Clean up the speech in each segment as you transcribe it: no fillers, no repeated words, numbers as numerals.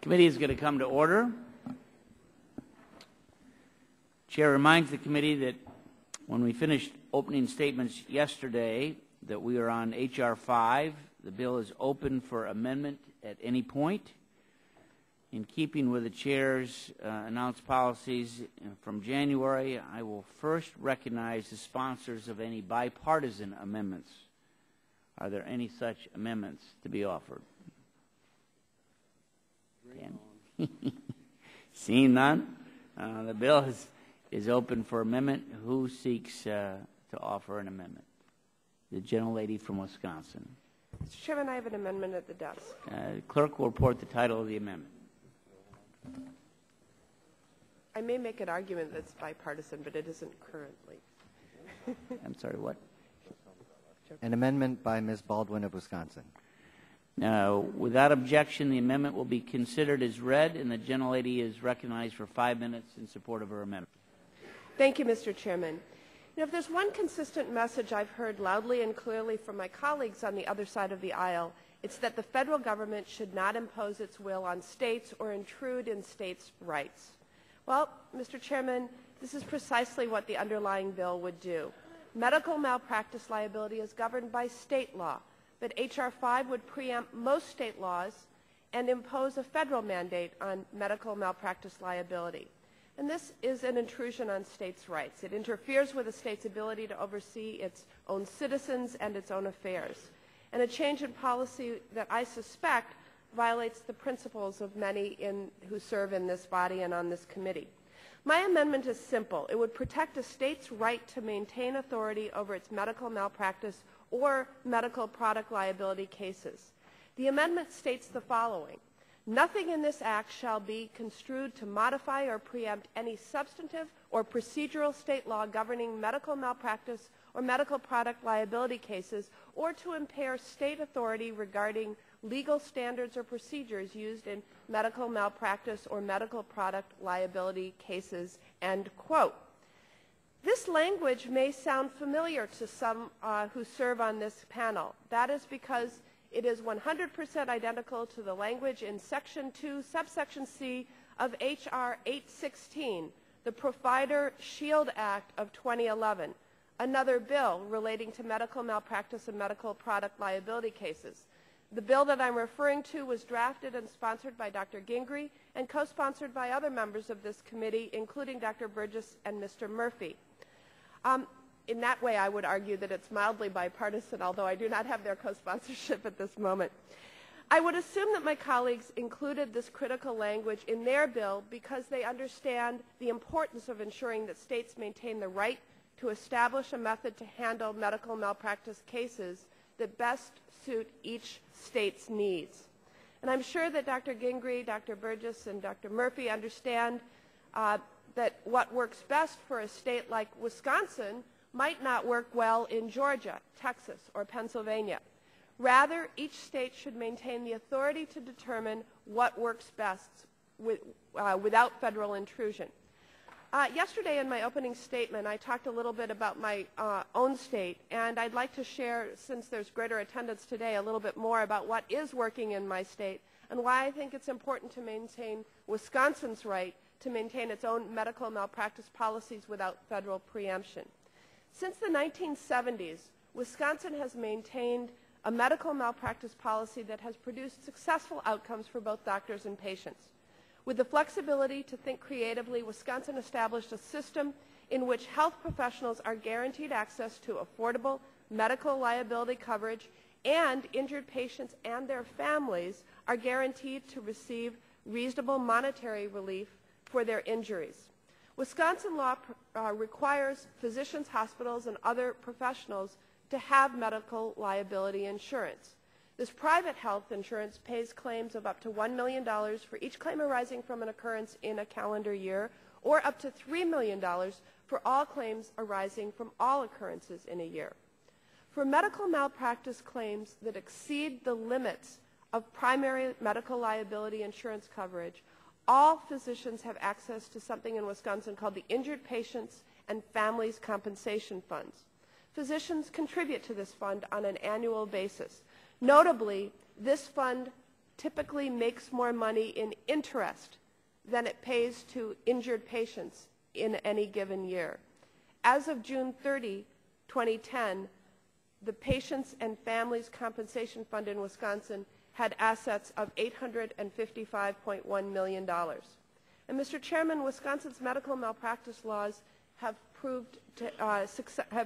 Committee is going to come to order. Chair reminds the committee that when we finished opening statements yesterday that we are on H.R. 5. The bill is open for amendment at any point. In keeping with the Chair's announced policies from January, I will first recognize the sponsors of any bipartisan amendments. Are there any such amendments to be offered? Seeing none, the bill is open for amendment. Who seeks to offer an amendment? The gentlelady from Wisconsin. Mr. Chairman, I have an amendment at the desk. Clerk will report the title of the amendment. I may make an argument that's bipartisan, but it isn't currently. I'm sorry, what? An amendment by Ms. Baldwin of Wisconsin. Without objection, the amendment will be considered as read, and the gentlelady is recognized for 5 minutes in support of her amendment. Thank you, Mr. Chairman. If there's one consistent message I've heard loudly and clearly from my colleagues on the other side of the aisle, it's that the federal government should not impose its will on states or intrude in states' rights. Well, Mr. Chairman, this is precisely what the underlying bill would do. Medical malpractice liability is governed by state law, but H.R. 5 would preempt most state laws and impose a federal mandate on medical malpractice liability. And this is an intrusion on states' rights. It interferes with a state's ability to oversee its own citizens and its own affairs. And a change in policy that I suspect violates the principles of many who serve in this body and on this committee. My amendment is simple. It would protect a state's right to maintain authority over its medical malpractice or medical product liability cases. The amendment states the following. Nothing in this act shall be construed to modify or preempt any substantive or procedural state law governing medical malpractice or medical product liability cases, or to impair state authority regarding legal standards or procedures used in medical malpractice or medical product liability cases, end quote. This language may sound familiar to some who serve on this panel. That is because it is 100% identical to the language in Section 2, Subsection C of H.R. 816, the Provider Shield Act of 2011, another bill relating to medical malpractice and medical product liability cases. The bill that I'm referring to was drafted and sponsored by Dr. Gingrey and co-sponsored by other members of this committee, including Dr. Burgess and Mr. Murphy. In that way, I would argue that it's mildly bipartisan, although I do not have their co-sponsorship at this moment. I would assume that my colleagues included this critical language in their bill because they understand the importance of ensuring that states maintain the right to establish a method to handle medical malpractice cases that best suit each state's needs. And I'm sure that Dr. Gingrey, Dr. Burgess, and Dr. Murphy understand that what works best for a state like Wisconsin might not work well in Georgia, Texas, or Pennsylvania. Rather, each state should maintain the authority to determine what works best without federal intrusion. Yesterday in my opening statement, I talked a little bit about my own state, and I'd like to share, since there's greater attendance today, a little bit more about what is working in my state and why I think it's important to maintain Wisconsin's right to maintain its own medical malpractice policies without federal preemption. Since the 1970s, Wisconsin has maintained a medical malpractice policy that has produced successful outcomes for both doctors and patients. With the flexibility to think creatively, Wisconsin established a system in which health professionals are guaranteed access to affordable medical liability coverage, and injured patients and their families are guaranteed to receive reasonable monetary relief for their injuries. Wisconsin law requires physicians, hospitals, and other professionals to have medical liability insurance. This private health insurance pays claims of up to $1 million for each claim arising from an occurrence in a calendar year, or up to $3 million for all claims arising from all occurrences in a year. For medical malpractice claims that exceed the limits of primary medical liability insurance coverage, all physicians have access to something in Wisconsin called the Injured Patients and Families Compensation Funds. Physicians contribute to this fund on an annual basis. Notably, this fund typically makes more money in interest than it pays to injured patients in any given year. As of June 30, 2010, the Patients and Families Compensation Fund in Wisconsin had assets of $855.1 million. And Mr. Chairman, Wisconsin's medical malpractice laws have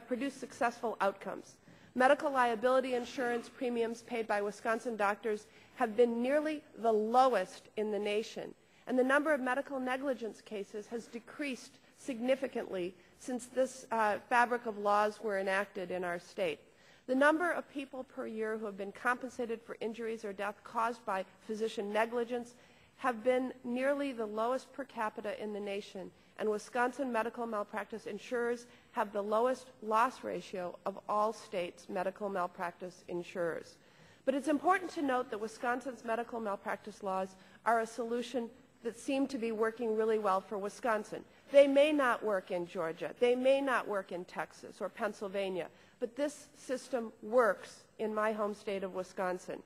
produced successful outcomes. Medical liability insurance premiums paid by Wisconsin doctors have been nearly the lowest in the nation, and the number of medical negligence cases has decreased significantly since this fabric of laws were enacted in our state. The number of people per year who have been compensated for injuries or death caused by physician negligence have been nearly the lowest per capita in the nation, and Wisconsin medical malpractice insurers have the lowest loss ratio of all states' medical malpractice insurers. But it's important to note that Wisconsin's medical malpractice laws are a solution that seem to be working really well for Wisconsin. They may not work in Georgia, they may not work in Texas or Pennsylvania, but this system works in my home state of Wisconsin.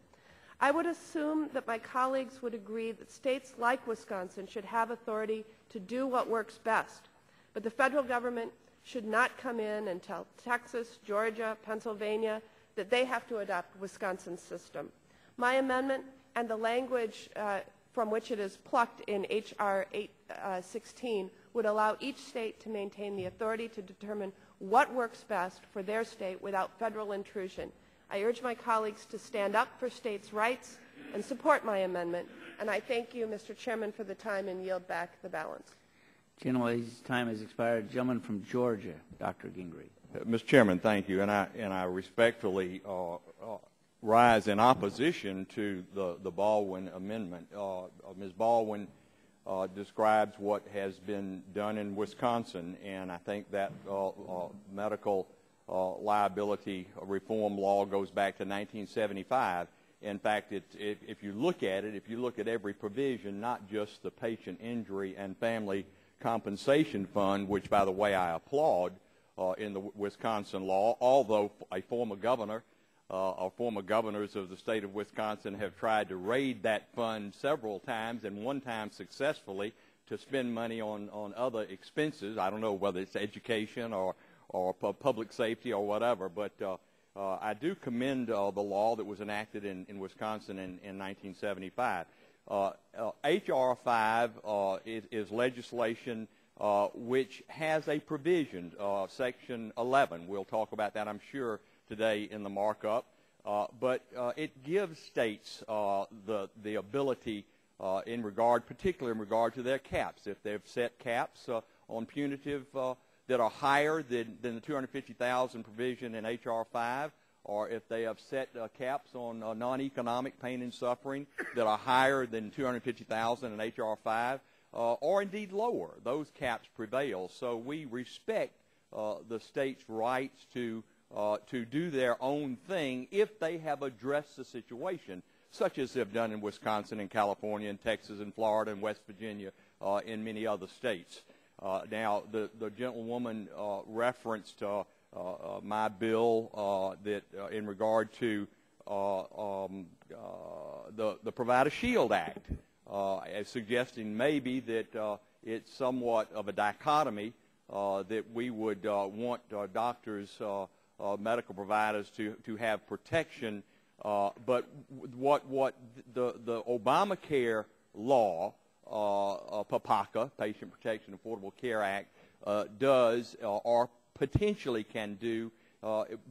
I would assume that my colleagues would agree that states like Wisconsin should have authority to do what works best, but the federal government should not come in and tell Texas, Georgia, Pennsylvania that they have to adopt Wisconsin's system. My amendment and the language from which it is plucked in H.R. 816 would allow each state to maintain the authority to determine what works best for their state without federal intrusion. I urge my colleagues to stand up for states' rights and support my amendment, and I thank you, Mr. Chairman, for the time and yield back the balance. Gentleman's time has expired. Gentleman from Georgia, Dr. Gingrey. Mr. Chairman, thank you, and I respectfully rise in opposition to the Baldwin amendment. Ms. Baldwin describes what has been done in Wisconsin, and I think that medical liability reform law goes back to 1975. In fact, if you look at it, if you look at every provision, not just the patient injury and family compensation fund, which, by the way, I applaud in the Wisconsin law, although a former governor or former governors of the state of Wisconsin have tried to raid that fund several times, and one time successfully, to spend money on other expenses. I don't know whether it's education or public safety or whatever, but I do commend the law that was enacted in Wisconsin in 1975. H.R. 5 is legislation which has a provision, Section 11. We'll talk about that, I'm sure, today in the markup. But it gives states the ability particularly in regard to their caps. If they've set caps on punitive that are higher than the $250,000 provision in H.R. 5, or if they have set caps on non-economic pain and suffering that are higher than $250,000 in H.R. 5, or indeed lower, those caps prevail. So we respect the state's rights to do their own thing if they have addressed the situation, such as they've done in Wisconsin and California and Texas and Florida and West Virginia and many other states. Now, the gentlewoman referenced my bill that in regard to the Provider Shield Act, as suggesting maybe that it's somewhat of a dichotomy that we would want doctors, medical providers to have protection, but what the Obamacare law, PPACA, Patient Protection Affordable Care Act, does or potentially can do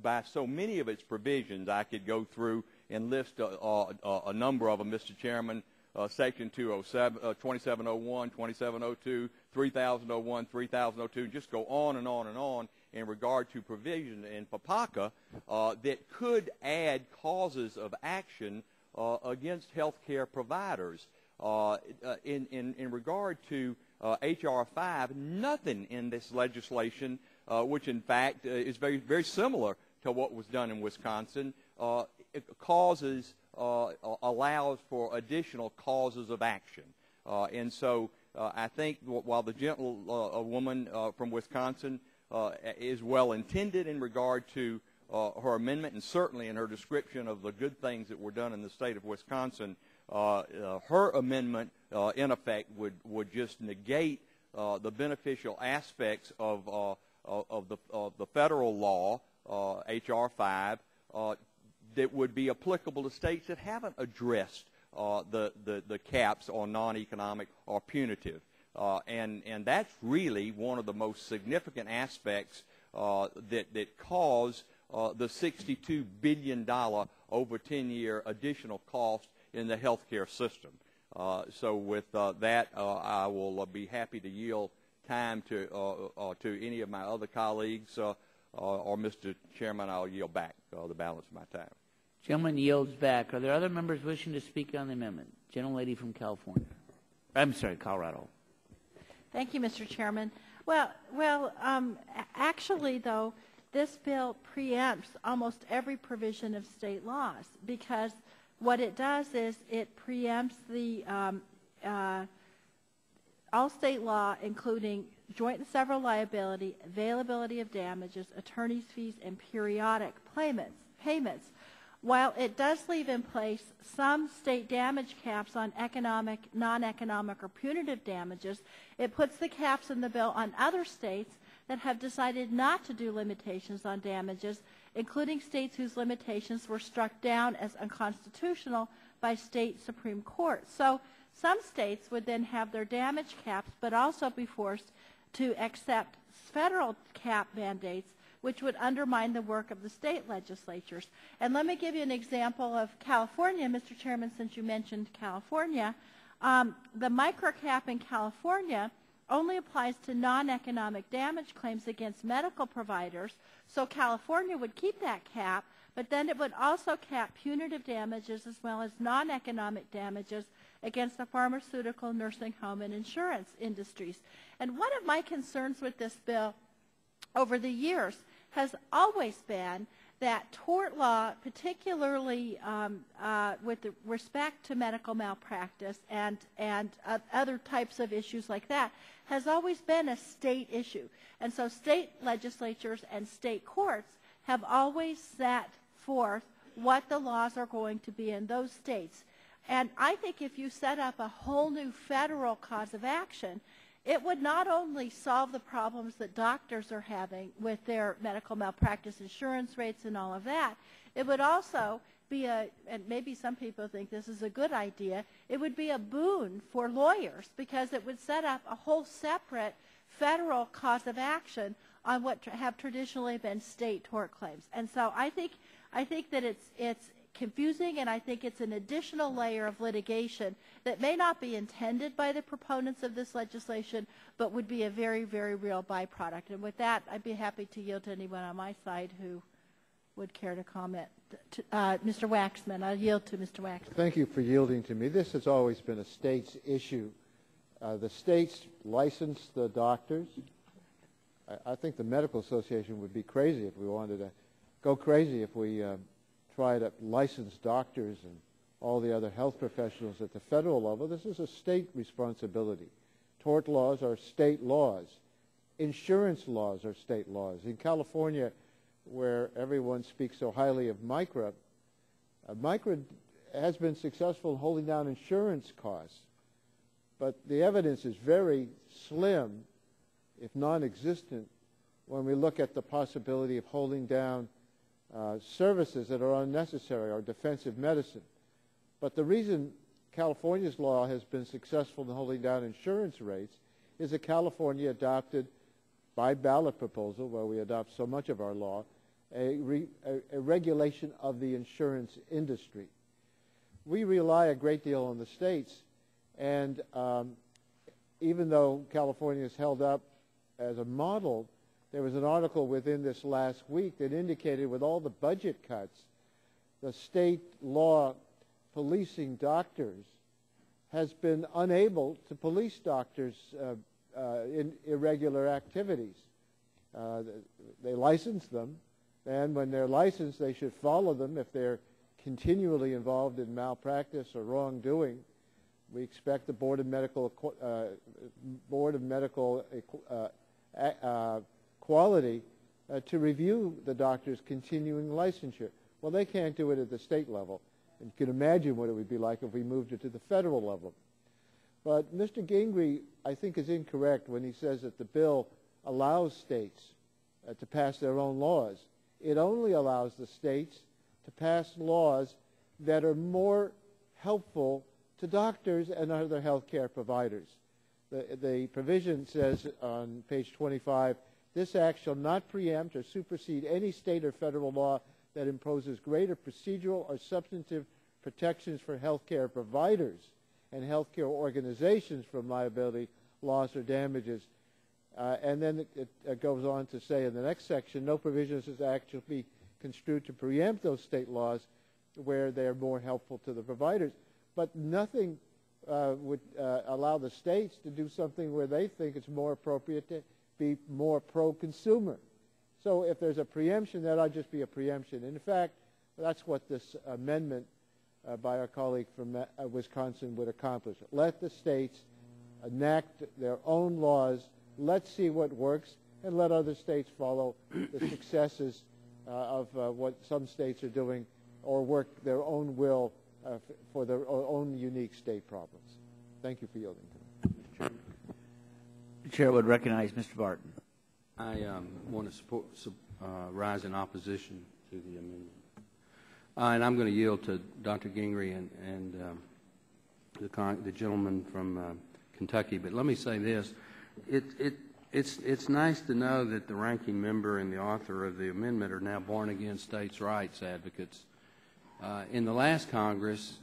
by so many of its provisions. I could go through and list a number of them, Mr. Chairman. Section 2701, 2702, 3001, 3002, just go on and on and on in regard to provision in PPACA that could add causes of action against health care providers. In regard to H.R. 5, nothing in this legislation, which in fact is very, very similar to what was done in Wisconsin, allows for additional causes of action. And so I think while the gentlewoman from Wisconsin is well intended in regard to her amendment, and certainly in her description of the good things that were done in the state of Wisconsin, her amendment, in effect, would just negate the beneficial aspects of the federal law, H.R. 5, that would be applicable to states that haven't addressed the caps on non-economic or punitive. And that's really one of the most significant aspects that cause the $62 billion over 10-year additional cost in the healthcare system. So with that, I will be happy to yield time to any of my other colleagues, or Mr. Chairman, I'll yield back the balance of my time. Gentleman yields back. Are there other members wishing to speak on the amendment? Gentlelady from California. I'm sorry, Colorado. Thank you, Mr. Chairman. Well, actually, though, this bill preempts almost every provision of state laws, because what it does is it preempts the all state law, including joint and several liability, availability of damages, attorney's fees, and periodic payments. While it does leave in place some state damage caps on economic, non-economic, or punitive damages, it puts the caps in the bill on other states that have decided not to do limitations on damages, including states whose limitations were struck down as unconstitutional by state Supreme Court. So some states would then have their damage caps, but also be forced to accept federal cap mandates, which would undermine the work of the state legislatures. And let me give you an example of California, Mr. Chairman, since you mentioned California. The microcap in California only applies to non-economic damage claims against medical providers, so California would keep that cap, but then it would also cap punitive damages as well as non-economic damages against the pharmaceutical, nursing home, and insurance industries. And one of my concerns with this bill over the years has always been that tort law, particularly with respect to medical malpractice and other types of issues like that, has always been a state issue. And so state legislatures and state courts have always set forth what the laws are going to be in those states. And I think if you set up a whole new federal cause of action, it would not only solve the problems that doctors are having with their medical malpractice insurance rates and all of that, it would also be and maybe some people think this is a good idea, it would be a boon for lawyers, because it would set up a whole separate federal cause of action on what have traditionally been state tort claims. And so I think that it's confusing, and I think it's an additional layer of litigation that may not be intended by the proponents of this legislation, but would be a very, very real byproduct. And with that, I'd be happy to yield to anyone on my side who would care to comment. Mr. Waxman, I'll yield to Mr. Waxman. Thank you for yielding to me. This has always been a state's issue. The states license the doctors. I think the Medical Association would be crazy if we wanted to go crazy if we try to license doctors and all the other health professionals at the federal level. This is a state responsibility. Tort laws are state laws. Insurance laws are state laws. In California, where everyone speaks so highly of MICRA, MICRA has been successful in holding down insurance costs, but the evidence is very slim, if non-existent, when we look at the possibility of holding down services that are unnecessary or defensive medicine. But the reason California's law has been successful in holding down insurance rates is that California adopted, by ballot proposal, where we adopt so much of our law, a regulation of the insurance industry. We rely a great deal on the states, and even though California is held up as a model, there was an article within this last week that indicated with all the budget cuts, the state law policing doctors has been unable to police doctors in irregular activities. They license them, and when they're licensed, they should follow them. If they're continually involved in malpractice or wrongdoing, we expect the Board of Medical Quality to review the doctor's continuing licensure. Well, they can't do it at the state level. And you can imagine what it would be like if we moved it to the federal level. But Mr. Gingrey, I think, is incorrect when he says that the bill allows states to pass their own laws. It only allows the states to pass laws that are more helpful to doctors and other health care providers. The provision says on page 25, this act shall not preempt or supersede any state or federal law that imposes greater procedural or substantive protections for health care providers and health care organizations from liability, loss, or damages. And then it goes on to say in the next section, no provisions of this act shall be construed to preempt those state laws where they are more helpful to the providers. But nothing would allow the states to do something where they think it's more appropriate to be more pro-consumer. So if there's a preemption, that ought just be a preemption. In fact, that's what this amendment by our colleague from Wisconsin would accomplish. Let the states enact their own laws. Let's see what works, and let other states follow the successes of what some states are doing, or work their own will for their own unique state problems. Thank you for yielding to me. The chair would recognize Mr. Barton. I want to rise in opposition to the amendment. And I'm going to yield to Dr. Gingrey and the gentleman from Kentucky. But let me say this. It's nice to know that the ranking member and the author of the amendment are now born-again states' rights advocates. In the last Congress,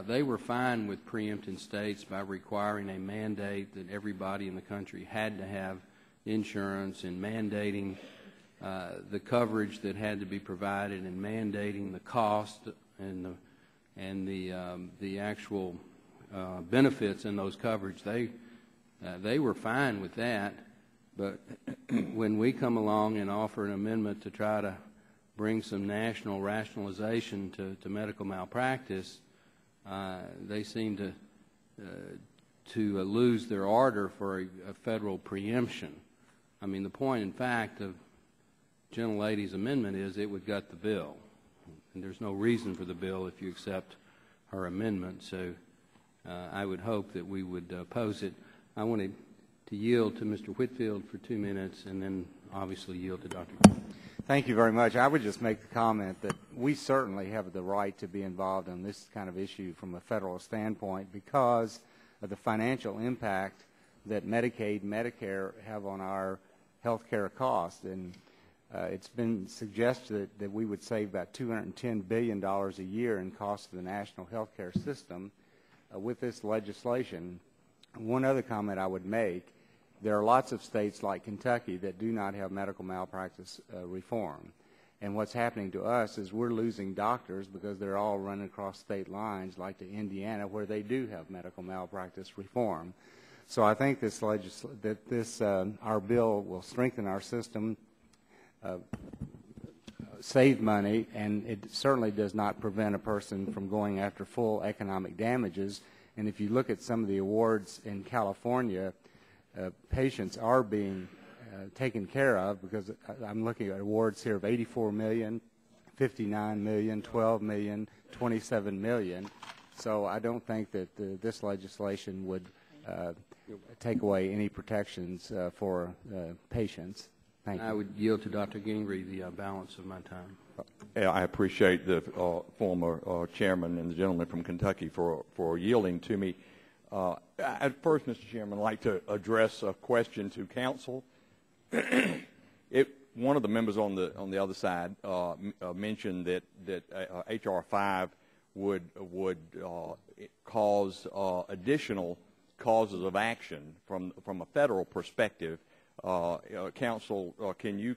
they were fine with preempting states by requiring a mandate that everybody in the country had to have insurance, and mandating the coverage that had to be provided, and mandating the cost and the actual benefits in those coverage. They were fine with that, but when we come along and offer an amendment to try to bring some national rationalization to medical malpractice, they seem to lose their ardor for a federal preemption. I mean, the point, in fact, of gentlelady's amendment is it would gut the bill, and there's no reason for the bill if you accept her amendment. So I would hope that we would oppose it. I wanted to yield to Mr. Whitfield for 2 minutes, and then obviously yield to Dr. Thank you very much. I would just make the comment that we certainly have the right to be involved in this kind of issue from a federal standpoint because of the financial impact that Medicaid and Medicare have on our health care costs. And it's been suggested that we would save about $210 billion a year in costs of the national health care system with this legislation. One other comment I would make, there are lots of states like Kentucky that do not have medical malpractice reform. And what's happening to us is we're losing doctors because they're all running across state lines, like to Indiana, where they do have medical malpractice reform. So I think our bill will strengthen our system, save money, and it certainly does not prevent a person from going after full economic damages. And if you look at some of the awards in California, patients are being taken care of, because I'm looking at awards here of $84 million, $59 million, $12 million, $27 million. So I don't think that this legislation would take away any protections for patients. Thank you. I would yield to Dr. Gingrey the balance of my time. I appreciate the former chairman and the gentleman from Kentucky for yielding to me. At first, Mr. Chairman, I'd like to address a question to counsel. One of the members on the other side mentioned that H.R. 5 would cause additional causes of action from a federal perspective. Counsel, can you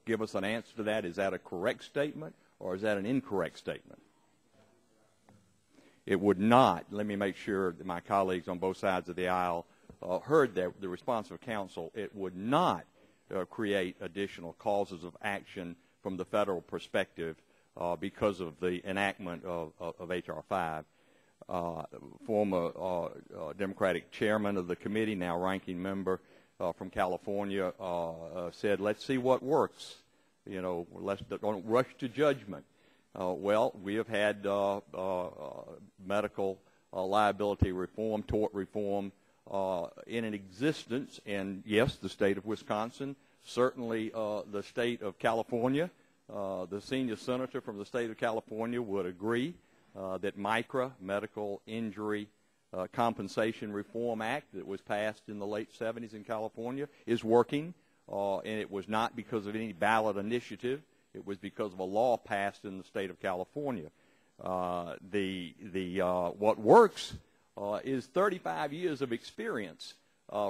give us an answer to that? Is that a correct statement, or is that an incorrect statement? It would not. Let me make sure that my colleagues on both sides of the aisle heard the response of counsel. It would not create additional causes of action from the federal perspective because of the enactment of H.R. 5. Former Democratic chairman of the committee, now ranking member from California, said, let's see what works. Don't rush to judgment. Well, we have had medical liability reform, tort reform in an existence, and yes, the state of Wisconsin, certainly the state of California. The senior senator from the state of California would agree that MICRA, Medical Injury Compensation Reform Act, that was passed in the late 70s in California, is working, and it was not because of any ballot initiative. It was because of a law passed in the state of California. What works is 35 years of experience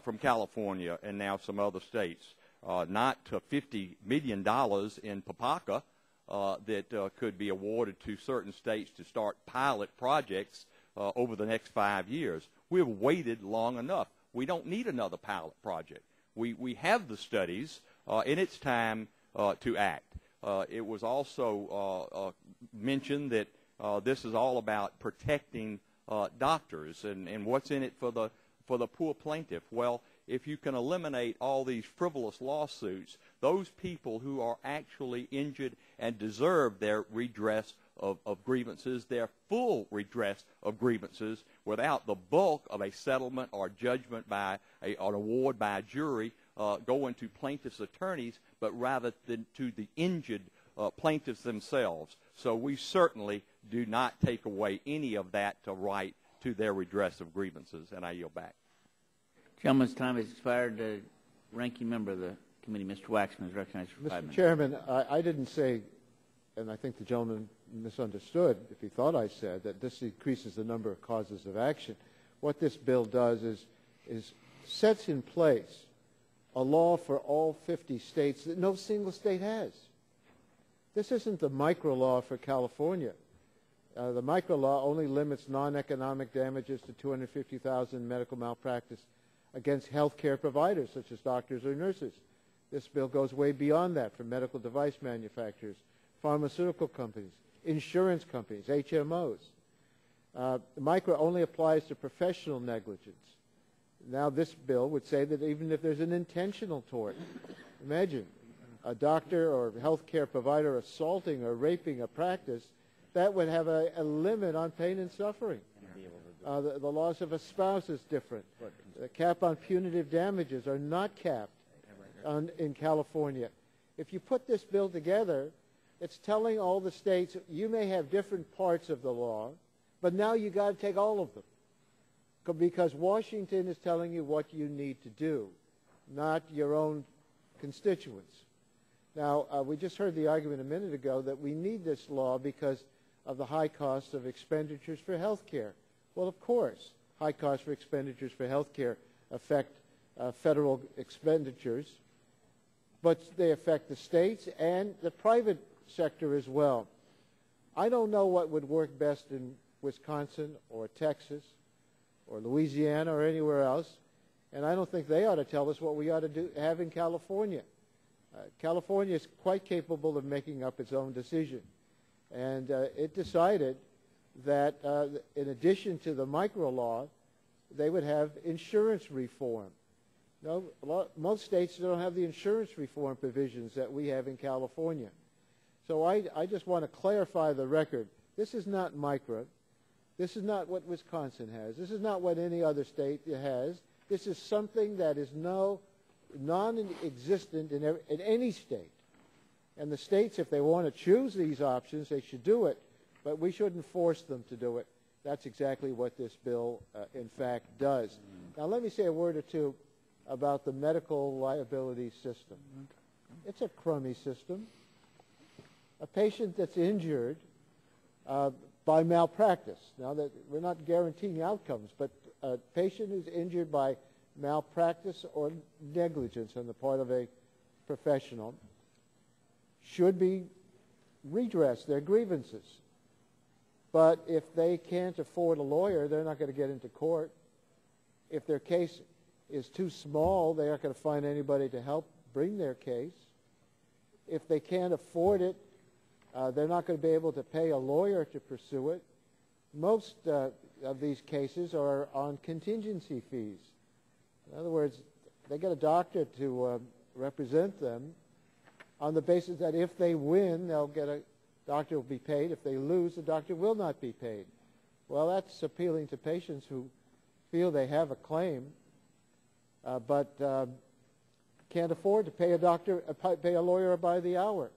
from California and now some other states, not to $50 million in PPACA that could be awarded to certain states to start pilot projects over the next 5 years. We've waited long enough. We don't need another pilot project. We have the studies, and it's time to act. It was also mentioned that this is all about protecting doctors and what's in it for the poor plaintiff. Well, if you can eliminate all these frivolous lawsuits, those people who are actually injured and deserve their redress of grievances, their full redress of grievances, without the bulk of a settlement or judgment by an award by a jury going to plaintiffs' attorneys, but rather than to the injured plaintiffs themselves. So we certainly do not take away any of that right to their redress of grievances, and I yield back. Gentleman's time has expired. Ranking member of the committee, Mr. Waxman, is recognized for 5 minutes. Mr. Chairman, I didn't say, and I think the gentleman misunderstood if he thought I said, that this increases the number of causes of action. What this bill does is sets in place a law for all 50 states that no single state has. This isn't the micro law for California. The micro law only limits non-economic damages to $250,000 medical malpractice against health care providers such as doctors or nurses. This bill goes way beyond that for medical device manufacturers, pharmaceutical companies, insurance companies, HMOs. Micro only applies to professional negligence. Now this bill would say that even if there's an intentional tort, imagine a doctor or health care provider assaulting or raping a practice, that would have a limit on pain and suffering. The loss of a spouse is different. The cap on punitive damages are not capped in California. If you put this bill together, it's telling all the states, you may have different parts of the law, but now you got to take all of them. Because Washington is telling you what you need to do, not your own constituents. Now, we just heard the argument a minute ago that we need this law because of the high cost of expenditures for health care. Well, of course, high costs for expenditures for health care affect federal expenditures, but they affect the states and the private sector as well. I don't know what would work best in Wisconsin or Texas or Louisiana or anywhere else, and I don't think they ought to tell us what we ought to have in California. California is quite capable of making up its own decision, and it decided that in addition to the micro law, they would have insurance reform. No, most states don't have the insurance reform provisions that we have in California. So I just want to clarify the record. This is not micro. This is not what Wisconsin has. This is not what any other state has. This is something that is non-existent in any state. And the states, if they want to choose these options, they should do it, but we shouldn't force them to do it. That's exactly what this bill, in fact, does. Now, let me say a word or two about the medical liability system. It's a crummy system. A patient that's injured by malpractice. Now, that we're not guaranteeing outcomes, but a patient who's injured by malpractice or negligence on the part of a professional should be redressed their grievances. But if they can't afford a lawyer, they're not going to get into court. If their case is too small, they aren't going to find anybody to help bring their case. If they can't afford it, they're not going to be able to pay a lawyer to pursue it. Most of these cases are on contingency fees. In other words, they get a doctor to represent them on the basis that if they win, they'll get a doctor will be paid. If they lose, the doctor will not be paid. Well, that's appealing to patients who feel they have a claim, but can't afford to pay pay a lawyer by the hour.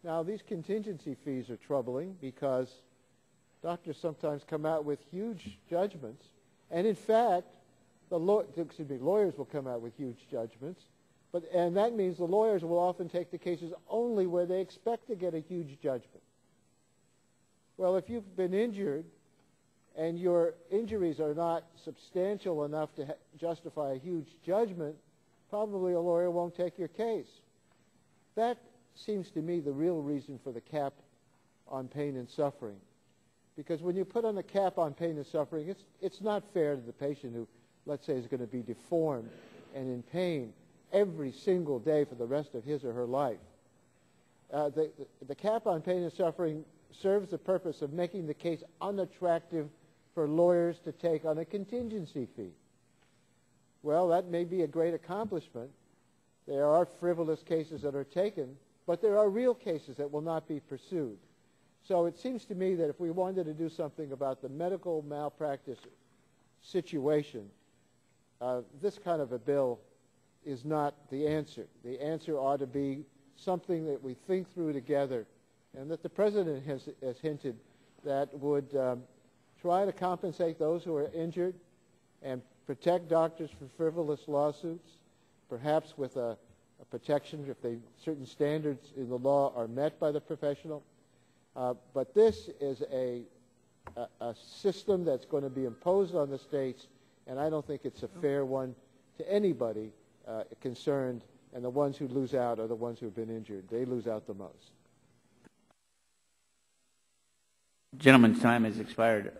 Now, these contingency fees are troubling because doctors sometimes come out with huge judgments, and in fact, lawyers will come out with huge judgments, and that means the lawyers will often take the cases only where they expect to get a huge judgment. Well, if you've been injured and your injuries are not substantial enough to justify a huge judgment, probably a lawyer won't take your case. That seems to me the real reason for the cap on pain and suffering. Because when you put on a cap on pain and suffering, it's not fair to the patient who, let's say, is going to be deformed and in pain every single day for the rest of his or her life. The cap on pain and suffering serves the purpose of making the case unattractive for lawyers to take on a contingency fee. Well, that may be a great accomplishment. There are frivolous cases that are taken, but there are real cases that will not be pursued. So it seems to me that if we wanted to do something about the medical malpractice situation, this kind of a bill is not the answer. The answer ought to be something that we think through together, and that the President has hinted that would try to compensate those who are injured and protect doctors from frivolous lawsuits, perhaps with a protection if certain standards in the law are met by the professional. But this is a system that's going to be imposed on the states, and I don't think it's a fair one to anybody concerned, and the ones who lose out are the ones who have been injured. They lose out the most. Gentleman's time has expired.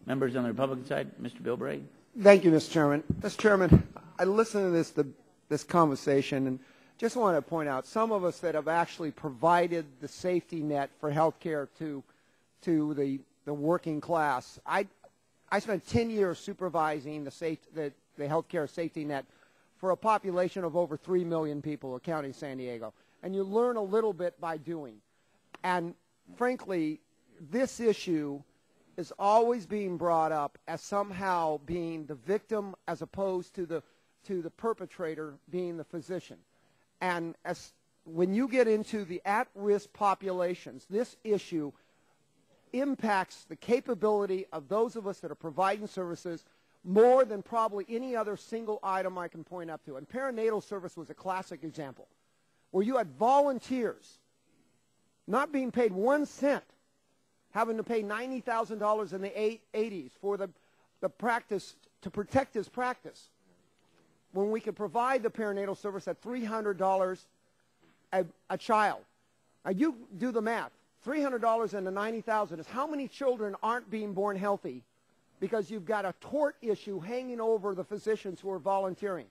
Members on the Republican side, Mr. Bilbray. Thank you, Mr. Chairman. Mr. Chairman, I listened to this conversation and just want to point out some of us that have actually provided the safety net for health care to the working class. I spent 10 years supervising the health care safety net for a population of over 3 million people, counting San Diego. And you learn a little bit by doing. And frankly, this issue is always being brought up as somehow being the victim as opposed to the perpetrator being the physician. And when you get into the at-risk populations, this issue impacts the capability of those of us that are providing services more than probably any other single item I can point up to. And perinatal service was a classic example, where you had volunteers not being paid 1 cent, having to pay $90,000 in the 80s for the practice, to protect his practice, when we could provide the perinatal service at $300 a child. Now you do the math. $300 into $90,000 is how many children aren't being born healthy because you've got a tort issue hanging over the physicians who are volunteering.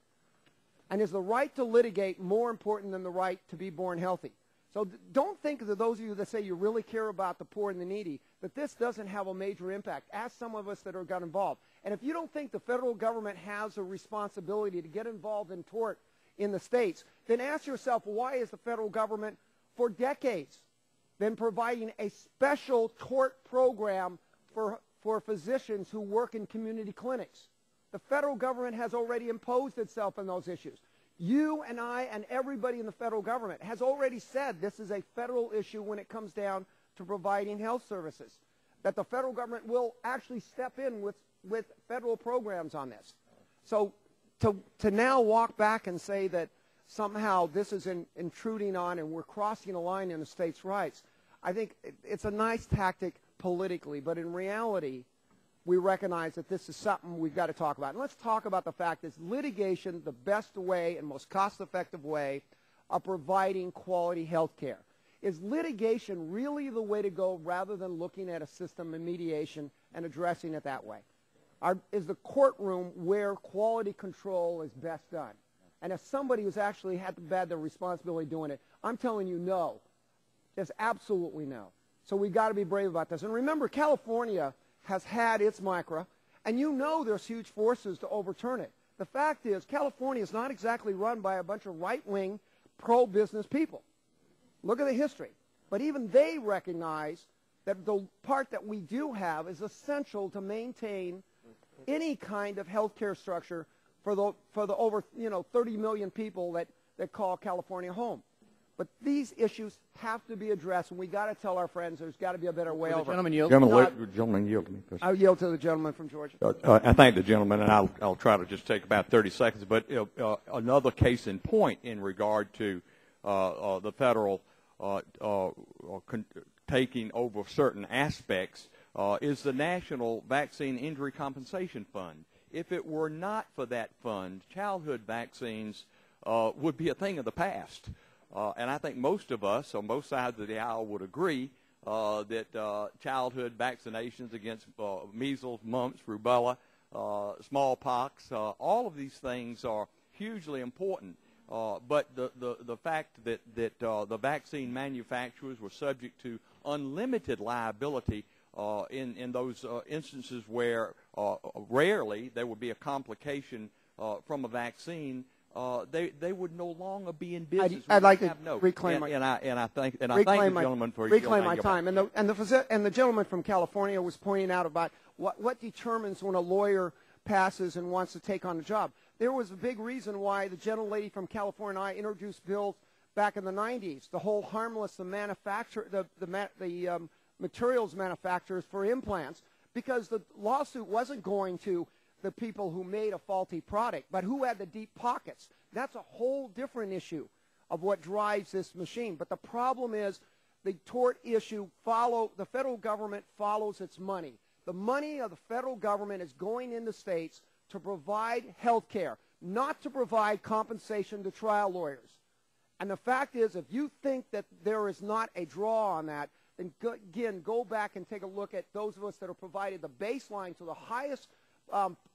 And is the right to litigate more important than the right to be born healthy? So don't think that those of you that say you really care about the poor and the needy, that this doesn't have a major impact. Ask some of us that got involved. And if you don't think the federal government has a responsibility to get involved in tort in the states, then ask yourself, why is the federal government for decades been providing a special tort program for physicians who work in community clinics? The federal government has already imposed itself on those issues. You and I and everybody in the federal government has already said this is a federal issue when it comes down to providing health services, that the federal government will actually step in with federal programs on this. So to now walk back and say that somehow this is intruding on and we're crossing a line in the states' rights, I think it's a nice tactic politically, but in reality, we recognize that this is something we've got to talk about. And let's talk about the fact that litigation the best way and most cost-effective way of providing quality health care? Is litigation really the way to go rather than looking at a system of mediation and addressing it that way? Is the courtroom where quality control is best done? And as somebody who's actually had the responsibility doing it, I'm telling you no. Just absolutely no. So we've got to be brave about this. And remember, California has had its MICRA, and you know there's huge forces to overturn it. The fact is, California is not exactly run by a bunch of right-wing, pro-business people. Look at the history. But even they recognize that the part that we do have is essential to maintain any kind of health care structure for the over 30 million people that call California home. But these issues have to be addressed, and we got to tell our friends there's got to be a better way over. Gentleman, yield to me, please. I'll yield to the gentleman from Georgia. I thank the gentleman, and I'll try to just take about 30 seconds. But another case in point in regard to the federal taking over certain aspects is the National Vaccine Injury Compensation Fund. If it were not for that fund, childhood vaccines would be a thing of the past. And I think most of us on both sides of the aisle would agree that childhood vaccinations against measles, mumps, rubella, smallpox, all of these things are hugely important. But the fact that the vaccine manufacturers were subject to unlimited liability in those instances where rarely there would be a complication from a vaccine, they would no longer be in business. I'd like to reclaim my I thank the gentleman for reclaim my time. And the gentleman from California was pointing out about what determines when a lawyer passes and wants to take on a job. There was a big reason why the gentlelady from California and I introduced bills back in the 90s. The whole harmless, the materials manufacturers for implants, because the lawsuit wasn't going to the people who made a faulty product, but who had the deep pockets. That's a whole different issue of what drives this machine. But the problem is the tort issue the federal government follows its money. The money of the federal government is going into states to provide health care, not to provide compensation to trial lawyers. And the fact is, if you think that there is not a draw on that, then again, go back and take a look at those of us that have provided the baseline to the highest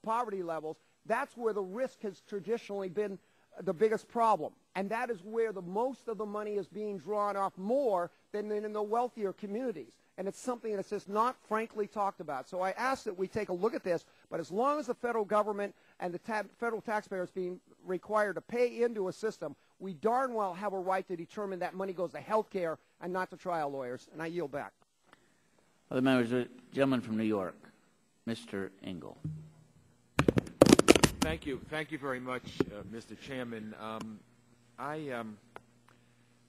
poverty levels. That's where the risk has traditionally been the biggest problem. And that is where the most of the money is being drawn off more than in the wealthier communities. And it's something that's just not frankly talked about. So I ask that we take a look at this, but as long as the federal government and the federal taxpayers being required to pay into a system, we darn well have a right to determine that money goes to health care and not to trial lawyers. And I yield back. Other members, the gentleman from New York, Mr. Engel. Thank you. Thank you very much, Mr. Chairman. I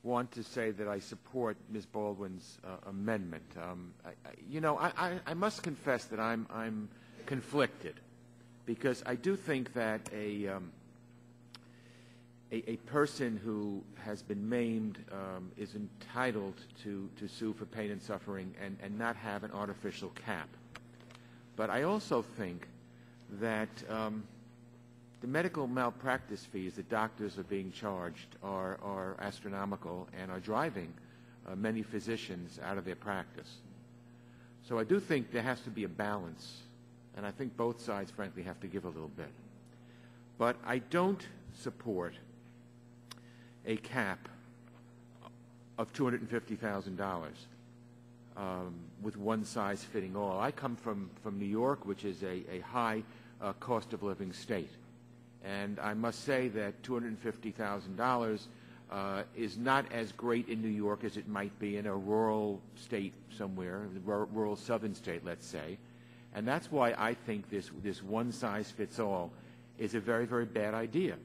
want to say that I support Ms. Baldwin's amendment. I must confess that I'm conflicted, because I do think that a person who has been maimed is entitled to sue for pain and suffering and not have an artificial cap. But I also think that the medical malpractice fees that doctors are being charged are astronomical and are driving many physicians out of their practice. So I do think there has to be a balance, and I think both sides, frankly, have to give a little bit. But I don't support a cap of $250,000 with one size fitting all. I come from New York, which is a high cost of living state. And I must say that $250,000 is not as great in New York as it might be in a rural state somewhere, rural southern state, let's say. And that's why I think this one-size-fits-all is a very, very bad idea.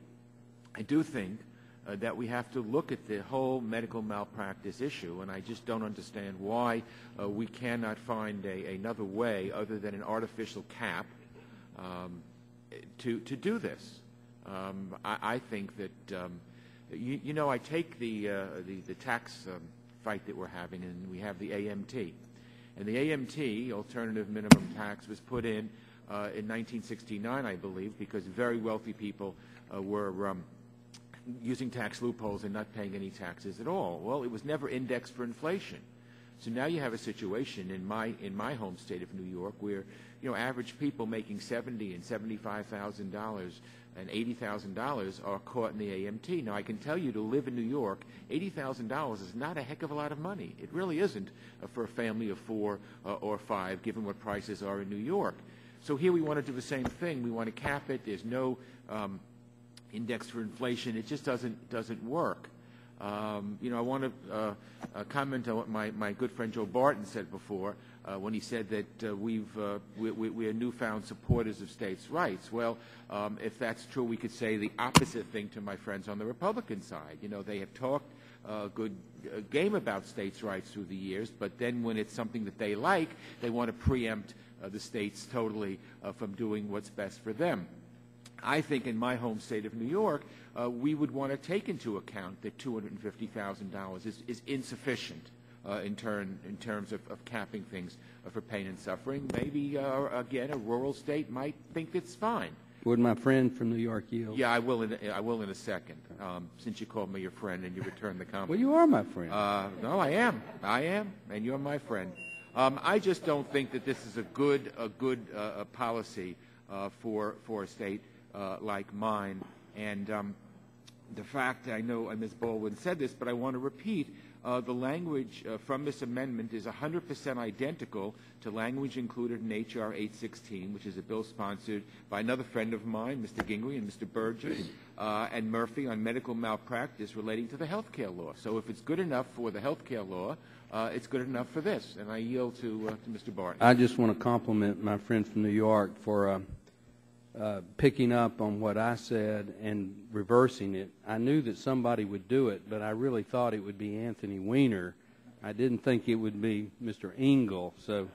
I do think that we have to look at the whole medical malpractice issue, and I just don't understand why we cannot find another way other than an artificial cap to do this. I think that, I take the tax fight that we're having, and we have the AMT. And the AMT, Alternative Minimum Tax, was put in 1969, I believe, because very wealthy people were using tax loopholes and not paying any taxes at all. Well, it was never indexed for inflation. So now you have a situation in my home state of New York where, average people making $70,000 and $75,000 and $80,000 are caught in the AMT. Now, I can tell you, to live in New York, $80,000 is not a heck of a lot of money. It really isn't for a family of 4 or 5, given what prices are in New York. So here we want to do the same thing. We want to cap it. There's no index for inflation. It just doesn't work. I want to comment on what my good friend Joe Barton said before when he said that we are newfound supporters of states' rights. Well, if that's true, we could say the opposite thing to my friends on the Republican side. They have talked a good game about states' rights through the years, but then when it's something that they like, they want to preempt the states totally from doing what's best for them. I think in my home state of New York, we would want to take into account that $250,000 is insufficient in terms of capping things for pain and suffering. Maybe, again, a rural state might think it's fine. Would my friend from New York yield? Yeah, I will in a second, since you called me your friend and you returned the compliment. Well, you are my friend. No, I am, and you're my friend. I just don't think that this is a good policy for a state like mine. And the fact, I know Ms. Baldwin said this, but I want to repeat, the language from this amendment is 100% identical to language included in H.R. 816, which is a bill sponsored by another friend of mine, Mr. Gingrey and Mr. Burgess, and Murphy on medical malpractice relating to the health care law. So if it's good enough for the health care law, it's good enough for this. And I yield to Mr. Barton. I just want to compliment my friend from New York for picking up on what I said and reversing it. I knew that somebody would do it, but I really thought it would be Anthony Weiner. I didn't think it would be Mr. Engel. So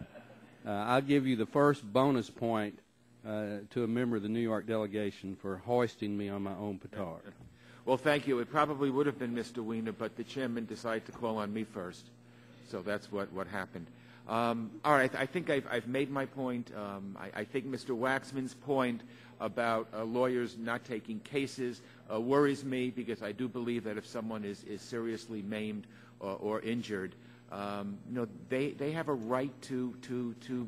I'll give you the first bonus point to a member of the New York delegation for hoisting me on my own petard. Well, thank you. It probably would have been Mr. Weiner, but the chairman decided to call on me first. So that's what happened. All right, I think I've made my point. I think Mr. Waxman's point about lawyers not taking cases worries me, because I do believe that if someone is seriously maimed or injured, they have a right to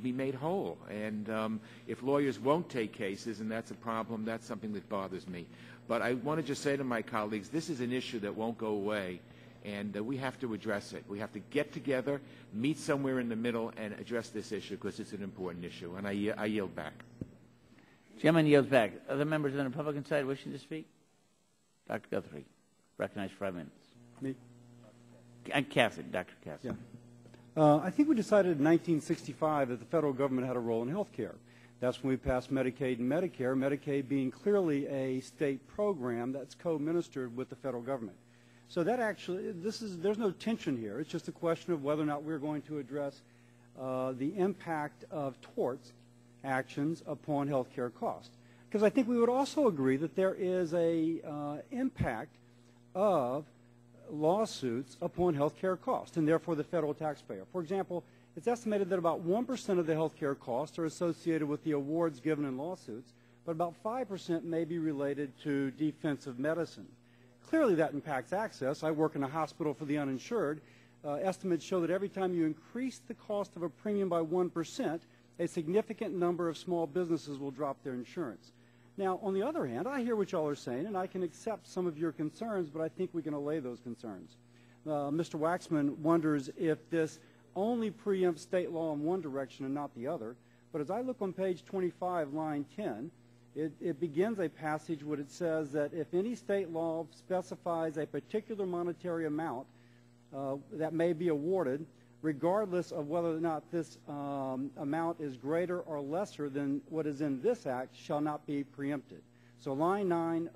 be made whole. And if lawyers won't take cases, and that's a problem, that's something that bothers me. But I want to just say to my colleagues, this is an issue that won't go away. And we have to address it. We have to get together, meet somewhere in the middle, and address this issue, because it's an important issue. And I yield back. Chairman yields back. Other members on the Republican side wishing to speak? Dr. Guthrie, recognized for 5 minutes. Me? And Cassidy, Dr. Cassidy. Yeah. I think we decided in 1965 that the federal government had a role in health care. That's when we passed Medicaid and Medicare, Medicaid being clearly a state program that's co-ministered with the federal government. So that actually, there's no tension here. It's just a question of whether or not we're going to address the impact of torts actions upon health care costs. Because I think we would also agree that there is a impact of lawsuits upon health care costs, and therefore the federal taxpayer. For example, it's estimated that about 1% of the health care costs are associated with the awards given in lawsuits, but about 5% may be related to defensive medicine. Clearly that impacts access. I work in a hospital for the uninsured. Estimates show that every time you increase the cost of a premium by 1%, a significant number of small businesses will drop their insurance. Now, on the other hand, I hear what y'all are saying, and I can accept some of your concerns, but I think we can allay those concerns. Mr. Waxman wonders if this only preempts state law in one direction and not the other. But as I look on page 25, line 10, it begins a passage where it says that if any state law specifies a particular monetary amount that may be awarded, regardless of whether or not this amount is greater or lesser than what is in this act, shall not be preempted. So line 9,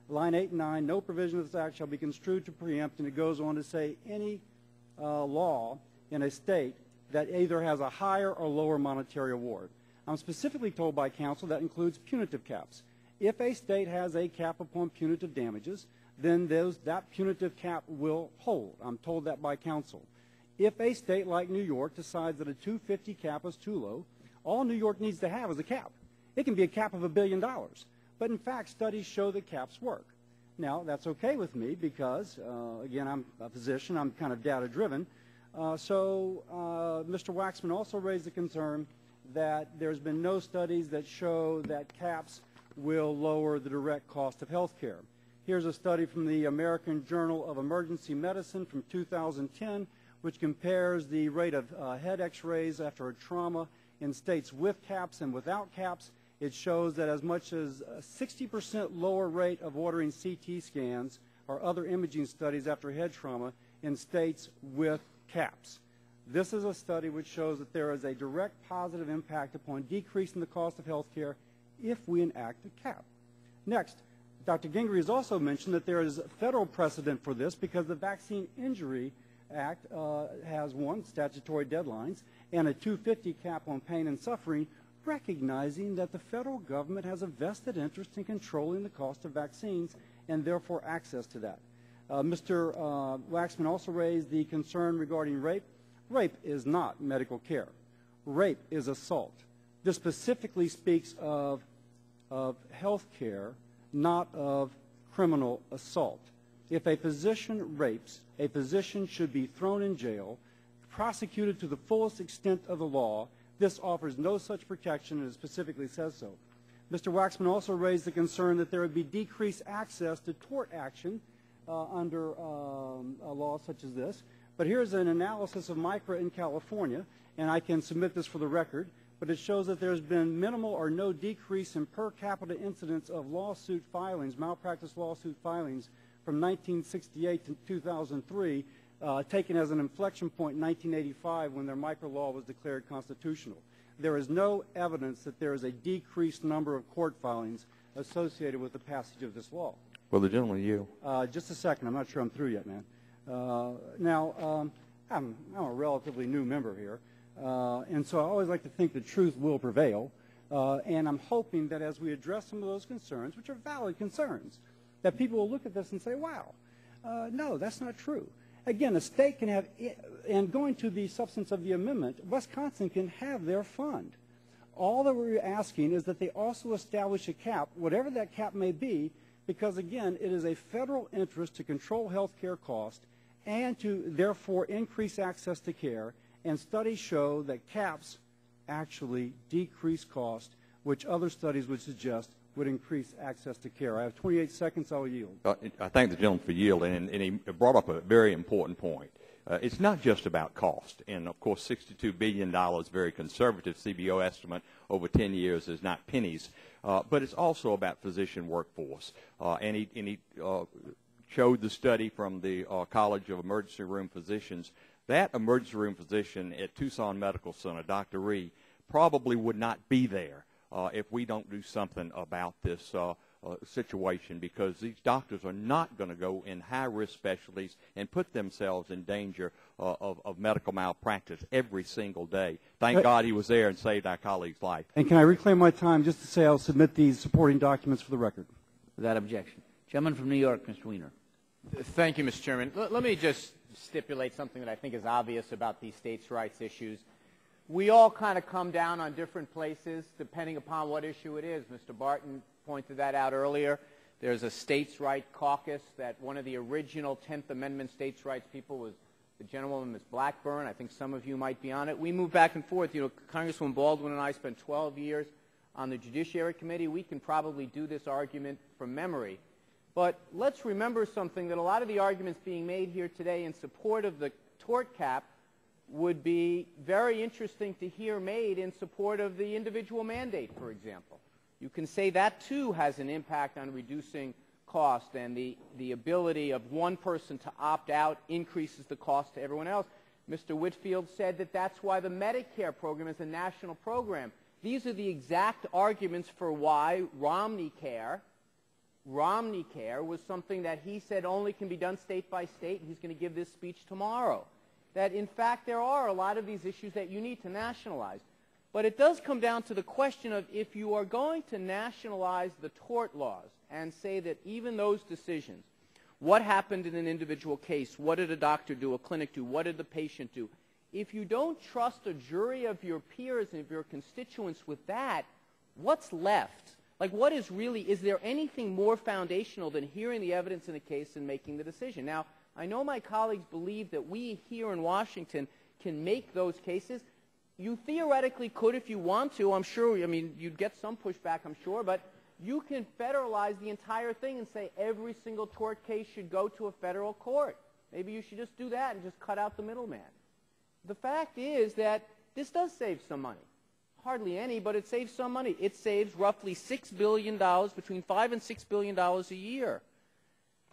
line 8 and 9, no provision of this act shall be construed to preempt, and it goes on to say any law in a state that either has a higher or lower monetary award. I'm specifically told by counsel that includes punitive caps. If a state has a cap upon punitive damages, then that punitive cap will hold. I'm told that by counsel. If a state like New York decides that a 250 cap is too low, all New York needs to have is a cap. It can be a cap of $1 billion. But in fact, studies show that caps work. Now, that's okay with me because, again, I'm a physician. I'm kind of data-driven. So Mr. Waxman also raised the concern that there's been no studies that show that caps will lower the direct cost of health care. Here's a study from the American Journal of Emergency Medicine from 2010, which compares the rate of head x-rays after a trauma in states with caps and without caps. It shows that as much as a 60% lower rate of ordering CT scans or other imaging studies after head trauma in states with caps. This is a study which shows that there is a direct positive impact upon decreasing the cost of health care if we enact a cap. Next, Dr. Gingrey has also mentioned that there is federal precedent for this because the Vaccine Injury Act has one, statutory deadlines, and a $250 cap on pain and suffering, recognizing that the federal government has a vested interest in controlling the cost of vaccines and therefore access to that. Mr. Waxman also raised the concern regarding rape. Rape is not medical care. Rape is assault. This specifically speaks of health care, not of criminal assault. If a physician rapes, a physician should be thrown in jail, prosecuted to the fullest extent of the law. This offers no such protection, and it specifically says so. Mr. Waxman also raised the concern that there would be decreased access to tort action under a law such as this. But here's an analysis of MICRA in California, and I can submit this for the record, but it shows that there's been minimal or no decrease in per capita incidence of lawsuit filings, malpractice lawsuit filings, from 1968 to 2003, taken as an inflection point in 1985 when their MICRA law was declared constitutional. There is no evidence that there is a decreased number of court filings associated with the passage of this law. Well, the gentleman, you. Just a second. I'm not sure I'm through yet, man. I'm a relatively new member here, and so I always like to think the truth will prevail, and I'm hoping that as we address some of those concerns, which are valid concerns, that people will look at this and say, wow, no, that's not true. Again, a state can have, and going to the substance of the amendment, Wisconsin can have their fund. All that we're asking is that they also establish a cap, whatever that cap may be, because, again, it is a federal interest to control health care costs and to, therefore, increase access to care, and studies show that caps actually decrease cost, which other studies would suggest would increase access to care. I have 28 seconds. I'll yield. I thank the gentleman for yielding, and he brought up a very important point. It's not just about cost, and of course $62 billion, very conservative CBO estimate over 10 years is not pennies, but it's also about physician workforce. And he showed the study from the College of Emergency Room Physicians. That emergency room physician at Tucson Medical Center, Dr. Ree, probably would not be there if we don't do something about this situation, because these doctors are not going to go in high-risk specialties and put themselves in danger of medical malpractice every single day. Thank God he was there and saved our colleague's life. And can I reclaim my time just to say I'll submit these supporting documents for the record? Without objection. Gentleman from New York, Mr. Weiner. Thank you, Mr. Chairman. Let me just stipulate something that I think is obvious about these states' rights issues. We all kind of come down on different places depending upon what issue it is. Mr. Barton pointed that out earlier. There's a states' right caucus that one of the original 10th Amendment states' rights people was the gentlewoman, Ms. Blackburn. I think some of you might be on it. We move back and forth. You know, Congresswoman Baldwin and I spent 12 years on the Judiciary Committee. We can probably do this argument from memory. But let's remember something, that a lot of the arguments being made here today in support of the tort cap would be very interesting to hear made in support of the individual mandate, for example. You can say that, too, has an impact on reducing cost, and the ability of one person to opt out increases the cost to everyone else. Mr. Whitfield said that that's why the Medicare program is a national program. These are the exact arguments for why Romney Care was something that he said only can be done state by state, and he's going to give this speech tomorrow. That, in fact, there are a lot of these issues that you need to nationalize. But it does come down to the question of, if you are going to nationalize the tort laws and say that even those decisions, what happened in an individual case, what did a doctor do, a clinic do, what did the patient do, if you don't trust a jury of your peers and of your constituents with that, what's left? Like, what is really, is there anything more foundational than hearing the evidence in a case and making the decision? Now, I know my colleagues believe that we here in Washington can make those cases. You theoretically could if you want to. I'm sure, I mean, you'd get some pushback, I'm sure, but you can federalize the entire thing and say every single tort case should go to a federal court. Maybe you should just do that and just cut out the middleman. The fact is that this does save some money. Hardly any, but it saves some money. It saves roughly $6 billion, between $5 and $6 billion a year.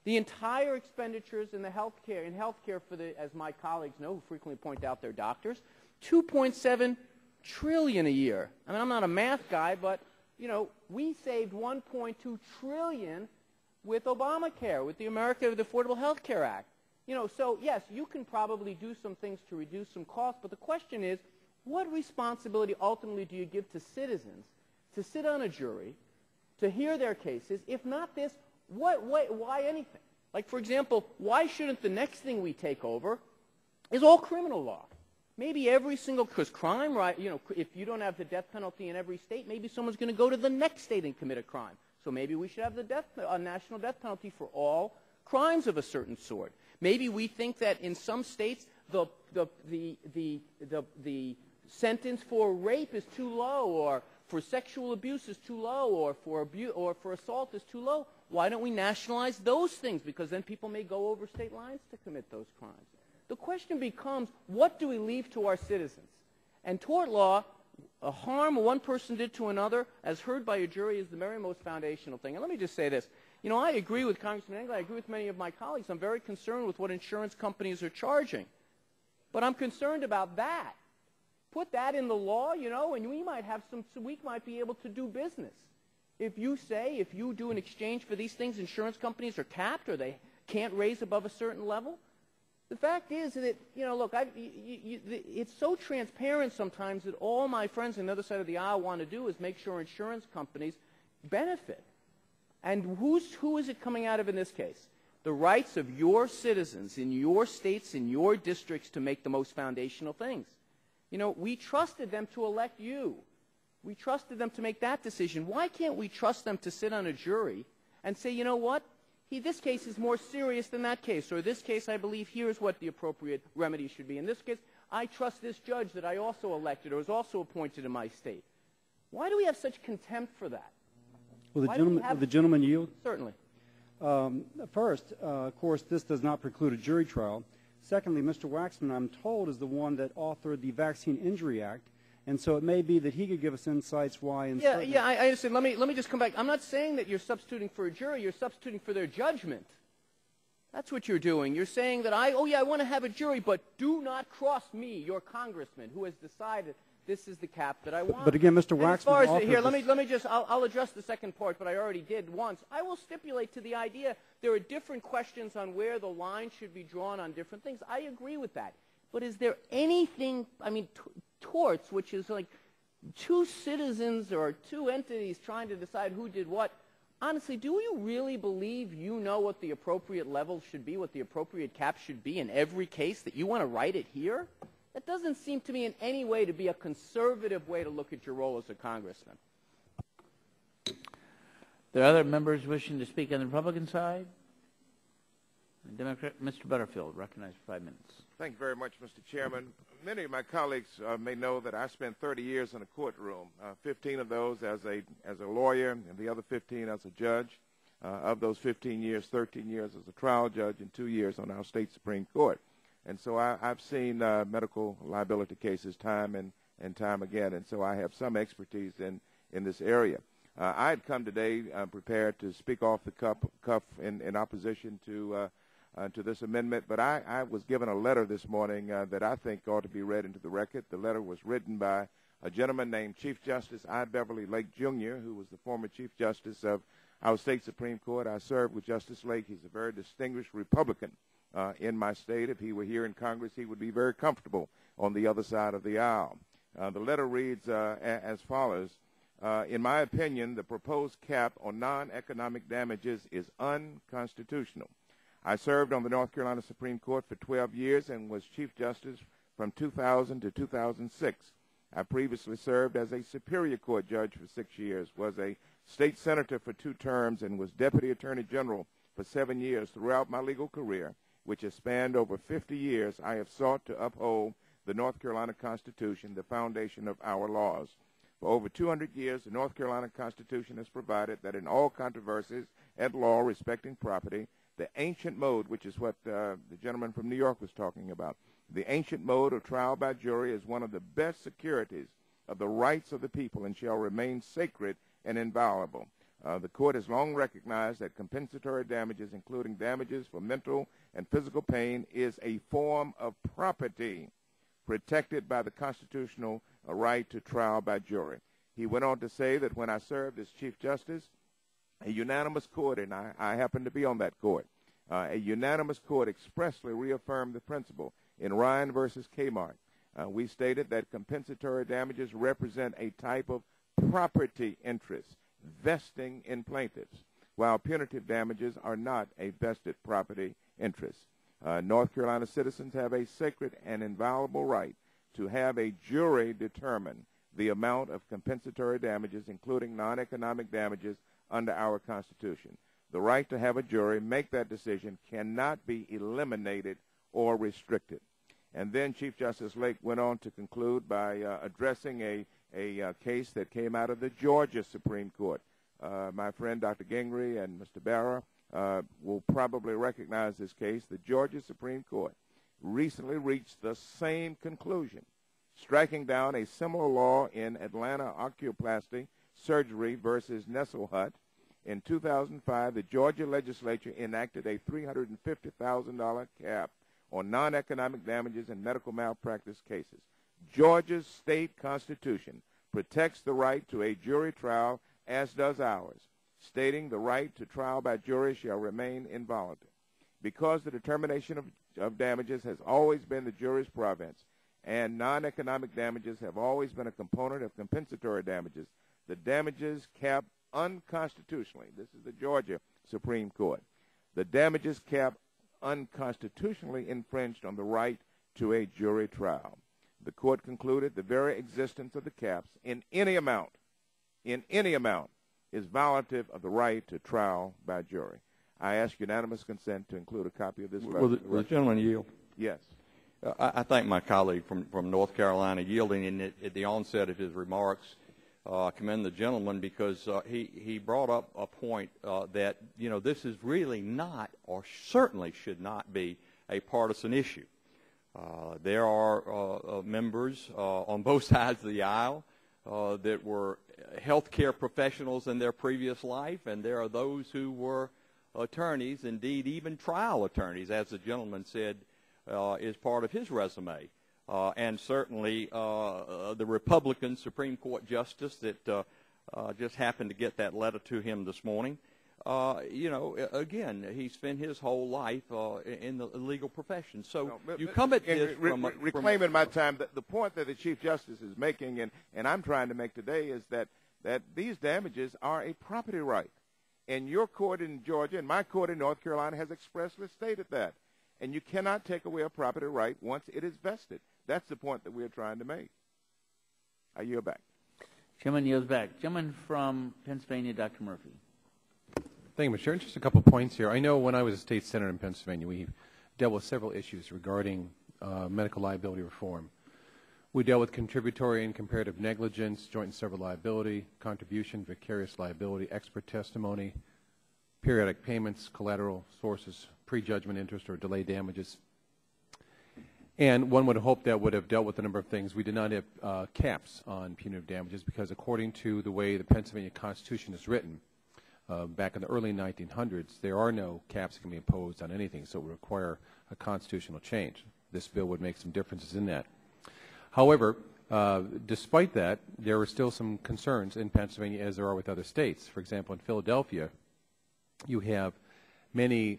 The entire expenditures in the healthcare for the, as my colleagues know, who frequently point out their doctors, $2.7 trillion a year. I mean, I'm not a math guy, but we saved $1.2 trillion with Obamacare, with the Affordable Health Care Act. So yes, you can probably do some things to reduce some costs, but the question is, what responsibility ultimately do you give to citizens to sit on a jury, to hear their cases? If not this, why anything? Like, for example, why shouldn't the next thing we take over is all criminal law? Maybe every single, because crime, right, if you don't have the death penalty in every state, maybe someone's going to go to the next state and commit a crime. So maybe we should have a national death penalty for all crimes of a certain sort. Maybe we think that in some states the sentence for rape is too low, or for sexual abuse is too low, or for assault is too low. Why don't we nationalize those things? Because then people may go over state lines to commit those crimes. The question becomes, what do we leave to our citizens? And tort law, a harm one person did to another, as heard by a jury, is the very most foundational thing. And let me just say this. I agree with Congressman Engel. I agree with many of my colleagues. I'm very concerned with what insurance companies are charging. But I'm concerned about that. Put that in the law, and we might be able to do business. If you do an exchange for these things, insurance companies are capped or they can't raise above a certain level. The fact is that, look, it's so transparent sometimes that all my friends on the other side of the aisle want to do is make sure insurance companies benefit. And who is it coming out of in this case? The rights of your citizens in your states, in your districts, to make the most foundational things. We trusted them to elect you. We trusted them to make that decision. Why can't we trust them to sit on a jury and say, you know what? This case is more serious than that case, or this case, I believe, here's what the appropriate remedy should be. In this case, I trust this judge that I also elected or was also appointed in my state. Why do we have such contempt for that? Will the gentleman yield? Certainly. First, of course, this does not preclude a jury trial. Secondly, Mr. Waxman, I'm told, is the one that authored the Vaccine Injury Act, and so it may be that he could give us insights why. I understand. Let me just come back. I'm not saying that you're substituting for a jury. You're substituting for their judgment. That's what you're doing. You're saying that I want to have a jury, but do not cross me, your congressman, who has decided this is the cap that I want. But again, Mr. Waxman, as far as here, let me just. I'll address the second part, but I already did once. I will stipulate to the idea there are different questions on where the line should be drawn on different things. I agree with that. But is there anything? I mean, torts, which is like two citizens or two entities trying to decide who did what. Honestly, do you really believe you know what the appropriate level should be, what the appropriate cap should be in every case, that you want to write it here? That doesn't seem to me in any way to be a conservative way to look at your role as a congressman. There are other members wishing to speak on the Republican side? The Democrat, Mr. Butterfield, recognized for 5 minutes. Thank you very much, Mr. Chairman. Many of my colleagues may know that I spent 30 years in a courtroom, 15 of those as a lawyer and the other 15 as a judge. Of those 15 years, 13 years as a trial judge and 2 years on our state Supreme Court. And so I've seen medical liability cases time and time again, and so I have some expertise in this area. I had come today prepared to speak off the cuff in opposition to this amendment, but I was given a letter this morning that I think ought to be read into the record. The letter was written by a gentleman named Chief Justice I. Beverly Lake, Jr., who was the former Chief Justice of our state Supreme Court. I served with Justice Lake. He's a very distinguished Republican in my state. If he were here in Congress, he would be very comfortable on the other side of the aisle. The letter reads as follows. In my opinion, the proposed cap on non-economic damages is unconstitutional. I served on the North Carolina Supreme Court for 12 years and was Chief Justice from 2000 to 2006. I previously served as a Superior Court judge for 6 years, was a state senator for 2 terms, and was Deputy Attorney General for 7 years. Throughout my legal career, which has spanned over 50 years, I have sought to uphold the North Carolina Constitution, the foundation of our laws. For over 200 years, the North Carolina Constitution has provided that in all controversies at law respecting property, the ancient mode, which is what the gentleman from New York was talking about, the ancient mode of trial by jury is one of the best securities of the rights of the people and shall remain sacred and inviolable. The court has long recognized that compensatory damages, including damages for mental and physical pain, is a form of property protected by the constitutional right to trial by jury. He went on to say that when I served as Chief Justice, a unanimous court, and I happen to be on that court, a unanimous court expressly reaffirmed the principle in Ryan versus Kmart. We stated that compensatory damages represent a type of property interest vesting in plaintiffs, while punitive damages are not a vested property interest. North Carolina citizens have a sacred and inviolable right to have a jury determine the amount of compensatory damages, including non-economic damages, under our Constitution. The right to have a jury make that decision cannot be eliminated or restricted. And then Chief Justice Lake went on to conclude by addressing a case that came out of the Georgia Supreme Court. My friend Dr. Gingrey and Mr. Barra will probably recognize this case. The Georgia Supreme Court recently reached the same conclusion, striking down a similar law in Atlanta oculoplasty surgery versus Nesselhut. In 2005, the Georgia legislature enacted a $350,000 cap on non-economic damages in medical malpractice cases. Georgia's state constitution protects the right to a jury trial, as does ours, stating the right to trial by jury shall remain inviolate. Because the determination of damages has always been the jury's province, and non-economic damages have always been a component of compensatory damages, the damages cap unconstitutionally, this is the Georgia Supreme Court, the damages cap unconstitutionally infringed on the right to a jury trial. The court concluded the very existence of the caps in any amount, is violative of the right to trial by jury. I ask unanimous consent to include a copy of this. Will the gentleman yield? Yes. I thank my colleague from North Carolina yielding, and at the onset of his remarks, commend the gentleman because he brought up a point that, you know, this is really not, or certainly should not be, a partisan issue. There are members on both sides of the aisle that were healthcare professionals in their previous life, and there are those who were attorneys, indeed even trial attorneys, as the gentleman said is part of his resume. And certainly the Republican Supreme Court justice that just happened to get that letter to him this morning, you know, again, he spent his whole life in the legal profession. So you come at this from reclaiming my time. The point that the Chief Justice is making, and I'm trying to make today, is that these damages are a property right. And your court in Georgia and my court in North Carolina has expressly stated that. And you cannot take away a property right once it is vested. That's the point that we're trying to make. I yield back. Gentleman yields back. Gentleman from Pennsylvania, Dr. Murphy. Thank you, Mr. Chairman. Just a couple points here. I know when I was a state senator in Pennsylvania, we dealt with several issues regarding medical liability reform. We dealt with contributory and comparative negligence, joint and several liability, contribution, vicarious liability, expert testimony, periodic payments, collateral sources, prejudgment interest or delay damages. And one would hope that would have dealt with a number of things. We did not have caps on punitive damages because according to the way the Pennsylvania Constitution is written, back in the early 1900s, there are no caps that can be imposed on anything, so it would require a constitutional change. This bill would make some differences in that. However, despite that, there are still some concerns in Pennsylvania as there are with other states. For example, in Philadelphia, you have many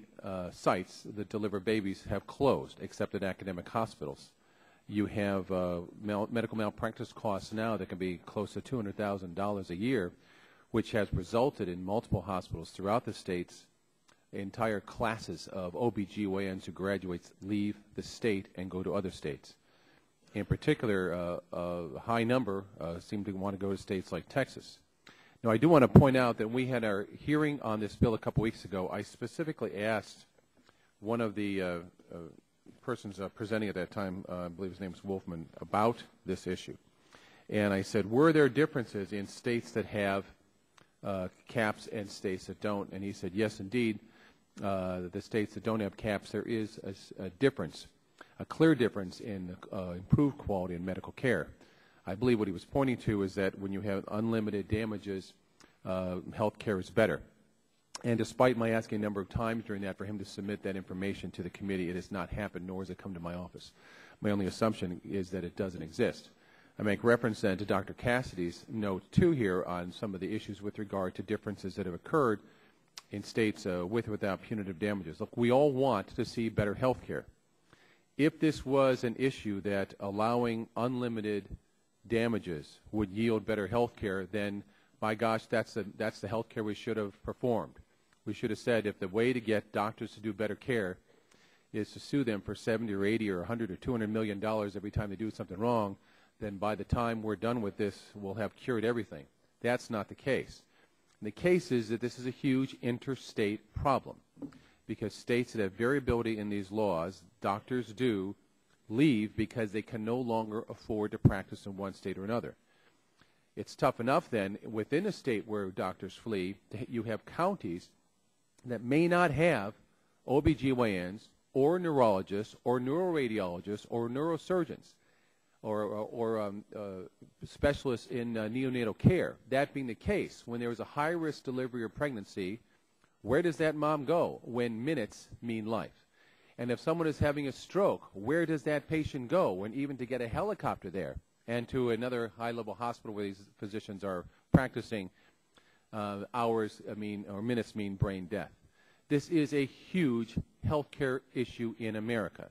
sites that deliver babies have closed, except at academic hospitals. You have medical malpractice costs now that can be close to $200,000 a year, which has resulted in multiple hospitals throughout the states, entire classes of OBGYNs who graduate leave the state and go to other states. In particular, a high number seem to want to go to states like Texas. Now, I do want to point out that we had our hearing on this bill a couple weeks ago. I specifically asked one of the persons presenting at that time, I believe his name was Wolfman, about this issue. And I said, were there differences in states that have caps and states that don't? And he said, yes, indeed. The states that don't have caps, there is a difference, a clear difference in improved quality in medical care. I believe what he was pointing to is that when you have unlimited damages health care is better. And despite my asking a number of times during that for him to submit that information to the committee, it has not happened, nor has it come to my office. My only assumption is that it doesn't exist. I make reference then to Dr. Cassidy's note 2 here on some of the issues with regard to differences that have occurred in states with or without punitive damages. Look, we all want to see better health care. If this was an issue that allowing unlimited damages would yield better health care, then, my gosh, that's the health care we should have performed. We should have said if the way to get doctors to do better care is to sue them for 70 or 80 or 100 or 200 million dollars every time they do something wrong, then by the time we're done with this, we'll have cured everything. That's not the case. And the case is that this is a huge interstate problem because states that have variability in these laws, doctors do leave because they can no longer afford to practice in one state or another. It's tough enough then within a state where doctors flee, you have counties that may not have OBGYNs or neurologists or neuroradiologists or neurosurgeons or specialists in neonatal care. That being the case, when there is a high-risk delivery or pregnancy, where does that mom go when minutes mean life? And if someone is having a stroke, where does that patient go when even to get a helicopter there and to another high-level hospital where these physicians are practicing, hours mean or minutes mean brain death? This is a huge healthcare issue in America,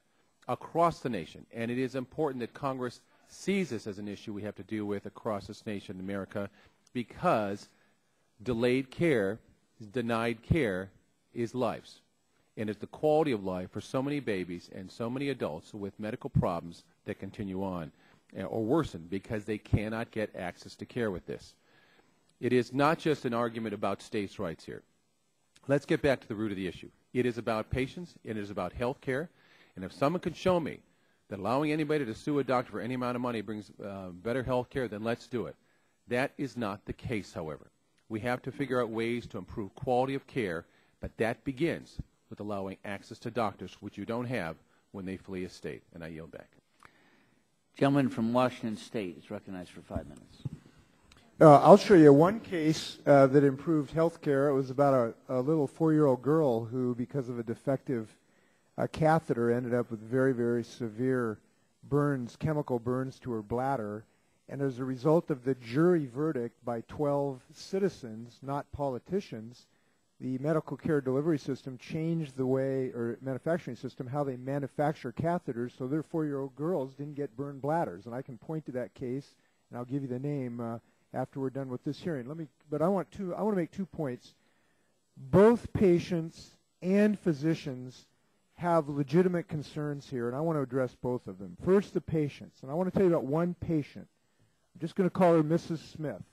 across the nation, and it is important that Congress sees this as an issue we have to deal with across this nation in America, because delayed care, denied care, is lives. And it's the quality of life for so many babies and so many adults with medical problems that continue on or worsen because they cannot get access to care with this. It is not just an argument about states' rights here. Let's get back to the root of the issue. It is about patients, it is about health care, and if someone can show me that allowing anybody to sue a doctor for any amount of money brings better health care, then let's do it. That is not the case, however. We have to figure out ways to improve quality of care, but that begins with allowing access to doctors, which you don't have when they flee a state. And I yield back. Gentleman from Washington State is recognized for 5 minutes. I'll show you one case that improved health care. It was about a little 4-year-old girl who, because of a defective catheter, ended up with very, very severe burns, chemical burns to her bladder. And as a result of the jury verdict by 12 citizens, not politicians, the medical care delivery system changed the way, or manufacturing system, how they manufacture catheters so their 4-year-old girls didn't get burned bladders. And I can point to that case, and I'll give you the name after we're done with this hearing. But I want to make 2 points. Both patients and physicians have legitimate concerns here, and I want to address both of them. First, the patients, and I want to tell you about one patient. I'm just going to call her Mrs. Smith.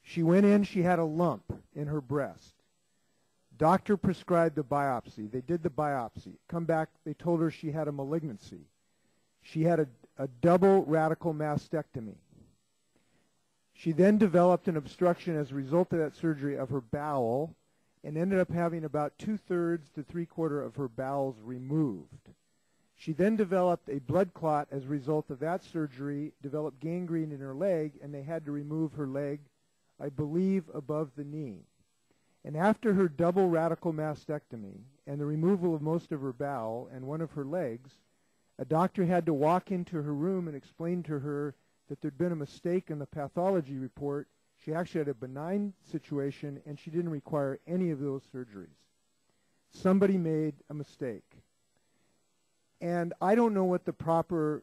She went in, she had a lump in her breast. Doctor prescribed a biopsy. They did the biopsy. Come back, they told her she had a malignancy. She had a double radical mastectomy. She then developed an obstruction as a result of that surgery of her bowel and ended up having about 2/3 to 3/4 of her bowels removed. She then developed a blood clot as a result of that surgery, developed gangrene in her leg, and they had to remove her leg, I believe, above the knee. And after her double radical mastectomy and the removal of most of her bowel and one of her legs, a doctor had to walk into her room and explain to her that there'd been a mistake in the pathology report. She actually had a benign situation, and she didn't require any of those surgeries. Somebody made a mistake. And I don't know what the proper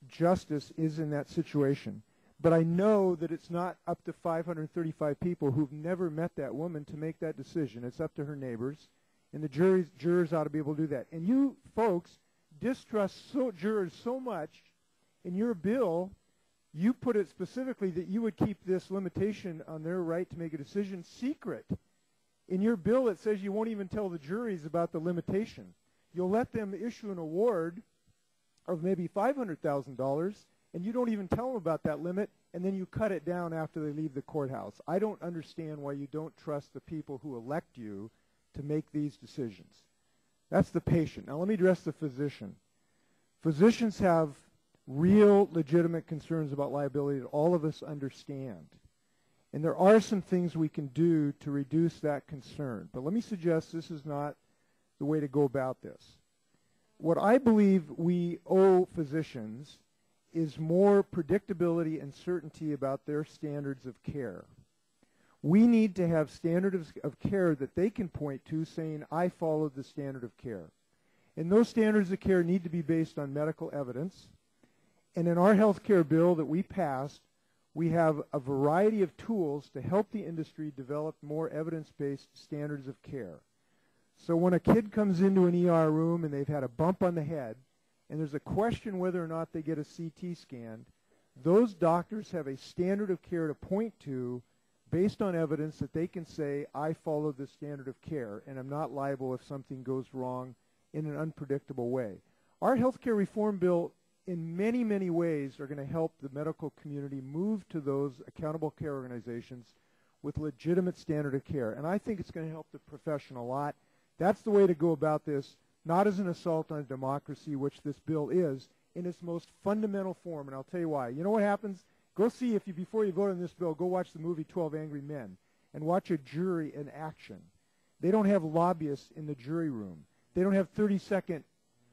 justice is in that situation, but I know that it's not up to 535 people who've never met that woman to make that decision. It's up to her neighbors, and the jurors ought to be able to do that. And you folks distrust jurors so much. In your bill, you put it specifically that you would keep this limitation on their right to make a decision secret. In your bill, it says you won't even tell the juries about the limitation. You'll let them issue an award of maybe $500,000, and you don't even tell them about that limit, and then you cut it down after they leave the courthouse. I don't understand why you don't trust the people who elect you to make these decisions. That's the patient. Now let me address the physician. Physicians have real legitimate concerns about liability that all of us understand. And there are some things we can do to reduce that concern. But let me suggest this is not the way to go about this. What I believe we owe physicians is more predictability and certainty about their standards of care. We need to have standards of care that they can point to saying, I followed the standard of care. And those standards of care need to be based on medical evidence. And in our health care bill that we passed, we have a variety of tools to help the industry develop more evidence-based standards of care. So when a kid comes into an ER room and they've had a bump on the head, and there's a question whether or not they get a CT scan, those doctors have a standard of care to point to based on evidence that they can say, I followed the standard of care, and I'm not liable if something goes wrong in an unpredictable way. Our health care reform bill in many, many ways are going to help the medical community move to those accountable care organizations with legitimate standard of care. And I think it's going to help the profession a lot. That's the way to go about this, not as an assault on democracy, which this bill is, in its most fundamental form. And I'll tell you why. You know what happens? Go see, if you, before you vote on this bill, go watch the movie 12 Angry Men and watch a jury in action. They don't have lobbyists in the jury room. They don't have 30-second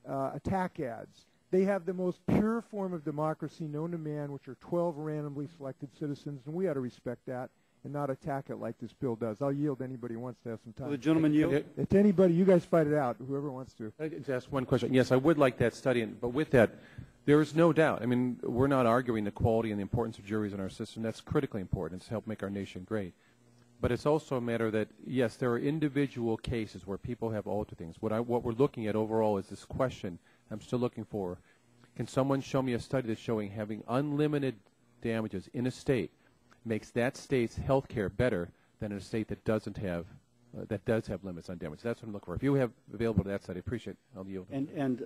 attack ads. They have the most pure form of democracy known to man, which are 12 randomly selected citizens, and we ought to respect that and not attack it like this bill does. I'll yield to anybody who wants to have some time. Will the gentleman yield? To anybody, you guys fight it out, whoever wants to. I just ask one question. Yes, I would like that study, but with that, there is no doubt. I mean, we're not arguing the quality and the importance of juries in our system. That's critically important. It's to help make our nation great. But it's also a matter that, yes, there are individual cases where people have altered things. What we're looking at overall is this question I'm still looking for. Can someone show me a study that's showing having unlimited damages in a state makes that state's health care better than in a state that doesn't have that does have limits on damage? That's what I'm looking for. If you have available that study, I appreciate it. I'll yield. And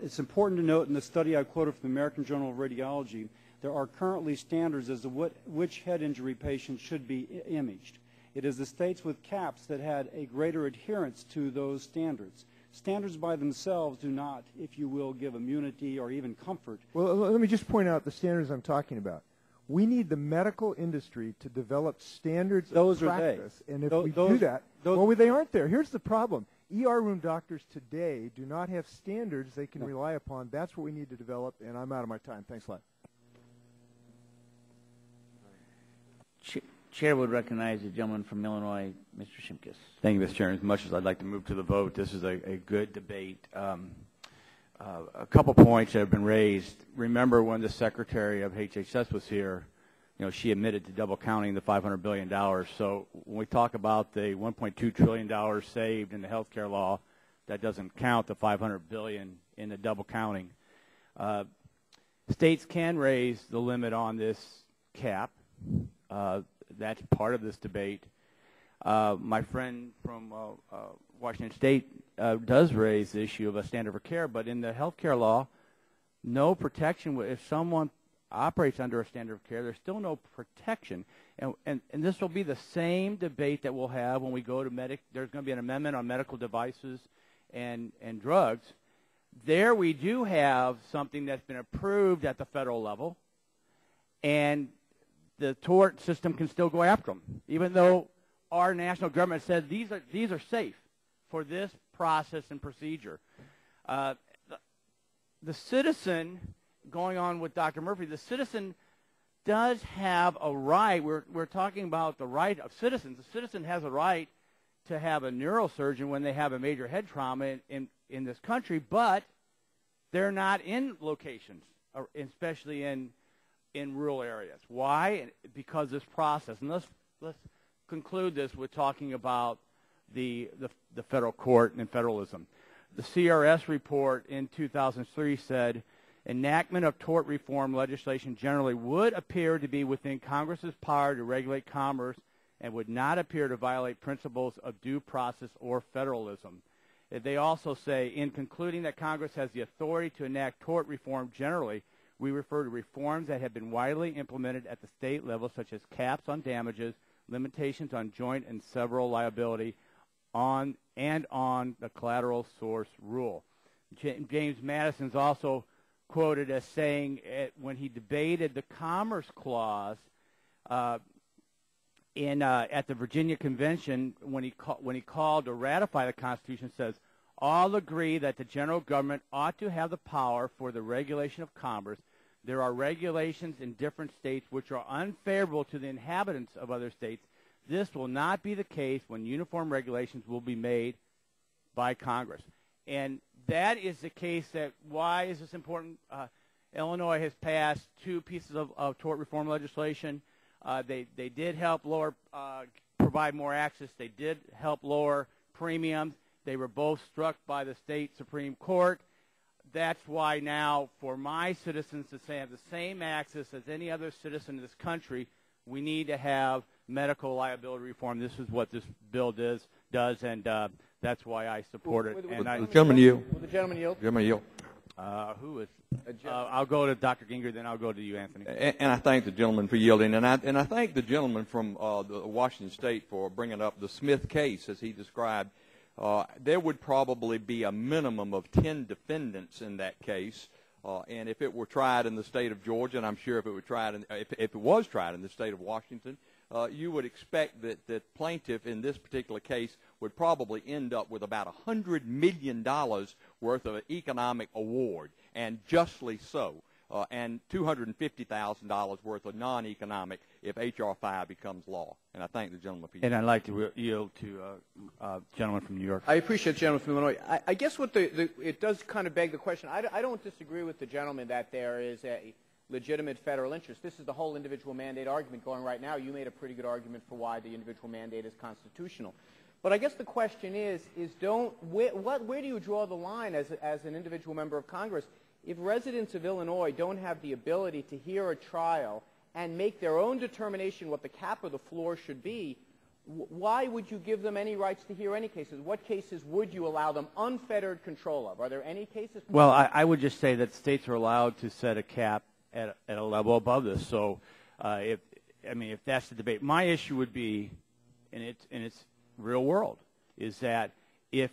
it's important to note in the study I quoted from the American Journal of Radiology, there are currently standards as to which head injury patients should be imaged. It is the states with caps that had a greater adherence to those standards. Standards by themselves do not, if you will, give immunity or even comfort. Well, let me just point out the standards I'm talking about. We need the medical industry to develop standards of practice. And if we do that, well, they aren't there. Here's the problem. ER room doctors today do not have standards they can rely upon. That's what we need to develop, and I'm out of my time. Thanks a lot. Chair would recognize the gentleman from Illinois, Mr. Shimkus. Thank you, Mr. Chairman. As much as I'd like to move to the vote, this is a good debate. A couple points that have been raised. Remember when the Secretary of HHS was here, you know, she admitted to double counting the $500 billion. So when we talk about the $1.2 trillion saved in the health care law, that doesn't count the $500 billion in the double counting. States can raise the limit on this cap. That's part of this debate. My friend from Washington State does raise the issue of a standard of care, but in the health care law, no protection. If someone operates under a standard of care, there's still no protection. And this will be the same debate that we'll have when we go to there's going to be an amendment on medical devices and drugs. There we do have something that's been approved at the federal level, and the tort system can still go after them, even though our national government said these are safe for this process and procedure. The citizen, going on with Dr. Murphy, the citizen does have a right. We're talking about the right of citizens. The citizen has a right to have a neurosurgeon when they have a major head trauma in this country, but they're not in locations, especially in rural areas. Why? Because this process. And let's conclude this with talking about the federal court and federalism. The CRS report in 2003 said enactment of tort reform legislation generally would appear to be within Congress's power to regulate commerce and would not appear to violate principles of due process or federalism. They also say, in concluding that Congress has the authority to enact tort reform generally, we refer to reforms that have been widely implemented at the state level, such as caps on damages, limitations on joint and several liability, on the collateral source rule. James Madison's also quoted as saying when he debated the Commerce Clause, at the Virginia Convention, when he called to ratify the Constitution, says, all agree that the general government ought to have the power for the regulation of commerce. There are regulations in different states which are unfavorable to the inhabitants of other states. This will not be the case when uniform regulations will be made by Congress. And that is the case that, why is this important? Illinois has passed 2 pieces of tort reform legislation. They did help provide more access. They did help lower premiums. They were both struck by the state Supreme Court. That's why now, for my citizens to have the same access as any other citizen in this country, we need to have medical liability reform. This is what this bill does, and that's why I support it. The gentleman yield. Will the gentleman yield? Gentleman yield. Who is? I'll go to Dr. Gingrey, then I'll go to you, Anthony. And I thank the gentleman for yielding, and I thank the gentleman from Washington State for bringing up the Smith case, as he described. There would probably be a minimum of 10 defendants in that case, and if it were tried in the state of Georgia, and I'm sure if it was tried in the state of Washington, you would expect that the plaintiff in this particular case would probably end up with about $100 million worth of an economic award, and justly so, and $250,000 worth of non-economic if H.R. 5 becomes law. And I thank the gentleman for And I'd like to yield to gentleman from New York. I appreciate the gentleman from Illinois. I guess what it does kind of beg the question. I don't disagree with the gentleman that there is a legitimate federal interest. This is the whole individual mandate argument going right now. You made a pretty good argument for why the individual mandate is constitutional. But I guess the question is where do you draw the line as an individual member of Congress if residents of Illinois don't have the ability to hear a trial and make their own determination what the cap or the floor should be? Why would you give them any rights to hear any cases? What cases would you allow them unfettered control of? Are there any cases? Well, I would just say that states are allowed to set a cap at a level above this. So, if that's the debate, my issue would be, in its real world, is that if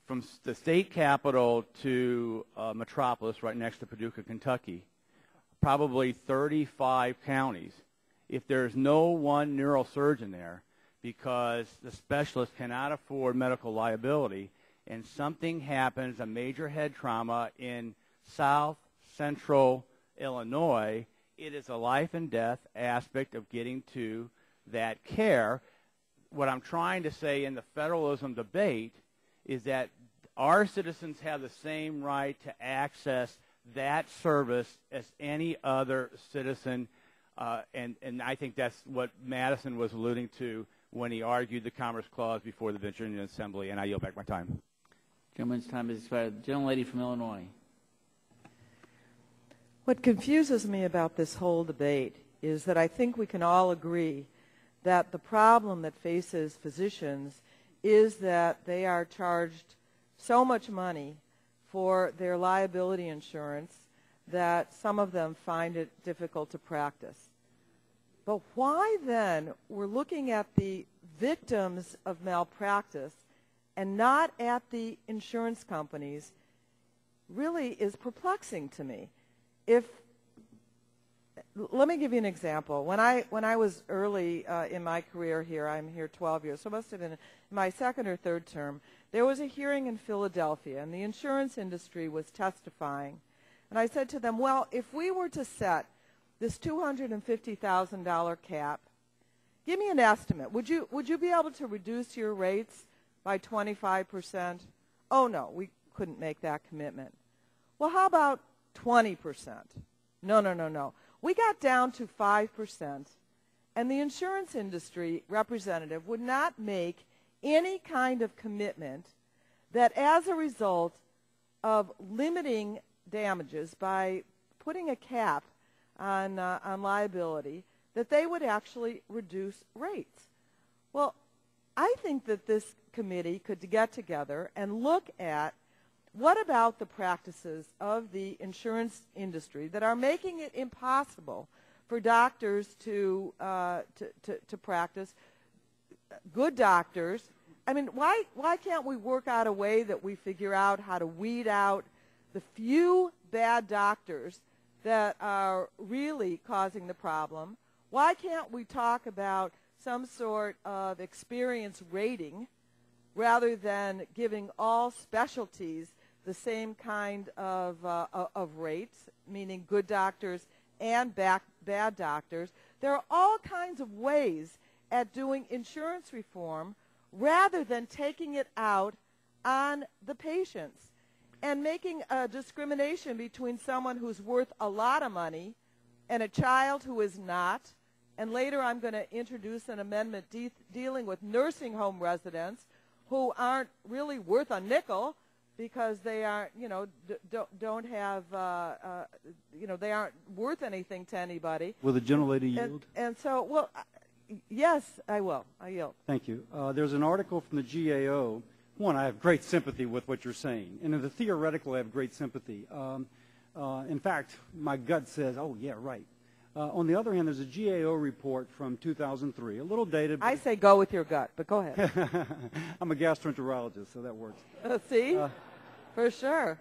from the state capital to Metropolis, right next to Paducah, Kentucky, probably 35 counties, if there's no one neurosurgeon there because the specialist cannot afford medical liability and something happens, a major head trauma in South Central Illinois, it is a life and death aspect of getting to that care. What I'm trying to say in the federalism debate is that our citizens have the same right to access that service as any other citizen, and I think that's what Madison was alluding to when he argued the Commerce Clause before the Virginia Assembly, and I yield back my time. Gentleman's time is expired. The gentlelady from Illinois. What confuses me about this whole debate is that I think we can all agree that the problem that faces physicians is that they are charged so much money for their liability insurance that some of them find it difficult to practice. But why then we're looking at the victims of malpractice and not at the insurance companies really is perplexing to me. Let me give you an example. When I was early in my career here, I'm here 12 years, so it must have been my second or third term, there was a hearing in Philadelphia, and the insurance industry was testifying. And I said to them, well, if we were to set this $250,000 cap, give me an estimate. Would you be able to reduce your rates by 25%? Oh, no, we couldn't make that commitment. Well, how about 20%? No. We got down to 5%, and the insurance industry representative would not make any kind of commitment that as a result of limiting damages by putting a cap on liability, that they would actually reduce rates. Well, I think that this committee could get together and look at what about the practices of the insurance industry that are making it impossible for doctors to practice, good doctors. I mean, why can't we work out a way that we figure out how to weed out the few bad doctors that are really causing the problem? Why can't we talk about some sort of experience rating rather than giving all specialties the same kind of rates, meaning good doctors and bad doctors. There are all kinds of ways at doing insurance reform rather than taking it out on the patients and making a discrimination between someone who's worth a lot of money and a child who is not. And later I'm going to introduce an amendment dealing with nursing home residents who aren't really worth a nickel because they aren't, don't have, they aren't worth anything to anybody. Will the gentlelady yield? And so, well, yes, I will. I yield. Thank you. There's an article from the GAO. One, I have great sympathy with what you're saying. And in the theoretical, I have great sympathy. In fact, my gut says, oh, yeah, right. On the other hand, there's a GAO report from 2003, a little dated. I say go with your gut, but go ahead. I'm a gastroenterologist, so that works. See? For sure.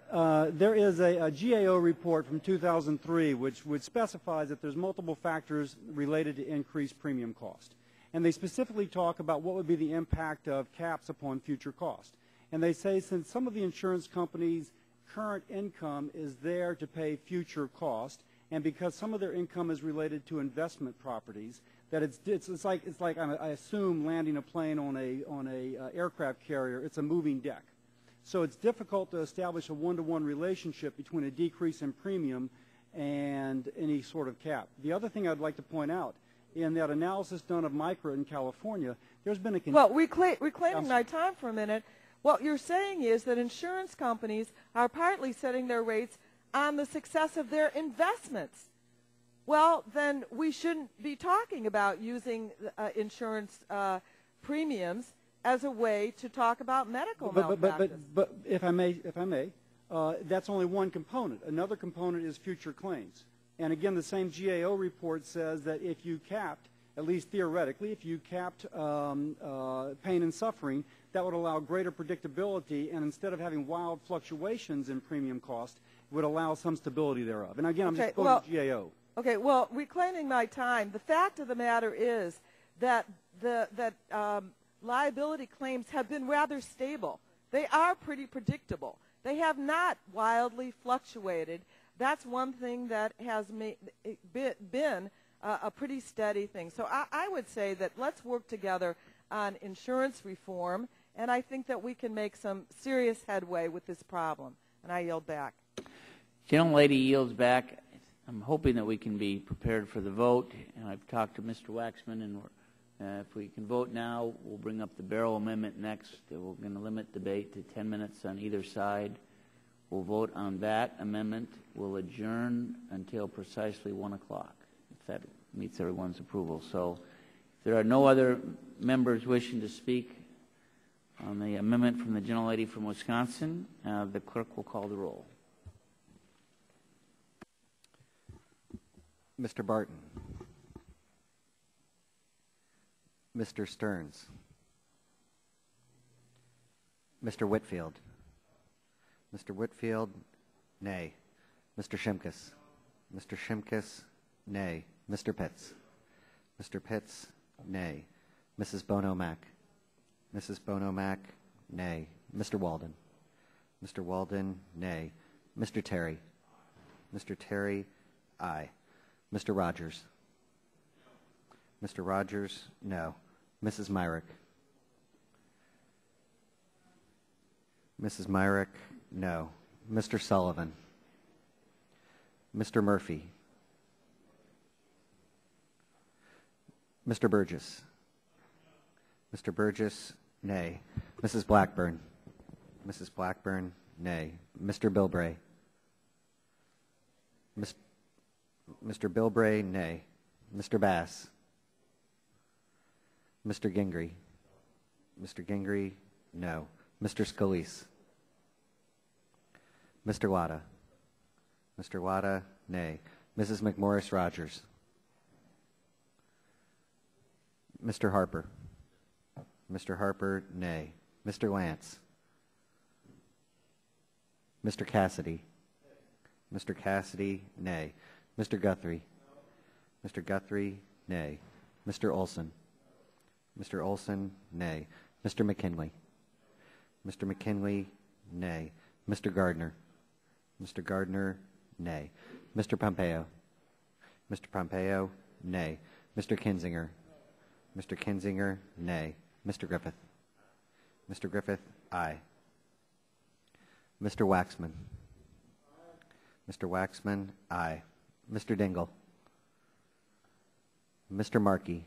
There is a GAO report from 2003 which specifies that there's multiple factors related to increased premium cost. And they specifically talk about what would be the impact of caps upon future cost. And they say since some of the insurance companies' current income is there to pay future cost, and because some of their income is related to investment properties, that it's like I assume landing a plane on a aircraft carrier. It's a moving deck, so it's difficult to establish a one-to-one relationship between a decrease in premium and any sort of cap. The other thing I'd like to point out in that analysis done of MICRA in California, there's been a well, reclaiming my time for a minute. What you're saying is that insurance companies are partly setting their rates on the success of their investments. Well, then we shouldn't be talking about using insurance premiums as a way to talk about medical malpractice. But if I may, that's only one component. Another component is future claims. And again, the same GAO report says that if you capped, at least theoretically, if you capped pain and suffering, that would allow greater predictability, and instead of having wild fluctuations in premium cost, would allow some stability thereof. And again, I'm just quoting GAO. Okay, well, reclaiming my time, the fact of the matter is that liability claims have been rather stable. They are pretty predictable. They have not wildly fluctuated. That's one thing that has been a pretty steady thing. So I would say that let's work together on insurance reform, and I think that we can make some serious headway with this problem. And I yield back. Gentlelady yields back. I'm hoping that we can be prepared for the vote. And I've talked to Mr. Waxman, and if we can vote now, we'll bring up the Barrow Amendment next. We're going to limit debate to 10 minutes on either side. We'll vote on that amendment. We'll adjourn until precisely 1 o'clock, if that meets everyone's approval. So if there are no other members wishing to speak on the amendment from the gentlelady from Wisconsin, the clerk will call the roll. Mr. Barton. Mr. Stearns. Mr. Whitfield. Mr. Whitfield, nay. Mr. Shimkus. Mr. Shimkus, nay. Mr. Pitts. Mr. Pitts, nay. Mrs. Bono-Mack. Mrs. Bono-Mack, nay. Mr. Walden. Mr. Walden, nay. Mr. Terry. Mr. Terry, aye. Mr. Rogers. Mr. Rogers, no. Mrs. Myrick. Mrs. Myrick, no. Mr. Sullivan. Mr. Murphy. Mr. Burgess. Mr. Burgess, nay. Mrs. Blackburn. Mrs. Blackburn, nay. Mr. Bilbray. Mr. Bilbray, nay. Mr. Bass. Mr. Gingrey. Mr. Gingrey, no. Mr. Scalise. Mr. Wada. Mr. Wada, nay. Mrs. McMorris Rogers. Mr. Harper. Mr. Harper, nay. Mr. Lance. Mr. Cassidy. Mr. Cassidy, nay. Mr. Guthrie. Mr. Guthrie, nay. Mr. Olson. Mr. Olson, nay. Mr. McKinley. Mr. McKinley, nay. Mr. Gardner. Mr. Gardner, nay. Mr. Pompeo. Mr. Pompeo, nay. Mr. Kinzinger. Mr. Kinzinger, nay. Mr. Griffith. Mr. Griffith, aye. Mr. Waxman. Mr. Waxman, aye. Mr. Dingle. Mr. Markey.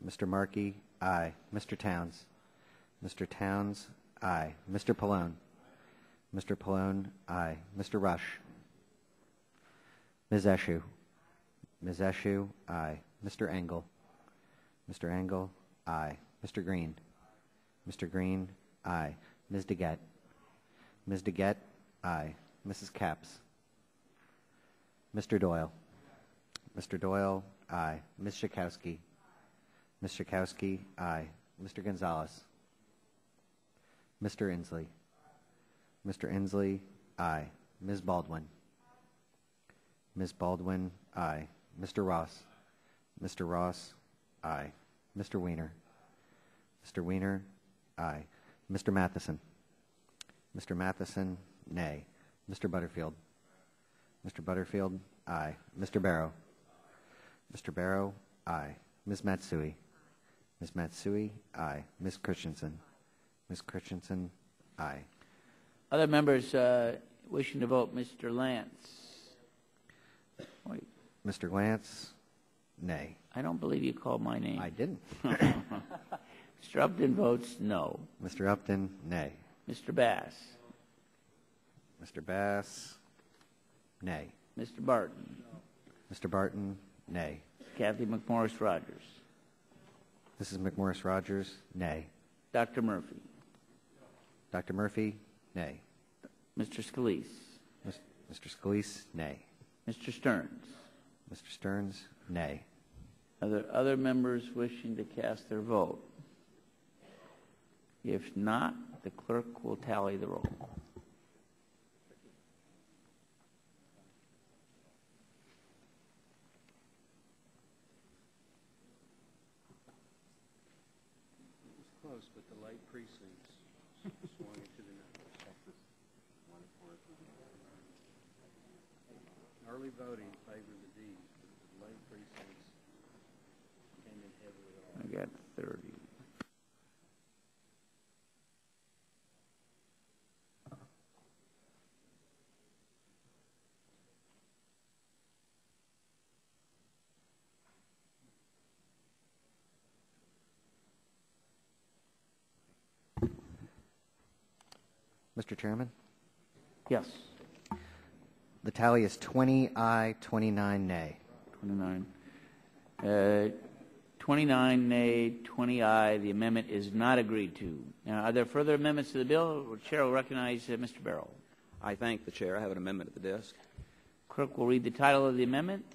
Mr. Markey, aye. Mr. Towns. Mr. Towns, aye. Mr. Pallone. Mr. Pallone, aye. Mr. Rush. Ms. Eshoo. Ms. Eshoo, aye. Mr. Engel. Mr. Engel, aye. Mr. Green. Mr. Green, aye. Ms. DeGette. Ms. DeGette, aye. Mrs. Capps. Mr. Doyle. Mr. Doyle, aye. Ms. Schakowsky. Ms. Schakowsky, aye. Mr. Gonzalez. Mr. Inslee. Mr. Inslee, aye. Ms. Baldwin. Ms. Baldwin, aye. Mr. Ross. Mr. Ross, aye. Mr. Weiner. Mr. Weiner, aye. Mr. Matheson. Mr. Matheson, nay. Mr. Butterfield. Mr. Butterfield, aye. Mr. Barrow. Mr. Barrow, aye. Ms. Matsui. Ms. Matsui, aye. Ms. Christensen. Ms. Christensen, aye. Other members wishing to vote, Mr. Lance. Wait. Mr. Lance, nay. I don't believe you called my name. I didn't. Mr. Upton votes no. Mr. Upton, nay. Mr. Bass. Mr. Bass, nay. Mr. Barton. Mr. Barton, nay. Kathy McMorris Rogers. Mrs. McMorris Rogers, nay. Dr. Murphy. Dr. Murphy, nay. Mr. Scalise. Mr. Scalise, nay. Mr. Stearns. Mr. Stearns, nay. Are there other members wishing to cast their vote? If not, the clerk will tally the roll. Close, but the late precincts swung it to the numbers. Early voting favored the D's, but the late precincts came in heavily. I got 30. Mr. Chairman? Yes. The tally is 20 aye, 29 nay. 29. 29 nay, 20 aye. The amendment is not agreed to. Now, are there further amendments to the bill? The Chair will recognize Mr. Barrow. I thank the Chair. I have an amendment at the desk. Clerk will read the title of the amendment.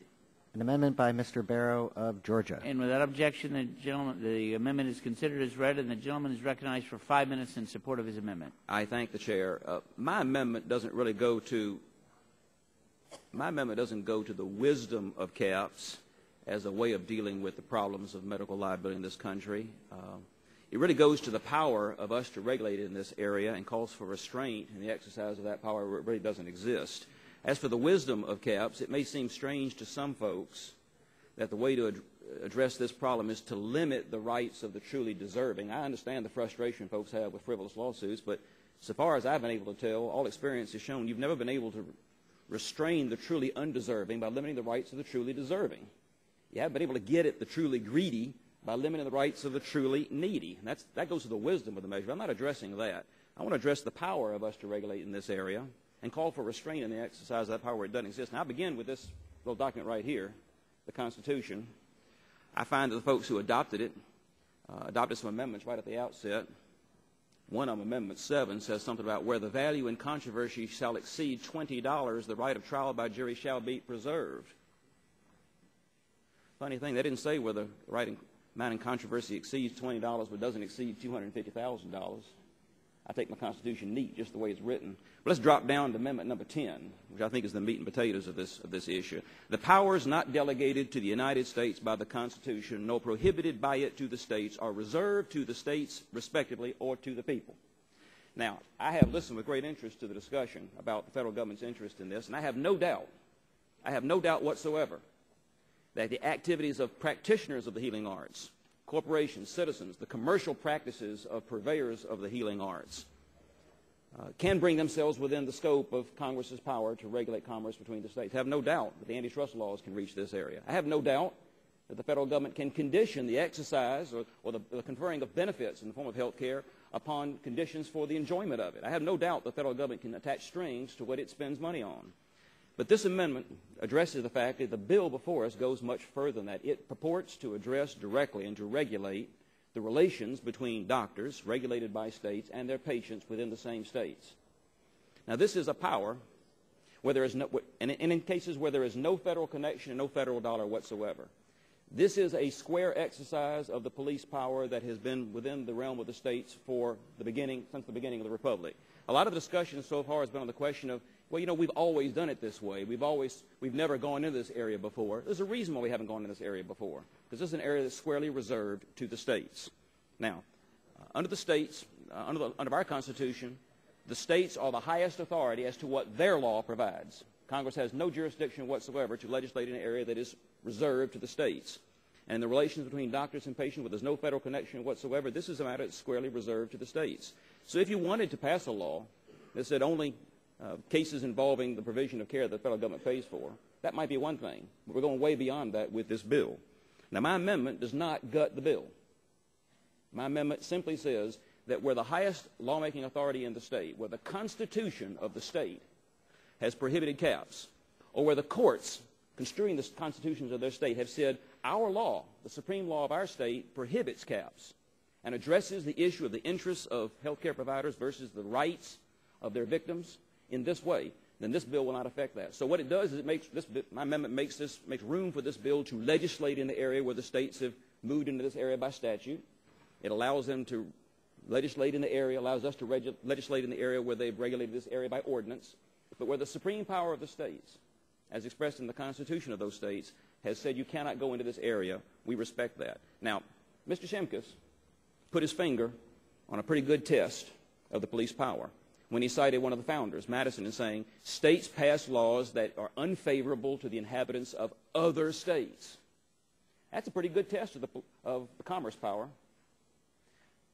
An amendment by Mr. Barrow of Georgia. And without objection, the amendment is considered as read, and the gentleman is recognized for 5 minutes in support of his amendment. I thank the Chair. My amendment doesn't really go to the wisdom of caps as a way of dealing with the problems of medical liability in this country. It really goes to the power of us to regulate in this area and calls for restraint in the exercise of that power where it really doesn't exist. As for the wisdom of caps, it may seem strange to some folks that the way to address this problem is to limit the rights of the truly deserving. I understand the frustration folks have with frivolous lawsuits, but so far as I've been able to tell, all experience has shown you've never been able to restrain the truly undeserving by limiting the rights of the truly deserving. You haven't been able to get at the truly greedy by limiting the rights of the truly needy. And that goes to the wisdom of the measure. I'm not addressing that. I want to address the power of us to regulate in this area and call for restraint in the exercise of that power where it doesn't exist. Now, I begin with this little document right here, the Constitution. I find that the folks who adopted it adopted some amendments right at the outset. One of them, Amendment 7, says something about where the value in controversy shall exceed $20, the right of trial by jury shall be preserved. Funny thing, they didn't say where the right amount in controversy exceeds $20 but doesn't exceed $250,000. I take my Constitution neat, just the way it's written. But let's drop down to Amendment number 10, which I think is the meat and potatoes of this issue. The powers not delegated to the United States by the Constitution, nor prohibited by it to the states, are reserved to the states respectively or to the people. Now, I have listened with great interest to the discussion about the federal government's interest in this, and I have no doubt whatsoever that the activities of practitioners of the healing arts, corporations, citizens, the commercial practices of purveyors of the healing arts can bring themselves within the scope of Congress's power to regulate commerce between the states. I have no doubt that the antitrust laws can reach this area. I have no doubt that the federal government can condition the exercise or the conferring of benefits in the form of health care upon conditions for the enjoyment of it. I have no doubt the federal government can attach strings to what it spends money on. But this amendment addresses the fact that the bill before us goes much further than that. It purports to address directly and to regulate the relations between doctors regulated by states and their patients within the same states. Now, this is a power where there is no, and in cases where there is no federal connection and no federal dollar whatsoever. This is a square exercise of the police power that has been within the realm of the states since the beginning of the Republic. A lot of the discussion so far has been on the question of, well, you know, we've always done it this way. We've never gone into this area before. There's a reason why we haven't gone into this area before, because this is an area that's squarely reserved to the states. Now, under the states, under our Constitution, the states are the highest authority as to what their law provides. Congress has no jurisdiction whatsoever to legislate in an area that is reserved to the states. And the relations between doctors and patients, where there's no federal connection whatsoever, this is a matter that's squarely reserved to the states. So if you wanted to pass a law that said only cases involving the provision of care that the federal government pays for, that might be one thing. But we're going way beyond that with this bill. Now, my amendment does not gut the bill. My amendment simply says that where the highest lawmaking authority in the state, where the Constitution of the state has prohibited caps, or where the courts, construing the constitutions of their state, have said our law, the supreme law of our state, prohibits caps and addresses the issue of the interests of health care providers versus the rights of their victims in this way, then this bill will not affect that. So what it does is it makes this, my amendment makes room for this bill to legislate in the area where the states have moved into this area by statute. It allows them to legislate in the area, allows us to legislate in the area where they've regulated this area by ordinance. But where the supreme power of the states, as expressed in the Constitution of those states, has said you cannot go into this area, we respect that. Now, Mr. Shimkus put his finger on a pretty good test of the police power when he cited one of the founders, Madison, in saying states pass laws that are unfavorable to the inhabitants of other states. That's a pretty good test of the commerce power.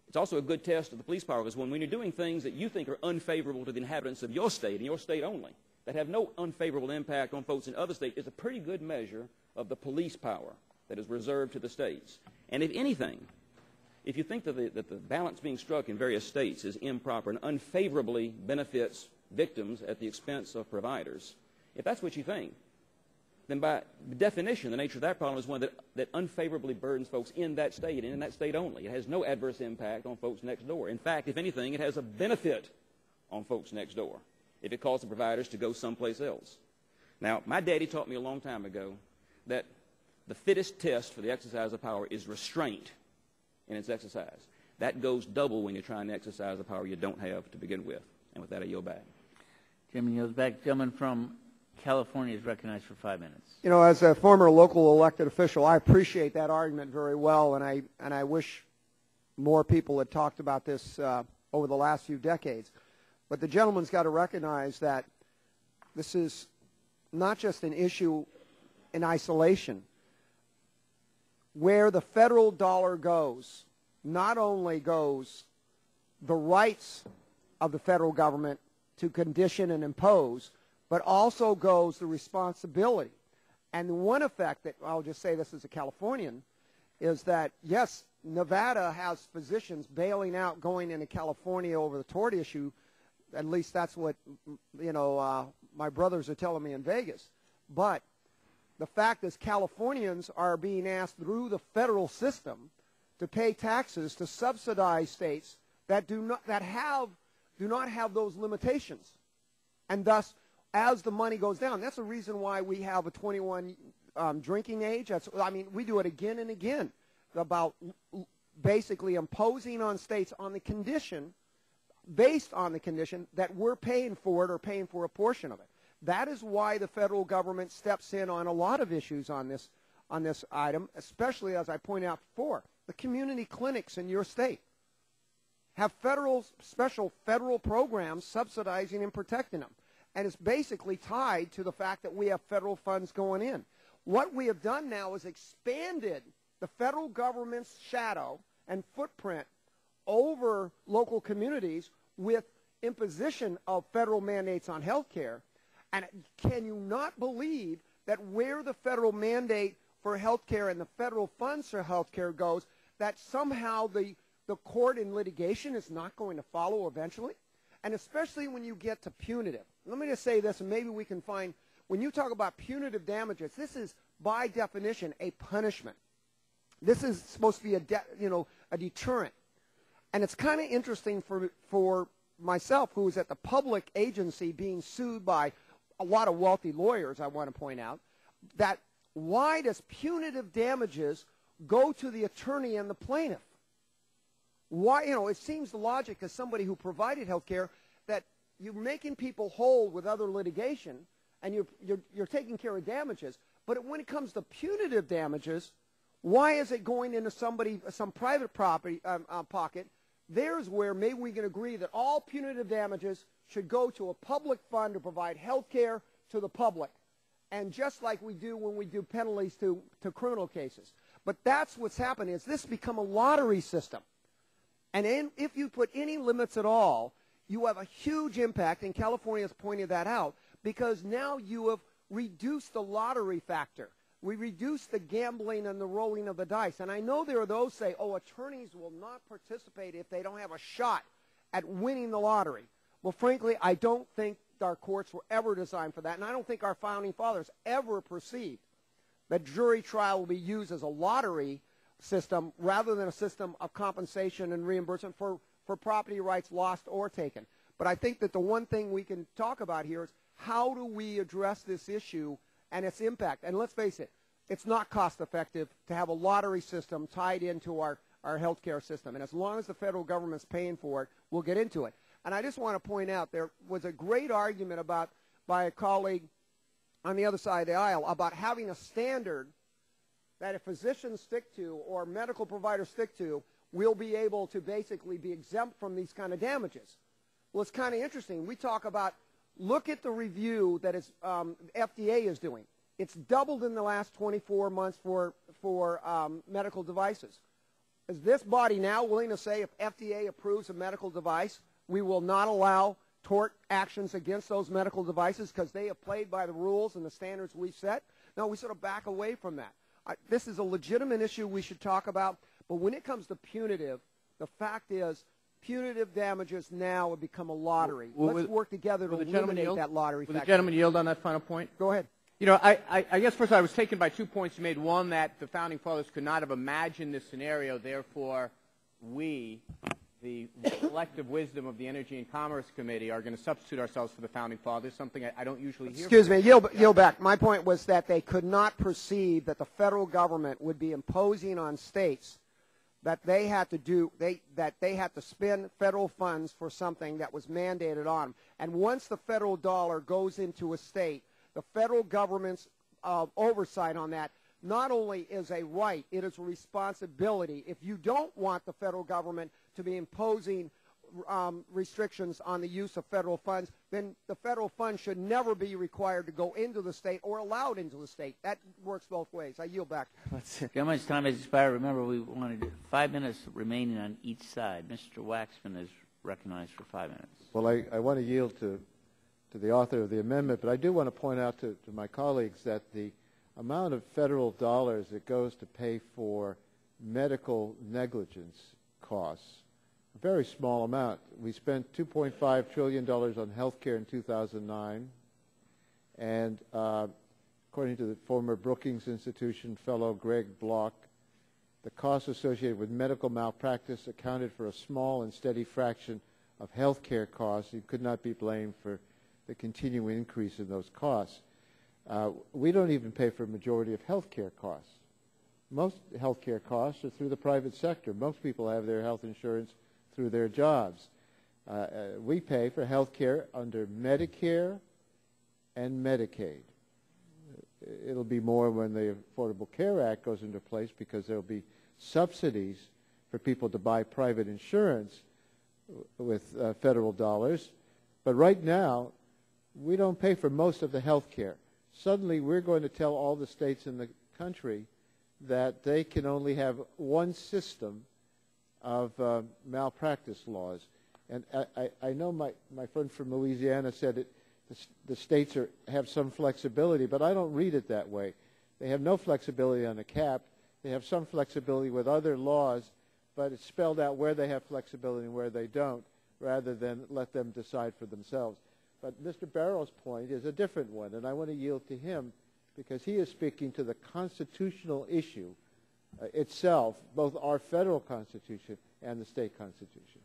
It's also a good test of the police power, because when you're doing things that you think are unfavorable to the inhabitants of your state and your state only, that have no unfavorable impact on folks in other states, it's a pretty good measure of the police power that is reserved to the states. And if anything, if you think that the balance being struck in various states is improper and unfavorably benefits victims at the expense of providers, if that's what you think, then by definition, the nature of that problem is one that unfavorably burdens folks in that state and in that state only. It has no adverse impact on folks next door. In fact, if anything, it has a benefit on folks next door if it causes the providers to go someplace else. Now, my daddy taught me a long time ago that the fittest test for the exercise of power is restraint in its exercise. That goes double when you're trying to exercise a power you don't have to begin with. And with that, I yield back. Chairman yields back. Gentleman from California is recognized for 5 minutes. You know, as a former local elected official, I appreciate that argument very well, and I wish more people had talked about this over the last few decades. But the gentleman's got to recognize that this is not just an issue in isolation. Where the federal dollar goes, not only goes the rights of the federal government to condition and impose, but also goes the responsibility. And the one effect that, I'll just say this as a Californian, is that, yes, Nevada has physicians bailing out going into California over the tort issue. At least that's what, my brothers are telling me in Vegas. But the fact is Californians are being asked through the federal system to pay taxes to subsidize states that do not have those limitations. And thus, as the money goes down, that's the reason why we have a 21 drinking age. We do it again and again about basically imposing on states on the condition based on the condition that we're paying for it or paying for a portion of it. That is why the federal government steps in on a lot of issues on this item, especially, as I pointed out before, the community clinics in your state have special federal programs subsidizing and protecting them. And it's basically tied to the fact that we have federal funds going in. What we have done now is expanded the federal government's shadow and footprint over local communities with imposition of federal mandates on health care. And can you not believe that where the federal mandate for health care and the federal funds for health care goes, that somehow the court in litigation is not going to follow eventually? And especially when you get to punitive. Let me just say this, and maybe we can find, when you talk about punitive damages, this is by definition a punishment. This is supposed to be a deterrent. And it's kind of interesting for myself, who is at the public agency being sued by a lot of wealthy lawyers, I want to point out, that why does punitive damages go to the attorney and the plaintiff? Why, it seems the logic as somebody who provided health care that you're making people whole with other litigation and you're taking care of damages, but when it comes to punitive damages, why is it going into some private property pocket? There's where maybe we can agree that all punitive damages should go to a public fund to provide health care to the public, and just like we do when we do penalties to criminal cases. But that's what's happening, is this become a lottery system. And if you put any limits at all, you have a huge impact, and California has pointed that out, because now you have reduced the lottery factor. We reduced the gambling and the rolling of the dice. And I know there are those who say, oh, attorneys will not participate if they don't have a shot at winning the lottery. Well, frankly, I don't think our courts were ever designed for that, and I don't think our founding fathers ever perceived that jury trial will be used as a lottery system rather than a system of compensation and reimbursement for property rights lost or taken. But I think that the one thing we can talk about here is how do we address this issue and its impact. And let's face it, it's not cost effective to have a lottery system tied into our health care system. And as long as the federal government's paying for it, we'll get into it. And I just want to point out there was a great argument by a colleague on the other side of the aisle about having a standard that if physicians stick to or medical providers stick to, we'll be able to basically be exempt from these kind of damages. Well, it's kind of interesting. We talk about, look at the review that FDA is doing. It's doubled in the last 24 months for medical devices. Is this body now willing to say if FDA approves a medical device, we will not allow tort actions against those medical devices because they have played by the rules and the standards we've set? No, we sort of back away from that. This is a legitimate issue we should talk about, but when it comes to punitive, the fact is punitive damages now have become a lottery. Let's work together to eliminate that lottery factor. Will the gentleman yield on that final point? Go ahead. I guess first I was taken by 2 points you made. One, that the Founding Fathers could not have imagined this scenario, therefore we, the collective wisdom of the Energy and Commerce Committee, are going to substitute ourselves for the Founding Fathers, something I don't usually hear. Excuse me, yield back. My point was that they could not perceive that the federal government would be imposing on states that they had to spend federal funds for something that was mandated on them. And once the federal dollar goes into a state, the federal government's oversight on that not only is a right, it is a responsibility. If you don't want the federal government to be imposing restrictions on the use of federal funds, then the federal funds should never be required to go into the state or allowed into the state. That works both ways. I yield back. How much time has expired? Remember, we wanted 5 minutes remaining on each side. Mr. Waxman is recognized for 5 minutes. Well, I want to yield to the author of the amendment, but I do want to point out to my colleagues that the amount of federal dollars that goes to pay for medical negligence costs, a very small amount. We spent $2.5 trillion on health care in 2009, and according to the former Brookings Institution fellow Greg Block, the costs associated with medical malpractice accounted for a small and steady fraction of health care costs. You could not be blamed for the continuing increase in those costs. We don't even pay for a majority of health care costs. Most health care costs are through the private sector. Most people have their health insurance through their jobs. We pay for health care under Medicare and Medicaid. It'll be more when the Affordable Care Act goes into place because there will be subsidies for people to buy private insurance with federal dollars. But right now, we don't pay for most of the health care. Suddenly, we're going to tell all the states in the country that they can only have one system of malpractice laws. And I know my friend from Louisiana said it, the states have some flexibility, but I don't read it that way. They have no flexibility on the cap. They have some flexibility with other laws, but it's spelled out where they have flexibility and where they don't, rather than let them decide for themselves. But Mr. Barrow's point is a different one, and I want to yield to him because he is speaking to the constitutional issue itself, both our federal constitution and the state constitution.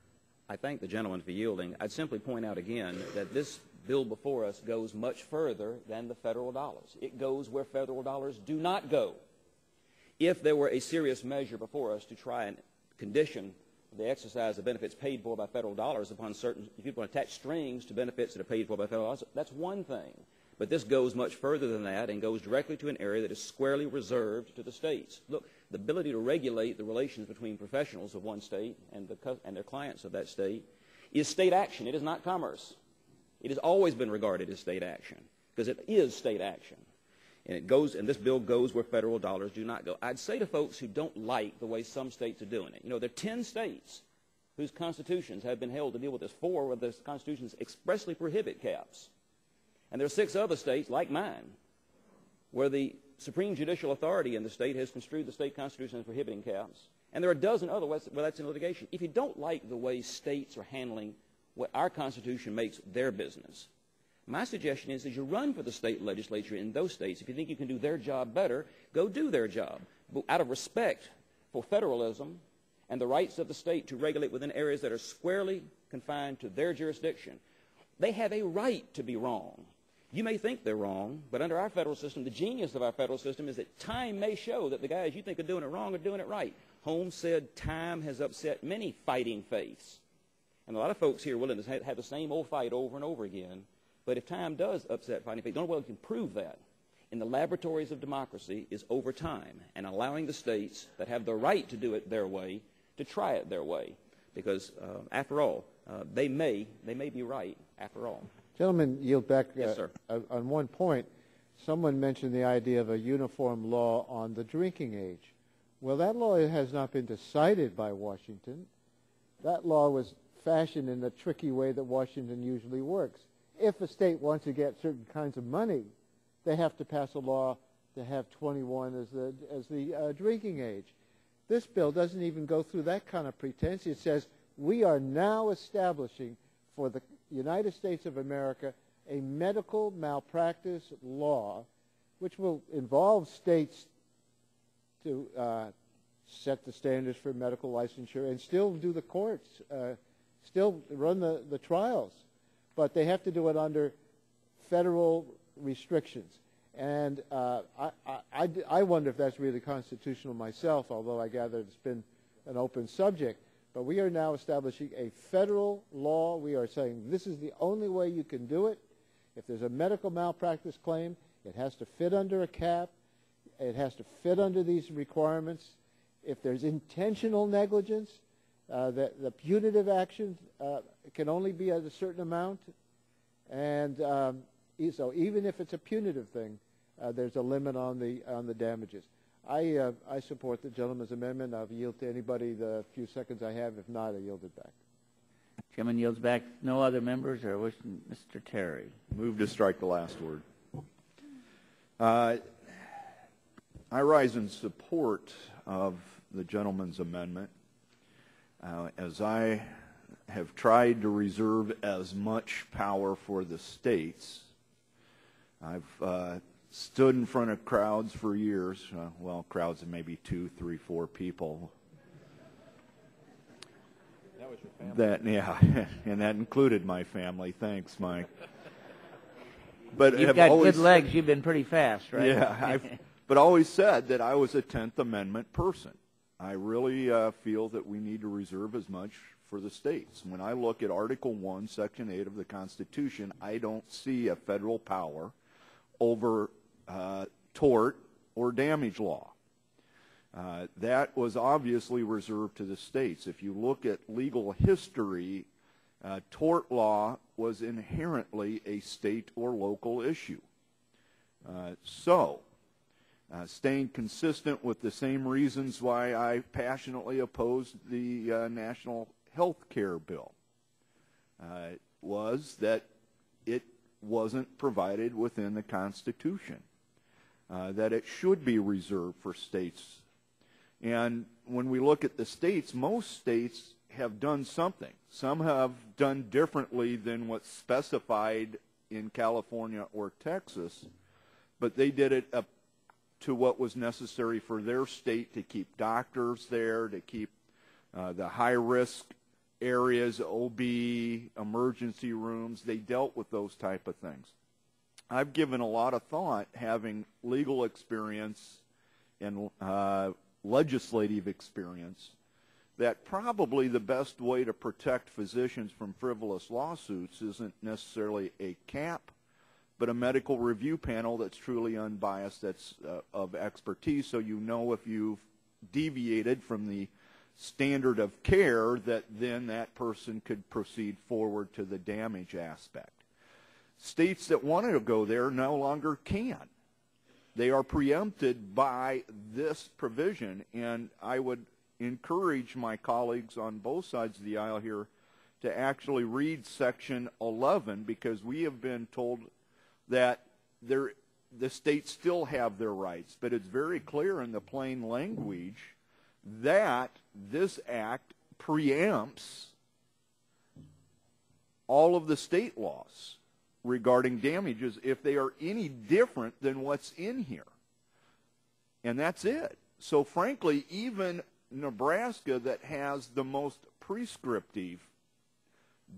I thank the gentleman for yielding. I'd simply point out again that this bill before us goes much further than the federal dollars. It goes where federal dollars do not go. If there were a serious measure before us to try and condition the exercise of benefits paid for by federal dollars upon certain, if you want to attach strings to benefits that are paid for by federal dollars, that's one thing. But this goes much further than that and goes directly to an area that is squarely reserved to the states. Look, the ability to regulate the relations between professionals of one state and their clients of that state is state action. It is not commerce. It has always been regarded as state action because it is state action. And this bill goes where federal dollars do not go. I'd say to folks who don't like the way some states are doing it, you know, there are 10 states whose constitutions have been held to deal with this, 4 where the constitutions expressly prohibit caps. And there are 6 other states, like mine, where the supreme judicial authority in the state has construed the state constitution as prohibiting caps. And there are a dozen other where that's in litigation. If you don't like the way states are handling what our Constitution makes their business, my suggestion is you run for the state legislature in those states. If you think you can do their job better, go do their job. But out of respect for federalism and the rights of the state to regulate within areas that are squarely confined to their jurisdiction, they have a right to be wrong. You may think they're wrong, but under our federal system, the genius of our federal system is that time may show that the guys you think are doing it wrong are doing it right. Holmes said time has upset many fighting faiths. And a lot of folks here are willing to have the same old fight over and over again. But if time does upset fighting faith, the only way we can prove that in the laboratories of democracy is over time and allowing the states that have the right to do it their way to try it their way. Because, after all, they may be right after all. Gentlemen, yield back. Yes, sir. On one point, someone mentioned the idea of a uniform law on the drinking age. Well, that law has not been decided by Washington. That law was fashioned in the tricky way that Washington usually works. If a state wants to get certain kinds of money, they have to pass a law to have 21 as the drinking age. This bill doesn't even go through that kind of pretense. It says we are now establishing for the United States of America a medical malpractice law, which will involve states to set the standards for medical licensure and still do the courts, still run the trials. But they have to do it under federal restrictions. And I wonder if that's really constitutional myself, although I gather it's been an open subject. But we are now establishing a federal law. We are saying this is the only way you can do it. If there's a medical malpractice claim, it has to fit under a cap. It has to fit under these requirements. If there's intentional negligence, the punitive action can only be at a certain amount. And so even if it's a punitive thing, there's a limit on the damages. I support the gentleman's amendment. I'll yield to anybody the few seconds I have. If not, I yield it back. Chairman yields back. No other members or wishing Mr. Terry. Move to strike the last word. I rise in support of the gentleman's amendment. As I have tried to reserve as much power for the states, I've stood in front of crowds for years, crowds of maybe 2, 3, 4 people. That was your family. Yeah, and that included my family. Thanks, Mike. But you've got good legs. You've been pretty fast, right? Yeah, but always said that I was a 10th Amendment person. I really feel that we need to reserve as much for the states. When I look at Article 1, Section 8 of the Constitution, I don't see a federal power over tort or damage law. That was obviously reserved to the states. If you look at legal history, tort law was inherently a state or local issue. Staying consistent with the same reasons why I passionately opposed the National Health Care Bill was that it wasn't provided within the Constitution, that it should be reserved for states. And when we look at the states, most states have done something. Some have done differently than what's specified in California or Texas, but they did it up to what was necessary for their state to keep doctors there, to keep the high-risk areas, OB, emergency rooms. They dealt with those type of things. I've given a lot of thought, having legal experience and legislative experience, that probably the best way to protect physicians from frivolous lawsuits isn't necessarily a cap, but a medical review panel that's truly unbiased, that's of expertise, so you know if you've deviated from the standard of care, that then that person could proceed forward to the damage aspect. States that wanted to go there no longer can. They are preempted by this provision, and I would encourage my colleagues on both sides of the aisle here to actually read Section 11, because we have been told that the states still have their rights, but it's very clear in the plain language that this act preempts all of the state laws regarding damages if they are any different than what's in here. And that's it. So frankly, even Nebraska, that has the most prescriptive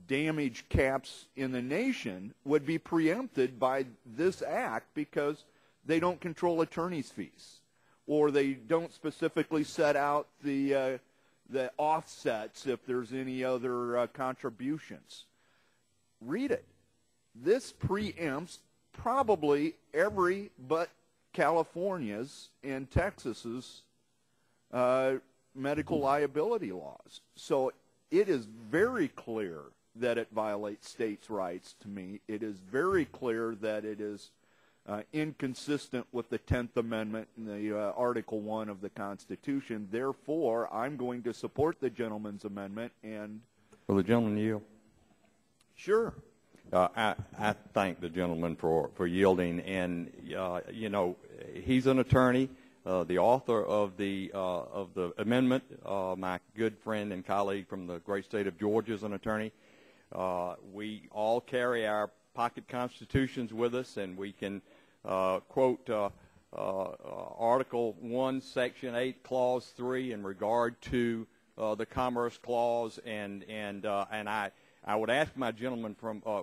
damage caps in the nation, would be preempted by this act because they don't control attorney's fees, or they don't specifically set out the offsets if there's any other contributions. Read it. This preempts probably every but California's and Texas's medical liability laws. So it is very clear that it violates states' rights to me. It is very clear that it is inconsistent with the 10th Amendment and the Article 1 of the Constitution. Therefore, I'm going to support the gentleman's amendment. And will the gentleman yield? Sure. I thank the gentleman for yielding. And, you know, he's an attorney. The author of the amendment, my good friend and colleague from the great state of Georgia, is an attorney. We all carry our pocket constitutions with us, and we can quote Article 1, Section 8, Clause 3 in regard to the Commerce Clause, and I would ask my gentleman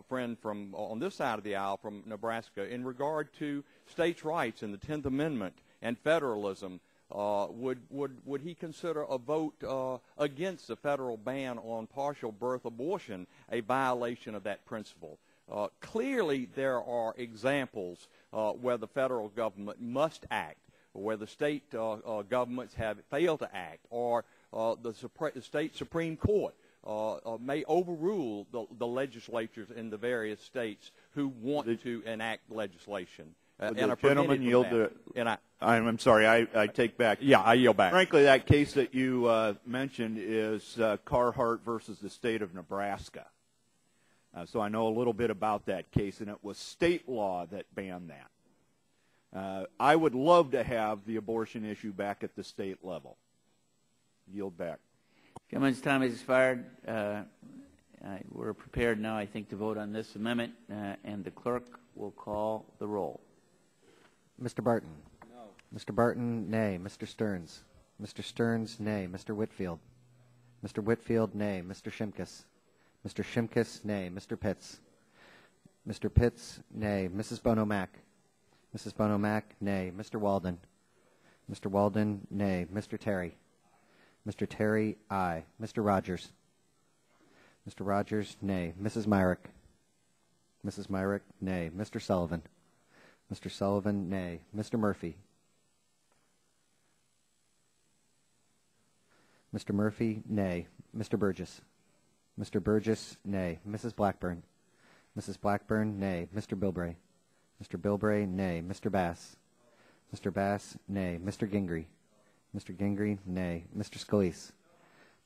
friend from on this side of the aisle from Nebraska, in regard to states' rights and the 10th Amendment and federalism, would he consider a vote against the federal ban on partial birth abortion a violation of that principle? Clearly, there are examples where the federal government must act, where the state governments have failed to act, or the state Supreme Court may overrule the legislatures in the various states who want to enact legislation. The gentleman yielded. I'm sorry, I take back. Yeah, I yield back. Frankly, that case that you mentioned is Carhart versus the state of Nebraska. So I know a little bit about that case, and it was state law that banned that. I would love to have the abortion issue back at the state level. Yield back. Gentleman's time has expired. We're prepared now, I think, to vote on this amendment, and the clerk will call the roll. Mr. Barton? No. Mr. Barton, nay. Mr. Stearns? Mr. Stearns, nay. Mr. Whitfield? Mr. Whitfield, nay. Mr. Shimkus? Mr. Shimkus, nay. Mr. Pitts? Mr. Pitts, nay. Mrs. Bono-Mack? Mrs. Bono-Mack, nay. Mr. Walden? Mr. Walden, nay. Mr. Terry? Mr. Terry, aye. Mr. Rogers. Mr. Rogers, nay. Mrs. Myrick. Mrs. Myrick, nay. Mr. Sullivan. Mr. Sullivan, nay. Mr. Murphy. Mr. Murphy, nay. Mr. Burgess. Mr. Burgess, nay. Mrs. Blackburn. Mrs. Blackburn, nay. Mr. Bilbray. Mr. Bilbray, nay. Mr. Bass. Mr. Bass, nay. Mr. Gingrey. Mr. Gingrey, nay. Mr. Scalise.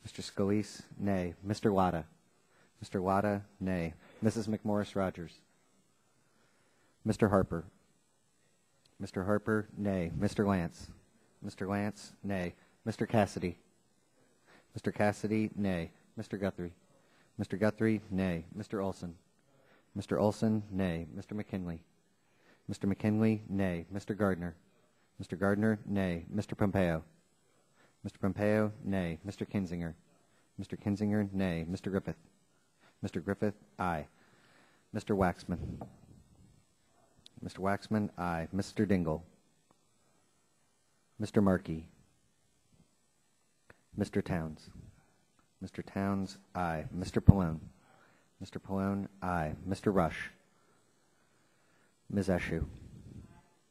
Mr. Scalise, nay. Mr. Latta. Mr. Latta, nay. Mrs. McMorris Rogers. Mr. Harper. Mr. Harper, nay. Mr. Lance. Mr. Lance, nay. Mr. Cassidy. Mr. Cassidy, nay. Mr. Guthrie. Mr. Guthrie, nay. Mr. Olson. Mr. Olson, nay. Mr. McKinley. Mr. McKinley, nay. Mr. Gardner. Mr. Gardner, nay. Mr. Pompeo. Mr. Pompeo, nay. Mr. Kinzinger. Mr. Kinzinger, nay. Mr. Griffith. Mr. Griffith, aye. Mr. Waxman. Mr. Waxman, aye. Mr. Dingle. Mr. Markey. Mr. Towns. Mr. Towns, aye. Mr. Pallone. Mr. Pallone, aye. Mr. Rush. Ms. Eshoo.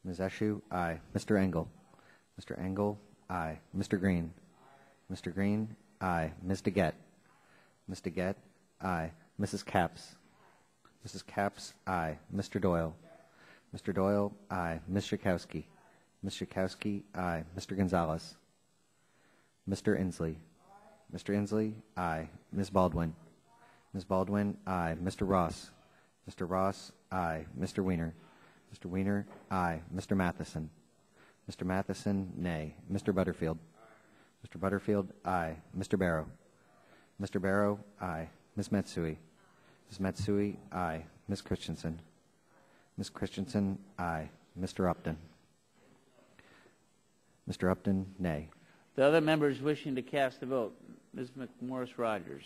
Ms. Eshoo, aye. Mr. Engel. Mr. Engel, aye. Mr. Green. Mr. Green, aye. Ms. DeGette. Ms. DeGette, aye. Mrs. Capps. Mrs. Capps, aye. Mr. Doyle. Mr. Doyle, aye. Ms. Schakowsky. Ms. Schakowsky, aye. Mr. Gonzalez. Mr. Inslee. Mr. Inslee, aye. Ms. Baldwin. Ms. Baldwin, aye. Mr. Ross. Mr. Ross, aye. Mr. Weiner. Mr. Weiner, aye. Mr. Matheson. Mr. Matheson, nay. Mr. Butterfield. Mr. Butterfield, aye. Mr. Barrow. Mr. Barrow, aye. Ms. Matsui. Ms. Matsui, aye. Ms. Christensen. Ms. Christensen, aye. Mr. Upton. Mr. Upton, nay. The other members wishing to cast a vote. Ms. McMorris Rogers.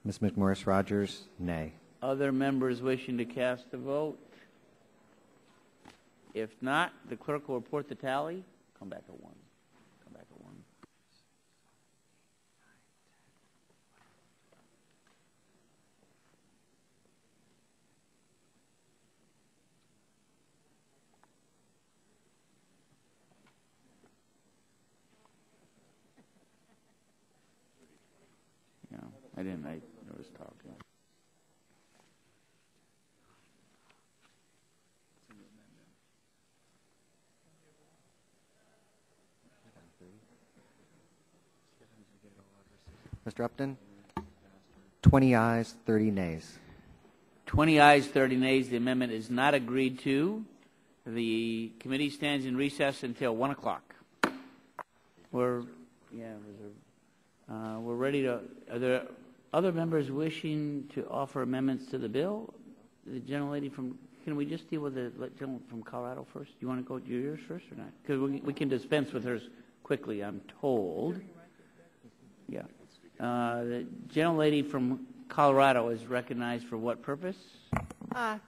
Ms. McMorris Rogers, nay. Other members wishing to cast a vote? If not, the clerk will report the tally. Come back at 1. Come back at 1. Yeah, I didn't. I was talking. Mr. Upton? 20 ayes, 30 nays. 20 ayes, 30 nays. The amendment is not agreed to. The committee stands in recess until 1 o'clock. We're ready to. Are there other members wishing to offer amendments to the bill? The gentlelady from. Can we just deal with the gentleman from Colorado first? Do you want to go to yours first or not? Because we can dispense with hers quickly, I'm told. Yeah. The gentlelady from Colorado is recognized for what purpose? Mr.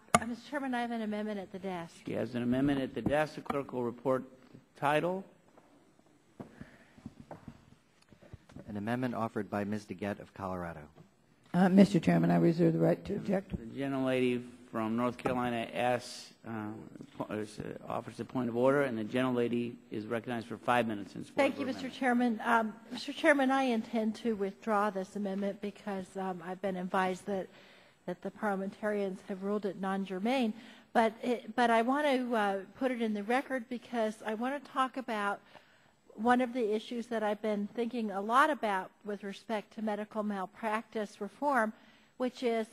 Chairman, I have an amendment at the desk. She has an amendment at the desk. The clerk will report the title. An amendment offered by Ms. DeGette of Colorado. Mr. Chairman, I reserve the right to object. The gentlelady from North Carolina offers a point of order, and the gentlelady is recognized for 5 minutes. Thank you, Mr. Chairman. Mr. Chairman, I intend to withdraw this amendment because I've been advised that the parliamentarians have ruled it non-germane. But I want to put it in the record because I want to talk about one of the issues that I've been thinking a lot about with respect to medical malpractice reform, which is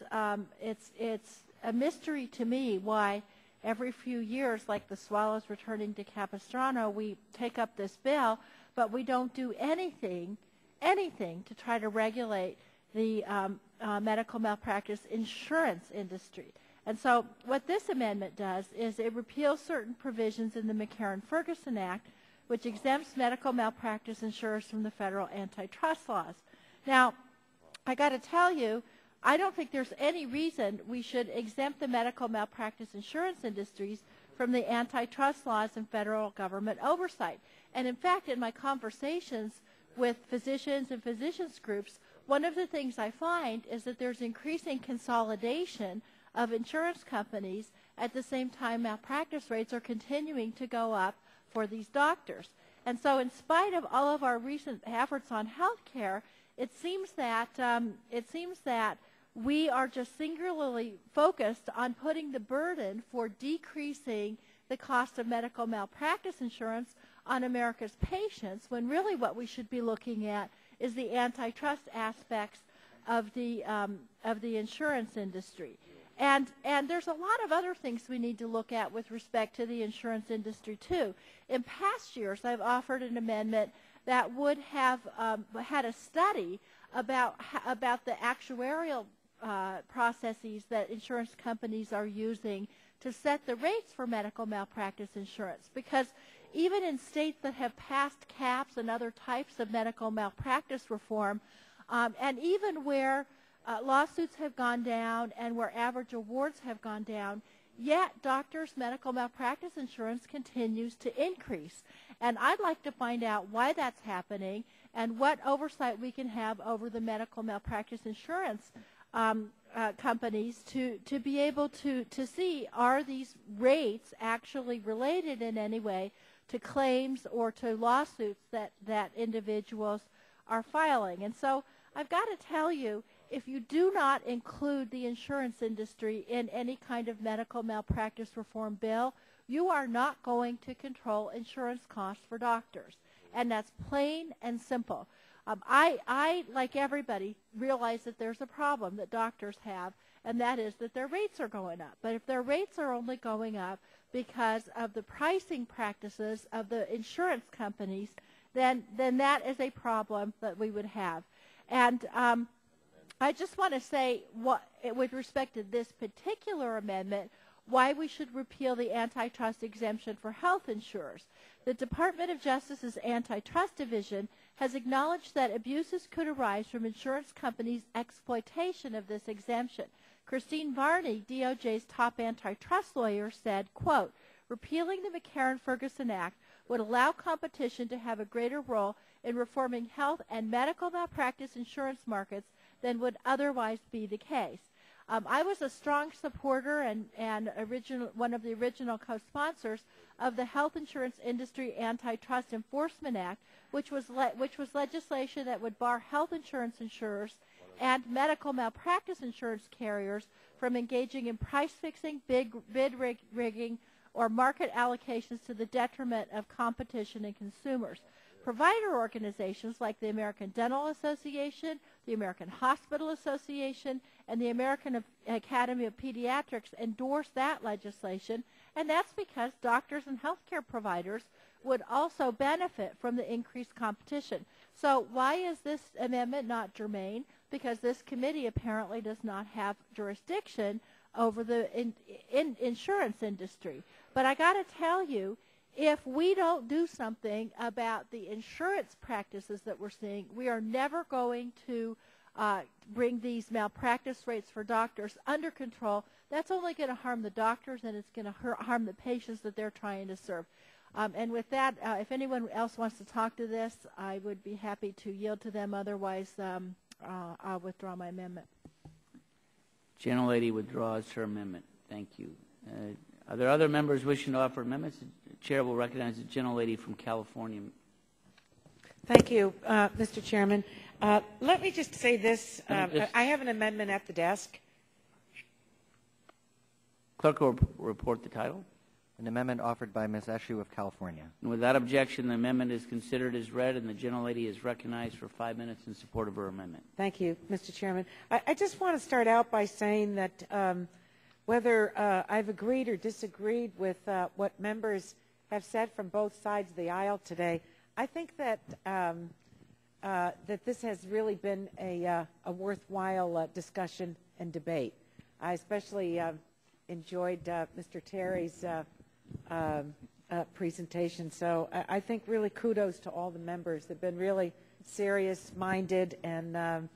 it's a mystery to me why every few years, like the swallows returning to Capistrano, we take up this bill, but we don't do anything to try to regulate the medical malpractice insurance industry. And so what this amendment does is it repeals certain provisions in the McCarran-Ferguson Act, which exempts medical malpractice insurers from the federal antitrust laws. Now, I got to tell you, I don't think there's any reason we should exempt the medical malpractice insurance industries from the antitrust laws and federal government oversight. And in fact, in my conversations with physicians and physicians groups, one of the things I find is that there's increasing consolidation of insurance companies. At the same time, malpractice rates are continuing to go up for these doctors. And so in spite of all of our recent efforts on health care, it seems that we are just singularly focused on putting the burden for decreasing the cost of medical malpractice insurance on America's patients, when really what we should be looking at is the antitrust aspects of the insurance industry. And there's a lot of other things we need to look at with respect to the insurance industry too. In past years, I've offered an amendment that would have had a study about the actuarial processes that insurance companies are using to set the rates for medical malpractice insurance. Because even in states that have passed caps and other types of medical malpractice reform, and even where lawsuits have gone down and where average awards have gone down, yet doctors' medical malpractice insurance continues to increase. And I'd like to find out why that's happening and what oversight we can have over the medical malpractice insurance companies to be able to see, are these rates actually related in any way to claims or to lawsuits that individuals are filing. And so I've got to tell you, if you do not include the insurance industry in any kind of medical malpractice reform bill, you are not going to control insurance costs for doctors. And that's plain and simple. I, like everybody, realize that there's a problem that doctors have, and that is that their rates are going up. But if their rates are only going up because of the pricing practices of the insurance companies, then that is a problem that we would have. And I just want to say, with respect to this particular amendment, why we should repeal the antitrust exemption for health insurers. The Department of Justice's Antitrust Division has acknowledged that abuses could arise from insurance companies' exploitation of this exemption. Christine Varney, DOJ's top antitrust lawyer, said, quote, repealing the McCarran-Ferguson Act would allow competition to have a greater role in reforming health and medical malpractice insurance markets than would otherwise be the case. I was a strong supporter and one of the original co-sponsors of the Health Insurance Industry Antitrust Enforcement Act, which was legislation that would bar health insurance insurers and medical malpractice insurance carriers from engaging in price fixing, bid rigging, or market allocations to the detriment of competition and consumers. Provider organizations like the American Dental Association, the American Hospital Association, and the American Academy of Pediatrics endorsed that legislation, and that's because doctors and healthcare providers would also benefit from the increased competition. So why is this amendment not germane? Because this committee apparently does not have jurisdiction over the insurance industry. But I got to tell you, if we don't do something about the insurance practices that we're seeing, we are never going to bring these malpractice rates for doctors under control. That's only going to harm the doctors, and it's going to harm the patients that they're trying to serve. And with that, if anyone else wants to talk to this, I would be happy to yield to them. Otherwise, I'll withdraw my amendment. Gentlelady withdraws her amendment. Thank you. Are there other members wishing to offer amendments? The chair will recognize the gentlelady from California. Thank you, Mr. Chairman. Let me just say this. I have an amendment at the desk. Clerk will report the title. An amendment offered by Ms. Eshoo of California. And without objection, the amendment is considered as read, and the gentlelady is recognized for 5 minutes in support of her amendment. Thank you, Mr. Chairman. I just want to start out by saying that whether I've agreed or disagreed with what members have said from both sides of the aisle today, I think that that this has really been a worthwhile discussion and debate. I especially enjoyed Mr. Terry's presentation. So I think really kudos to all the members. They've been really serious-minded, and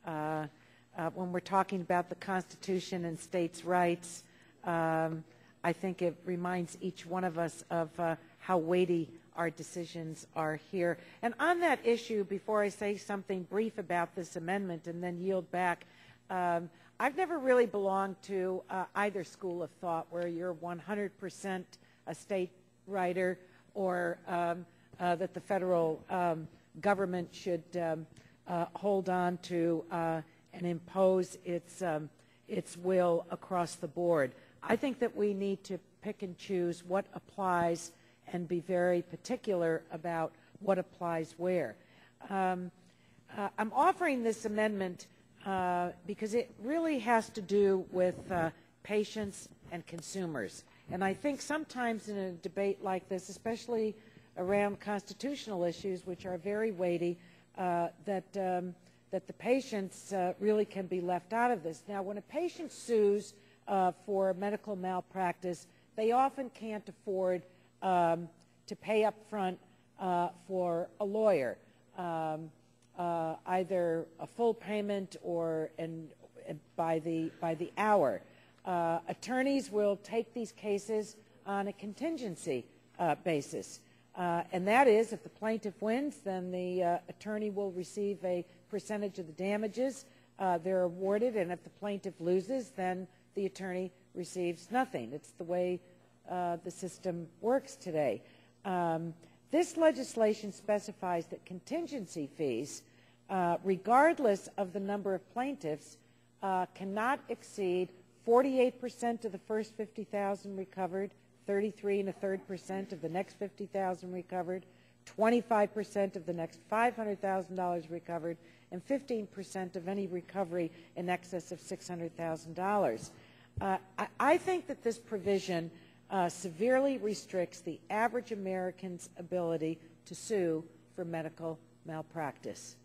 when we're talking about the Constitution and states' rights, I think it reminds each one of us of how weighty our decisions are here. And on that issue, before I say something brief about this amendment and then yield back, I've never really belonged to either school of thought where you're 100% a state writer or that the federal government should hold on to and impose its will across the board. I think that we need to pick and choose what applies and be very particular about what applies where. I'm offering this amendment because it really has to do with patients and consumers. And I think sometimes in a debate like this, especially around constitutional issues, which are very weighty, that the patients really can be left out of this. Now, when a patient sues for medical malpractice, they often can't afford to pay up front for a lawyer, either a full payment or by the hour. Attorneys will take these cases on a contingency basis. And that is, if the plaintiff wins, then the attorney will receive a percentage of the damages they're awarded, and if the plaintiff loses, then the attorney receives nothing. It's the way the system works today. This legislation specifies that contingency fees, regardless of the number of plaintiffs, cannot exceed 48% of the first $50,000 recovered, 33 1/3% of the next $50,000 recovered, 25% of the next $500,000 recovered, and 15% of any recovery in excess of $600,000. I think that this provision severely restricts the average American's ability to sue for medical malpractice.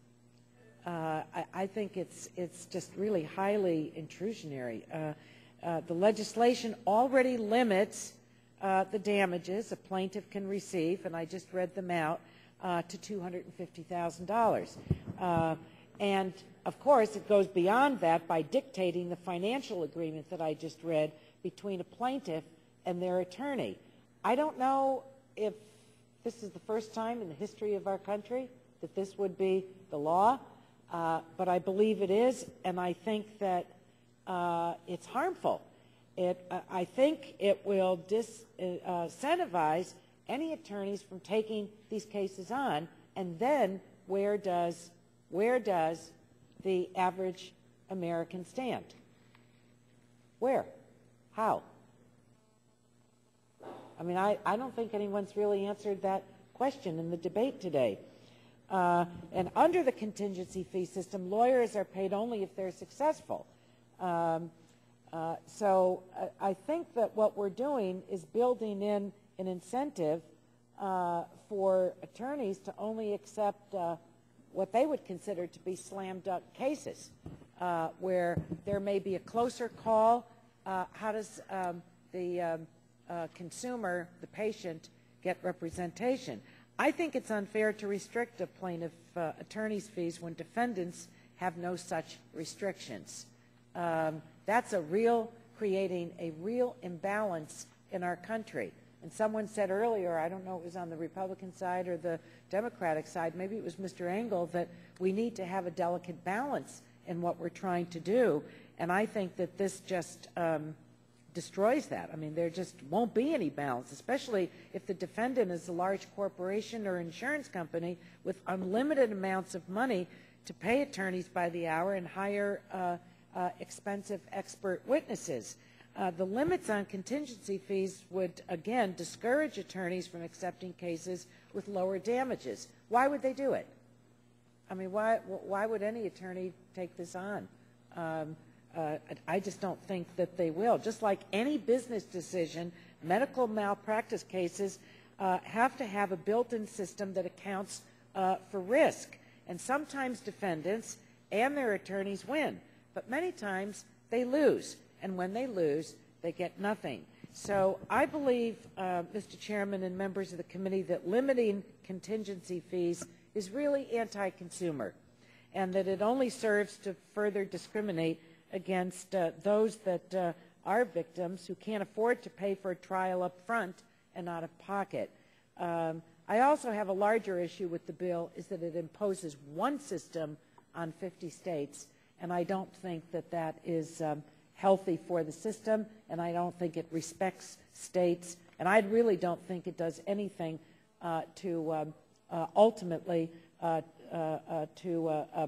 I think it's just really highly intrusionary. The legislation already limits the damages a plaintiff can receive, and I just read them out, to $250,000. And, of course, it goes beyond that by dictating the financial agreement that I just read between a plaintiff and their attorney. I don't know if this is the first time in the history of our country that this would be the law, but I believe it is, and I think that it's harmful. I think it will disincentivize any attorneys from taking these cases on, and then where does the average American stand? Where? How? I mean, I don't think anyone's really answered that question in the debate today. And under the contingency fee system, lawyers are paid only if they're successful. So I think that what we're doing is building in an incentive for attorneys to only accept what they would consider to be slam dunk cases, where there may be a closer call. How does the consumer, the patient, get representation? I think it's unfair to restrict a plaintiff attorney's fees when defendants have no such restrictions. That's creating a real imbalance in our country. And someone said earlier, I don't know if it was on the Republican side or the Democratic side, maybe it was Mr. Engel, that we need to have a delicate balance in what we're trying to do. And I think that this just destroys that. I mean, there just won't be any balance, especially if the defendant is a large corporation or insurance company with unlimited amounts of money to pay attorneys by the hour and hire expensive expert witnesses. The limits on contingency fees would, again, discourage attorneys from accepting cases with lower damages. Why would they do it? I mean, why would any attorney take this on? I just don't think that they will. Just like any business decision, medical malpractice cases have to have a built-in system that accounts for risk. And sometimes defendants and their attorneys win, but many times they lose. And when they lose, they get nothing. So I believe, Mr. Chairman and members of the committee, that limiting contingency fees is really anti-consumer, and that it only serves to further discriminate against those that are victims who can't afford to pay for a trial up front and out of pocket. I also have a larger issue with the bill, is that it imposes one system on 50 states, and I don't think that that is healthy for the system, and I don't think it respects states, and I really don't think it does anything to ultimately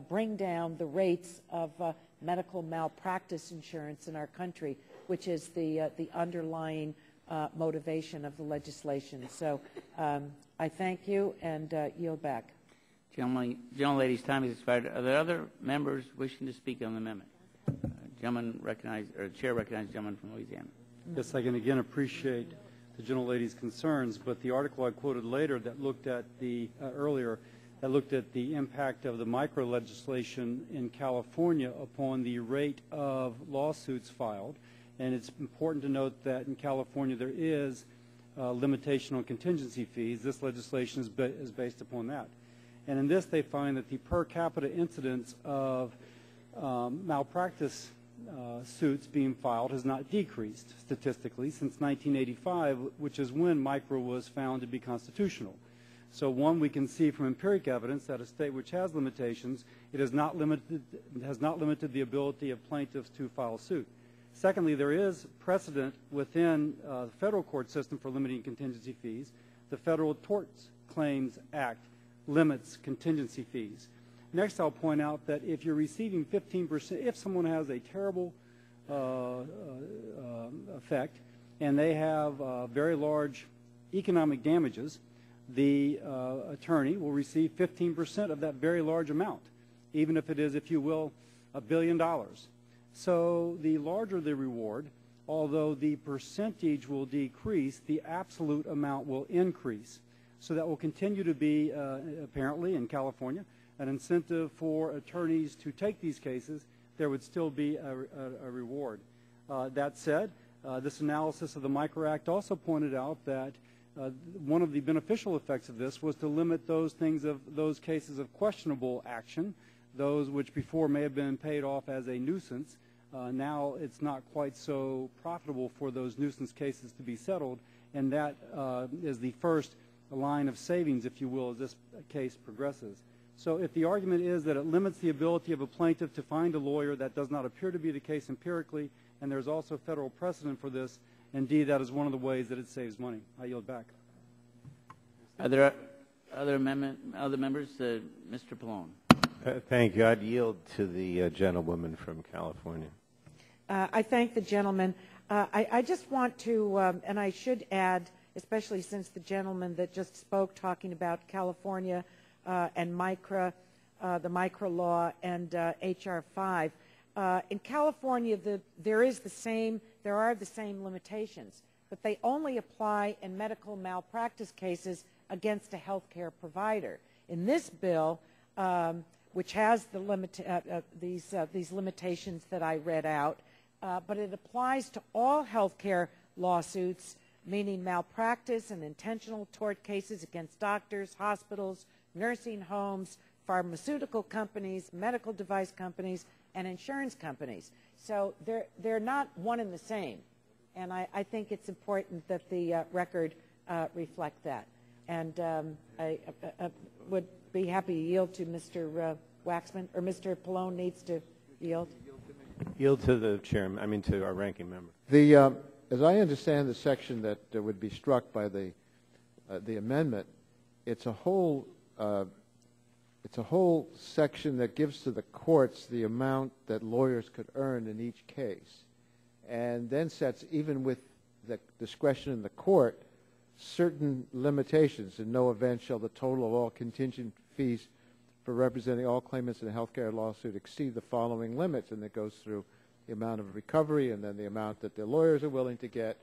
bring down the rates of medical malpractice insurance in our country, which is the underlying motivation of the legislation. So I thank you and yield back. Gentlelady's time has expired. Are there other members wishing to speak on the amendment? Chair recognizes the gentleman from Louisiana. Yes, I can again appreciate the gentlelady's concerns, but the article I quoted later that looked at the earlier that looked at the impact of the micro legislation in California upon the rate of lawsuits filed, and it's important to note that in California there is a limitation on contingency fees. This legislation is based upon that. And in this they find that the per capita incidence of malpractice suits being filed has not decreased statistically since 1985, which is when micro was found to be constitutional. So one, we can see from empiric evidence that a state which has limitations, it has not limited the ability of plaintiffs to file suit. Secondly, there is precedent within the federal court system for limiting contingency fees. The Federal Tort Claims Act limits contingency fees. Next, I'll point out that if you're receiving 15%, if someone has a terrible effect and they have very large economic damages, the attorney will receive 15% of that very large amount, even if it is, if you will, $1 billion. So the larger the reward, although the percentage will decrease, the absolute amount will increase. So that will continue to be, apparently in California, an incentive for attorneys to take these cases. There would still be a reward. That said, this analysis of the Micro Act also pointed out that one of the beneficial effects of this was to limit those cases of questionable action, those which before may have been paid off as a nuisance. Now it's not quite so profitable for those nuisance cases to be settled, and that is the first line of savings, if you will, as this case progresses. So if the argument is that it limits the ability of a plaintiff to find a lawyer, that does not appear to be the case empirically, and there's also federal precedent for this. Indeed, that is one of the ways that it saves money. I yield back. Are there other members? Mr. Pallone. Thank you. I'd yield to the gentlewoman from California. I thank the gentleman. I just want to, and I should add, especially since the gentleman that just spoke talking about California and the micro law and H.R. 5. In California, there are the same limitations, but they only apply in medical malpractice cases against a health care provider. In this bill, which has these limitations that I read out, but it applies to all health care lawsuits, meaning malpractice and intentional tort cases against doctors, hospitals, nursing homes, pharmaceutical companies, medical device companies, and insurance companies. So they're not one and the same, and I think it's important that the record reflect that. And I would be happy to yield to Mr. Waxman, or Mr. Pallone needs to yield. Yield to the chairman. I mean, to our ranking member. As I understand the section that would be struck by the amendment, it's a whole section that gives to the courts the amount that lawyers could earn in each case, and then sets, even with the discretion in the court, certain limitations. In no event shall the total of all contingent fees for representing all claimants in a health care lawsuit exceed the following limits, and it goes through the amount of recovery and then the amount that the lawyers are willing to get.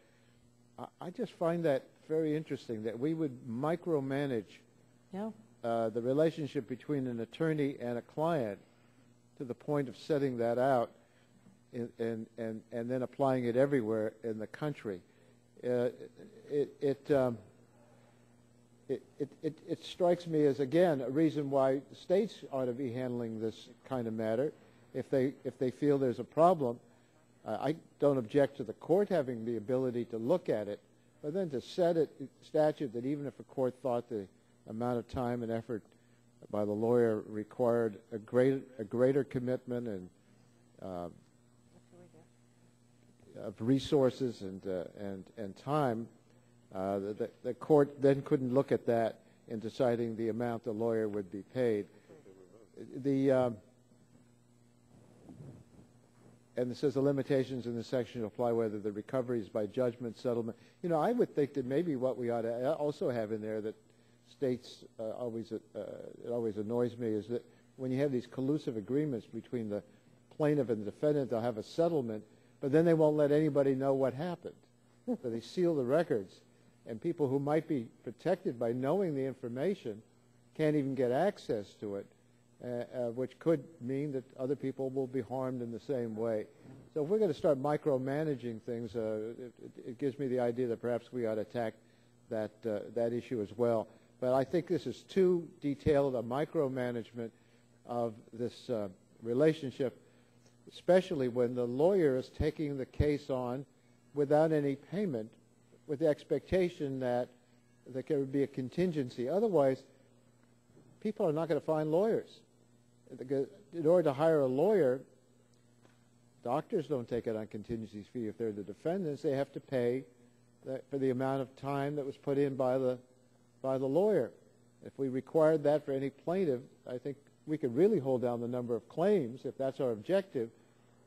I just find that very interesting, that we would micromanage the relationship between an attorney and a client to the point of setting that out and then applying it everywhere in the country. It strikes me as, again, a reason why states ought to be handling this kind of matter if they feel there's a problem. I don't object to the court having the ability to look at it, but then to set a statute that even if a court thought the amount of time and effort by the lawyer required a greater commitment and of resources and time. The court then couldn't look at that in deciding the amount the lawyer would be paid. And it says the limitations in this section apply whether the recovery is by judgment, settlement. You know, I would think that maybe what we ought to also have in there that states it always annoys me is that when you have these collusive agreements between the plaintiff and the defendant, they'll have a settlement, but then they won't let anybody know what happened. So they seal the records, and people who might be protected by knowing the information can't even get access to it. Which could mean that other people will be harmed in the same way. So if we're going to start micromanaging things, it gives me the idea that perhaps we ought to attack that issue as well. But I think this is too detailed a micromanagement of this relationship, especially when the lawyer is taking the case on without any payment, with the expectation that there would be a contingency. Otherwise, people are not going to find lawyers. In order to hire a lawyer, doctors don't take it on contingency fee. If they're the defendants, they have to pay for the amount of time that was put in by the lawyer. If we required that for any plaintiff, I think we could really hold down the number of claims if that's our objective,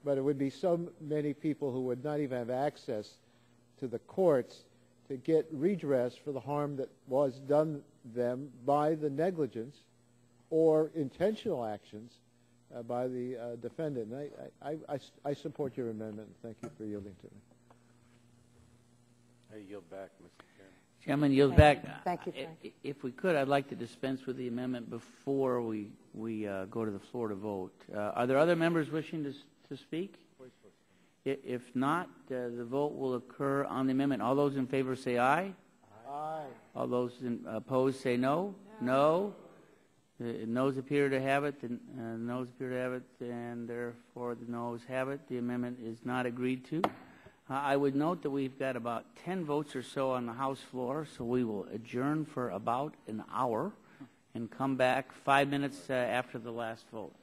but it would be so many people who would not even have access to the courts to get redress for the harm that was done them by the negligence or intentional actions by the defendant. And I support your amendment. Thank you for yielding to me. I yield back, Mr. Chairman. Chairman, yield back. Thank you, Frank. If we could, I'd like to dispense with the amendment before we go to the floor to vote. Are there other members wishing to speak? If not, the vote will occur on the amendment. All those in favor say aye. Aye. All those opposed say no. No. The noes appear to have it. The noes appear to have it, and therefore the noes have it. The amendment is not agreed to. I would note that we've got about 10 votes or so on the House floor, so we will adjourn for about an hour and come back 5 minutes after the last vote.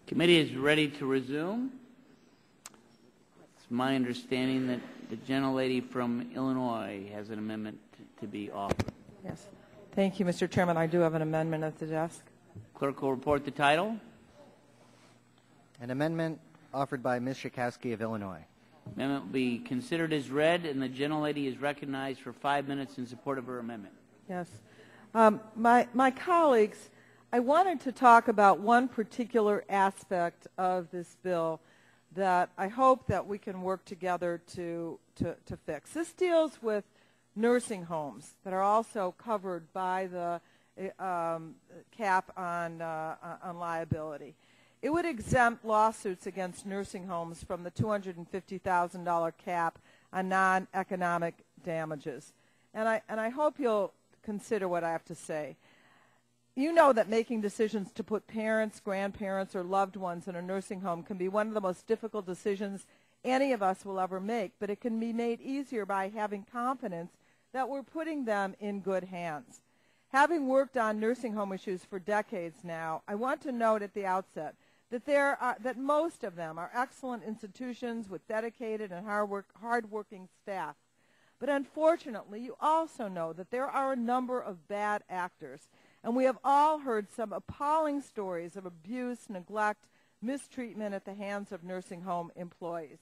Committee is ready to resume. It's my understanding that the gentlelady from Illinois has an amendment to be offered. Yes. Thank you, Mr. Chairman. I do have an amendment at the desk. Clerk will report the title. An amendment offered by Ms. Schakowsky of Illinois. Amendment will be considered as read, and the gentlelady is recognized for 5 minutes in support of her amendment. Yes. My colleagues, I wanted to talk about one particular aspect of this bill that I hope that we can work together to fix. This deals with nursing homes that are also covered by the cap on liability. It would exempt lawsuits against nursing homes from the $250,000 cap on non-economic damages. And I hope you'll consider what I have to say. You know that making decisions to put parents, grandparents, or loved ones in a nursing home can be one of the most difficult decisions any of us will ever make, but it can be made easier by having confidence that we're putting them in good hands. Having worked on nursing home issues for decades now, I want to note at the outset that that most of them are excellent institutions with dedicated and hard-working staff. But unfortunately, you also know that there are a number of bad actors, and we have all heard some appalling stories of abuse, neglect, mistreatment at the hands of nursing home employees.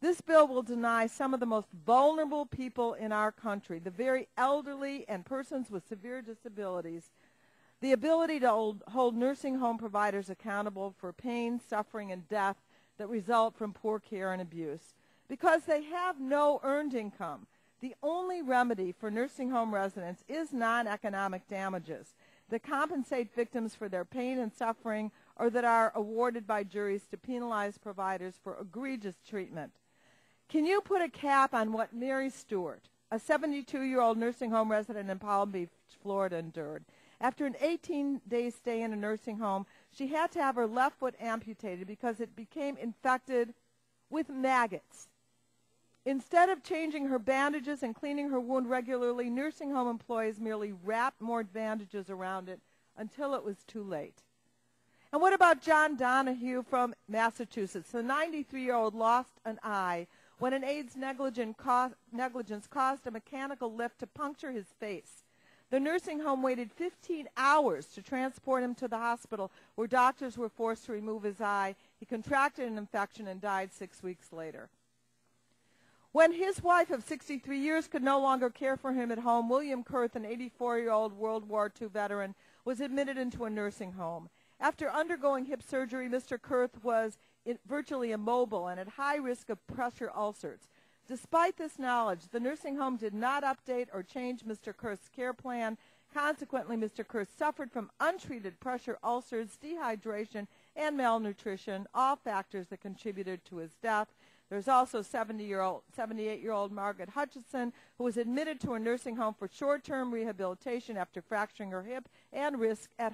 This bill will deny some of the most vulnerable people in our country, the very elderly and persons with severe disabilities, the ability to hold nursing home providers accountable for pain, suffering, and death that result from poor care and abuse. Because they have no earned income, the only remedy for nursing home residents is non-economic damages that compensate victims for their pain and suffering or that are awarded by juries to penalize providers for egregious treatment. Can you put a cap on what Mary Stewart, a 72-year-old nursing home resident in Palm Beach, Florida, endured? After an 18-day stay in a nursing home, she had to have her left foot amputated because it became infected with maggots. Instead of changing her bandages and cleaning her wound regularly, nursing home employees merely wrapped more bandages around it until it was too late. And what about John Donahue from Massachusetts? The 93-year-old lost an eye when an aide's negligence caused a mechanical lift to puncture his face. The nursing home waited 15 hours to transport him to the hospital, where doctors were forced to remove his eye. He contracted an infection and died 6 weeks later. When his wife of 63 years could no longer care for him at home, William Kurth, an 84-year-old World War II veteran, was admitted into a nursing home. After undergoing hip surgery, Mr. Kurth was virtually immobile and at high risk of pressure ulcers. Despite this knowledge, the nursing home did not update or change Mr. Kurth's care plan. Consequently, Mr. Kurth suffered from untreated pressure ulcers, dehydration, and malnutrition, all factors that contributed to his death. There's also 78-year-old Margaret Hutchinson, who was admitted to a nursing home for short-term rehabilitation after fracturing her hip and wrist at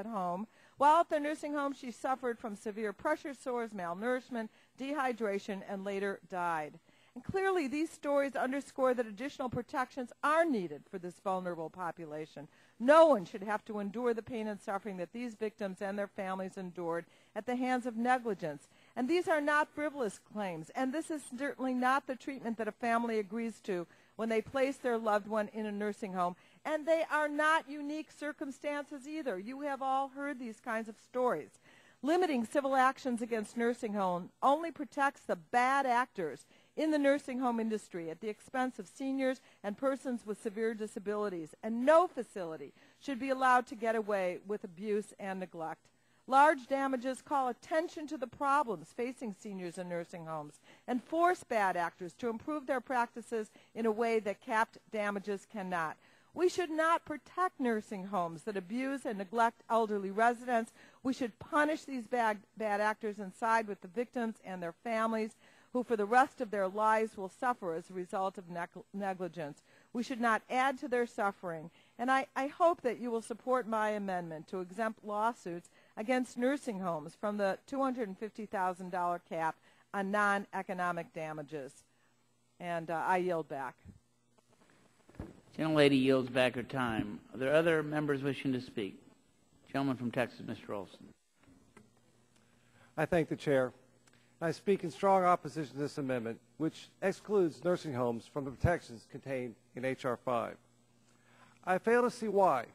home. While at the nursing home, she suffered from severe pressure sores, malnourishment, dehydration, and later died. And clearly, these stories underscore that additional protections are needed for this vulnerable population. No one should have to endure the pain and suffering that these victims and their families endured at the hands of negligence. And these are not frivolous claims, and this is certainly not the treatment that a family agrees to when they place their loved one in a nursing home. And they are not unique circumstances either. You have all heard these kinds of stories. Limiting civil actions against nursing homes only protects the bad actors in the nursing home industry at the expense of seniors and persons with severe disabilities, and no facility should be allowed to get away with abuse and neglect. Large damages call attention to the problems facing seniors in nursing homes and force bad actors to improve their practices in a way that capped damages cannot. We should not protect nursing homes that abuse and neglect elderly residents. We should punish these bad actors and side with the victims and their families, who for the rest of their lives will suffer as a result of negligence. We should not add to their suffering. And I hope that you will support my amendment to exempt lawsuits against nursing homes from the $250,000 cap on non-economic damages. And I yield back. Gentlelady yields back her time. Are there other members wishing to speak? Gentleman from Texas, Mr. Olson. I thank the chair. I speak in strong opposition to this amendment, which excludes nursing homes from the protections contained in H.R. 5. I fail to see why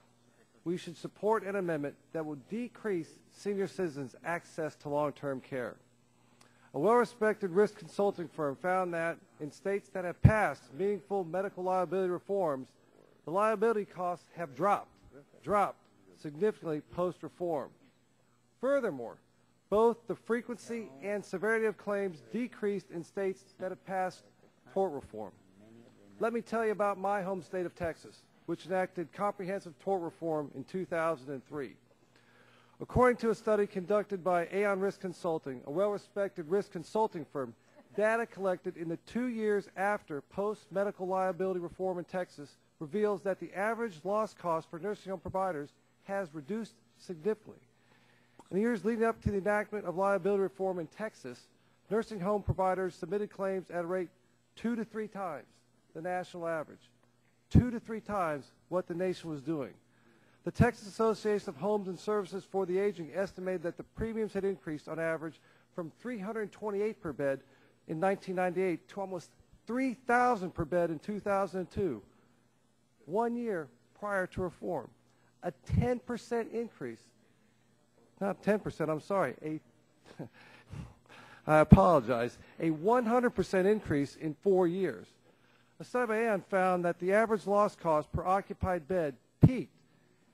we should support an amendment that will decrease senior citizens' access to long-term care. A well-respected risk consulting firm found that in states that have passed meaningful medical liability reforms, the liability costs have dropped significantly post-reform. Furthermore, both the frequency and severity of claims decreased in states that have passed tort reform. Let me tell you about my home state of Texas, which enacted comprehensive tort reform in 2003. According to a study conducted by Aon Risk Consulting, a well-respected risk consulting firm, data collected in the 2 years after post-medical liability reform in Texas reveals that the average loss cost for nursing home providers has reduced significantly. In the years leading up to the enactment of liability reform in Texas, nursing home providers submitted claims at a rate 2 to 3 times the national average, 2 to 3 times what the nation was doing. The Texas Association of Homes and Services for the Aging estimated that the premiums had increased on average from $328 per bed in 1998 to almost $3,000 per bed in 2002, 1 year prior to reform. A 10% increase. Not 10%, I'm sorry. I apologize. A 100% increase in 4 years. A study by Aon found that the average loss cost per occupied bed peaked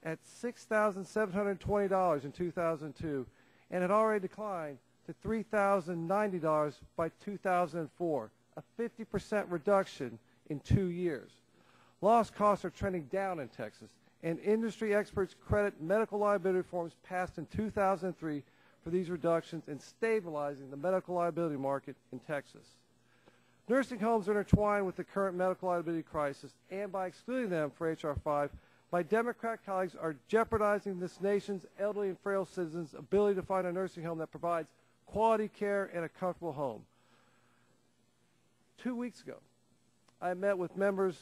at $6,720 in 2002 and had already declined to $3,090 by 2004, a 50% reduction in 2 years. Loss costs are trending down in Texas, and industry experts credit medical liability reforms passed in 2003 for these reductions in stabilizing the medical liability market in Texas. Nursing homes are intertwined with the current medical liability crisis, and by excluding them for H.R. 5, my Democrat colleagues are jeopardizing this nation's elderly and frail citizens' ability to find a nursing home that provides quality care and a comfortable home. 2 weeks ago, I met with members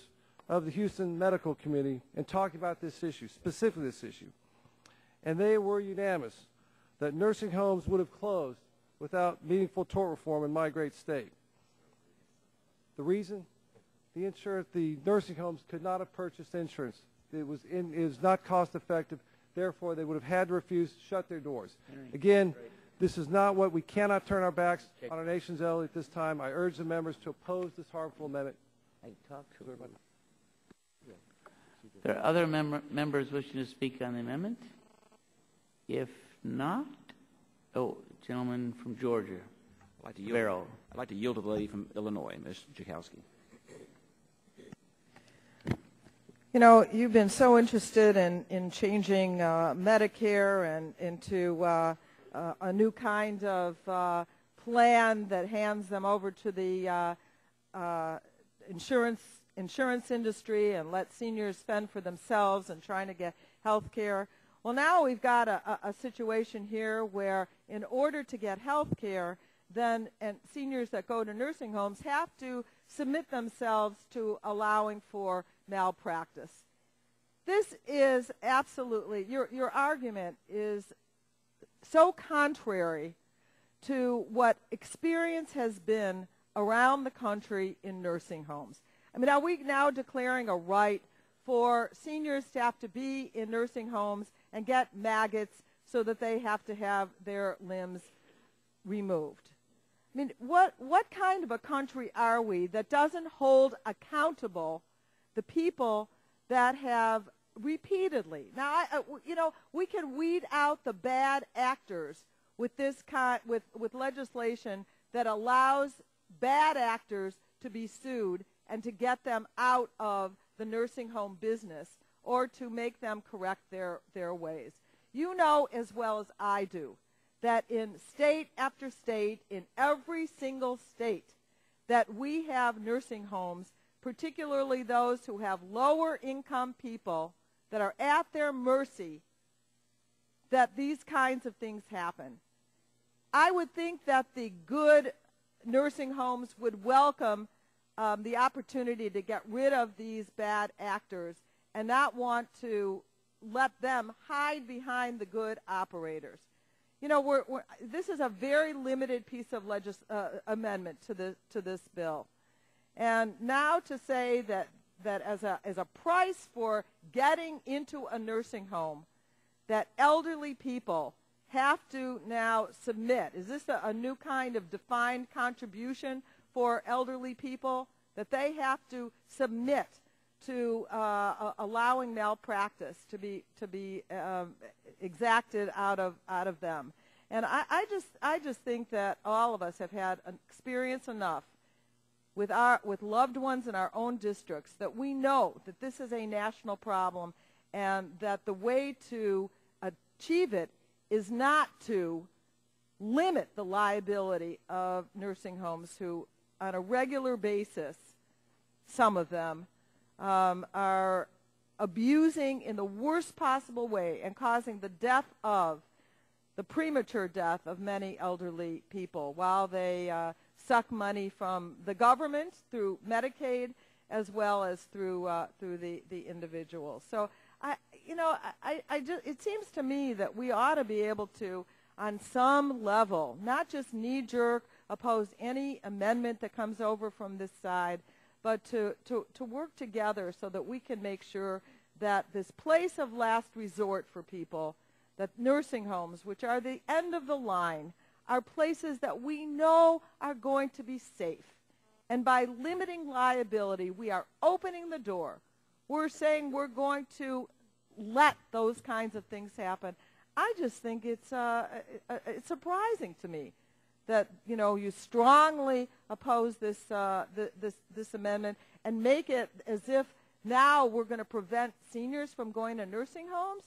of the Houston medical community and talked about this issue, specifically this issue. And they were unanimous that nursing homes would have closed without meaningful tort reform in my great state. The reason? The nursing homes could not have purchased insurance. It was not cost effective. Therefore, they would have had to refuse, shut their doors. Again, this is not what we cannot turn our backs on our nation's elderly at this time. I urge the members to oppose this harmful amendment. There are other members wishing to speak on the amendment? If not, gentleman from Georgia. I'd like to yield to the lady from Illinois, Ms. Jakowski. You know, you've been so interested in changing Medicare and into a new kind of plan that hands them over to the insurance industry and let seniors fend for themselves and trying to get health care. Well, now we've got a situation here where in order to get health care, then seniors that go to nursing homes have to submit themselves to allowing for malpractice. This is absolutely, your argument is so contrary to what experience has been around the country in nursing homes. I mean, are we now declaring a right for seniors to have to be in nursing homes and get maggots so that they have to have their limbs removed? I mean, what kind of a country are we that doesn't hold accountable the people that have repeatedly? Now, we can weed out the bad actors with this with legislation that allows bad actors to be sued and to get them out of the nursing home business or to make them correct their ways. You know as well as I do that in state after state, in every single state, that we have nursing homes, particularly those who have lower income people that are at their mercy, that these kinds of things happen. I would think that the good nursing homes would welcome the opportunity to get rid of these bad actors and not want to let them hide behind the good operators. You know, this is a very limited piece of amendment to this bill. And now to say that as a price for getting into a nursing home, that elderly people have to now submit. Is this a new kind of defined contribution for elderly people, that they have to submit to allowing malpractice to be exacted out of them? And I just think that all of us have had experience enough with loved ones in our own districts that we know that this is a national problem, and that the way to achieve it is not to limit the liability of nursing homes who, on a regular basis, some of them, are abusing in the worst possible way and causing the premature death of many elderly people while they suck money from the government through Medicaid as well as through the individuals. So it seems to me that we ought to be able to, on some level, not just knee-jerk oppose any amendment that comes over from this side, but to work together so that we can make sure that this place of last resort for people, that nursing homes, which are the end of the line, are places that we know are going to be safe. And by limiting liability, we are opening the door. We're saying we're going to let those kinds of things happen. I just think it's surprising to me that you strongly oppose this amendment and make it as if now we're going to prevent seniors from going to nursing homes.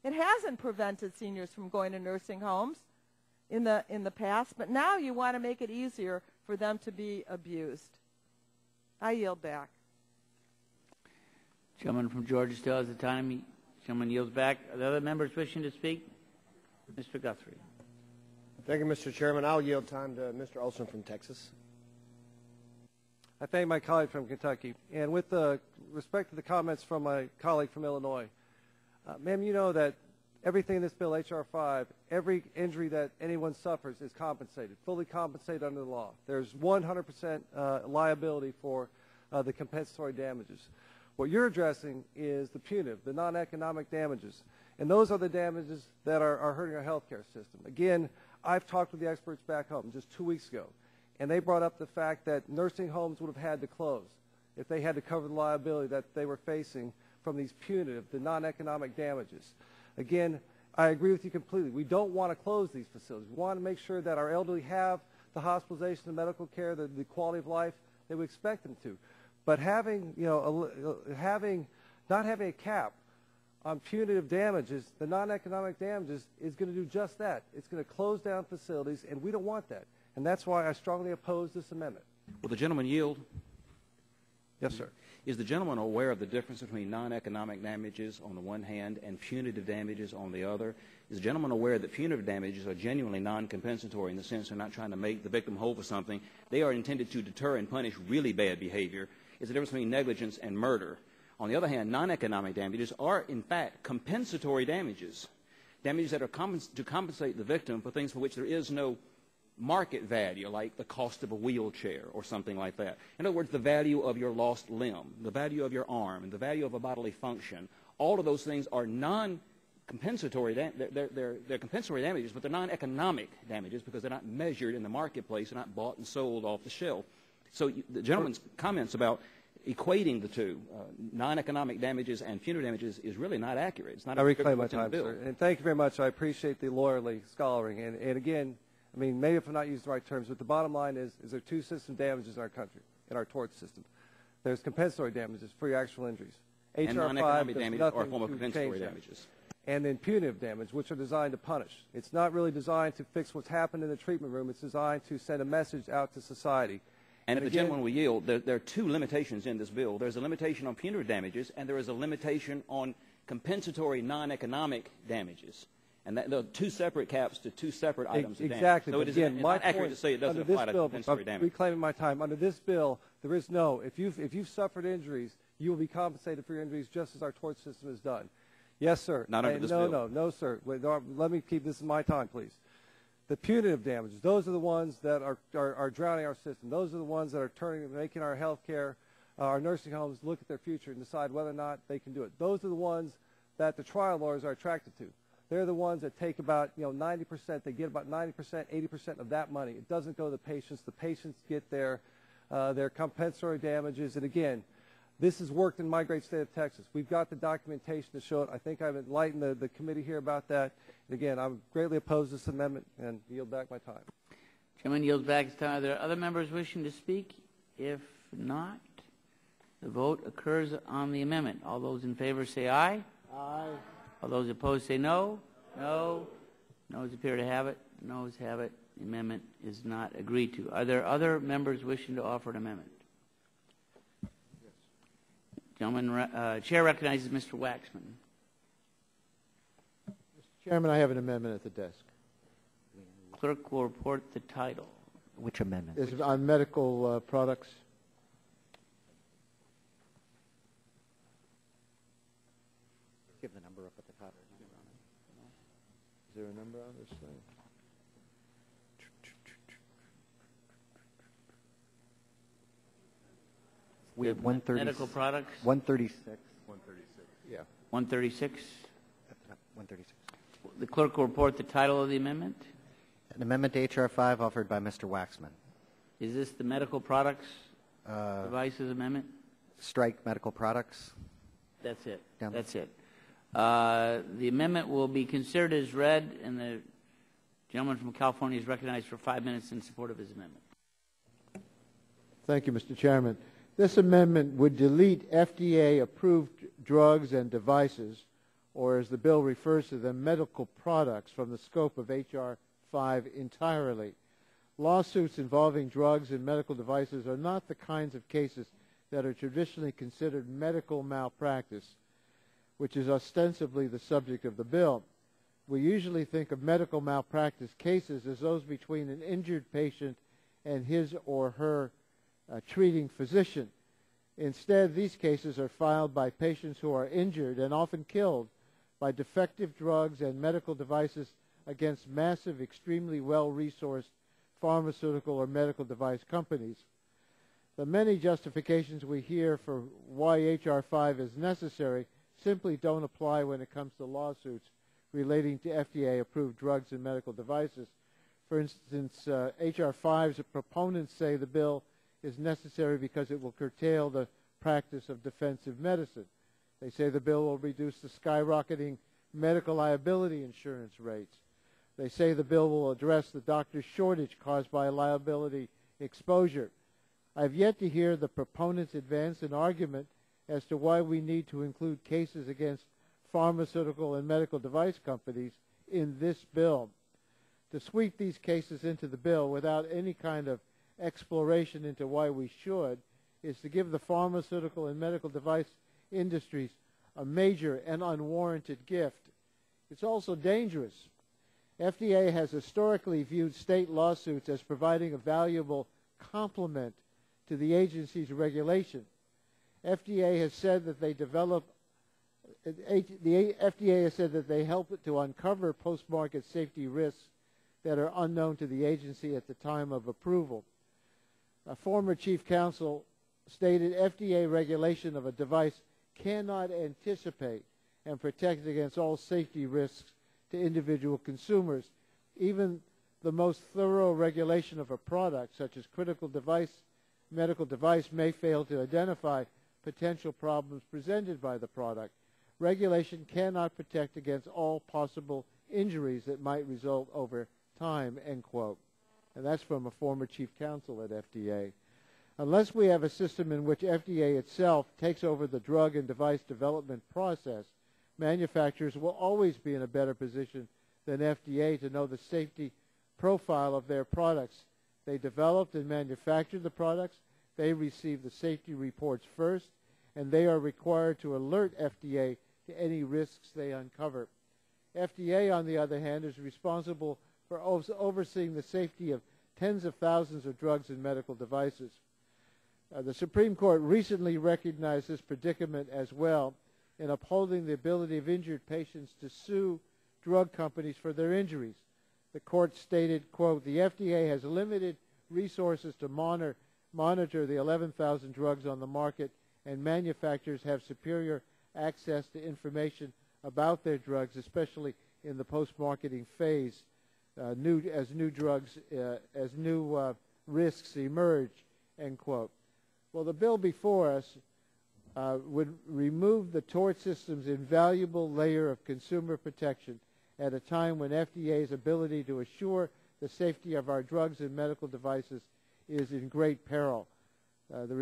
It hasn't prevented seniors from going to nursing homes in the past, but now you want to make it easier for them to be abused. I yield back. Gentleman from Georgia still has the time. Gentleman yields back. Are there other members wishing to speak? Mr. Guthrie. Thank you, Mr. Chairman. I'll yield time to Mr. Olson from Texas. I thank my colleague from Kentucky. And with respect to the comments from my colleague from Illinois, ma'am, you know that everything in this bill, H.R. 5, every injury that anyone suffers is compensated, fully compensated under the law. There's 100% liability for the compensatory damages. What you're addressing is the punitive, the non-economic damages. And those are the damages that are hurting our healthcare system. Again, I've talked with the experts back home just 2 weeks ago, and they brought up the fact that nursing homes would have had to close if they had to cover the liability that they were facing from these punitive, the non-economic damages. Again, I agree with you completely. We don't want to close these facilities. We want to make sure that our elderly have the hospitalization and medical care, the quality of life that we expect them to. But having, not having a cap on punitive damages, the non-economic damages, is going to do just that. It's going to close down facilities, and we don't want that. And that's why I strongly oppose this amendment. Will the gentleman yield? Yes, sir. Is the gentleman aware of the difference between non-economic damages on the one hand and punitive damages on the other? Is the gentleman aware that punitive damages are genuinely non-compensatory in the sense they're not trying to make the victim whole for something? They are intended to deter and punish really bad behavior. Is the difference between negligence and murder? On the other hand, non-economic damages are, in fact, compensatory damages, damages that are to compensate the victim for things for which there is no market value, like the cost of a wheelchair or something like that. In other words, the value of your lost limb, the value of your arm, and the value of a bodily function. All of those things are non-compensatory. They're compensatory damages, but they're non-economic damages because they're not measured in the marketplace. They're not bought and sold off the shelf. So the gentleman's comments about equating the two, non-economic damages and punitive damages, is really not accurate. It's not. I reclaim my time, sir. And thank you very much. I appreciate the lawyerly scholaring. And again, I mean, maybe if I'm not using the right terms, but the bottom line is there are two system damages in our country, in our tort system. There's compensatory damages for your actual injuries. And non-economic damages are a form of compensatory damages. And then punitive damage, which are designed to punish. It's not really designed to fix what's happened in the treatment room. It's designed to send a message out to society. And if the gentleman will yield, there are two limitations in this bill. There's a limitation on punitive damages, and there is a limitation on compensatory non-economic damages. And there are two separate caps to two separate items of damage. Exactly. So it is not accurate to say it doesn't apply to compensatory damage. Reclaiming my time. Under this bill, there is no. If you've suffered injuries, you will be compensated for your injuries just as our tort system has done. Yes, sir. Not under this bill. No, sir. Wait, let me keep this in my time, please. The punitive damages, those are the ones that are drowning our system. Those are the ones that are making our health care, our nursing homes look at their future and decide whether or not they can do it. Those are the ones that the trial lawyers are attracted to. They're the ones that take about 90%. They get about 90%, 80% of that money. It doesn't go to the patients. The patients get their compensatory damages. And again, this has worked in my great state of Texas. We've got the documentation to show it. I think I've enlightened the committee here about that. And again, I'm greatly opposed to this amendment and yield back my time. Chairman yields back his time. Are there other members wishing to speak? If not, the vote occurs on the amendment. All those in favor say aye. Aye. All those opposed say no. No. Noes appear to have it. Noes have it. The amendment is not agreed to. Are there other members wishing to offer an amendment? Gentleman, Chair recognizes Mr. Waxman. Mr. Chairman, I have an amendment at the desk. Clerk will report the title. Which amendment? It's on medical products. Give the number up at the top. Is there a number on this thing? We have 130. Medical products? 136. 136. Yeah. 136? 136. The clerk will report the title of the amendment. An amendment to H.R. 5 offered by Mr. Waxman. Is this the medical products devices amendment? Strike medical products. That's it. That's it. The amendment will be considered as read, and the gentleman from California is recognized for 5 minutes in support of his amendment. Thank you, Mr. Chairman. This amendment would delete FDA-approved drugs and devices, or as the bill refers to them, medical products, from the scope of H.R. 5 entirely. Lawsuits involving drugs and medical devices are not the kinds of cases that are traditionally considered medical malpractice, which is ostensibly the subject of the bill. We usually think of medical malpractice cases as those between an injured patient and his or her treating physician. Instead, these cases are filed by patients who are injured and often killed by defective drugs and medical devices against massive, extremely well-resourced pharmaceutical or medical device companies. The many justifications we hear for why H.R. 5 is necessary simply don't apply when it comes to lawsuits relating to FDA-approved drugs and medical devices. For instance, H.R. 5's proponents say the bill is necessary because it will curtail the practice of defensive medicine. They say the bill will reduce the skyrocketing medical liability insurance rates. They say the bill will address the doctor shortage caused by liability exposure. I've yet to hear the proponents advance an argument as to why we need to include cases against pharmaceutical and medical device companies in this bill. To sweep these cases into the bill without any kind of exploration into why we should is to give the pharmaceutical and medical device industries a major and unwarranted gift. It's also dangerous. FDA has historically viewed state lawsuits as providing a valuable complement to the agency's regulation. FDA has said that they help to uncover post-market safety risks that are unknown to the agency at the time of approval. A former chief counsel stated FDA regulation of a device cannot anticipate and protect against all safety risks to individual consumers. Even the most thorough regulation of a product, such as critical medical device, may fail to identify potential problems presented by the product. Regulation cannot protect against all possible injuries that might result over time, end quote. And that's from a former chief counsel at FDA. Unless we have a system in which FDA itself takes over the drug and device development process, manufacturers will always be in a better position than FDA to know the safety profile of their products. They developed and manufactured the products, they receive the safety reports first, and they are required to alert FDA to any risks they uncover. FDA, on the other hand, is responsible for overseeing the safety of tens of thousands of drugs and medical devices. The Supreme Court recently recognized this predicament as well in upholding the ability of injured patients to sue drug companies for their injuries. The court stated, quote, the FDA has limited resources to monitor the 11,000 drugs on the market, and manufacturers have superior access to information about their drugs, especially in the post-marketing phase, as new risks emerge, end quote. Well, the bill before us would remove the tort system's invaluable layer of consumer protection at a time when FDA's ability to assure the safety of our drugs and medical devices is in great peril. The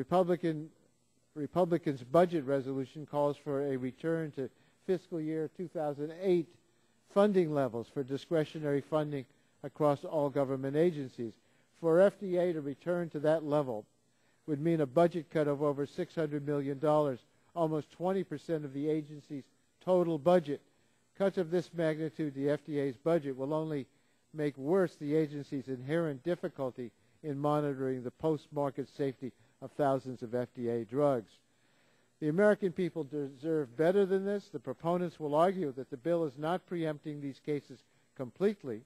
Republicans' budget resolution calls for a return to fiscal year 2008 funding levels for discretionary funding across all government agencies. For FDA to return to that level would mean a budget cut of over $600 million, almost 20% of the agency's total budget. Cuts of this magnitude to the FDA's budget will only make worse the agency's inherent difficulty in monitoring the post-market safety of thousands of FDA drugs. The American people deserve better than this. The proponents will argue that the bill is not preempting these cases completely.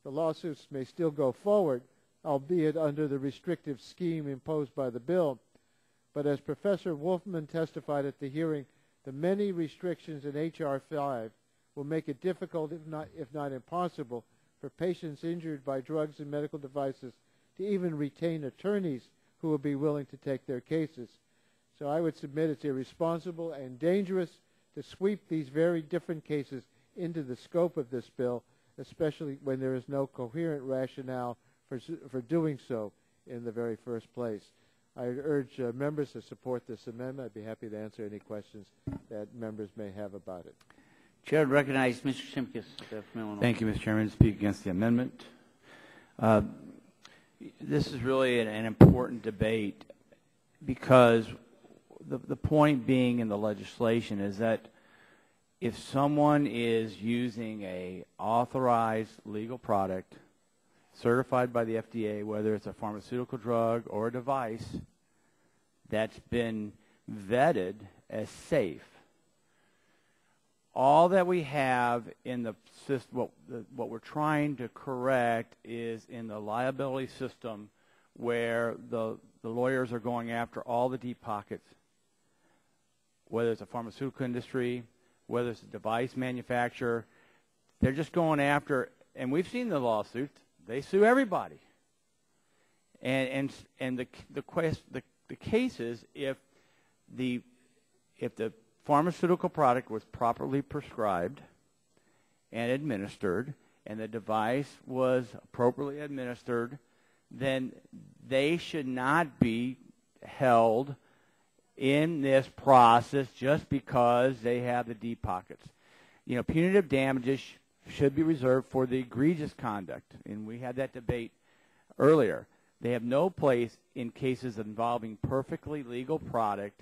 The lawsuits may still go forward, albeit under the restrictive scheme imposed by the bill. But as Professor Wolfman testified at the hearing, the many restrictions in H.R. 5 will make it difficult, if not impossible, for patients injured by drugs and medical devices to even retain attorneys who will be willing to take their cases. So I would submit it's irresponsible and dangerous to sweep these very different cases into the scope of this bill, especially when there is no coherent rationale for doing so in the very first place. I urge members to support this amendment. I'd be happy to answer any questions that members may have about it. Chair would recognize Mr. Simkus from Illinois. Thank you, Mr. Chairman. To speak against the amendment. This is really an important debate because the point being in the legislation is that if someone is using a authorized legal product certified by the FDA, whether it's a pharmaceutical drug or a device, that's been vetted as safe. All that we have in the system, what we're trying to correct is in the liability system where the lawyers are going after all the deep pockets, whether it's a pharmaceutical industry, whether it's a device manufacturer. They're just going after, and we've seen the lawsuits, they sue everybody. And the case is if the pharmaceutical product was properly prescribed and administered, and the device was appropriately administered, then they should not be held in this process just because they have the deep pockets. You know, punitive damages should be reserved for the egregious conduct, and we had that debate earlier. They have no place in cases involving perfectly legal product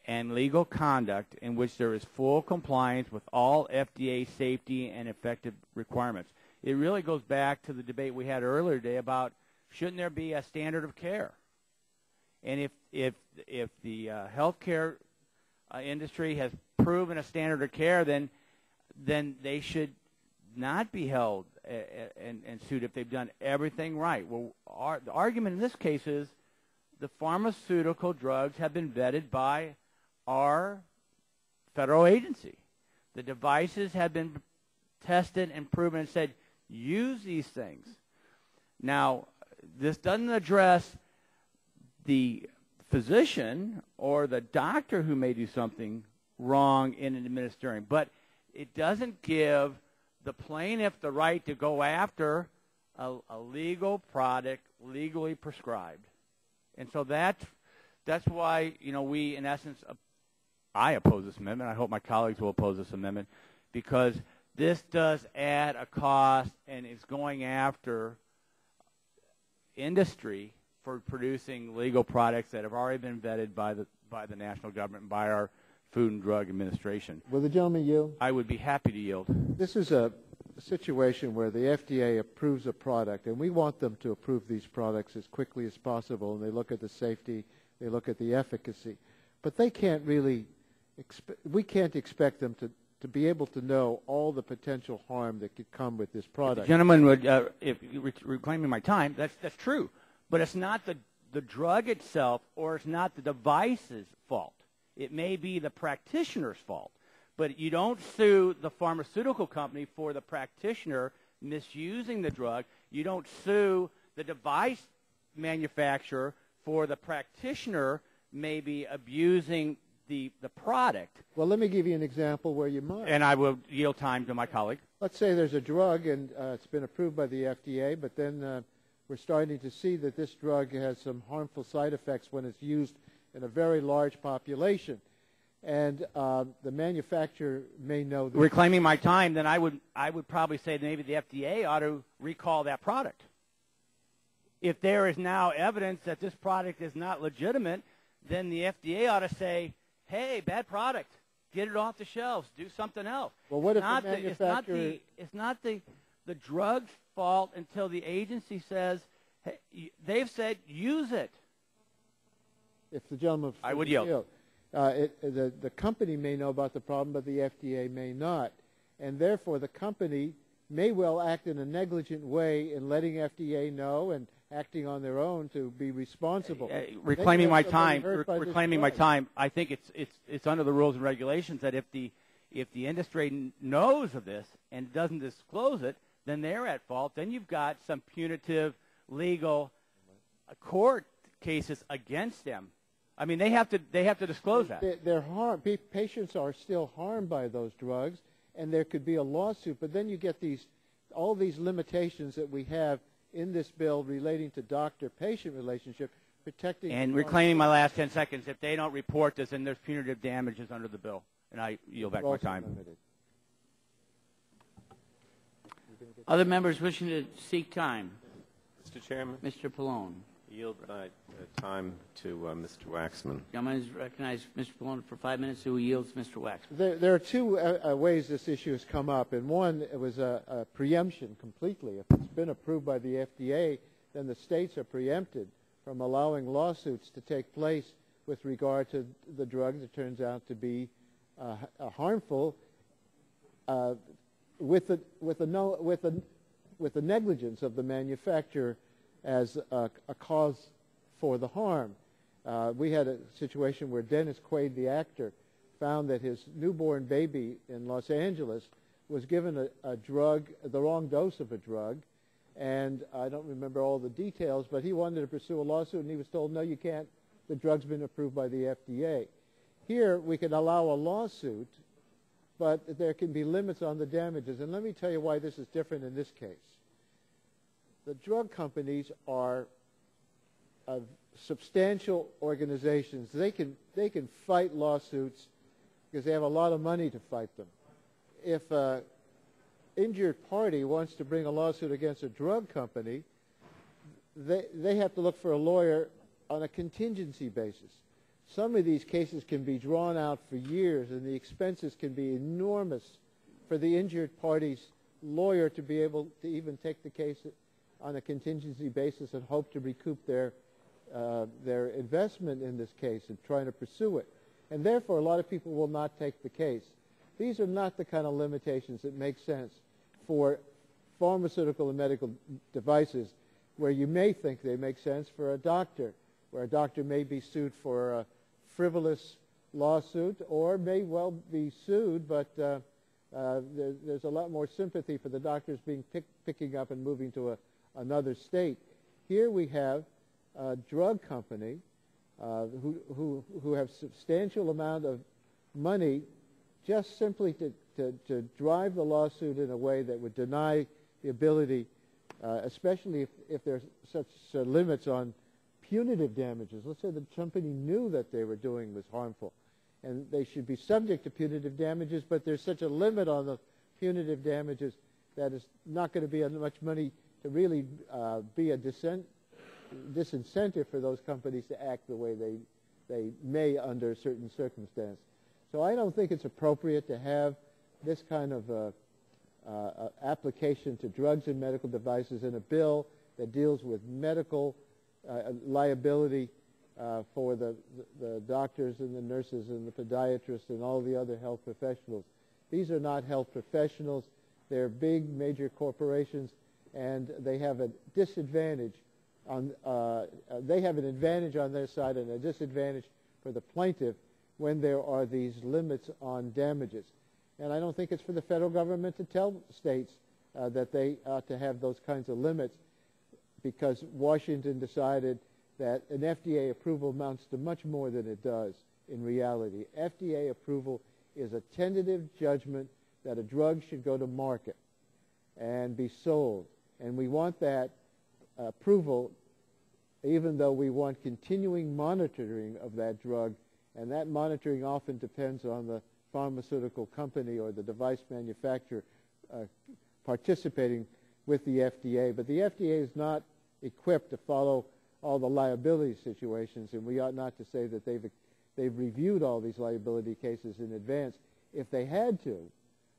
and legal conduct in which there is full compliance with all FDA safety and effective requirements. It really goes back to the debate we had earlier today about shouldn't there be a standard of care? And if the healthcare industry has proven a standard of care, then they should not be held and sued if they've done everything right. Well, the argument in this case is the pharmaceutical drugs have been vetted by our federal agency. The devices have been tested and proven and said, use these things. Now, this doesn't address the physician or the doctor who may do something wrong in administering, but it doesn't give the plaintiff the right to go after a legal product legally prescribed. And so that's why, you know, we, in essence, I oppose this amendment. I hope my colleagues will oppose this amendment, because this does add a cost and is going after industry for producing legal products that have already been vetted by the national government and by our Food and Drug Administration. Will the gentleman yield? I would be happy to yield. This is a situation where the FDA approves a product, and we want them to approve these products as quickly as possible, and they look at the safety, they look at the efficacy. But they can't really, we can't expect them to be able to know all the potential harm that could come with this product. If the gentleman would, if reclaiming my time, that's true. But it's not the drug itself, or it's not the device's fault. It may be the practitioner's fault. But you don't sue the pharmaceutical company for the practitioner misusing the drug. You don't sue the device manufacturer for the practitioner maybe abusing the product. Well, let me give you an example where you might. And I will yield time to my colleague. Let's say there's a drug, and it's been approved by the FDA, but then we're starting to see that this drug has some harmful side effects when it's used in a very large population. And the manufacturer may know that. Reclaiming my time, then I would probably say maybe the FDA ought to recall that product. If there is now evidence that this product is not legitimate, then the FDA ought to say, hey, bad product, get it off the shelves, do something else. Well, what if the manufacturer... It's not the drug's fault until the agency says, hey, they've said, use it. If the gentleman... I would yield. The company may know about the problem, but the FDA may not. And therefore, the company may well act in a negligent way in letting FDA know and acting on their own to be responsible. Reclaiming my time, I think it's under the rules and regulations that if the industry knows of this and doesn't disclose it, then they're at fault. Then you've got some punitive legal court cases against them. I mean, they have to disclose that. Patients are still harmed by those drugs, and there could be a lawsuit. But then you get all these limitations that we have in this bill relating to doctor-patient relationship, protecting... And reclaiming my last 10 seconds, if they don't report this, then there's punitive damages under the bill. And I yield back my time. Other members wishing to seek time? Mr. Chairman? Mr. Pallone. Yield my time to Mr. Waxman. Gentlemen, recognize Mr. Pallone for 5 minutes, who yields Mr. Waxman. There are two ways this issue has come up, and one, it was a preemption completely. If it's been approved by the FDA, then the states are preempted from allowing lawsuits to take place with regard to the drug that turns out to be harmful with the negligence of the manufacturer as a cause for the harm. We had a situation where Dennis Quaid, the actor, found that his newborn baby in Los Angeles was given a drug, the wrong dose of a drug, and I don't remember all the details, but he wanted to pursue a lawsuit, and he was told, no, you can't. The drug's been approved by the FDA. Here, we can allow a lawsuit, but there can be limits on the damages. And let me tell you why this is different in this case. The drug companies are substantial organizations. They can fight lawsuits because they have a lot of money to fight them. If an injured party wants to bring a lawsuit against a drug company, they have to look for a lawyer on a contingency basis. Some of these cases can be drawn out for years, and the expenses can be enormous for the injured party's lawyer to be able to even take the case on a contingency basis and hope to recoup their investment in this case and trying to pursue it. And therefore, a lot of people will not take the case. These are not the kind of limitations that make sense for pharmaceutical and medical devices where you may think they make sense for a doctor, where a doctor may be sued for a frivolous lawsuit or may well be sued, but there's a lot more sympathy for the doctors picking up and moving to another state. Here we have a drug company who have substantial amount of money just simply to drive the lawsuit in a way that would deny the ability, especially if there's such limits on punitive damages. Let's say the company knew that they were doing was harmful, and they should be subject to punitive damages, but there's such a limit on the punitive damages that it's not going to be much money to really be a disincentive for those companies to act the way they may under certain circumstances. So I don't think it's appropriate to have this kind of application to drugs and medical devices in a bill that deals with medical liability for the doctors and the nurses and the podiatrists and all the other health professionals. These are not health professionals. They're big, major corporations, and they have a disadvantage they have an advantage on their side and a disadvantage for the plaintiff when there are these limits on damages. And I don't think it's for the federal government to tell states that they ought to have those kinds of limits, because Washington decided that an FDA approval amounts to much more than it does in reality. FDA approval is a tentative judgment that a drug should go to market and be sold. And we want that approval, even though we want continuing monitoring of that drug, and that monitoring often depends on the pharmaceutical company or the device manufacturer participating with the FDA. But the FDA is not equipped to follow all the liability situations, and we ought not to say that they've reviewed all these liability cases in advance. If they had to,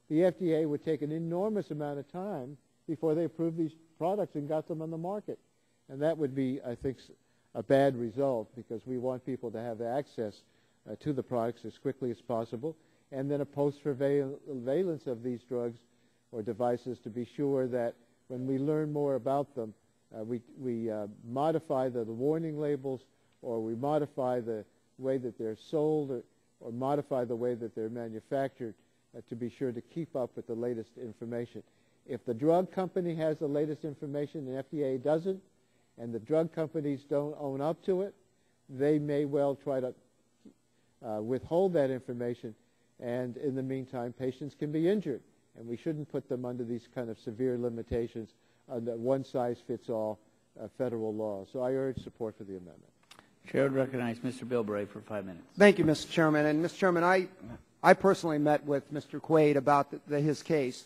the FDA would take an enormous amount of time before they approved these products and got them on the market. And that would be, I think, a bad result, because we want people to have access to the products as quickly as possible, and then a post-surveillance of these drugs or devices to be sure that when we learn more about them, we modify the warning labels, or we modify the way that they're sold, or modify the way that they're manufactured to be sure to keep up with the latest information. If the drug company has the latest information and the FDA doesn't, and the drug companies don't own up to it, they may well try to withhold that information, and in the meantime, patients can be injured. And we shouldn't put them under these kind of severe limitations under one-size-fits-all federal law. So I urge support for the amendment. Chair would recognize Mr. Bilbray for 5 minutes. Thank you, Mr. Chairman. And, Mr. Chairman, I personally met with Mr. Quaid about his case.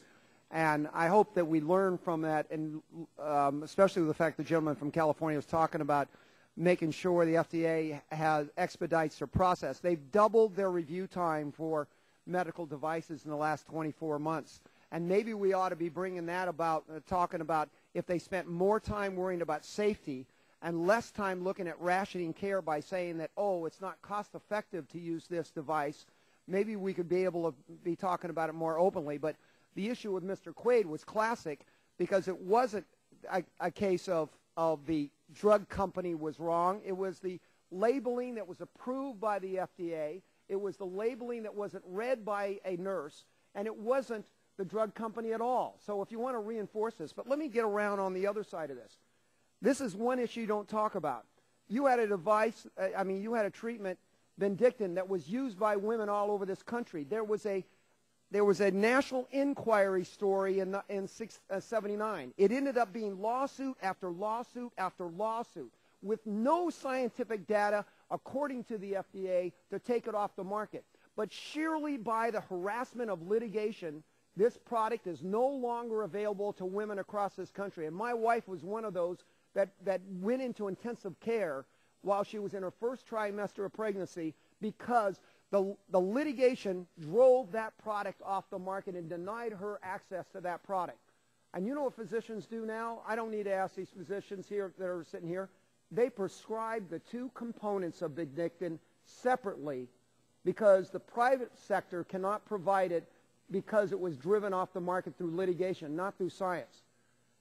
And I hope that we learn from that, and especially with the fact the gentleman from California was talking about making sure the FDA expedites their process. They've doubled their review time for medical devices in the last 24 months. And maybe we ought to be bringing that about, talking about if they spent more time worrying about safety and less time looking at rationing care by saying that, oh, it's not cost effective to use this device, maybe we could be able to be talking about it more openly. But the issue with Mr. Quaid was classic because it wasn't a case of the drug company was wrong. It was the labeling that was approved by the FDA. It was the labeling that wasn't read by a nurse, and it wasn't the drug company at all. So if you want to reinforce this, but let me get around on the other side of this. This is one issue you don't talk about. You had a device, you had a treatment, Vindictin, that was used by women all over this country. There was a national inquiry story in 79. It ended up being lawsuit after lawsuit after lawsuit with no scientific data, according to the FDA, to take it off the market. But sheerly by the harassment of litigation, this product is no longer available to women across this country. And my wife was one of those that went into intensive care while she was in her first trimester of pregnancy because the litigation drove that product off the market and denied her access to that product. And you know what physicians do now? I don't need to ask these physicians here that are sitting here. They prescribe the two components of Vindictin separately because the private sector cannot provide it because it was driven off the market through litigation, not through science.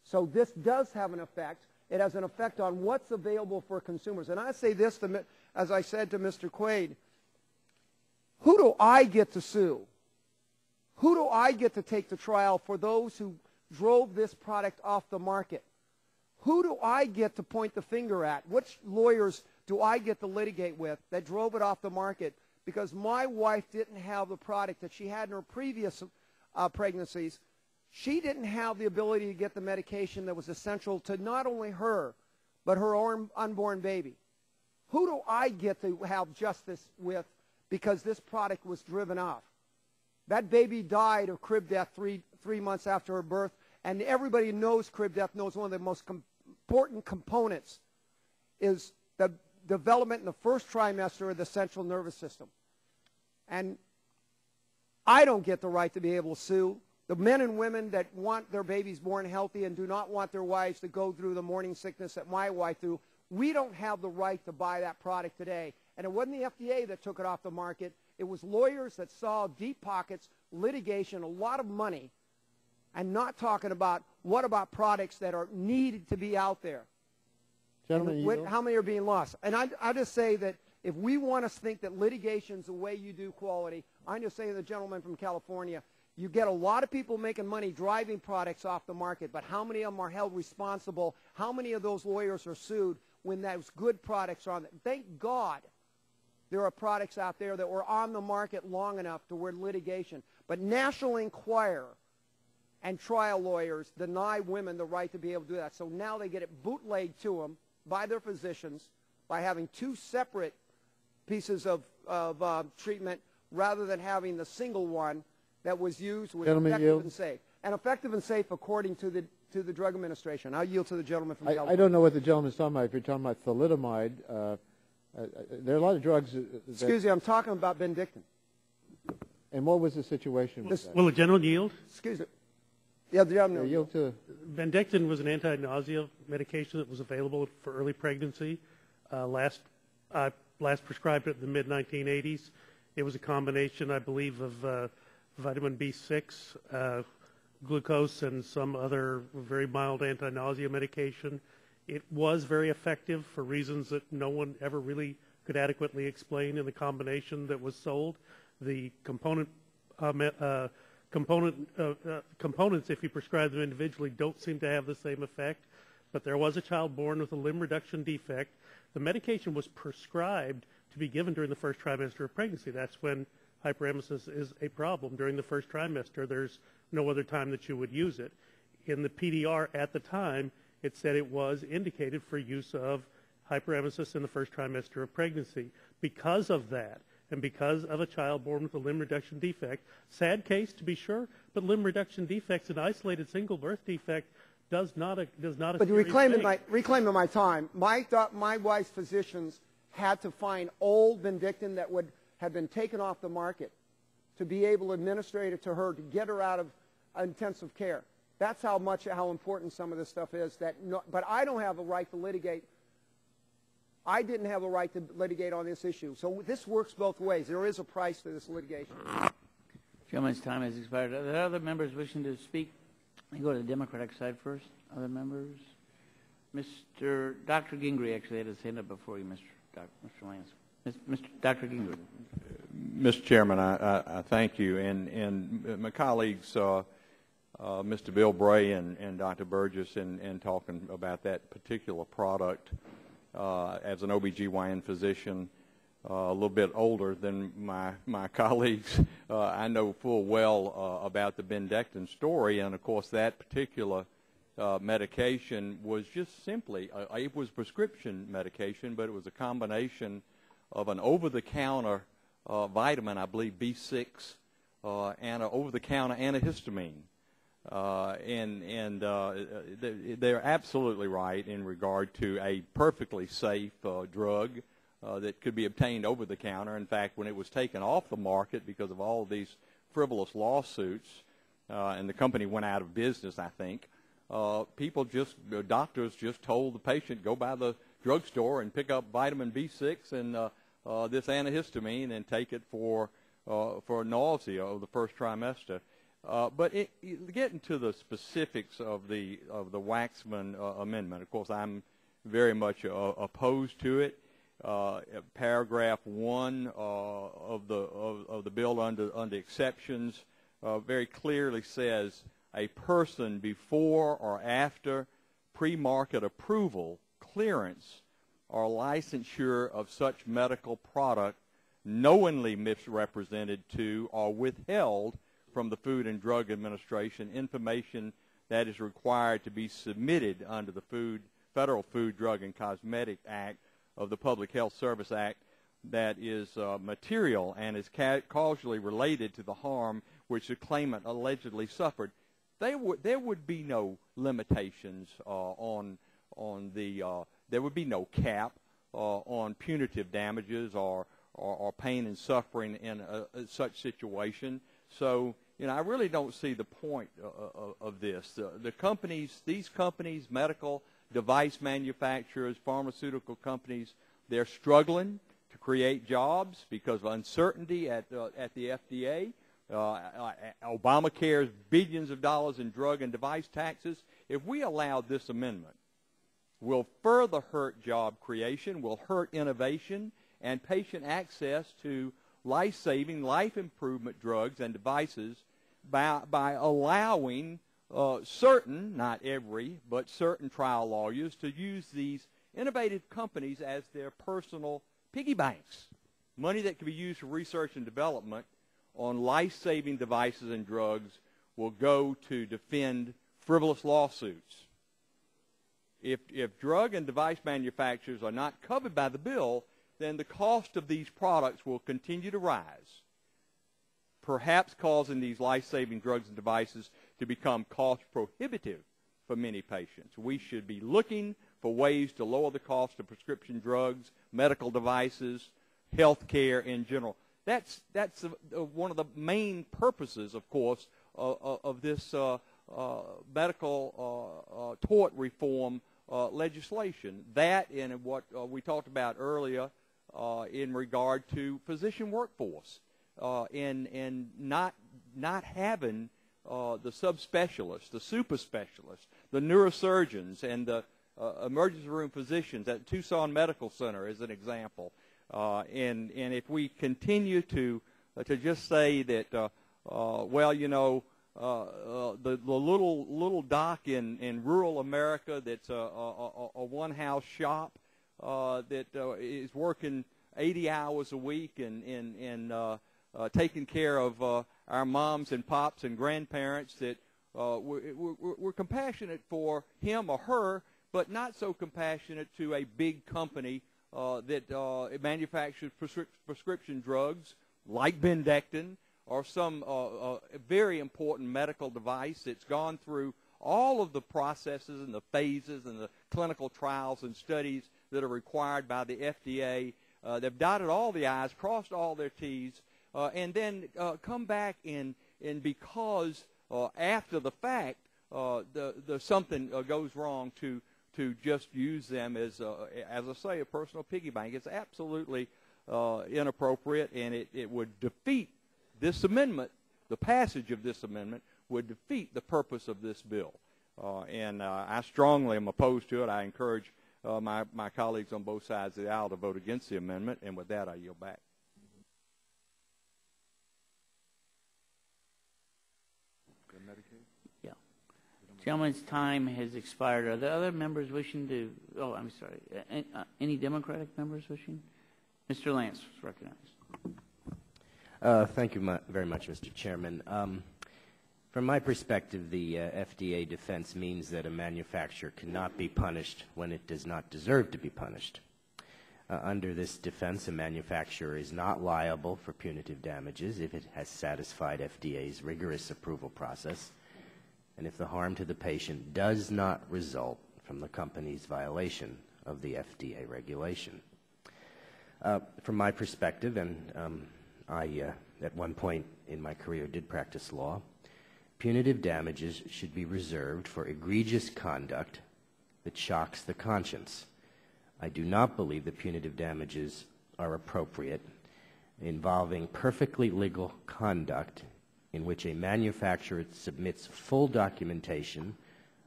So this does have an effect. It has an effect on what's available for consumers. And I say this, as I said to Mr. Quaid, who do I get to sue? Who do I get to take to trial for those who drove this product off the market? Who do I get to point the finger at? Which lawyers do I get to litigate with that drove it off the market because my wife didn't have the product that she had in her previous pregnancies? She didn't have the ability to get the medication that was essential to not only her, but her unborn baby. Who do I get to have justice with because this product was driven off? That baby died of crib death three months after her birth, and everybody who knows crib death knows one of the most important components is the development in the first trimester of the central nervous system. And I don't get the right to be able to sue the men and women that want their babies born healthy and do not want their wives to go through the morning sickness that my wife threw. We don't have the right to buy that product today. And it wasn't the FDA that took it off the market. It was lawyers that saw deep pockets, litigation, a lot of money, and not talking about what about products that are needed to be out there. Gentlemen, how many are being lost? And I just say that if we want to think that litigation is the way you do quality, I'm just saying to the gentleman from California, you get a lot of people making money driving products off the market, but how many of them are held responsible? How many of those lawyers are sued when those good products are on there? Thank God there are products out there that were on the market long enough to where litigation. But National Enquirer and trial lawyers deny women the right to be able to do that. So now they get it bootlegged to them by their physicians by having two separate pieces of treatment rather than having the single one that was used with effective and safe. And effective and safe according to the Drug Administration. I'll yield to the gentleman from California. I don't know what the gentleman's talking about. If you're talking about thalidomide, there are a lot of drugs. Excuse me, I'm talking about Vindictin. And what was the situation with that? Will the gentleman yield? Excuse me. Yeah, the gentleman yield to. Vindictin was an anti-nausea medication that was available for early pregnancy. Last prescribed it in the mid-1980s. It was a combination, I believe, of vitamin B6, glucose, and some other very mild anti-nausea medication. It was very effective for reasons that no one ever really could adequately explain in the combination that was sold. The components, if you prescribe them individually, don't seem to have the same effect. But there was a child born with a limb reduction defect. The medication was prescribed to be given during the first trimester of pregnancy. That's when hyperemesis is a problem. During the first trimester, there's no other time that you would use it. In the PDR at the time, it said it was indicated for use of hyperemesis in the first trimester of pregnancy. Because of that, and because of a child born with a limb reduction defect, sad case to be sure, but limb reduction defects, an isolated single birth defect, does not a But reclaiming my time, my wife's physicians had to find old Vindictin that would have been taken off the market to be able to administer it to her to get her out of intensive care. That's how important some of this stuff is. But I don't have a right to litigate I didn't have a right to litigate on this issue. So this works both ways. There is a price to this litigation. Gentleman's time has expired. Are there other members wishing to speak? Let me go to the Democratic side first. Other members? Dr. Gingrey actually had his hand up before you, Mr. Lance. Dr. Gingrey. Mr. Chairman, I thank you. And my colleagues, Mr. Bill Bray and Dr. Burgess, in talking about that particular product, as an OBGYN physician, a little bit older than my colleagues, I know full well about the Bendectin story, and of course that particular medication was just simply, it was prescription medication, but it was a combination of an over-the-counter vitamin, I believe B6, and an over-the-counter antihistamine. They're absolutely right in regard to a perfectly safe drug that could be obtained over the counter. In fact, when it was taken off the market because of all of these frivolous lawsuits, and the company went out of business, I think, doctors just told the patient, go by the drugstore and pick up vitamin B6 and this antihistamine and take it for nausea over the first trimester. But getting to the specifics of the Waxman amendment, of course, I'm very much opposed to it. Paragraph 1 of the bill under exceptions very clearly says a person before or after pre-market approval, clearance, or licensure of such medical product knowingly misrepresented to or withheld from the Food and Drug Administration information that is required to be submitted under the Federal Food, Drug, and Cosmetic Act of the Public Health Service Act that is material and is causally related to the harm which the claimant allegedly suffered. There would be no limitations there would be no cap on punitive damages or pain and suffering in such situation. So, I really don't see the point of this. These companies, medical device manufacturers, pharmaceutical companies, they're struggling to create jobs because of uncertainty at the FDA. Obamacare's billions of dollars in drug and device taxes. If we allow this amendment, will further hurt job creation, will hurt innovation and patient access to life-saving, life-improvement drugs and devices by allowing certain, not every, but certain trial lawyers to use these innovative companies as their personal piggy banks, money that can be used for research and development on life-saving devices and drugs will go to defend frivolous lawsuits. If drug and device manufacturers are not covered by the bill, then the cost of these products will continue to rise, perhaps causing these life-saving drugs and devices to become cost prohibitive for many patients. We should be looking for ways to lower the cost of prescription drugs, medical devices, health care in general. That's one of the main purposes, of course, of this medical tort reform legislation. That and what we talked about earlier in regard to physician workforce and not having the subspecialists, the super specialists, the neurosurgeons, and the emergency room physicians at Tucson Medical Center as an example. And if we continue to just say that, the little doc in rural America that's a one-house shop that is working 80 hours a week and taking care of our moms and pops and grandparents, that we're compassionate for him or her, but not so compassionate to a big company that manufactures prescription drugs like Bendectin or some very important medical device that's gone through all of the processes and the phases and the clinical trials and studies that are required by the FDA. They've dotted all the I's, crossed all their T's, and then come back and because after the fact something goes wrong to to just use them as I say, a personal piggy bank. It's absolutely inappropriate, and it would defeat this amendment. The passage of this amendment would defeat the purpose of this bill. And I strongly am opposed to it. I encourage my colleagues on both sides of the aisle to vote against the amendment. And with that, I yield back. Yeah. Gentleman's time has expired. Are there other members wishing to? Oh, I'm sorry. Any Democratic members wishing? Mr. Lance is recognized. Thank you very much, Mr. Chairman. From my perspective, the FDA defense means that a manufacturer cannot be punished when it does not deserve to be punished. Under this defense, a manufacturer is not liable for punitive damages if it has satisfied FDA's rigorous approval process and if the harm to the patient does not result from the company's violation of the FDA regulation. From my perspective, and I at one point in my career did practice law, punitive damages should be reserved for egregious conduct that shocks the conscience. I do not believe that punitive damages are appropriate involving perfectly legal conduct in which a manufacturer submits full documentation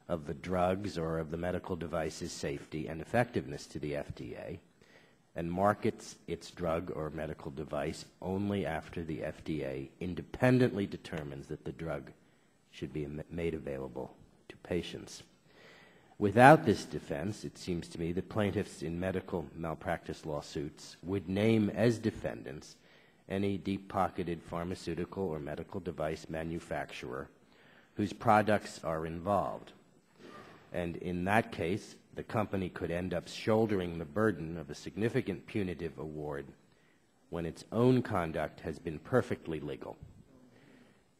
of the drugs or of the medical device's safety and effectiveness to the FDA and markets its drug or medical device only after the FDA independently determines that the drug should be made available to patients. Without this defense, it seems to me that plaintiffs in medical malpractice lawsuits would name as defendants any deep-pocketed pharmaceutical or medical device manufacturer whose products are involved. And in that case, the company could end up shouldering the burden of a significant punitive award when its own conduct has been perfectly legal.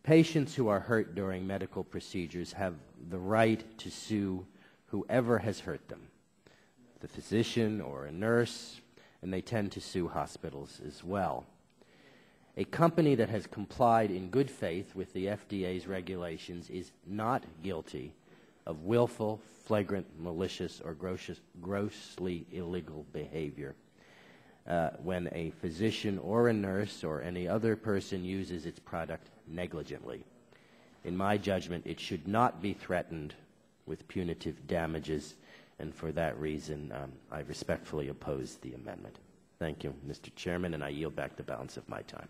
Patients who are hurt during medical procedures have the right to sue whoever has hurt them, the physician or a nurse, and they tend to sue hospitals as well. A company that has complied in good faith with the FDA's regulations is not guilty of willful, flagrant, malicious, or grossly illegal behavior when a physician or a nurse or any other person uses its product negligently. In my judgment, it should not be threatened with punitive damages, and for that reason, I respectfully oppose the amendment. Thank you, Mr. Chairman, and I yield back the balance of my time.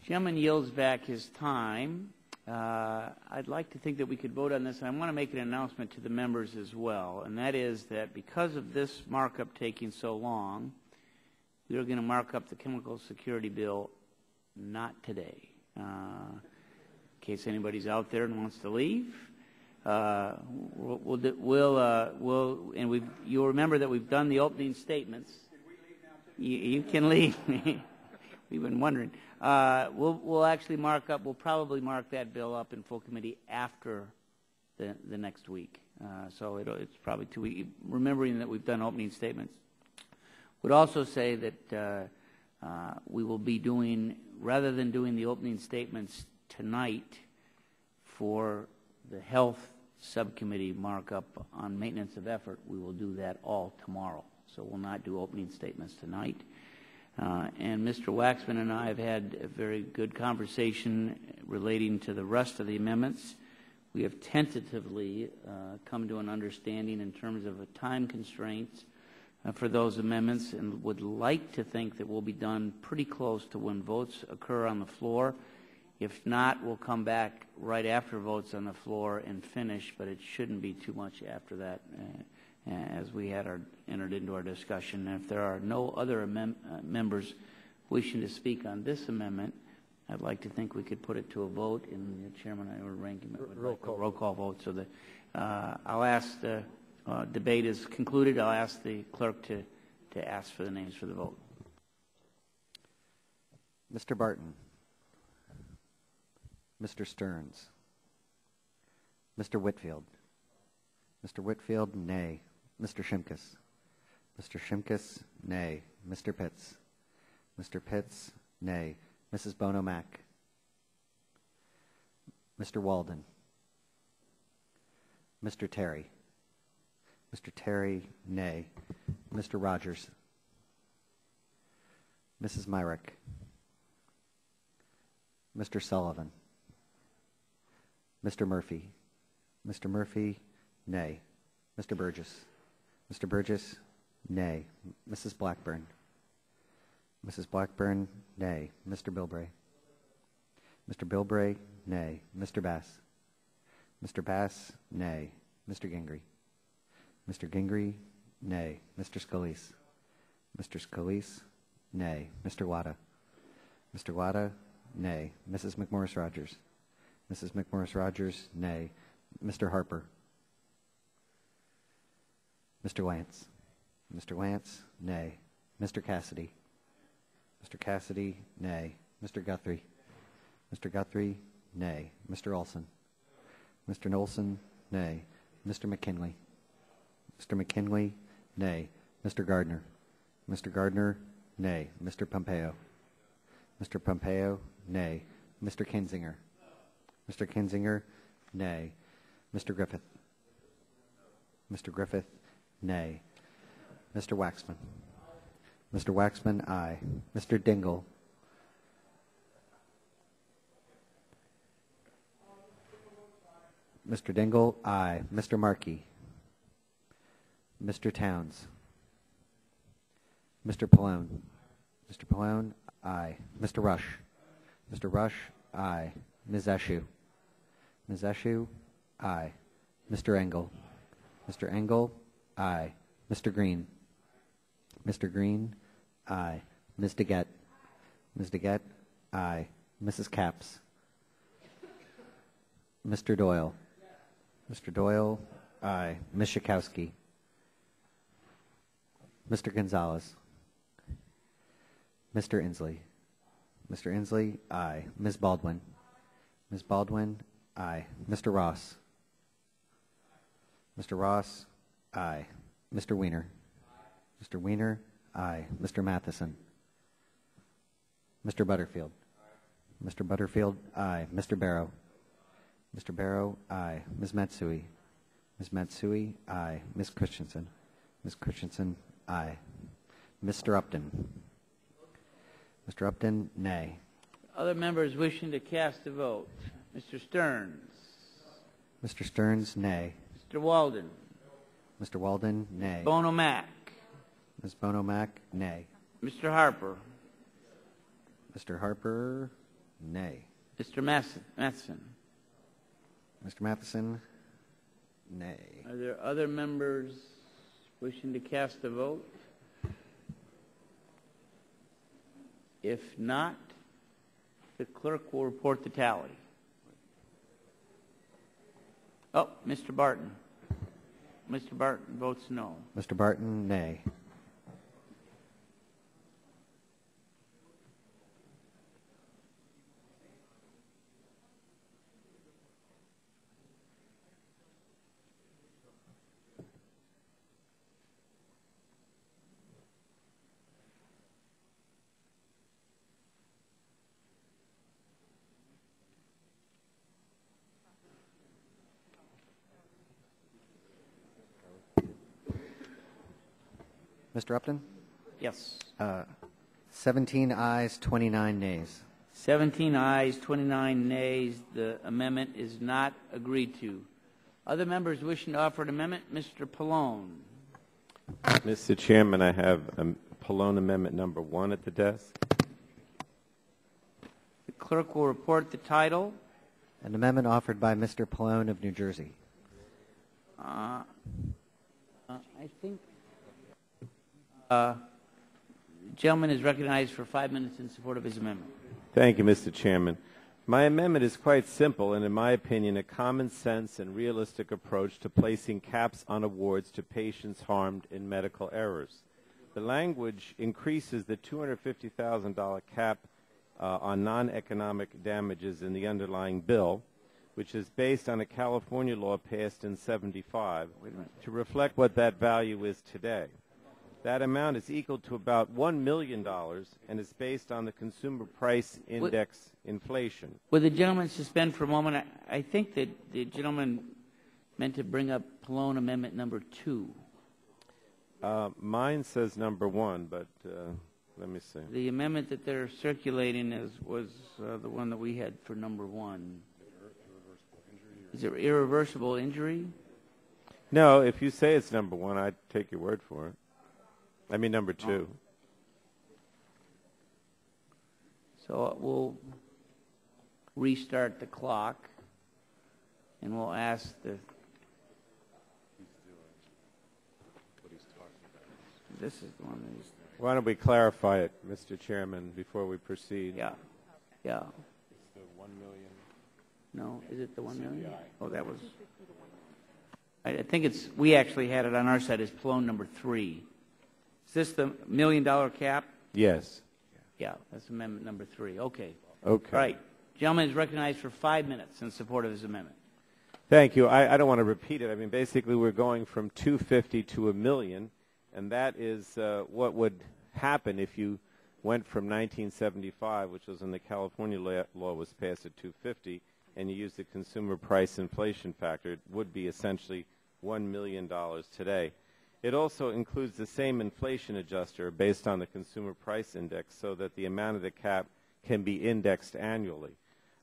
Chairman yields back his time. I'd like to think that we could vote on this, and I want to make an announcement to the members as well, and that is that because of this markup taking so long, we are going to mark up the chemical security bill not today. In case anybody's out there and wants to leave, you'll remember that we've done the opening statements. You can leave. We've been wondering. We'll actually we'll probably mark that bill up in full committee after the next week. So it's probably 2 weeks, remembering that we've done opening statements. Would also say that we will be doing, rather than doing the opening statements tonight for the health subcommittee markup on maintenance of effort, we will do that all tomorrow. So we'll not do opening statements tonight. And Mr. Waxman and I have had a very good conversation relating to the rest of the amendments. We have tentatively come to an understanding in terms of a time constraints for those amendments, and would like to think that we'll be done pretty close to when votes occur on the floor. If not, we'll come back right after votes on the floor and finish, but it shouldn't be too much after that as we had entered into our discussion. And if there are no other members wishing to speak on this amendment, I'd like to think we could put it to a vote, and the chairman and I would rank him roll call vote. So I'll ask the debate is concluded. I'll ask the clerk to ask for the names for the vote. Mr. Barton. Mr. Stearns. Mr. Whitfield. Mr. Whitfield, nay. Mr. Shimkus. Mr. Shimkus, nay. Mr. Pitts. Mr. Pitts, nay. Mrs. Bono-Mack. Mr. Walden. Mr. Terry. Mr. Terry, nay. Mr. Rogers. Mrs. Myrick. Mr. Sullivan. Mr. Murphy. Mr. Murphy, nay. Mr. Burgess. Mr. Burgess, nay. Mrs. Blackburn. Mrs. Blackburn, nay. Mr. Bilbray. Mr. Bilbray, nay. Mr. Bass. Mr. Bass, nay. Mr. Gingrey. Mr. Gingrey, nay. Mr. Scalise. Mr. Scalise, nay. Mr. Wada. Mr. Wada, nay. Mrs. McMorris-Rogers. Mrs. McMorris-Rogers, nay. Mr. Harper. Mr. Lance. Mr. Lance, nay. Mr. Cassidy. Mr. Cassidy, nay. Mr. Guthrie. Mr. Guthrie, nay. Mr. Olson. Mr. Olson, nay. Mr. McKinley. Mr. McKinley, nay. Mr. Gardner. Mr. Gardner, nay. Mr. Pompeo. Mr. Pompeo, nay. Mr. Kinzinger. Mr. Kinzinger, nay. Mr. Griffith. Mr. Griffith, nay. Mr. Waxman. Mr. Waxman, aye. Mr. Dingle. Mr. Dingle, aye. Mr. Markey. Mr. Towns. Mr. Pallone. Mr. Pallone, aye. Mr. Rush. Mr. Rush, aye. Ms. Eshoo. Ms. Eshoo, aye. Mr. Engel. Mr. Engel, aye. Mr. Green. Mr. Green, aye. Ms. DeGette. Ms. DeGette, aye. Mrs. Capps. Mr. Doyle. Mr. Doyle, aye. Ms. Schakowsky. Mr. Gonzalez. Mr. Inslee. Mr. Inslee, aye. Ms. Baldwin. Ms. Baldwin, aye. Mr. Ross. Mr. Ross, aye. Mr. Wiener. Mr. Wiener, aye. Mr. Matheson. Mr. Butterfield. Mr. Butterfield, aye. Mr. Barrow. Mr. Barrow, aye. Ms. Matsui. Ms. Matsui, aye. Ms. Christensen. Ms. Christensen, aye. Mr. Upton. Mr. Upton, nay. Other members wishing to cast a vote. Mr. Stearns. Mr. Stearns, nay. Mr. Walden. Mr. Walden, nay. Bono Mack. Ms. Bono Mack, nay. Mr. Harper. Mr. Harper, nay. Mr. Matheson. Mr. Matheson, nay. Are there other members wishing to cast a vote? If not, the clerk will report the tally. Oh, Mr. Barton. Mr. Barton votes no. Mr. Barton, nay. Mr. Upton? Yes. 17 ayes, 29 nays. 17 ayes, 29 nays. The amendment is not agreed to. Other members wishing to offer an amendment? Mr. Pallone. Mr. Chairman, I have Pallone Amendment number 1 at the desk. The clerk will report the title. An amendment offered by Mr. Pallone of New Jersey. I think gentleman is recognized for 5 minutes in support of his amendment. Thank you, Mr. Chairman. My amendment is quite simple and, in my opinion, a common sense and realistic approach to placing caps on awards to patients harmed in medical errors. The language increases the $250,000 cap on non-economic damages in the underlying bill, which is based on a California law passed in '75, to reflect what that value is today. That amount is equal to about $1 million and is based on the Consumer Price Index inflation. Would the gentleman suspend for a moment? I think that the gentleman meant to bring up Pallone Amendment number 2. Mine says number 1, but let me see. The amendment that they're circulating was the one that we had for number 1. Is it irreversible injury? No, if you say it's number 1, I'd take your word for it. I mean number 2. Oh. So we'll restart the clock, and we'll ask the... This is the one that he's... Why don't we clarify it, Mr. Chairman, before we proceed? Yeah. Yeah. It's the 1 million. No, is it the 1 million? Oh, that was... I think it's... We actually had it on our side as Plone number 3. Is this the $1 million cap? Yes. Yeah, that's amendment number 3. Okay. Okay. All right. Gentleman is recognized for 5 minutes in support of his amendment. Thank you. I don't want to repeat it. I mean, basically, we're going from 250 to $1 million, and that is what would happen if you went from 1975, which was when the California law was passed at 250, and you used the consumer price inflation factor. It would be essentially $1 million today. It also includes the same inflation adjuster based on the consumer price index so that the amount of the cap can be indexed annually.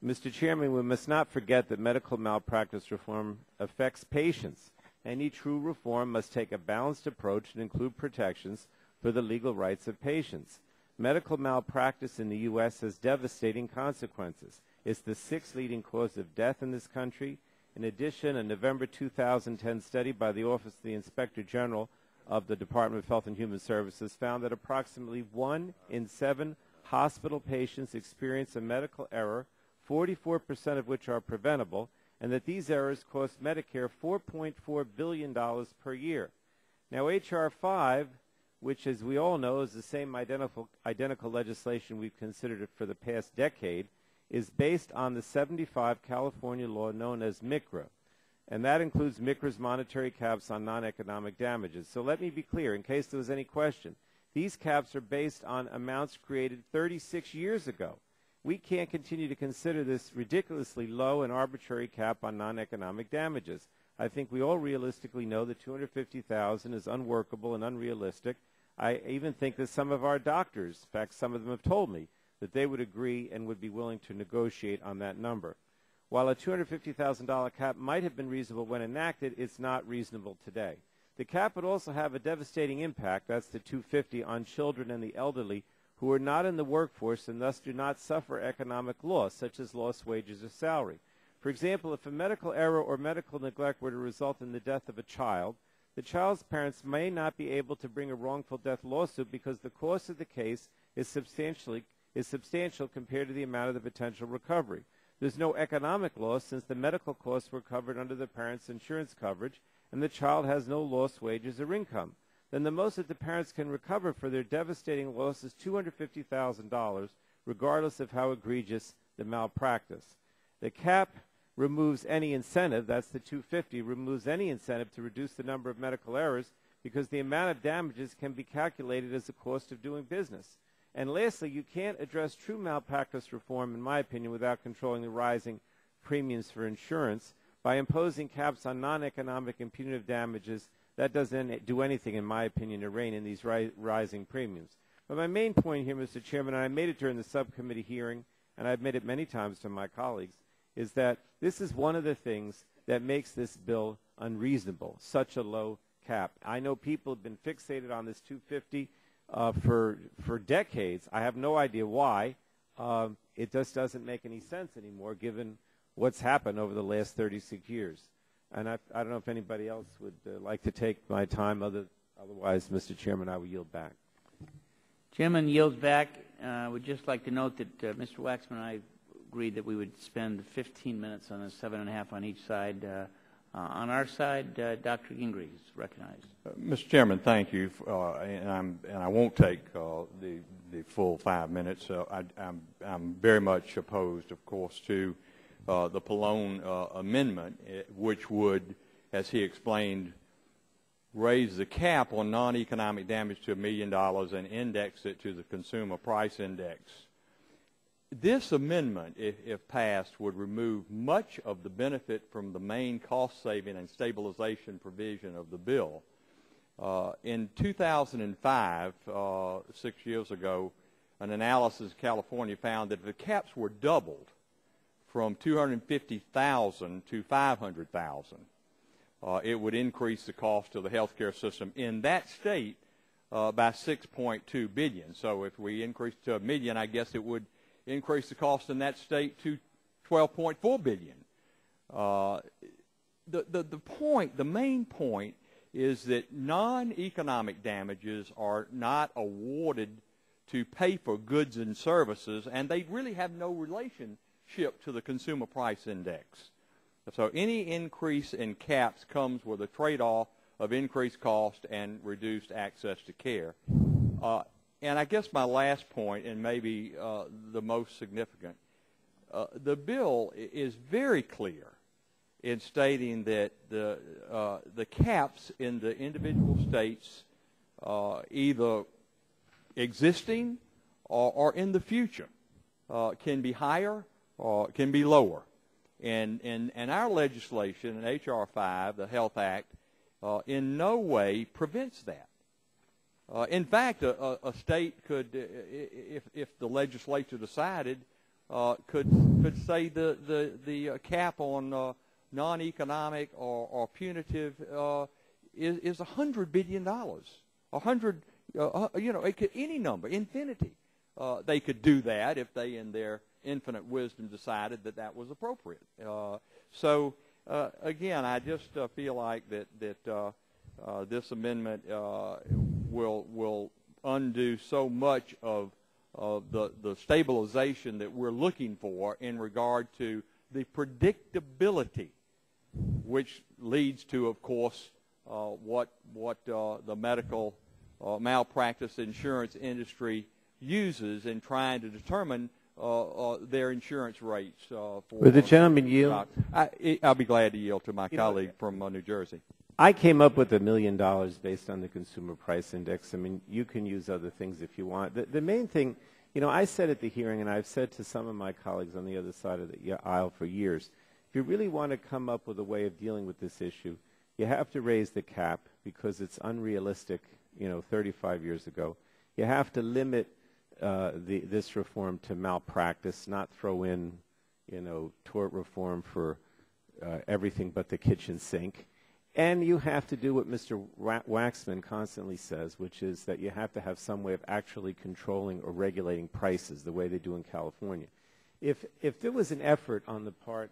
Mr. Chairman, we must not forget that medical malpractice reform affects patients. Any true reform must take a balanced approach and include protections for the legal rights of patients. Medical malpractice in the U.S. has devastating consequences. It's the 6th leading cause of death in this country. In addition, a November 2010 study by the Office of the Inspector General of the Department of Health and Human Services found that approximately 1 in 7 hospital patients experience a medical error, 44% of which are preventable, and that these errors cost Medicare $4.4 billion per year. Now, H.R. 5, which, as we all know, is the same identical legislation we've considered it for the past decade, is based on the 75 California law known as MICRA, and that includes MICRA's monetary caps on non-economic damages. So let me be clear, in case there was any question. These caps are based on amounts created 36 years ago. We can't continue to consider this ridiculously low and arbitrary cap on non-economic damages. I think we all realistically know that $250,000 is unworkable and unrealistic. I even think that some of our doctors, in fact, some of them have told me, that they would agree and would be willing to negotiate on that number. While a $250,000 cap might have been reasonable when enacted, it's not reasonable today. The cap would also have a devastating impact, that's the $250,000, on children and the elderly who are not in the workforce and thus do not suffer economic loss, such as lost wages or salary. For example, if a medical error or medical neglect were to result in the death of a child, the child's parents may not be able to bring a wrongful death lawsuit because the cost of the case is substantial compared to the amount of the potential recovery. There's no economic loss since the medical costs were covered under the parent's insurance coverage and the child has no lost wages or income. Then the most that the parents can recover for their devastating loss is $250,000, regardless of how egregious the malpractice. The cap removes any incentive, that's the $250,000, removes any incentive to reduce the number of medical errors because the amount of damages can be calculated as the cost of doing business. And lastly, you can't address true malpractice reform, in my opinion, without controlling the rising premiums for insurance. By imposing caps on non-economic and punitive damages, that doesn't do anything, in my opinion, to rein in these rising premiums. But my main point here, Mr. Chairman, and I made it during the subcommittee hearing, and I've made it many times to my colleagues, is that this is one of the things that makes this bill unreasonable, such a low cap. I know people have been fixated on this $250,000 for decades. I have no idea why. It just doesn't make any sense anymore given what's happened over the last 36 years. And I don't know if anybody else would like to take my time. Otherwise, Mr. Chairman, I will yield back. Chairman yields back. I would just like to note that Mr. Waxman and I agreed that we would spend 15 minutes on this, 7.5 on each side. On our side, Dr. Gingrey is recognized. Mr. Chairman, thank you. And I won't take the full 5 minutes. I'm very much opposed, of course, to the Pallone amendment, which would, as he explained, raise the cap on non-economic damage to $1 million and index it to the consumer price index. This amendment, if passed, would remove much of the benefit from the main cost-saving and stabilization provision of the bill. In 2005, 6 years ago, an analysis in California found that if the caps were doubled from 250,000 to 500,000, it would increase the cost of the healthcare system in that state by $6.2 billion. So if we increase to $1 million, I guess it would increase the cost in that state to $12.4 billion. The main point is that non-economic damages are not awarded to pay for goods and services, and they really have no relationship to the consumer price index. So any increase in caps comes with a trade-off of increased cost and reduced access to care. And I guess my last point, and maybe the most significant, the bill is very clear in stating that the caps in the individual states, either existing or in the future, can be higher or can be lower. And our legislation, in H.R. 5, the Health Act, in no way prevents that. In fact, a state could, if the legislature decided, could say the cap on non-economic or punitive is $100 billion. It could any number, infinity. They could do that if they, in their infinite wisdom, decided that that was appropriate. Again, I just feel like that this amendment will undo so much of the stabilization that we're looking for in regard to the predictability, which leads to, of course, what the medical malpractice insurance industry uses in trying to determine their insurance rates. Would the gentleman yield? I'll be glad to yield to my colleague from New Jersey. I came up with $1 million based on the consumer price index. I mean, you can use other things if you want. The main thing, I said at the hearing, and I've said to some of my colleagues on the other side of the aisle for years, if you really want to come up with a way of dealing with this issue, you have to raise the cap because it's unrealistic, 35 years ago. You have to limit this reform to malpractice, not throw in, tort reform for everything but the kitchen sink. And you have to do what Mr. Waxman constantly says, which is that you have to have some way of actually controlling or regulating prices the way they do in California. If there was an effort on the part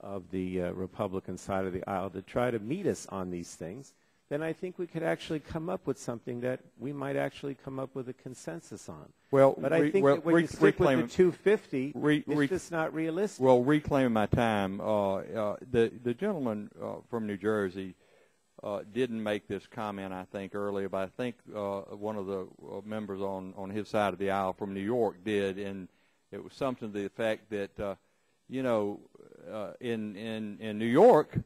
of the Republican side of the aisle to try to meet us on these things, then I think we could actually come up with something that we might actually come up with a consensus on. Well, but I think that when you stick with the 250, it's just not realistic. Well, reclaiming my time, the gentleman from New Jersey didn't make this comment, I think, earlier, but I think one of the members on his side of the aisle from New York did, and it was something to the effect that, in New York,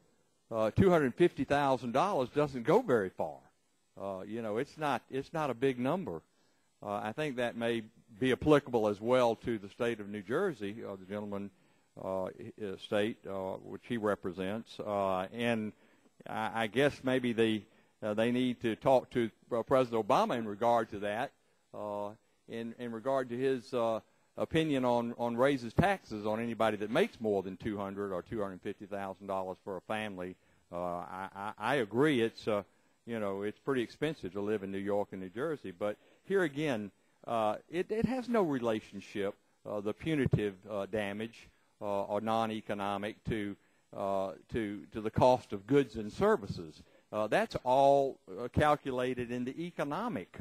$250,000 doesn't go very far. It's not a big number. I think that may be applicable as well to the state of New Jersey, the gentleman state which he represents, and I guess maybe they need to talk to President Obama in regard to that, in regard to his opinion on raises taxes on anybody that makes more than $200,000 or $250,000 for a family. I agree. It's pretty expensive to live in New York and New Jersey, but here again, it has no relationship, the punitive damage or non-economic to the cost of goods and services. That's all calculated in the economic.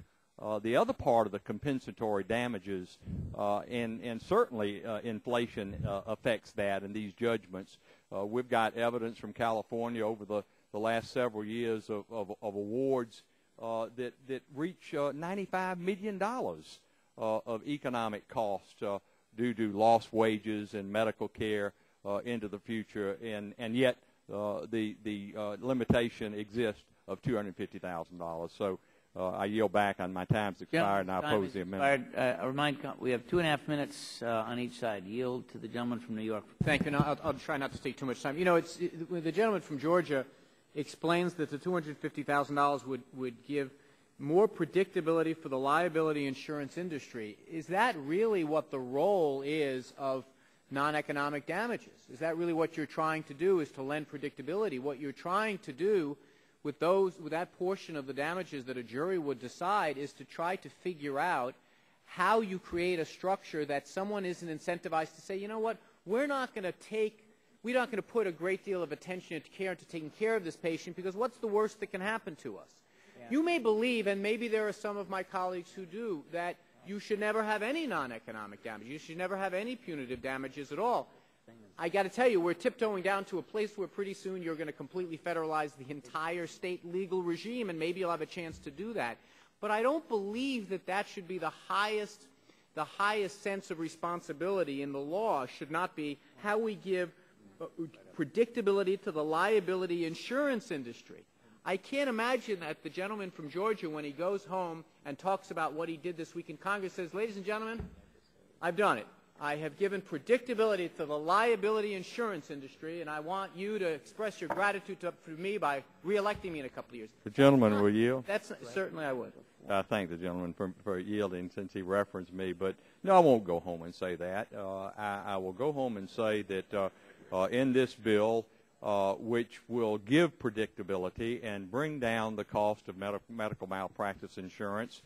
The other part of the compensatory damages, and certainly inflation affects that in these judgments. We've got evidence from California over the last several years of awards that reach $95 million of economic cost due to lost wages and medical care into the future, and yet the limitation exists of $250,000. So I yield back on my time's expired, and I oppose the amendment. I remind we have 2.5 minutes on each side. Yield to the gentleman from New York. Thank you. And I'll try not to take too much time. The gentleman from Georgia explains that the $250,000 would give more predictability for the liability insurance industry. Is that really what the role is of non-economic damages? Is that really what you're trying to do, is to lend predictability? What you're trying to do with that portion of the damages that a jury would decide is to try to figure out how you create a structure that someone isn't incentivized to say, you know what, we're not going to put a great deal of attention and care into taking care of this patient, because what's the worst that can happen to us? Yeah. You may believe, and maybe there are some of my colleagues who do, that you should never have any non-economic damage. You should never have any punitive damages at all. I got to tell you, we're tiptoeing down to a place where pretty soon you're going to completely federalize the entire state legal regime, and maybe you'll have a chance to do that. But I don't believe that that should be the highest sense of responsibility in the law. Should not be how we give predictability to the liability insurance industry. I can't imagine that the gentleman from Georgia, when he goes home and talks about what he did this week in Congress, says, ladies and gentlemen, I've done it. I have given predictability to the liability insurance industry, and I want you to express your gratitude to me by re-electing me in a couple of years. The gentleman will yield. Certainly I would. I thank the gentleman for yielding, since he referenced me. But no, I won't go home and say that. I will go home and say that in this bill, which will give predictability and bring down the cost of medical malpractice insurance,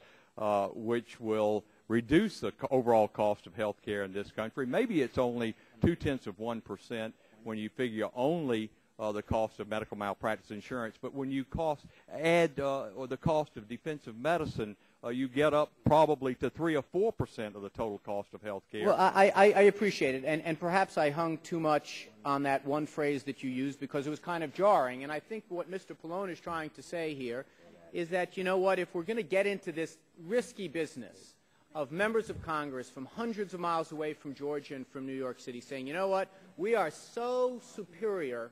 which will reduce the overall cost of health care in this country. Maybe it's only 0.2% when you figure only the cost of medical malpractice insurance, but when you add the cost of defensive medicine, you get up probably to 3 or 4% of the total cost of health care. Well, I appreciate it, and perhaps I hung too much on that one phrase that you used because it was kind of jarring, and I think what Mr. Pallone is trying to say here is that, you know what, if we're going to get into this risky business of members of Congress from hundreds of miles away from Georgia and from New York City saying, you know what, we are so superior,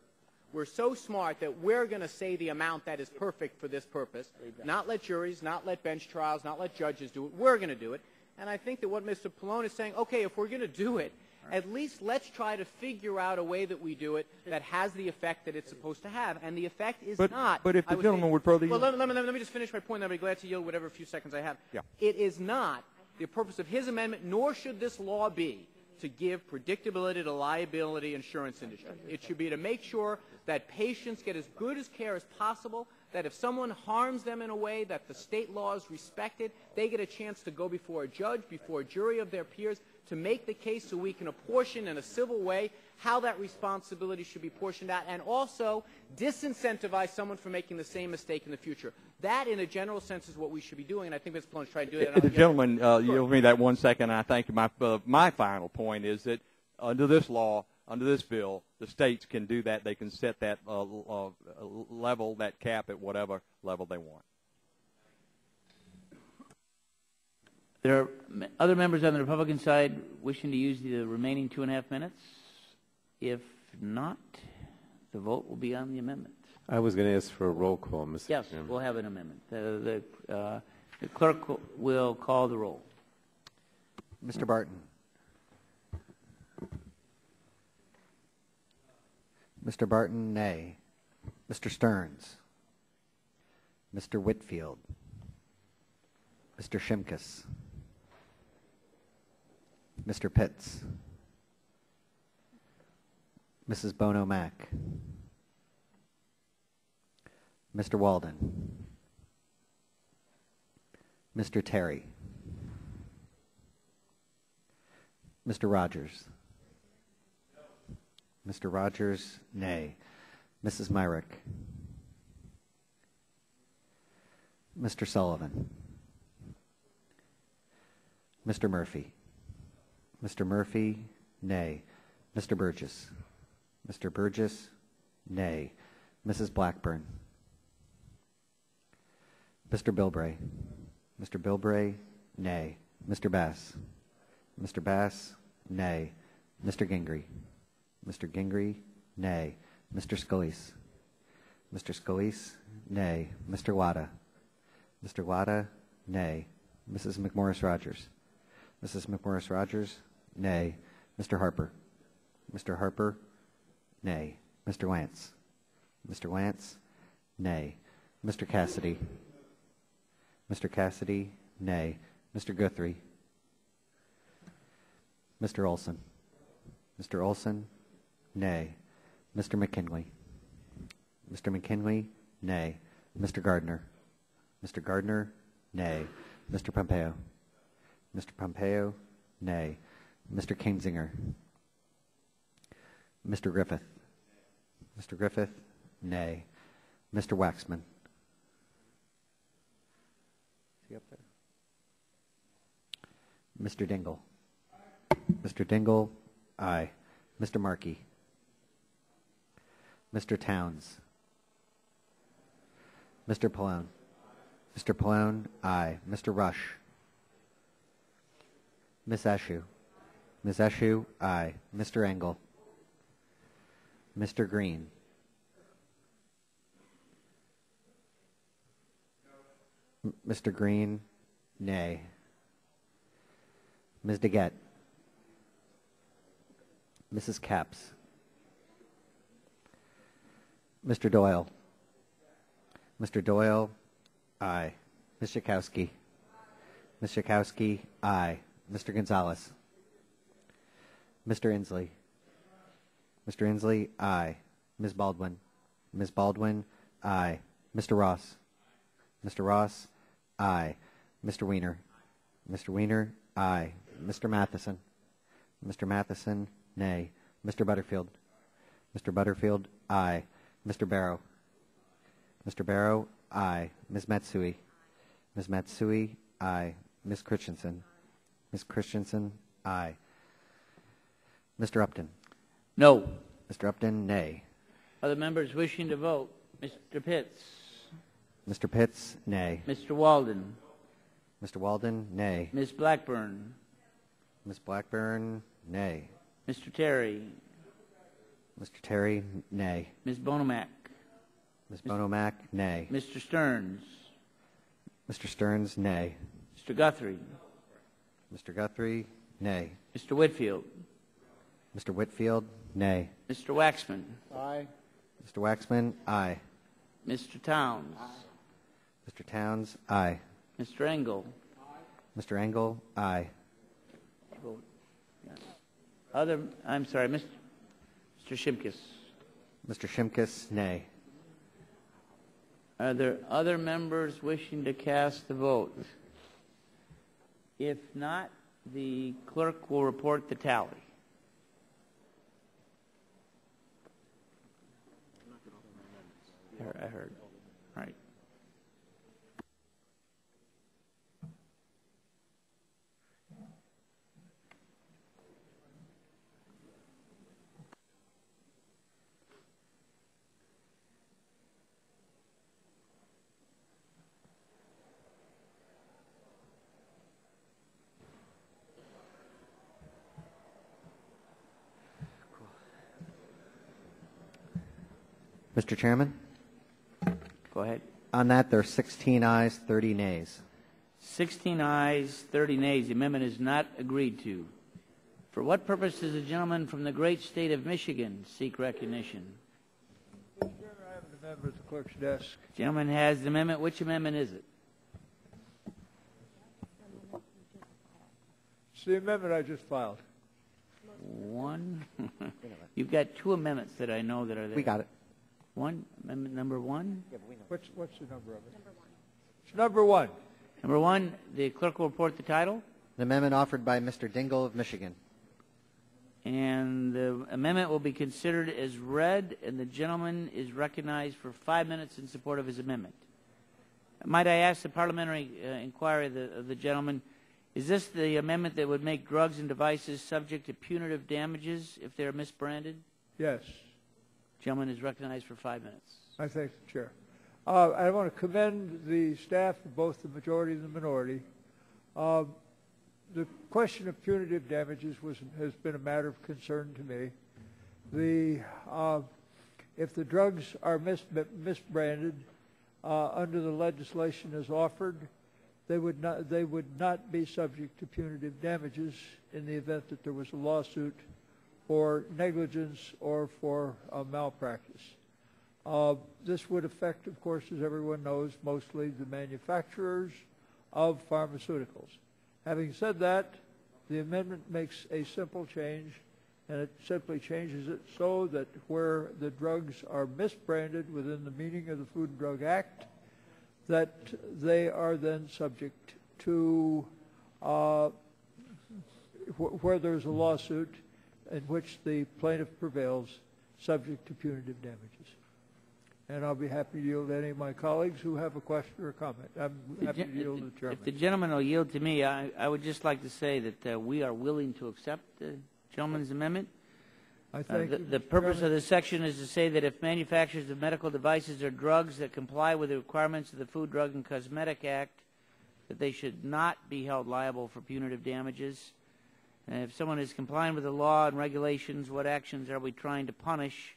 we're so smart that we're going to say the amount that is perfect for this purpose, not let juries, not let bench trials, not let judges do it. We're going to do it. And I think that what Mr. Pallone is saying, okay, if we're going to do it, at least let's try to figure out a way that we do it that has the effect that it's supposed to have. And the effect is not... But if the gentleman would further... Well, let me just finish my point, and I'll be glad to yield whatever few seconds I have. Yeah. It is not the purpose of his amendment, nor should this law be, to give predictability to liability insurance industry. It should be to make sure that patients get as good as care as possible, that if someone harms them in a way that the state law is respected, they get a chance to go before a judge, before a jury of their peers, to make the case so we can apportion in a civil way how that responsibility should be portioned out, and also disincentivize someone from making the same mistake in the future. That, in a general sense, is what we should be doing, and I think Mr. Pallone is trying to do it. The gentleman, yield me that 1 second, and I think my final point is that under this law, under this bill, the states can do that. They can set that level, that cap at whatever level they want. There are other members on the Republican side wishing to use the remaining 2.5 minutes. If not, the vote will be on the amendment. I was going to ask for a roll call, Mr. Yes, Chairman. we'll have an amendment. The clerk will call the roll. Mr. Barton. Mr. Barton, nay. Mr. Stearns. Mr. Whitfield. Mr. Shimkus. Mr. Pitts. Mrs. Bono Mack. Mr. Walden. Mr. Terry. Mr. Rogers. Mr. Rogers, nay. Mrs. Myrick. Mr. Sullivan. Mr. Murphy. Mr. Murphy, nay. Mr. Burgess. Mr. Burgess, nay. Mrs. Blackburn. Mr. Bilbray. Mr. Bilbray, nay. Mr. Bass. Mr. Bass, nay. Mr. Gingrey. Mr. Gingrey, nay. Mr. Scalise. Mr. Scalise, nay. Mr. Wada. Mr. Wada, nay. Mrs. McMorris-Rogers. Mrs. McMorris-Rogers, nay. Mr. Harper. Mr. Harper, nay. Mr. Lance. Mr. Lance, nay. Mr. Cassidy. Mr. Cassidy, nay. Mr. Guthrie. Mr. Olson. Mr. Olson, nay. Mr. McKinley. Mr. McKinley, nay. Mr. Gardner. Mr. Gardner, nay. Mr. Pompeo. Mr. Pompeo, nay. Mr. Kinzinger. Mr. Griffith. Mr. Griffith, nay. Mr. Waxman. Is he up there? Mr. Dingle. Mr. Dingle, aye. Mr. Markey. Mr. Towns. Mr. Pallone. Mr. Pallone, aye. Mr. Rush. Ms. Eshoo. Ms. Eshoo, aye. Mr. Engel. Mr. Green. Mr. Green, nay. Ms. DeGette. Mrs. Capps. Mr. Doyle. Mr. Doyle, aye. Ms. Schakowsky. Ms. Schakowsky, aye. Mr. Gonzalez. Mr. Inslee. Mr. Inslee, aye. Ms. Baldwin. Ms. Baldwin, aye. Mr. Ross. Mr. Ross, aye. Mr. Weiner. Mr. Weiner, aye. Mr. Matheson. Mr. Matheson, nay. Mr. Butterfield. Mr. Butterfield, aye. Mr. Barrow. Mr. Barrow, aye. Ms. Matsui. Ms. Matsui, aye. Ms. Christensen. Ms. Christensen, aye. Mr. Upton. No. Mr. Upton, nay. Other members wishing to vote? Mr. Pitts. Mr. Pitts, nay. Mr. Walden. Mr. Walden, nay. Ms. Blackburn. Ms. Blackburn, nay. Mr. Terry. Mr. Terry, nay. Ms. Bonomack. Ms. Bonomack, nay. Mr. Stearns. Mr. Stearns, nay. Mr. Guthrie. Mr. Guthrie, nay. Mr. Whitfield. Mr. Whitfield, nay. Mr. Waxman. Aye. Mr. Waxman, aye. Mr. Towns. Mr. Towns, aye. Mr. Engel. Mr. Engel, aye. Vote. Yes. I'm sorry, Mr. Shimkus. Mr. Shimkus, nay. Are there other members wishing to cast the vote? If not, the clerk will report the tally. I heard. Right. Mr. Chairman? Go ahead. On that, there are 16 ayes, 30 nays. 16 ayes, 30 nays. The amendment is not agreed to. For what purpose does the gentleman from the great state of Michigan seek recognition? Mr. Chairman, I have an amendment at the clerk's desk. Gentleman has the amendment. Which amendment is it? It's the amendment I just filed. One. You've got two amendments that I know that are there. We got it. One, amendment number one? Yeah, but we know. What's the number of it? Number one. It's number one. Number one, the clerk will report the title. The amendment offered by Mr. Dingle of Michigan. And the amendment will be considered as read, and the gentleman is recognized for 5 minutes in support of his amendment. Might I ask the parliamentary inquiry of the gentleman, is this the amendment that would make drugs and devices subject to punitive damages if they're misbranded? Yes. Gentleman is recognized for 5 minutes. I thank the chair. I want to commend the staff of both the majority and the minority. The question of punitive damages has been a matter of concern to me. If the drugs are misbranded under the legislation as offered, they would not be subject to punitive damages in the event that there was a lawsuit for negligence or for malpractice. This would affect, of course, as everyone knows, mostly the manufacturers of pharmaceuticals. Having said that, the amendment makes a simple change, and it simply changes it so that where the drugs are misbranded within the meaning of the Food and Drug Act, that they are then subject to where there's a lawsuit in which the plaintiff prevails, subject to punitive damages. And I'll be happy to yield to any of my colleagues who have a question or a comment. I'm happy to yield to the chairman. If the gentleman will yield to me, I would just like to say that we are willing to accept the gentleman's amendment. I thank the purpose of this section is to say that if manufacturers of medical devices or drugs that comply with the requirements of the Food, Drug, and Cosmetic Act, that they should not be held liable for punitive damages. And if someone is complying with the law and regulations, what actions are we trying to punish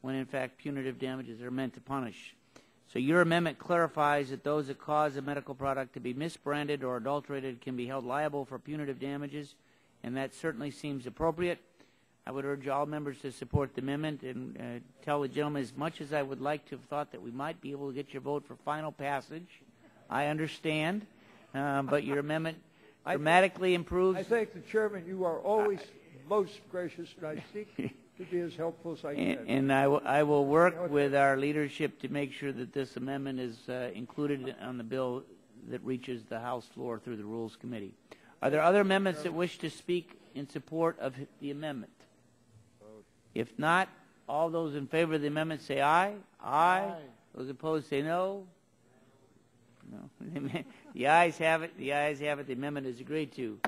when in fact punitive damages are meant to punish? So your amendment clarifies that those that cause a medical product to be misbranded or adulterated can be held liable for punitive damages, and that certainly seems appropriate. I would urge all members to support the amendment and tell the gentleman, as much as I would like to have thought that we might be able to get your vote for final passage, I understand, but your amendment dramatically improves. I thank the chairman. You are always most gracious, and I seek to be as helpful as I can. And I will work with our leadership to make sure that this amendment is included on the bill that reaches the House floor through the Rules Committee. Are there other amendments that wish to speak in support of the amendment? If not, all those in favor of the amendment say aye. Aye. Those opposed say no. No. The ayes have it. The ayes have it. The amendment is agreed to.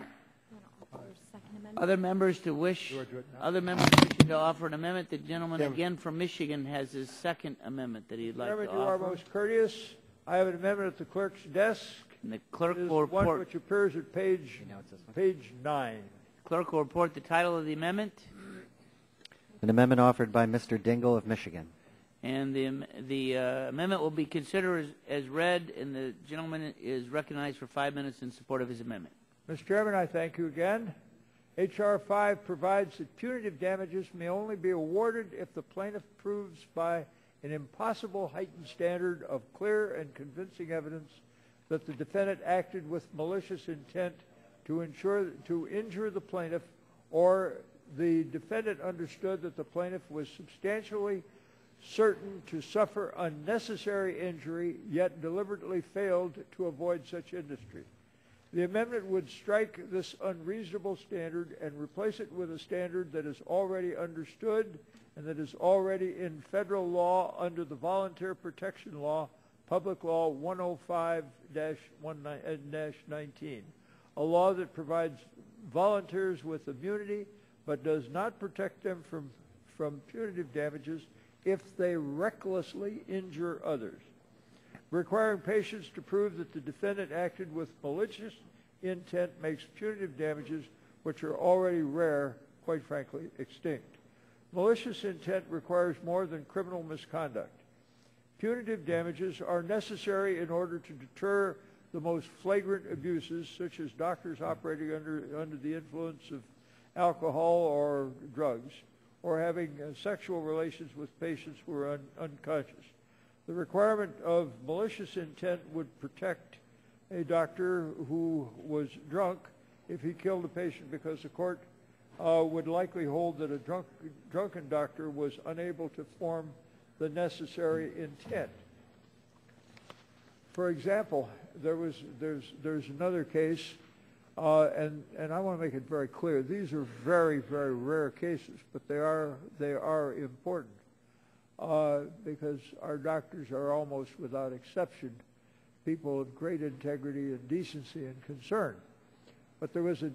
Other members to wish. Other members wishing to offer an amendment. The gentleman again from Michigan has his second amendment that he'd like to offer. You are most courteous. I have an amendment at the clerk's desk. And the clerk will report. One which appears at page 9. Clerk will report the title of the amendment. An amendment offered by Mr. Dingell of Michigan. And the amendment will be considered as read, and the gentleman is recognized for 5 minutes in support of his amendment. Mr. Chairman, I thank you again. H.R. 5 provides that punitive damages may only be awarded if the plaintiff proves by an impossible heightened standard of clear and convincing evidence that the defendant acted with malicious intent to injure the plaintiff, or the defendant understood that the plaintiff was substantially certain to suffer unnecessary injury, yet deliberately failed to avoid such industry. The amendment would strike this unreasonable standard and replace it with a standard that is already understood and that is already in federal law under the Volunteer Protection Law, Public Law 105-19, a law that provides volunteers with immunity but does not protect them from punitive damages if they recklessly injure others. Requiring patients to prove that the defendant acted with malicious intent makes punitive damages, which are already rare, quite frankly, extinct. Malicious intent requires more than criminal misconduct. Punitive damages are necessary in order to deter the most flagrant abuses, such as doctors operating under the influence of alcohol or drugs, or having sexual relations with patients who are unconscious. The requirement of malicious intent would protect a doctor who was drunk if he killed a patient, because the court would likely hold that a drunken doctor was unable to form the necessary intent. For example, there's another case, and I want to make it very clear. These are very, very rare cases, but they are important because our doctors are almost without exception people of great integrity and decency and concern. But there was a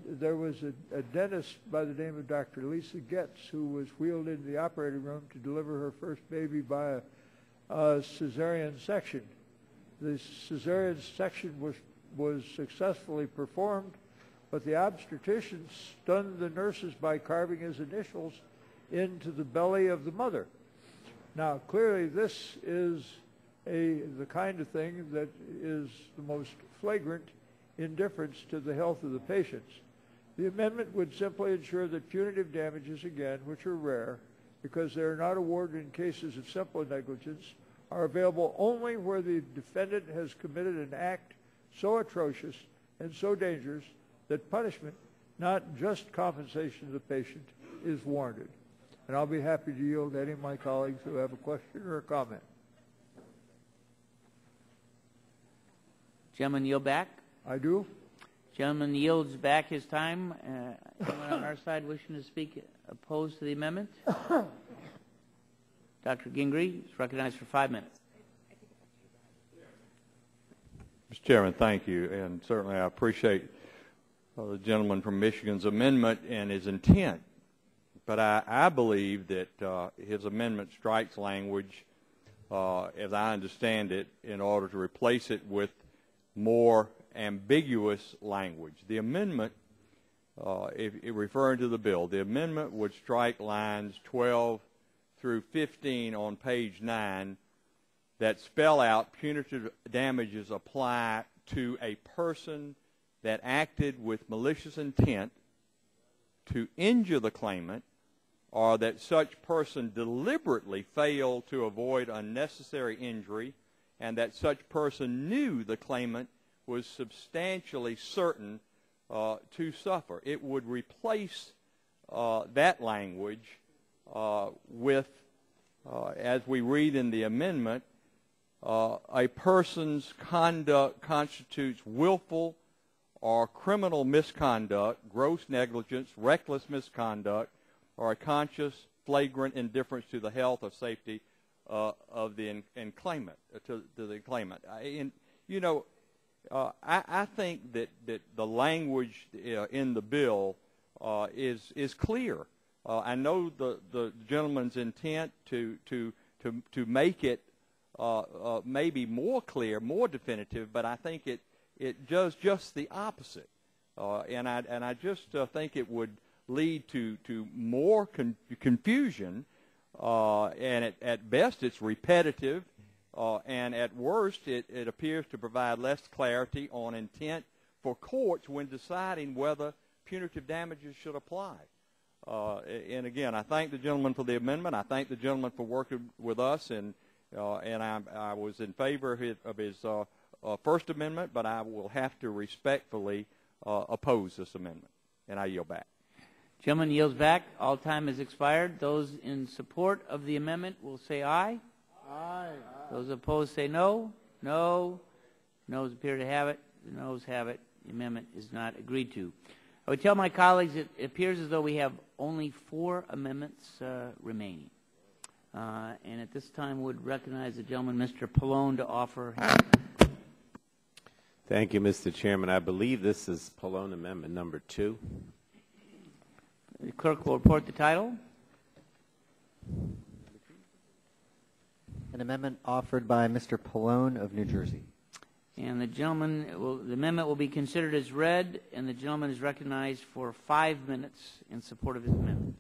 dentist by the name of Dr. Lisa Getz who was wheeled into the operating room to deliver her first baby by a cesarean section. The cesarean section was successfully performed, but the obstetrician stunned the nurses by carving his initials into the belly of the mother. Now, clearly, this is the kind of thing that is the most flagrant indifference to the health of the patients. The amendment would simply ensure that punitive damages, again, which are rare, because they are not awarded in cases of simple negligence, are available only where the defendant has committed an act so atrocious and so dangerous that punishment, not just compensation to the patient, is warranted. And I'll be happy to yield to any of my colleagues who have a question or a comment. Gentleman yield back? I do. Gentleman yields back his time. Anyone on our side wishing to speak opposed to the amendment? Dr. Gingrey is recognized for 5 minutes. Mr. Chairman, thank you, and certainly I appreciate the gentleman from Michigan's amendment and his intent, but I believe that his amendment strikes language, as I understand it, in order to replace it with more ambiguous language. The amendment, referring to the bill, the amendment would strike lines 12 through 15 on page 9 that spell out punitive damages apply to a person that acted with malicious intent to injure the claimant, or that such person deliberately failed to avoid unnecessary injury, and that such person knew the claimant was substantially certain to suffer. It would replace that language with, as we read in the amendment, a person's conduct constitutes willful or criminal misconduct, gross negligence, reckless misconduct, or a conscious, flagrant indifference to the health or safety of the claimant, to the claimant. I think that the language in the bill is clear. I know the gentleman's intent to make it maybe more clear, more definitive, but I think it does just the opposite, and I just think it would lead to more confusion, and at best it's repetitive, and at worst it appears to provide less clarity on intent for courts when deciding whether punitive damages should apply. And again, I thank the gentleman for the amendment. I thank the gentleman for working with us, and I was in favor of his First Amendment, but I will have to respectfully oppose this amendment, and I yield back. Gentleman yields back. All time has expired. Those in support of the amendment will say aye. Aye. Those opposed say no. No. Noes appear to have it. The noes have it. The amendment is not agreed to. I would tell my colleagues it appears as though we have only 4 amendments remaining. And at this time would recognize the gentleman, Mr. Pallone, to offer his. Thank you, Mr. Chairman. I believe this is Pallone Amendment number 2. The clerk will report the title. An amendment offered by Mr. Pallone of New Jersey. And the amendment will be considered as read, and the gentleman is recognized for 5 minutes in support of his amendment.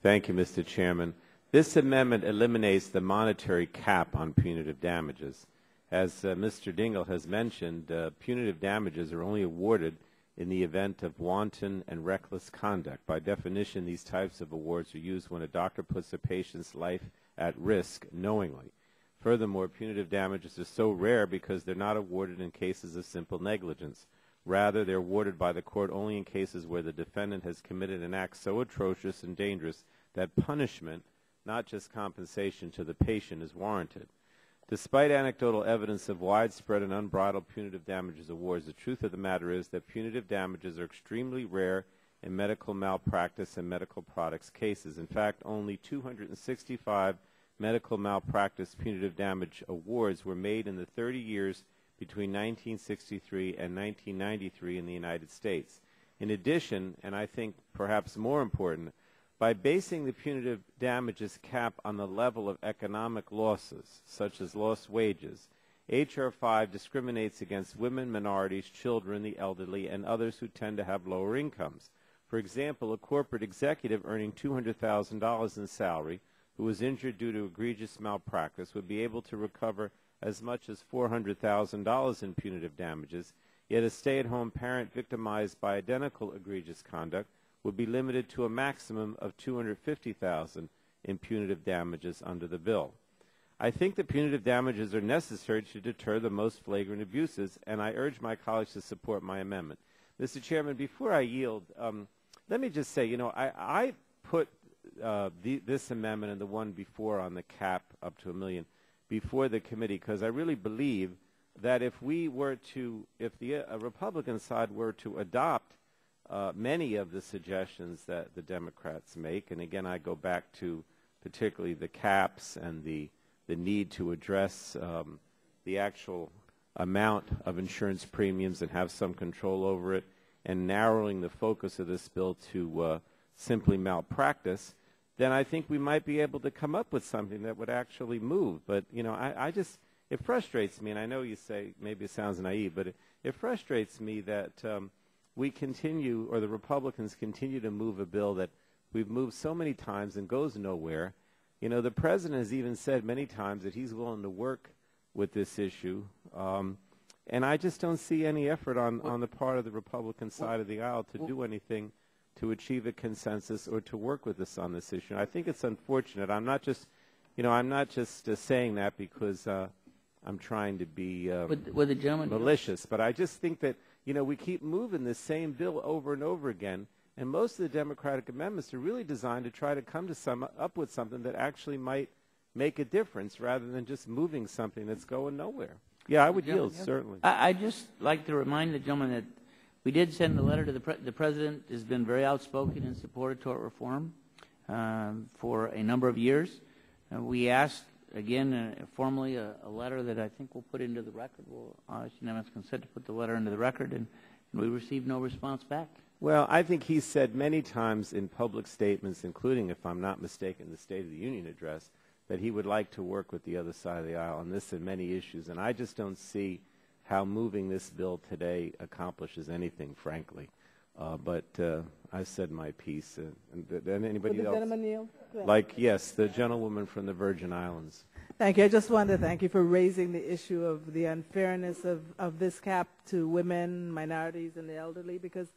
Thank you, Mr. Chairman. This amendment eliminates the monetary cap on punitive damages. As Mr. Dingell has mentioned, punitive damages are only awarded in the event of wanton and reckless conduct. By definition, these types of awards are used when a doctor puts a patient's life at risk knowingly. Furthermore, punitive damages are so rare because they're not awarded in cases of simple negligence. Rather, they're awarded by the court only in cases where the defendant has committed an act so atrocious and dangerous that punishment, not just compensation to the patient, is warranted. Despite anecdotal evidence of widespread and unbridled punitive damages awards, the truth of the matter is that punitive damages are extremely rare in medical malpractice and medical products cases. In fact, only 265 medical malpractice punitive damage awards were made in the 30 years between 1963 and 1993 in the United States. In addition, and I think perhaps more important, by basing the punitive damages cap on the level of economic losses, such as lost wages, H.R. 5 discriminates against women, minorities, children, the elderly, and others who tend to have lower incomes. For example, a corporate executive earning $200,000 in salary who was injured due to egregious malpractice would be able to recover as much as $400,000 in punitive damages, yet a stay-at-home parent victimized by identical egregious conduct would be limited to a maximum of $250,000 in punitive damages under the bill. I think that punitive damages are necessary to deter the most flagrant abuses, and I urge my colleagues to support my amendment. Mr. Chairman, before I yield, let me just say, I put this amendment and the one before on the cap up to $1 million before the committee because I really believe that if the Republican side were to adopt many of the suggestions that the Democrats make, and again I go back to particularly the caps and the need to address the actual amount of insurance premiums and have some control over it, and narrowing the focus of this bill to simply malpractice, then I think we might be able to come up with something that would actually move. But, it frustrates me, and I know you say maybe it sounds naive, but it frustrates me that we continue, or the Republicans continue to move a bill that we've moved so many times and goes nowhere. The President has even said many times that he's willing to work with this issue, and I just don't see any effort on the part of the Republican side of the aisle to do anything to achieve a consensus or to work with us on this issue. I think it's unfortunate. I'm not just saying that because I'm trying to be malicious, but I just think that we keep moving the same bill over and over again. And most of the Democratic amendments are really designed to try to come to up with something that actually might make a difference rather than just moving something that's going nowhere. Yeah, I would yield, certainly. I'd just like to remind the gentleman that we did send a letter to the President has been very outspoken in support of tort reform for a number of years. We asked, again, formally a letter that I think we'll put into the record. We'll ask unanimous consent to put the letter into the record, and we received no response back. Well, I think he said many times in public statements, including, if I'm not mistaken, the State of the Union address, that he would like to work with the other side of the aisle on this and many issues. And I just don't see how moving this bill today accomplishes anything, frankly. But I've said my piece. And anybody else? Yes, the gentlewoman from the Virgin Islands. Thank you. I just wanted to thank you for raising the issue of the unfairness of this cap to women, minorities, and the elderly, because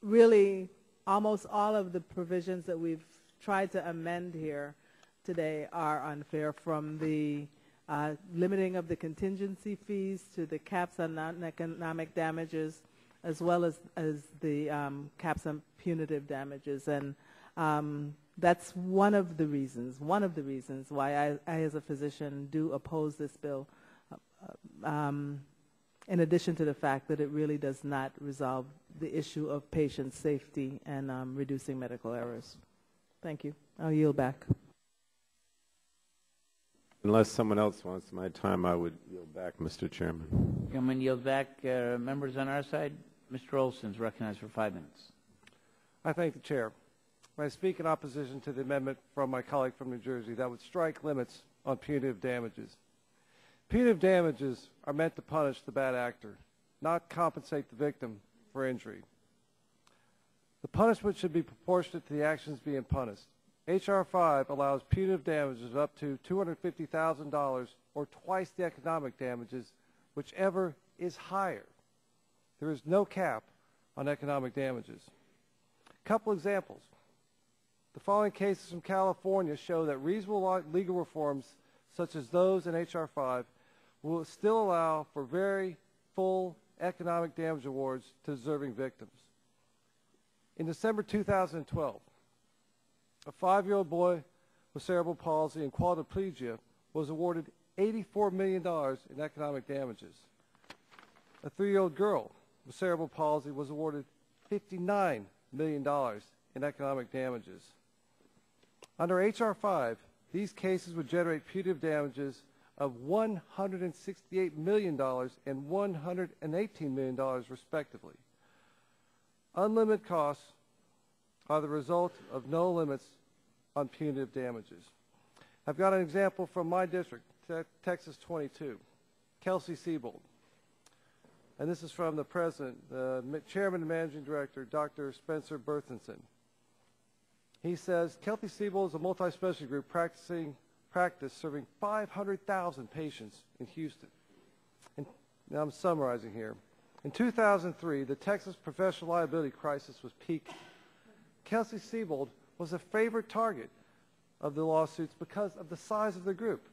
really almost all of the provisions that we've tried to amend here today are unfair, from the limiting of the contingency fees to the caps on non-economic damages, as well as the caps on punitive damages. And that's one of the reasons why I as a physician do oppose this bill, in addition to the fact that it really does not resolve the issue of patient safety and reducing medical errors. Thank you. I'll yield back. Unless someone else wants my time, I would yield back, Mr. Chairman. Gentlemen, yield back. Members on our side, Mr. Olson is recognized for 5 minutes. I thank the Chair. When I speak in opposition to the amendment from my colleague from New Jersey that would strike limits on punitive damages. Punitive damages are meant to punish the bad actor, not compensate the victim for injury. The punishment should be proportionate to the actions being punished. H.R. 5 allows punitive damages up to $250,000 or twice the economic damages, whichever is higher. There is no cap on economic damages. A couple examples. The following cases from California show that reasonable legal reforms, such as those in H.R. 5, will still allow for very full economic damage awards to deserving victims. In December 2012, a 5-year-old boy with cerebral palsy and quadriplegia was awarded $84 million in economic damages. A 3-year-old girl with cerebral palsy was awarded $59 million in economic damages. Under H.R. 5, these cases would generate punitive damages of $168 million and $118 million, respectively. Unlimited costs are the result of no limits on punitive damages. I've got an example from my district, Texas 22, Kelsey-Seybold. And this is from the president, the chairman and managing director, Dr. Spencer Berthenson. He says, Kelsey-Seybold is a multi-specialty group practice serving 500,000 patients in Houston. And now I'm summarizing here. In 2003, the Texas professional liability crisis was peaking. Kelsey-Seybold was a favorite target of the lawsuits because of the size of the group.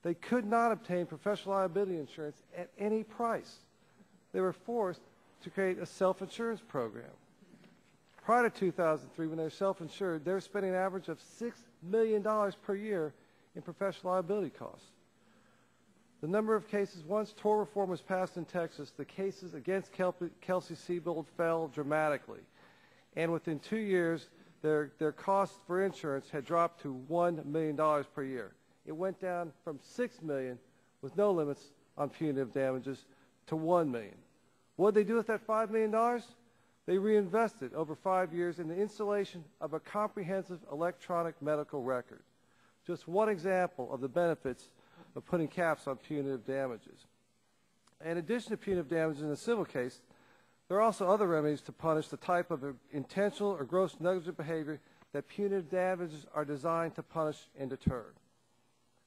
They could not obtain professional liability insurance at any price. They were forced to create a self-insurance program. Prior to 2003, when they were self-insured, they were spending an average of $6 million per year in professional liability costs. The number of cases, once tort reform was passed in Texas, the cases against Kelsey-Seybold fell dramatically. And within 2 years, their costs for insurance had dropped to $1 million per year. It went down from $6 million, with no limits on punitive damages, to $1 million. What did they do with that $5 million? They reinvested over 5 years in the installation of a comprehensive electronic medical record. Just one example of the benefits of putting caps on punitive damages. In addition to punitive damages in a civil case, there are also other remedies to punish the type of intentional or gross negligent behavior that punitive damages are designed to punish and deter.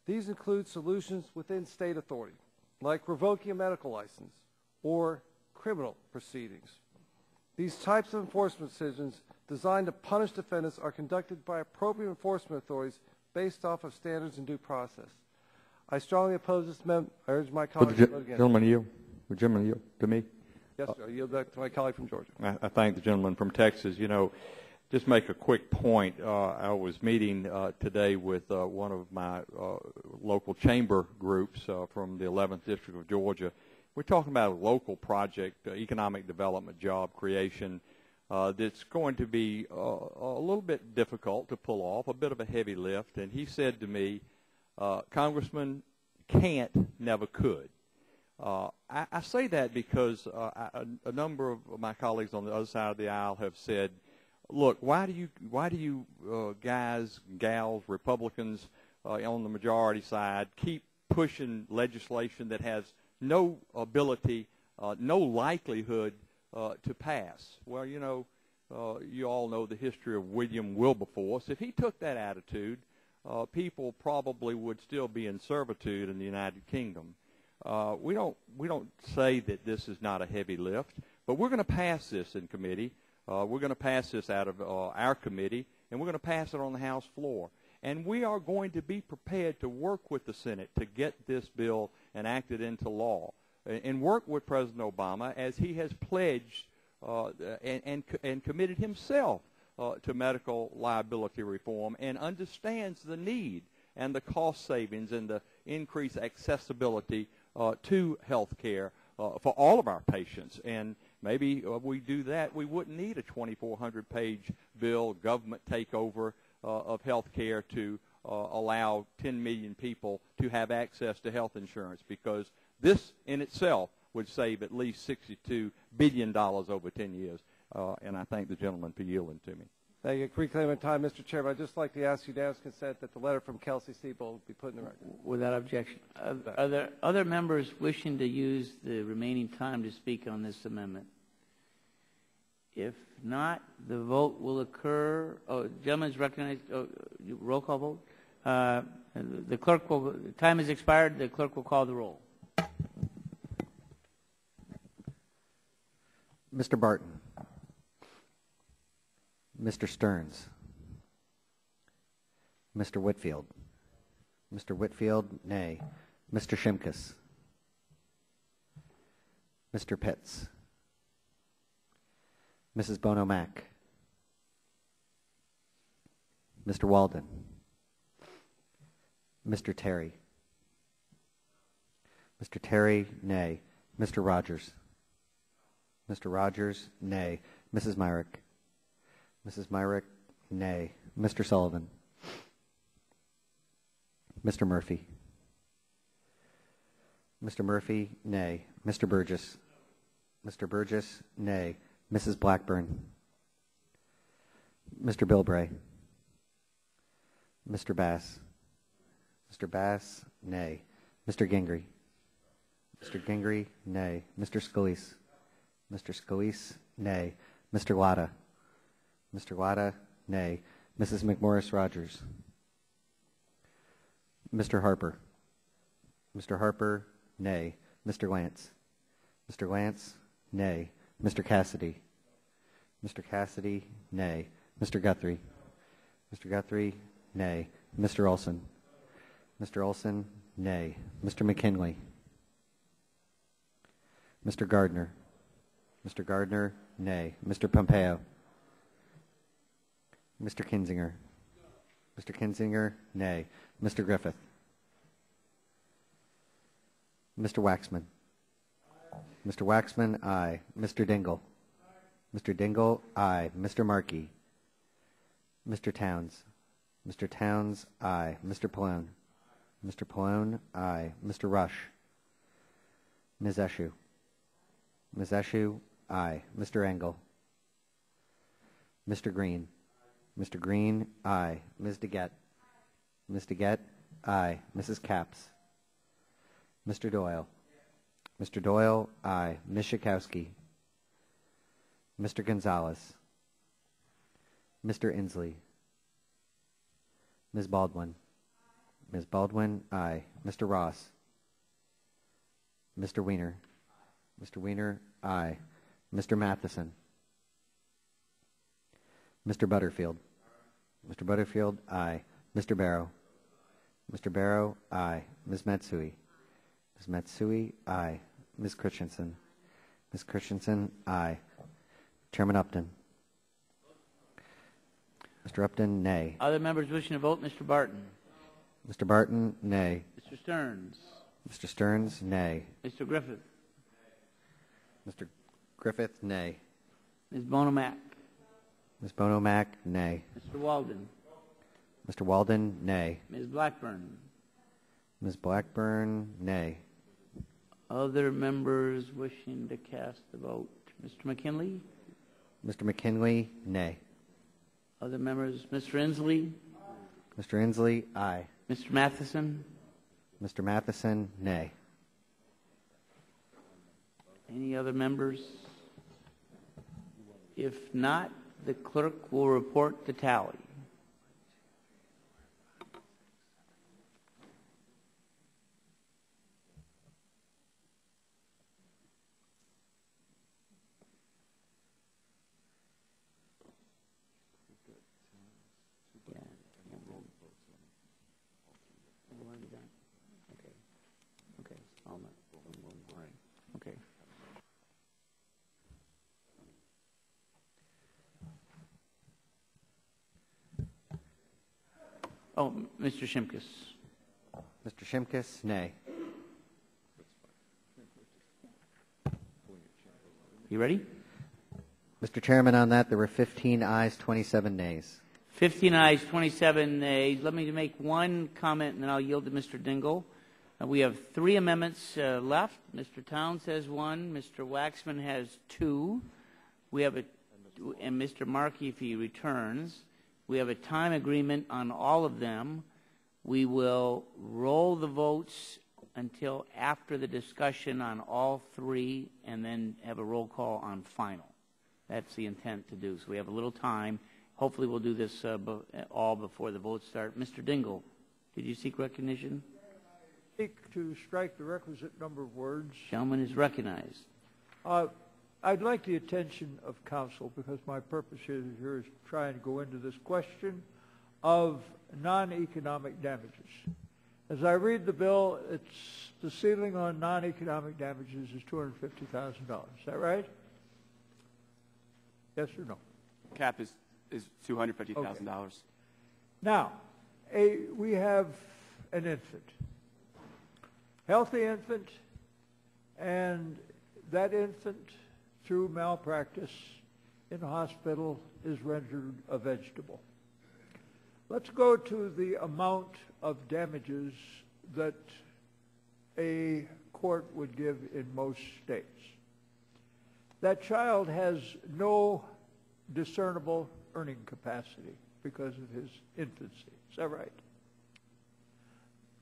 These include solutions within state authority, like revoking a medical license or criminal proceedings. These types of enforcement decisions designed to punish defendants are conducted by appropriate enforcement authorities based off of standards and due process. I strongly oppose this amendment. I urge my colleagues to vote against it. Gentleman yield to me? Yes, sir. I yield back to my colleague from Georgia. I thank the gentleman from Texas. You know, just make a quick point. I was meeting today with one of my local chamber groups from the 11th District of Georgia. We're talking about a local project, economic development, job creation, that's going to be a little bit difficult to pull off, a bit of a heavy lift. And he said to me, Congressman, can't, never could. I say that because a number of my colleagues on the other side of the aisle have said, look, why do you guys, gals, Republicans on the majority side keep pushing legislation that has no ability, no likelihood to pass? Well, you know, you all know the history of William Wilberforce. If he took that attitude, people probably would still be in servitude in the United Kingdom. We don't say that this is not a heavy lift, but we're going to pass this in committee. We're going to pass this out of our committee, and we're going to pass it on the House floor. And we are going to be prepared to work with the Senate to get this bill enacted into law and work with President Obama as he has pledged and committed himself to medical liability reform and understands the need and the cost savings and the increased accessibility to health care for all of our patients. And maybe we do that, we wouldn't need a 2,400-page bill, government takeover of health care to allow 10 million people to have access to health insurance, because this in itself would save at least $62 billion over 10 years. And I thank the gentleman for yielding to me. Thank you. Reclaiming time, Mr. Chairman, I'd just like to ask unanimous consent that the letter from Kelsey-Seybold be put in the record. Without objection. Are there other members wishing to use the remaining time to speak on this amendment? If not, the vote will occur. Oh, gentleman's recognized. Oh, roll call vote. The clerk will. Time has expired. The clerk will call the roll. Mr. Barton. Mr. Stearns. Mr. Whitfield. Mr. Whitfield, nay. Mr. Shimkus. Mr. Pitts. Mrs. Bono Mack. Mr. Walden. Mr. Terry. Mr. Terry, nay. Mr. Rogers. Mr. Rogers, nay. Mrs. Myrick. Mrs. Myrick, nay. Mr. Sullivan. Mr. Murphy. Mr. Murphy, nay. Mr. Burgess. Mr. Burgess, nay. Mrs. Blackburn. Mr. Bilbray. Mr. Bass. Mr. Bass, nay. Mr. Gingrey. Mr. Gingrey, nay. Mr. Scalise. Mr. Scalise, nay. Mr. Latta. Mr. Latta, nay. Mrs. McMorris Rogers. Mr. Harper. Mr. Harper, nay. Mr. Lance. Mr. Lance, nay. Mr. Cassidy. Mr. Cassidy, nay. Mr. Guthrie. Mr. Guthrie, nay. Mr. Olson. Mr. Olson, nay. Mr. McKinley. Mr. Gardner. Mr. Gardner, nay. Mr. Pompeo. Mr. Kinzinger. Mr. Kinzinger, nay. Mr. Griffith. Mr. Waxman. Mr. Waxman, aye. Mr. Dingle. Mr. Dingle, aye. Mr. Markey. Mr. Towns. Mr. Towns, aye. Mr. Pallone. Mr. Pallone, aye. Mr. Rush. Ms. Eshoo. Ms. Eshoo, aye. Mr. Engel. Mr. Green. Mr. Green, aye. Ms. DeGette. Ms. DeGette, aye. Mrs. Capps. Mr. Doyle. Mr. Doyle, aye. Ms. Schakowsky. Mr. Gonzalez. Mr. Inslee. Ms. Baldwin. Ms. Baldwin, aye. Mr. Ross. Mr. Weiner. Mr. Weiner, aye. Mr. Matheson. Mr. Butterfield. Mr. Butterfield, aye. Mr. Barrow. Mr. Barrow, aye. Ms. Matsui. Ms. Matsui, aye. Ms. Christensen. Ms. Christensen, aye. Chairman Upton. Mr. Upton, nay. Other members wishing to vote? Mr. Barton. Mr. Barton, nay. Mr. Stearns. Mr. Stearns, nay. Mr. Griffith. Mr. Griffith, nay. Ms. Bonomack. Ms. Bonomack, nay. Mr. Walden. Mr. Walden, nay. Ms. Blackburn. Ms. Blackburn, nay. Other members wishing to cast the vote? Mr. McKinley. Mr. McKinley, nay. Other members? Mr. Inslee. Mr. Inslee, aye. Mr. Matheson. Mr. Matheson, nay. Any other members? If not, the clerk will report the tally. Oh, Mr. Shimkus. Mr. Shimkus, nay. You ready? Mr. Chairman, on that, there were 15 ayes, 27 nays. 15 ayes, 27 nays. Let me make one comment, and then I'll yield to Mr. Dingle. We have 3 amendments left. Mr. Towns has 1. Mr. Waxman has 2. We have and Mr. Markey, if he returns. We have a time agreement on all of them. We will roll the votes until after the discussion on all 3 and then have a roll call on final. That's the intent to do. So we have a little time. Hopefully we'll do this all before the votes start. Mr. Dingle, did you seek recognition? Seek to strike the requisite number of words. Gentleman is recognized. I'd like the attention of counsel, because my purpose here is trying to go into this question of non-economic damages. As I read the bill, it's the ceiling on non-economic damages is $250,000. Is that right? Yes or no? Cap is $250,000. Okay. Now, we have an infant, healthy infant, and that infant, through malpractice in the hospital, is rendered a vegetable. Let's go to the amount of damages that a court would give in most states. That child has no discernible earning capacity because of his infancy. Is that right?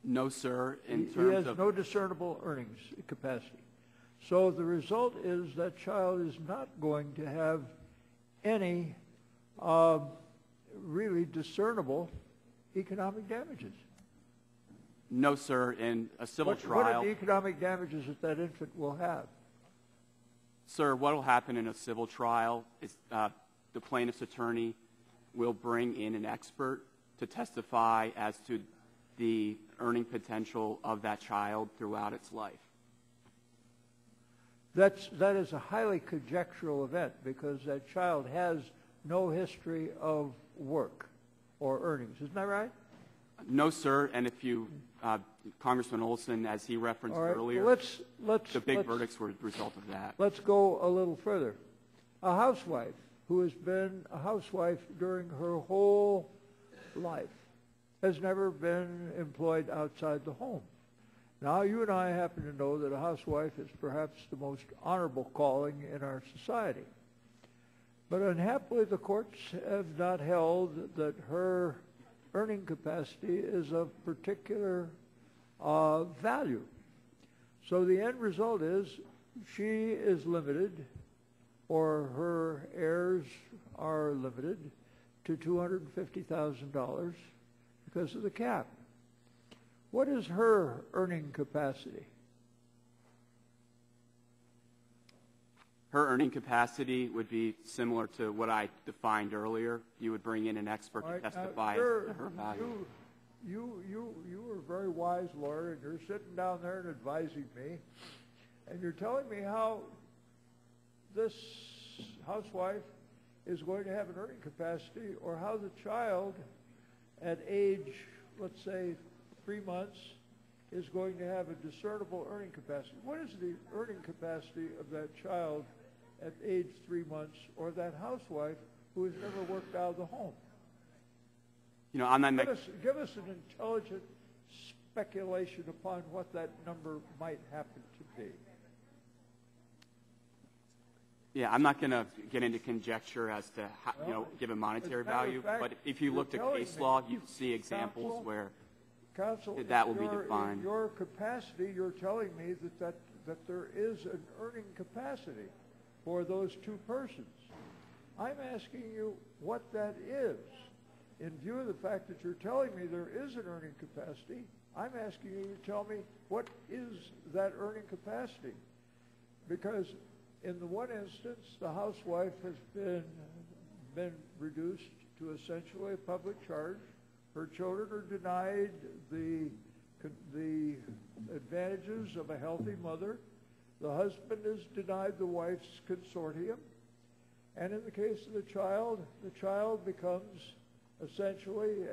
No, sir. He has no discernible earnings capacity. So the result is that child is not going to have any really discernible economic damages. No, sir. In a civil trial. What are the economic damages that infant will have? Sir, what will happen in a civil trial is the plaintiff's attorney will bring in an expert to testify as to the earning potential of that child throughout its life. That is a highly conjectural event because that child has no history of work or earnings. Isn't that right? No, sir. And if you, Congressman Olson, as he referenced earlier, the big verdicts were the result of that. Let's go a little further. A housewife who has been a housewife during her whole life has never been employed outside the home. Now, you and I happen to know that a housewife is perhaps the most honorable calling in our society. But unhappily, the courts have not held that her earning capacity is of particular value. So the end result is she is limited, or her heirs are limited, to $250,000 because of the cap. What is her earning capacity? Her earning capacity would be similar to what I defined earlier. You would bring in an expert to testify as to her value. You are a very wise lawyer, and you're sitting down there and advising me, and you're telling me how this housewife is going to have an earning capacity, or how the child at age, let's say, 3 months, is going to have a discernible earning capacity. What is the earning capacity of that child at age 3 months, or that housewife who has never worked out of the home? You know, I'm not give us an intelligent speculation upon what that number might happen to be. Yeah, I'm not going to get into conjecture as to how, you know, give a monetary value, but if you looked at case law, you'd see examples where that will be defined. Your capacity, you're telling me that there is an earning capacity for those two persons. I'm asking you what that is. In view of the fact that you're telling me there is an earning capacity, I'm asking you to tell me what is that earning capacity. Because in the one instance, the housewife has been reduced to essentially a public charge. Her children are denied the advantages of a healthy mother. The husband is denied the wife's consortium. And in the case of the child becomes essentially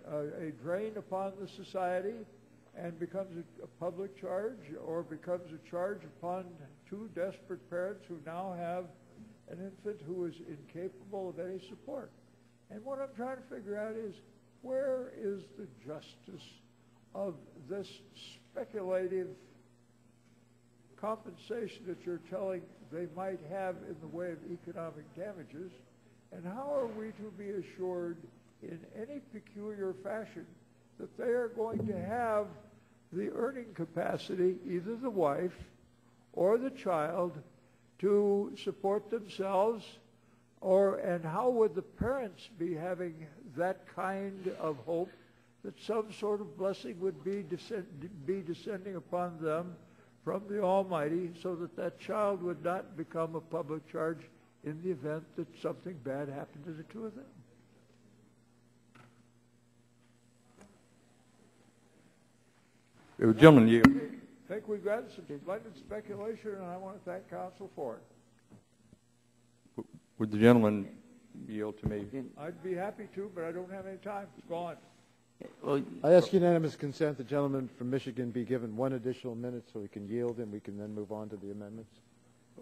a drain upon the society and becomes a public charge, or becomes a charge upon two desperate parents who now have an infant who is incapable of any support. And what I'm trying to figure out is, where is the justice of this speculative compensation that you're telling they might have in the way of economic damages? And how are we to be assured in any peculiar fashion that they are going to have the earning capacity, either the wife or the child, to support themselves? And how would the parents be having that kind of hope that some sort of blessing would be descending upon them from the Almighty, so that that child would not become a public charge in the event that something bad happened to the two of them? Gentlemen, you... I think we've got some splendid speculation, and I want to thank counsel for it. Would the gentleman yield to me? I'd be happy to, but I don't have any time. It's gone. Well, I ask unanimous consent the gentleman from Michigan be given 1 additional minute so he can yield, and we can then move on to the amendments.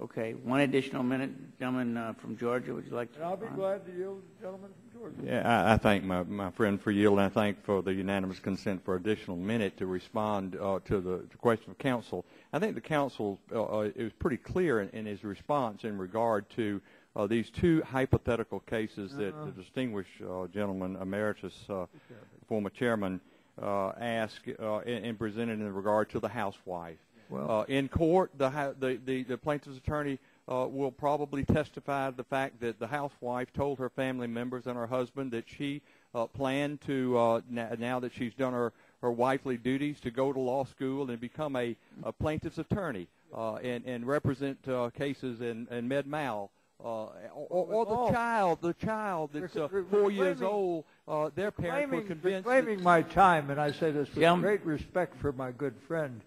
Okay, 1 additional minute. Gentleman from Georgia, would you like to? And I'll be glad to yield, gentleman from Georgia. Yeah, I thank my friend for yielding. I thank for the unanimous consent for additional minute to respond to the question of counsel. I think the counsel it was pretty clear in his response in regard to these two hypothetical cases that the distinguished gentleman, emeritus former chairman, asked and presented in regard to the housewife. Well, in court, the plaintiff's attorney will probably testify to the fact that the housewife told her family members and her husband that she planned to, now that she's done her wifely duties, to go to law school and become a plaintiff's attorney and represent cases in med mal or the child that's 4 years old, their parents were convinced. Reclaiming my time, and I say this with great respect for my good friend,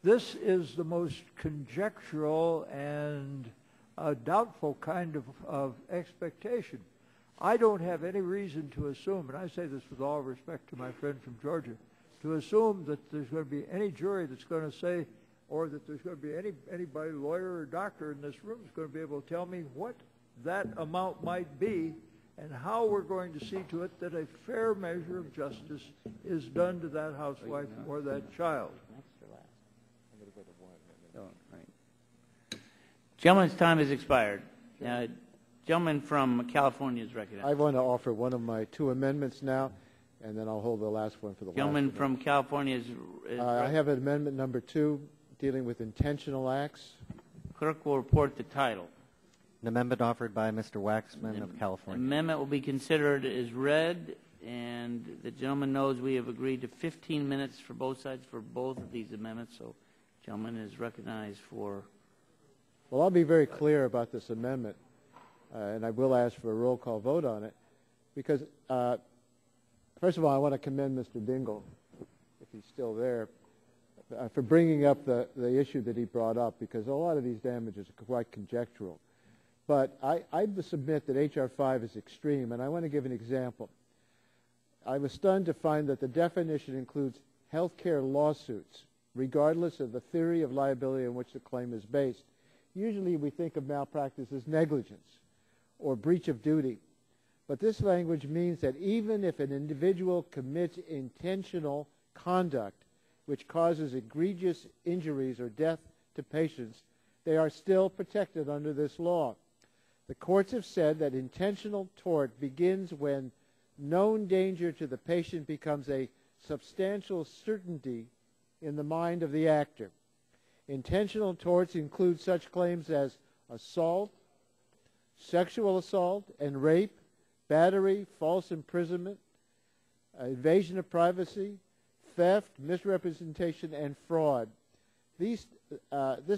this is the most conjectural and doubtful kind of expectation. I don't have any reason to assume, and I say this with all respect to my friend from Georgia, to assume that there's going to be any jury that's going to say, or that there's going to be anybody, lawyer or doctor in this room, is going to be able to tell me what that amount might be and how we're going to see to it that a fair measure of justice is done to that housewife or that child. Gentleman's time has expired. Gentleman from California is recognized. I want to offer one of my two amendments now, and then I'll hold the last one for the Gentleman last from California is I have amendment number 2 dealing with intentional acts. Clerk will report the title. An amendment offered by Mr. Waxman of California. Amendment will be considered as read, and the gentleman knows we have agreed to 15 minutes for both sides for both of these amendments, so gentleman is recognized for... Well, I'll be very clear about this amendment, and I will ask for a roll call vote on it, because, first of all, I want to commend Mr. Dingell, if he's still there, for bringing up the issue that he brought up, because a lot of these damages are quite conjectural. But I submit that H.R. 5 is extreme, and I want to give an example. I was stunned to find that the definition includes health care lawsuits, regardless of the theory of liability on which the claim is based. Usually we think of malpractice as negligence or breach of duty. But this language means that even if an individual commits intentional conduct which causes egregious injuries or death to patients, they are still protected under this law. The courts have said that intentional tort begins when known danger to the patient becomes a substantial certainty in the mind of the actor. Intentional torts include such claims as assault, sexual assault and rape, battery, false imprisonment, invasion of privacy, theft, misrepresentation, and fraud. This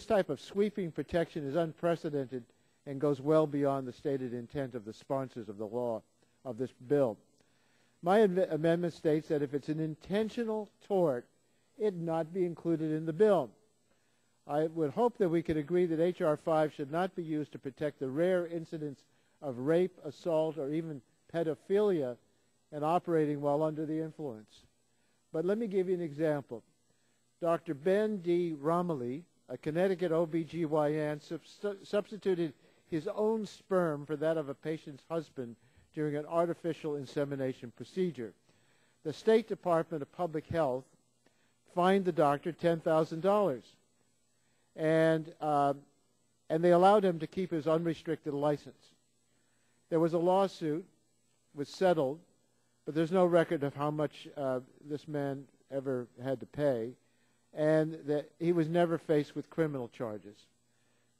type of sweeping protection is unprecedented and goes well beyond the stated intent of the sponsors of the law of this bill. My amendment states that if it's an intentional tort, it not be included in the bill. I would hope that we could agree that H.R. 5 should not be used to protect the rare incidents of rape, assault, or even pedophilia and operating while under the influence. But let me give you an example. Dr. Ben D. Romilly, a Connecticut OBGYN, substituted his own sperm for that of a patient's husband during an artificial insemination procedure. The State Department of Public Health fined the doctor $10,000, and they allowed him to keep his unrestricted license. There was a lawsuit, was settled, but there's no record of how much this man ever had to pay, and that he was never faced with criminal charges.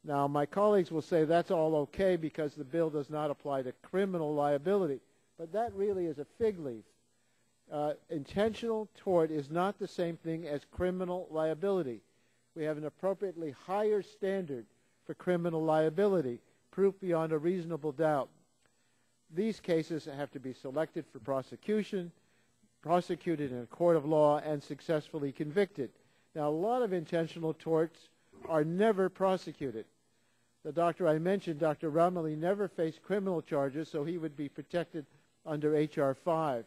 Now, my colleagues will say that's all okay because the bill does not apply to criminal liability, but that really is a fig leaf. Intentional tort is not the same thing as criminal liability. We have an appropriately higher standard for criminal liability, proof beyond a reasonable doubt. These cases have to be selected for prosecution, prosecuted in a court of law, and successfully convicted. Now, a lot of intentional torts are never prosecuted. The doctor I mentioned, Dr. Romilly, never faced criminal charges, so he would be protected under H.R. 5.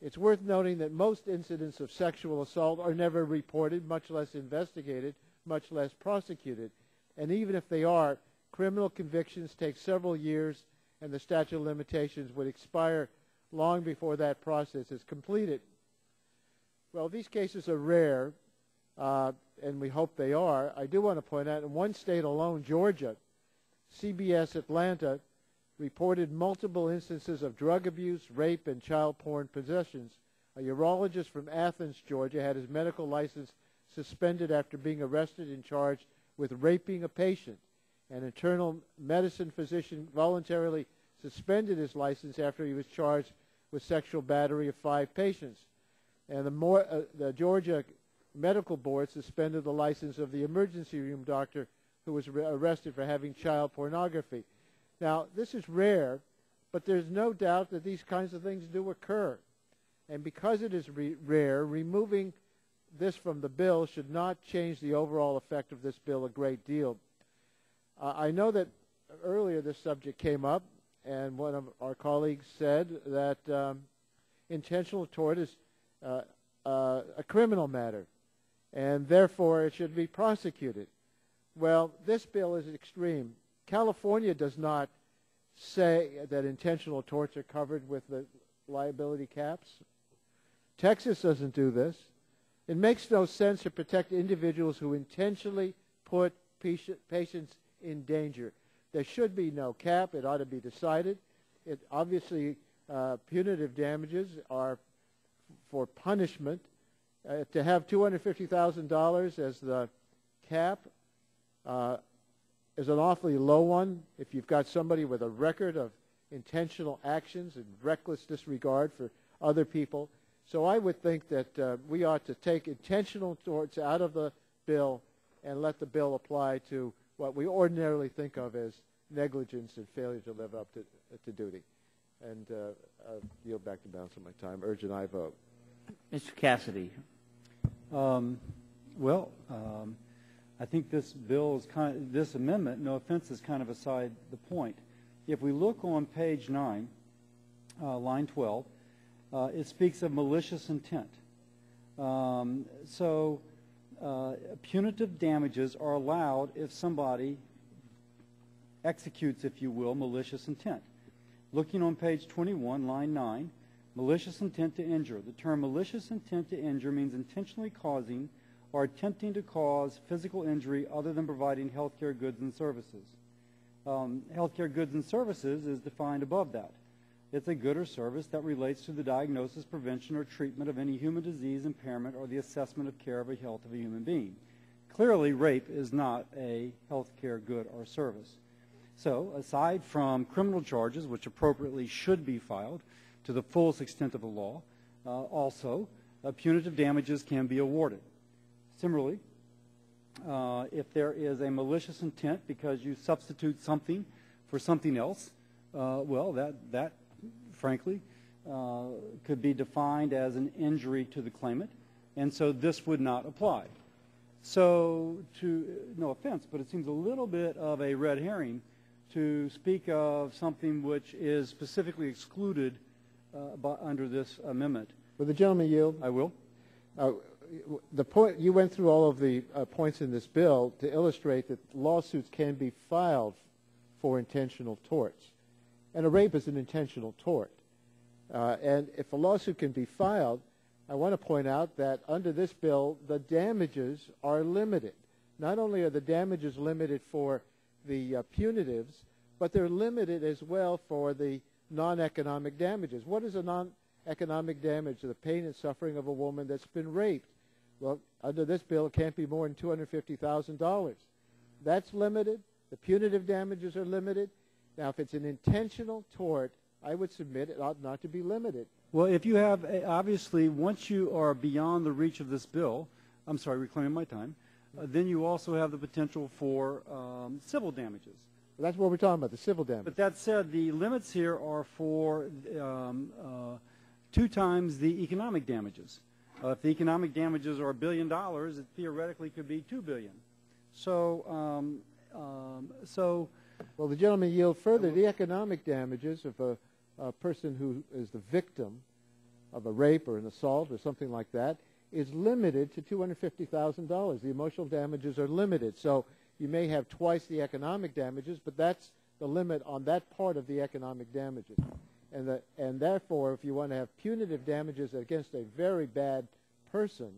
It's worth noting that most incidents of sexual assault are never reported, much less investigated, much less prosecuted. And even if they are, criminal convictions take several years, and the statute of limitations would expire long before that process is completed. Well, these cases are rare, and we hope they are. I do want to point out, in one state alone, Georgia, CBS Atlanta reported multiple instances of drug abuse, rape, and child porn possessions. A urologist from Athens, Georgia, had his medical license suspended after being arrested and charged with raping a patient. An internal medicine physician voluntarily suspended his license after he was charged with sexual battery of 5 patients. And the Georgia Medical Board suspended the license of the emergency room doctor who was arrested for having child pornography. Now, this is rare, but there's no doubt that these kinds of things do occur. And because it is rare, removing this from the bill should not change the overall effect of this bill a great deal. I know that earlier this subject came up, and one of our colleagues said that intentional tort is a criminal matter, and therefore it should be prosecuted. Well, this bill is extreme. California does not say that intentional torts are covered with the liability caps. Texas doesn't do this. It makes no sense to protect individuals who intentionally put patients in danger. There should be no cap. It ought to be decided. Obviously, punitive damages are for punishment. To have $250,000 as the cap is an awfully low one if you've got somebody with a record of intentional actions and reckless disregard for other people. So I would think that we ought to take intentional torts out of the bill and let the bill apply to what we ordinarily think of as negligence and failure to live up to duty. And I'll yield back the balance of my time. Urge an aye vote. Mr. Cassidy. I think this bill is this amendment, no offense, is kind of beside the point. If we look on page 9, line 12, it speaks of malicious intent. Punitive damages are allowed if somebody executes, if you will, malicious intent. Looking on page 21, line 9, malicious intent to injure. The term malicious intent to injure means intentionally causing or attempting to cause physical injury other than providing health care goods and services. Health care goods and services is defined above that. It's a good or service that relates to the diagnosis, prevention, or treatment of any human disease, impairment, or the assessment of care of the health of a human being. Clearly, rape is not a health care good or service. So, aside from criminal charges, which appropriately should be filed to the fullest extent of the law, also punitive damages can be awarded. Similarly, if there is a malicious intent because you substitute something for something else, that frankly could be defined as an injury to the claimant, and so this would not apply. So, no offense, but it seems a little bit of a red herring to speak of something which is specifically excluded under this amendment. Will the gentleman yield? I will. The point you went through all of the points in this bill to illustrate that lawsuits can be filed for intentional torts, and a rape is an intentional tort. And if a lawsuit can be filed, I want to point out that under this bill, the damages are limited. Not only are the damages limited for the punitives, but they're limited as well for the non-economic damages. What is a non-economic damage? The pain and suffering of a woman that's been raped. Well, under this bill, it can't be more than $250,000. That's limited. The punitive damages are limited. Now, if it's an intentional tort, I would submit it ought not to be limited. Well, if you have, obviously, once you are beyond the reach of this bill, I'm sorry, reclaiming my time, then you also have the potential for civil damages. Well, that's what we're talking about, the civil damage. But that said, the limits here are for 2 times the economic damages. If the economic damages are $1 billion, it theoretically could be $2 billion. So, well, the gentleman yield further. The economic damages of a person who is the victim of a rape or an assault or something like that is limited to $250,000. The emotional damages are limited. So you may have twice the economic damages, but that's the limit on that part of the economic damages. And therefore, if you want to have punitive damages against a very bad person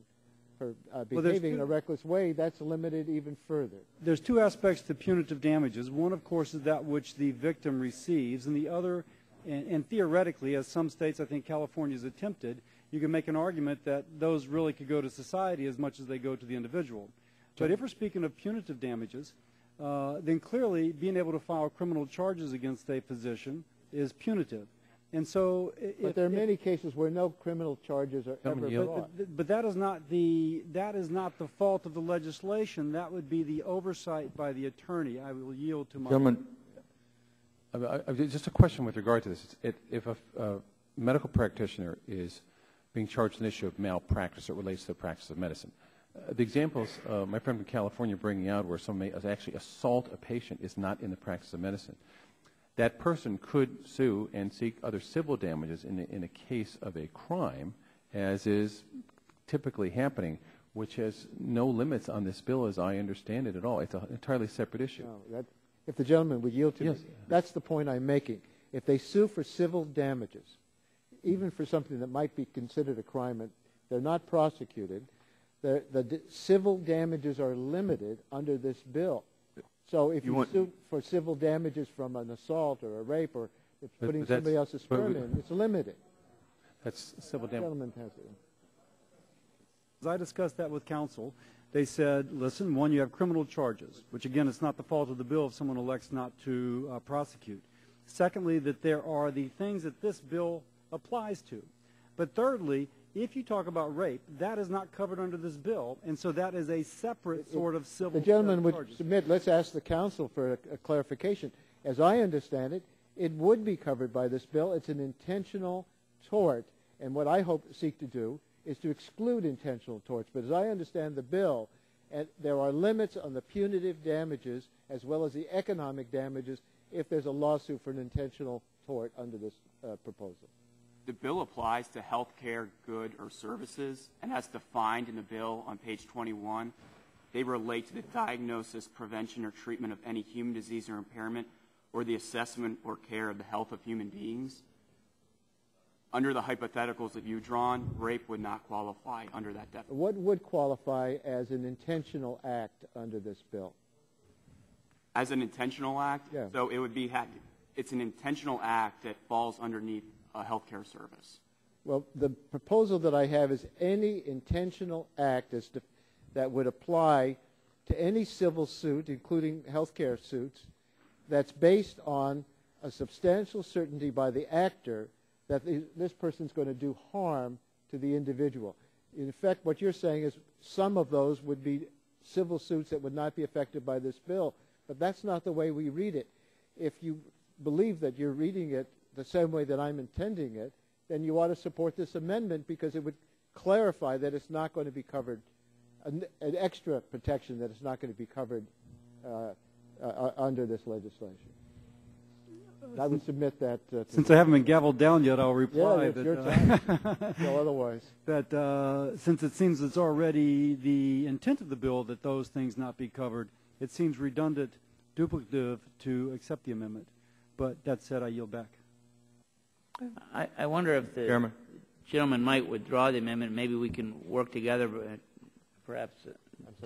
for behaving in a reckless way, that's limited even further. There's 2 aspects to punitive damages. One, of course, is that which the victim receives, and the other, and theoretically, as some states, I think California has attempted, you can make an argument that those really could go to society as much as they go to the individual. But if we're speaking of punitive damages, then clearly being able to file criminal charges against a physician is punitive. And so, but there are many cases where no criminal charges are ever brought. But that is not the fault of the legislation. That would be the oversight by the attorney. I will yield to my. Just a question with regard to this. If a medical practitioner is being charged an issue of malpractice that relates to the practice of medicine, the examples my friend from California bringing out where someone may actually assault a patient is not in the practice of medicine. That person could sue and seek other civil damages in a case of a crime, as is typically happening, which has no limits on this bill as I understand it at all. It's an entirely separate issue. No, if the gentleman would yield to me, that's the point I'm making. If they sue for civil damages, even for something that might be considered a crime, and they're not prosecuted, the civil damages are limited under this bill. So if you sue for civil damages from an assault or a rape or putting somebody else's sperm in, it's limited. That's civil damage. As I discussed that with counsel, they said, listen, one, you have criminal charges, which again, it's not the fault of the bill if someone elects not to prosecute. Secondly, that there are the things that this bill applies to. But thirdly, if you talk about rape, that is not covered under this bill, and so that is a separate sort of civil charge. The gentleman would submit, let's ask the counsel for a clarification. As I understand it, it would be covered by this bill. It's an intentional tort, and what I seek to do is to exclude intentional torts. But as I understand the bill, there are limits on the punitive damages as well as the economic damages if there's a lawsuit for an intentional tort under this proposal. The bill applies to health care, good, or services, and as defined in the bill on page 21, they relate to the diagnosis, prevention, or treatment of any human disease or impairment or the assessment or care of the health of human beings. Under the hypotheticals that you've drawn, rape would not qualify under that definition. What would qualify as an intentional act under this bill? As an intentional act? Yeah. So it would be, it's an intentional act that falls underneath a health care service. Well, the proposal that I have is any intentional act that would apply to any civil suit, including health care suits, that's based on a substantial certainty by the actor that this person's going to do harm to the individual. In effect, what you're saying is some of those would be civil suits that would not be affected by this bill, but that's not the way we read it. If you believe that you're reading it the same way that I'm intending it, then you ought to support this amendment because it would clarify that it's not going to be covered, an extra protection that it's not going to be covered under this legislation. I would submit that. Since I haven't been gavelled down yet, I'll reply. Yeah, it's your time. No, otherwise. That since it seems it's already the intent of the bill that those things not be covered, it seems redundant, duplicative to accept the amendment. But that said, I yield back. I wonder if the gentleman might withdraw the amendment. Maybe we can work together, perhaps,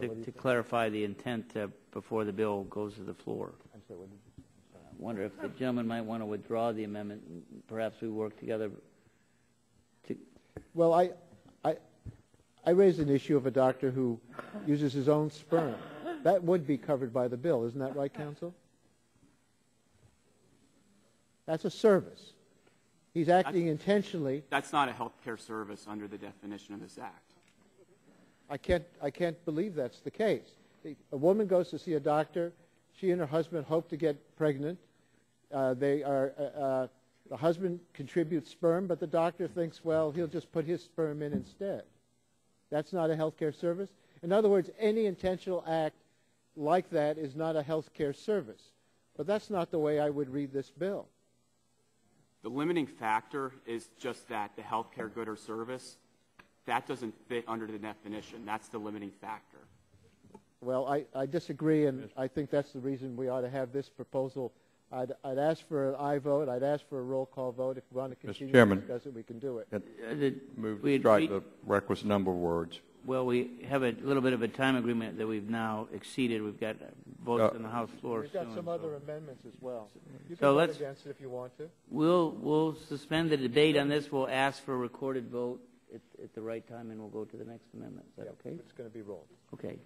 to clarify the intent before the bill goes to the floor. I wonder if the gentleman might want to withdraw the amendment, and perhaps we work together. Well, I raised an issue of a doctor who uses his own sperm. That would be covered by the bill. Isn't that right, counsel? That's a service. He's acting intentionally. That's not a health care service under the definition of this act. I can't believe that's the case. A woman goes to see a doctor. She and her husband hope to get pregnant. The husband contributes sperm, but the doctor thinks, well, he'll just put his sperm in instead. That's not a health care service. In other words, any intentional act like that is not a health care service. But that's not the way I would read this bill. The limiting factor is just that, the health care good or service. That doesn't fit under the definition. That's the limiting factor. Well, I disagree, and I think that's the reason we ought to have this proposal. I'd ask for an aye vote. I'd ask for a roll call vote. If we want to continue to discuss it, we can do it. Move to strike the requisite number of words. Well, we have a little bit of a time agreement that we've now exceeded. We've got votes on the House floor We've got soon, some other amendments as well. You can So vote let's against it if you want to. We'll suspend the debate on this. We'll ask for a recorded vote at the right time, and we'll go to the next amendment. Is that okay? It's going to be rolled. Okay.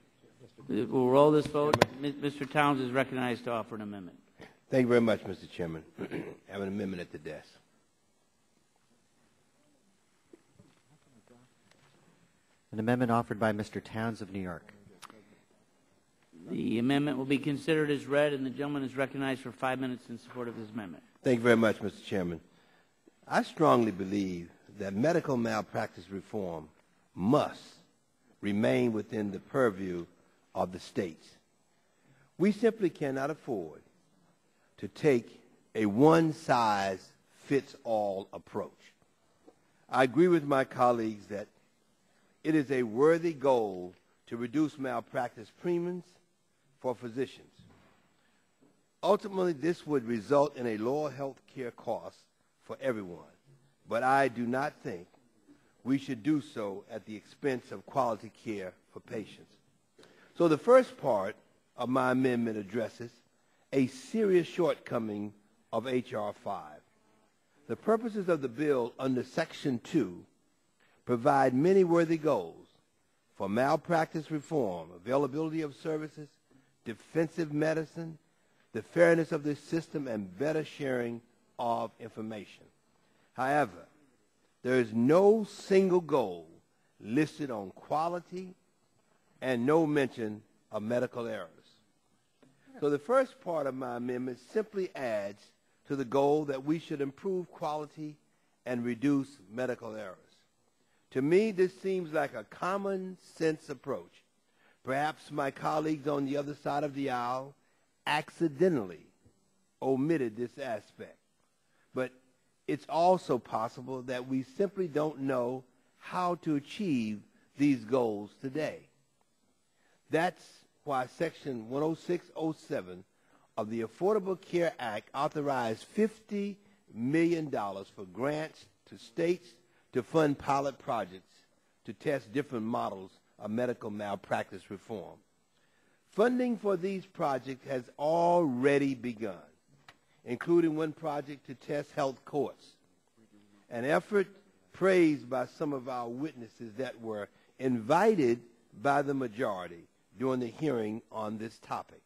We'll roll this vote. Mr. Towns is recognized to offer an amendment. Thank you very much, Mr. Chairman. I have an amendment at the desk. An amendment offered by Mr. Towns of New York. The amendment will be considered as read, and the gentleman is recognized for 5 minutes in support of his amendment. Thank you very much, Mr. Chairman. I strongly believe that medical malpractice reform must remain within the purview of the states. We simply cannot afford to take a one-size-fits-all approach. I agree with my colleagues that it is a worthy goal to reduce malpractice premiums for physicians. Ultimately, this would result in a lower health care cost for everyone, but I do not think we should do so at the expense of quality care for patients. So the first part of my amendment addresses a serious shortcoming of H.R. 5. The purposes of the bill under Section 2 provide many worthy goals for malpractice reform, availability of services, defensive medicine, the fairness of the system, and better sharing of information. However, there is no single goal listed on quality and no mention of medical errors. So the first part of my amendment simply adds to the goal that we should improve quality and reduce medical errors. To me, this seems like a common sense approach. Perhaps my colleagues on the other side of the aisle accidentally omitted this aspect. But it's also possible that we simply don't know how to achieve these goals today. That's why Section 10607 of the Affordable Care Act authorized $50 million for grants to states to fund pilot projects to test different models of medical malpractice reform. Funding for these projects has already begun, including one project to test health courts, an effort praised by some of our witnesses that were invited by the majority during the hearing on this topic.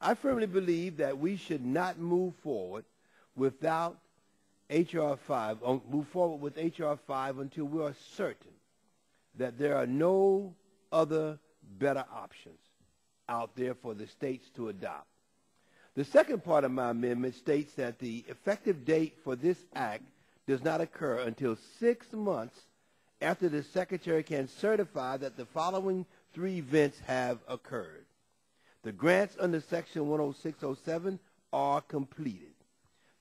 I firmly believe that we should not move forward without H.R. 5, move forward with H.R. 5 until we are certain that there are no other better options out there for the states to adopt. The second part of my amendment states that the effective date for this act does not occur until 6 months after the Secretary can certify that the following 3 events have occurred. The grants under Section 10607 are completed.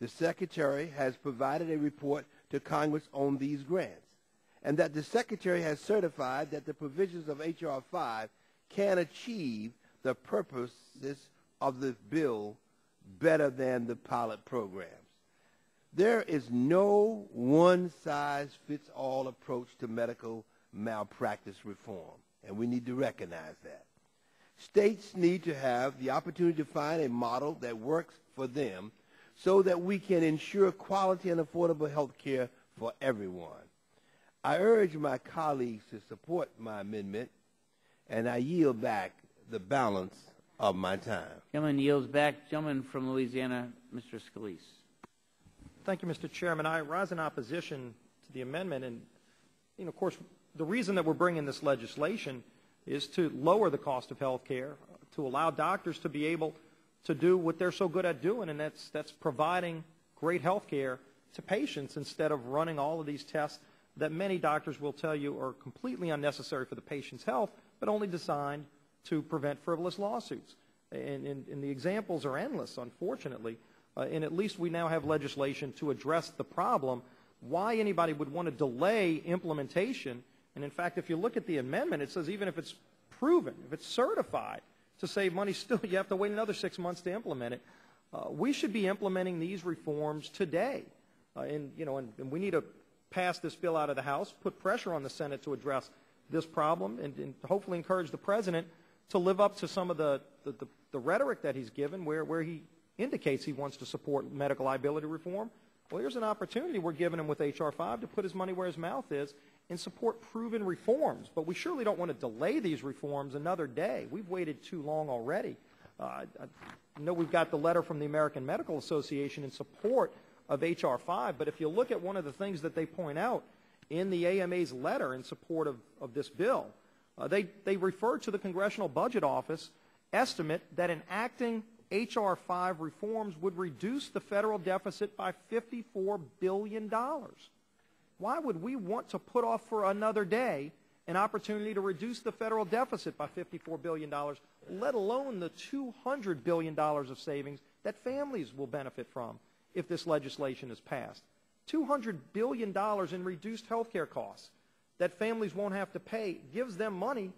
The Secretary has provided a report to Congress on these grants, and that the Secretary has certified that the provisions of H.R. 5 can achieve the purposes of the bill better than the pilot programs. There is no one-size-fits-all approach to medical malpractice reform, and we need to recognize that. States need to have the opportunity to find a model that works for them so that we can ensure quality and affordable health care for everyone. I urge my colleagues to support my amendment, and I yield back the balance of my time. Gentleman yields back. Gentleman from Louisiana, Mr. Scalise. Thank you, Mr. Chairman. I rise in opposition to the amendment, and of course, the reason that we're bringing this legislation is to lower the cost of health care, to allow doctors to be able to do what they're so good at doing, and that's providing great health care to patients instead of running all of these tests that many doctors will tell you are completely unnecessary for the patient's health, but only designed to prevent frivolous lawsuits. And the examples are endless, unfortunately. And at least we now have legislation to address the problem. Why anybody would want to delay implementation, and in fact, if you look at the amendment, it says even if it's proven, if it's certified to save money, still you have to wait another 6 months to implement it. We should be implementing these reforms today. And we need to pass this bill out of the House, put pressure on the Senate to address this problem, and hopefully encourage the President to live up to some of the rhetoric that he's given where he indicates he wants to support medical liability reform. Well, here's an opportunity we're giving him with H.R. 5 to put his money where his mouth is and support proven reforms. But we surely don't want to delay these reforms another day. We've waited too long already. I know we've got the letter from the American Medical Association in support of H.R. 5, but if you look at one of the things that they point out in the AMA's letter in support of this bill, they refer to the Congressional Budget Office estimate that enacting H.R. 5 reforms would reduce the federal deficit by $54 billion. Why would we want to put off for another day an opportunity to reduce the federal deficit by $54 billion, let alone the $200 billion of savings that families will benefit from if this legislation is passed? $200 billion in reduced health care costs that families won't have to pay gives them money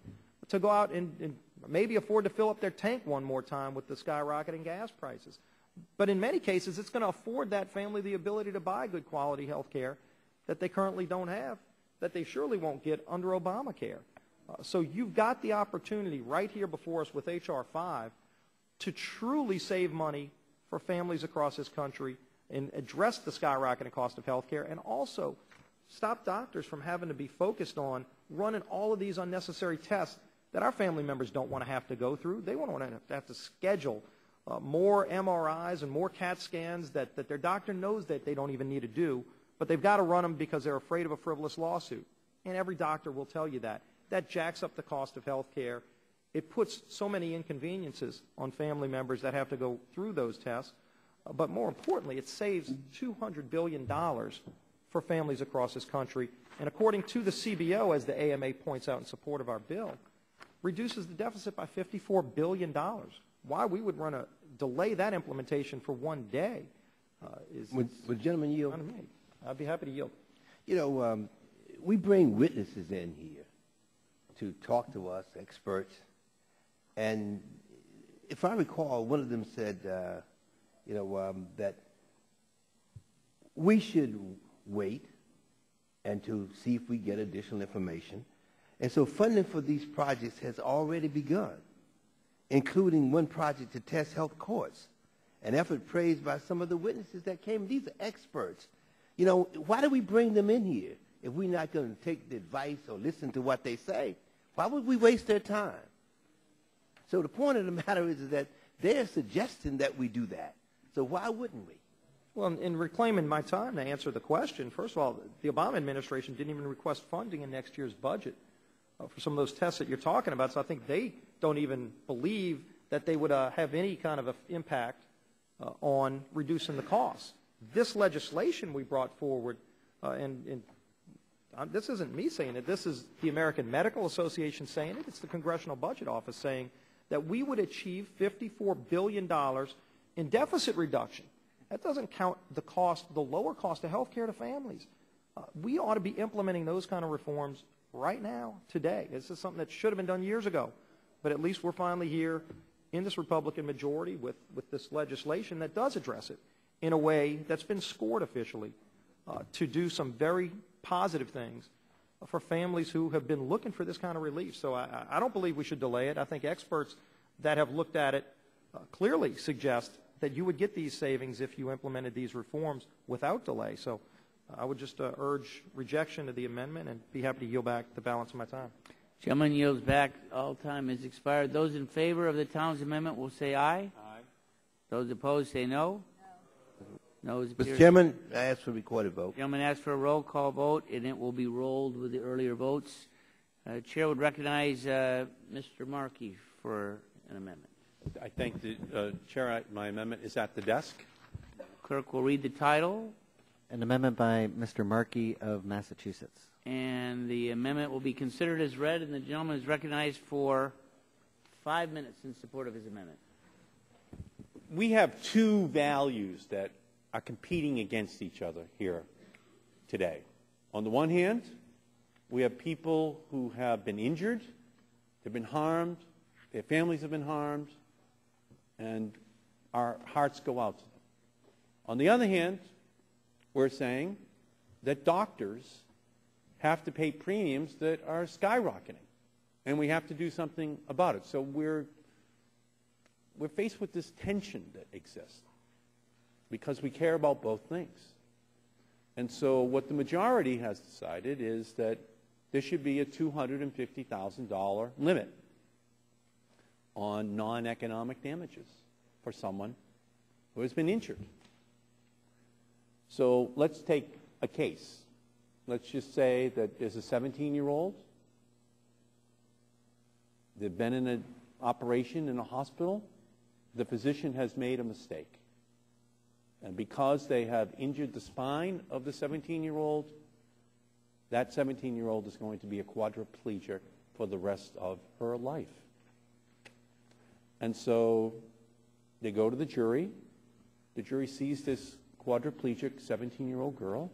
to go out and maybe afford to fill up their tank one more time with the skyrocketing gas prices. But in many cases, it's going to afford that family the ability to buy good quality health care that they currently don't have, that they surely won't get under Obamacare. So you've got the opportunity right here before us with H.R. 5 to truly save money for families across this country and address the skyrocketing cost of health care, and also stop doctors from having to be focused on running all of these unnecessary tests that our family members don't want to have to go through. They won't want to have to schedule more MRIs and more CAT scans that their doctor knows that they don't even need to do, but they've got to run them because they're afraid of a frivolous lawsuit. And every doctor will tell you that. That jacks up the cost of health care. It puts so many inconveniences on family members that have to go through those tests. But more importantly, it saves $200 billion for families across this country. And according to the CBO, as the AMA points out in support of our bill, reduces the deficit by $54 billion. Why we would delay that implementation for one day is... Would gentlemen yield? I'd be happy to yield. You know, we bring witnesses in here to talk to us, experts, and if I recall, one of them said, that we should wait and to see if we get additional information. And so funding for these projects has already begun, including one project to test health courts, an effort praised by some of the witnesses that came. These are experts. You know, why do we bring them in here if we're not going to take the advice or listen to what they say? Why would we waste their time? So the point of the matter is that they're suggesting that we do that. So why wouldn't we? Well, in reclaiming my time to answer the question, first of all, the Obama administration didn't even request funding in next year's budget for some of those tests that you're talking about. So I think they don't even believe that they would have any kind of impact on reducing the costs. This legislation we brought forward, and this isn't me saying it, this is the American Medical Association saying it, it's the Congressional Budget Office saying that we would achieve $54 billion in deficit reduction. That doesn't count the lower cost of health care to families. We ought to be implementing those kind of reforms right now, today. This is something that should have been done years ago, but at least we're finally here in this Republican majority with this legislation that does address it in a way that's been scored officially to do some very positive things for families who have been looking for this kind of relief. So I don't believe we should delay it. I think experts that have looked at it clearly suggest that you would get these savings if you implemented these reforms without delay. So I would just urge rejection of the amendment and be happy to yield back the balance of my time. Gentleman yields back. All time has expired. Those in favor of the Towns Amendment will say aye. Aye. Those opposed say no. No. Mr. Chairman, I ask for a recorded vote. Gentleman asks for a roll call vote, and it will be rolled with the earlier votes. Chair would recognize Mr. Markey for an amendment. I thank the Chair. My amendment is at the desk. Clerk will read the title. An amendment by Mr. Markey of Massachusetts. And the amendment will be considered as read, and the gentleman is recognized for 5 minutes in support of his amendment. We have two values that are competing against each other here today. On the one hand, we have people who have been injured, they've been harmed, their families have been harmed, and our hearts go out to them. On the other hand, we're saying that doctors have to pay premiums that are skyrocketing, and we have to do something about it. So we're faced with this tension that exists because we care about both things. And so what the majority has decided is that there should be a $250,000 limit on non-economic damages for someone who has been injured. So let's take a case. Let's just say that there's a 17-year-old. They've been in a operation in a hospital, the physician has made a mistake. And because they have injured the spine of the 17-year-old, that 17-year-old is going to be a quadriplegic for the rest of her life. And so they go to the jury. The jury sees this quadriplegic 17-year-old girl.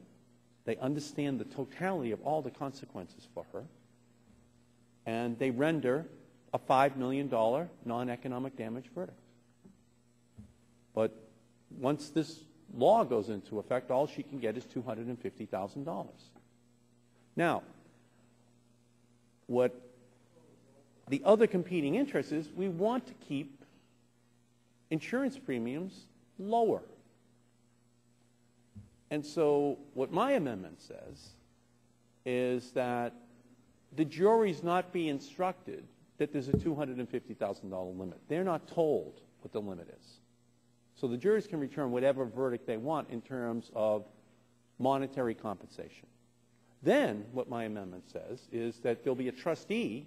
They understand the totality of all the consequences for her. And they render a $5 million non-economic damage verdict. But once this law goes into effect, all she can get is $250,000. Now, what the other competing interest is, we want to keep insurance premiums lower. And so what my amendment says is that the juries not be instructed that there's a $250,000 limit. They're not told what the limit is. So the juries can return whatever verdict they want in terms of monetary compensation. Then what my amendment says is that there'll be a trustee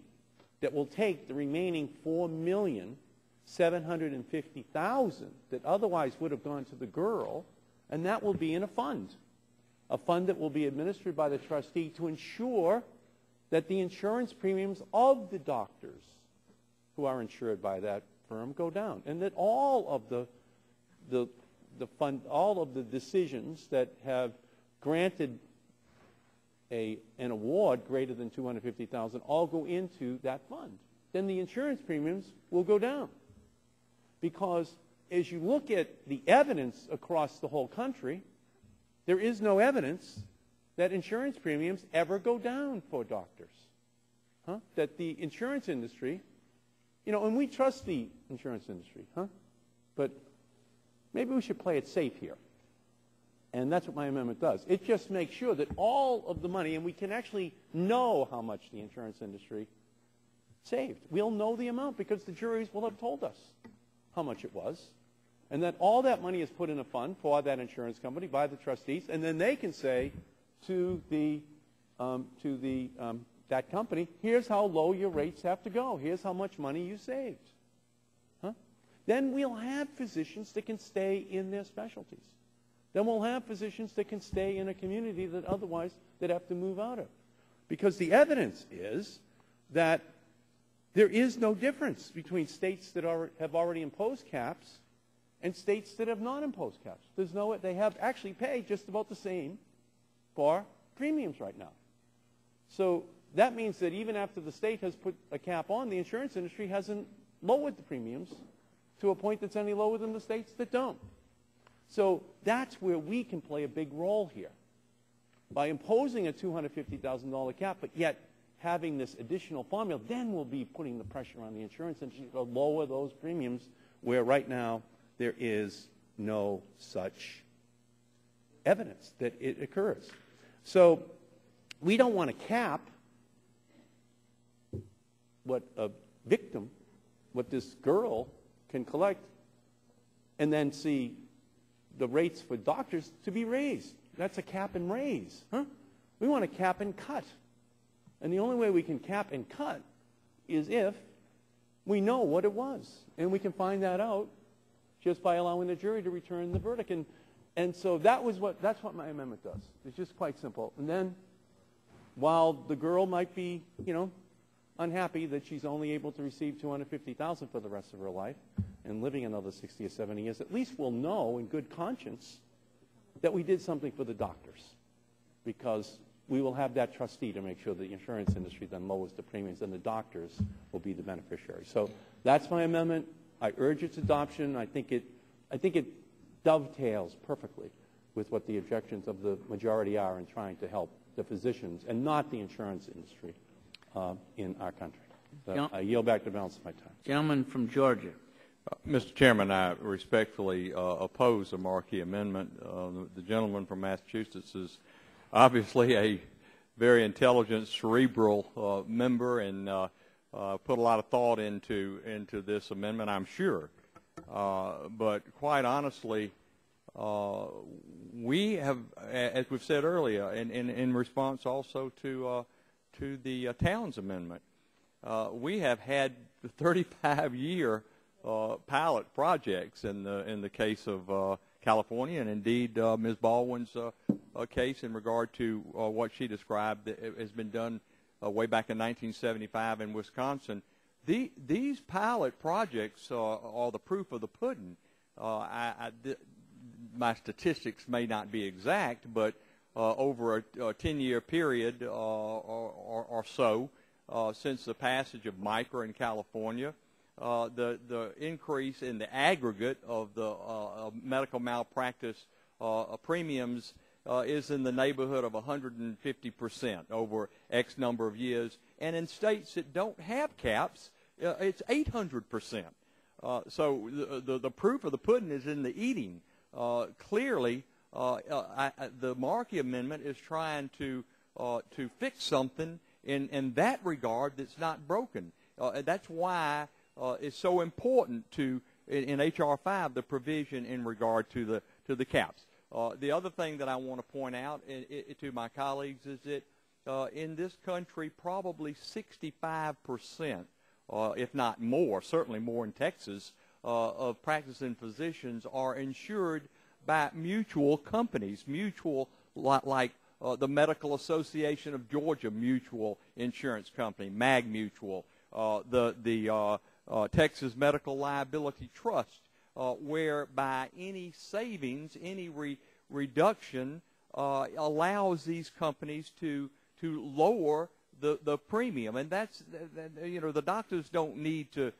that will take the remaining $4,750,000 that otherwise would have gone to the girl, and that will be in a fund that will be administered by the trustee to ensure that the insurance premiums of the doctors who are insured by that firm go down, and that all of the decisions that have granted an award greater than $250,000 all go into that fund. Then the insurance premiums will go down. Because as you look at the evidence across the whole country, there is no evidence that insurance premiums ever go down for doctors. That the insurance industry, and we trust the insurance industry, but maybe we should play it safe here. And that's what my amendment does. It just makes sure that all of the money, and we can actually know how much the insurance industry saved. We'll know the amount because the juries will have told us how much it was. And that all that money is put in a fund for that insurance company by the trustees, and then they can say to that company, here's how low your rates have to go. Here's how much money you saved. Then we'll have physicians that can stay in their specialties. Then we'll have physicians that can stay in a community that otherwise they'd have to move out of. Because the evidence is that there is no difference between states that have already imposed caps and states that have not imposed caps. They have actually paid just about the same for premiums right now. So that means that even after the state has put a cap on, the insurance industry hasn't lowered the premiums to a point that's any lower than the states that don't. So that's where we can play a big role here. By imposing a $250,000 cap, but yet having this additional formula, then we'll be putting the pressure on the insurance industry to lower those premiums where right now there is no such evidence that it occurs. So we don't want to cap what a victim, what this girl can collect, and then see the rates for doctors to be raised. That's a cap and raise. We want to cap and cut. And the only way we can cap and cut is if we know what it was. And we can find that out just by allowing the jury to return the verdict. And so that's what my amendment does. It's just quite simple. And then while the girl might be, unhappy that she's only able to receive $250,000 for the rest of her life and living another 60 or 70 years, at least we'll know in good conscience that we did something for the doctors, because we will have that trustee to make sure the insurance industry then lowers the premiums and the doctors will be the beneficiaries. So that's my amendment. I urge its adoption. I think it dovetails perfectly with what the objections of the majority are in trying to help the physicians and not the insurance industry in our country. So I yield back the balance of my time. Gentleman from Georgia. Mr. Chairman, I respectfully oppose the Markey amendment. The gentleman from Massachusetts is obviously a very intelligent, cerebral member and put a lot of thought into this amendment, I'm sure. But quite honestly, we have, as we've said earlier, in response also to the Towns amendment, we have had 35-year pilot projects in the case of California, and indeed Ms. Baldwin's case in regard to what she described that has been done way back in 1975 in Wisconsin. These pilot projects are the proof of the pudding. My statistics may not be exact, but over a 10-year period or so since the passage of MICRA in California, the increase in the aggregate of the medical malpractice premiums is in the neighborhood of 150% over X number of years. And in states that don't have caps, it's 800%. So the proof of the pudding is in the eating. Clearly, the Markey Amendment is trying to fix something in that regard that's not broken. That's why it's so important to in H.R. 5 the provision in regard to the caps. The other thing that I want to point out to my colleagues is that in this country, probably 65%, if not more, certainly more in Texas, of practicing physicians are insured by mutual companies, mutual like the Medical Association of Georgia Mutual Insurance Company, MAG Mutual, the Texas Medical Liability Trust, whereby any savings, any reduction allows these companies to lower the premium, and that's the doctors don't need to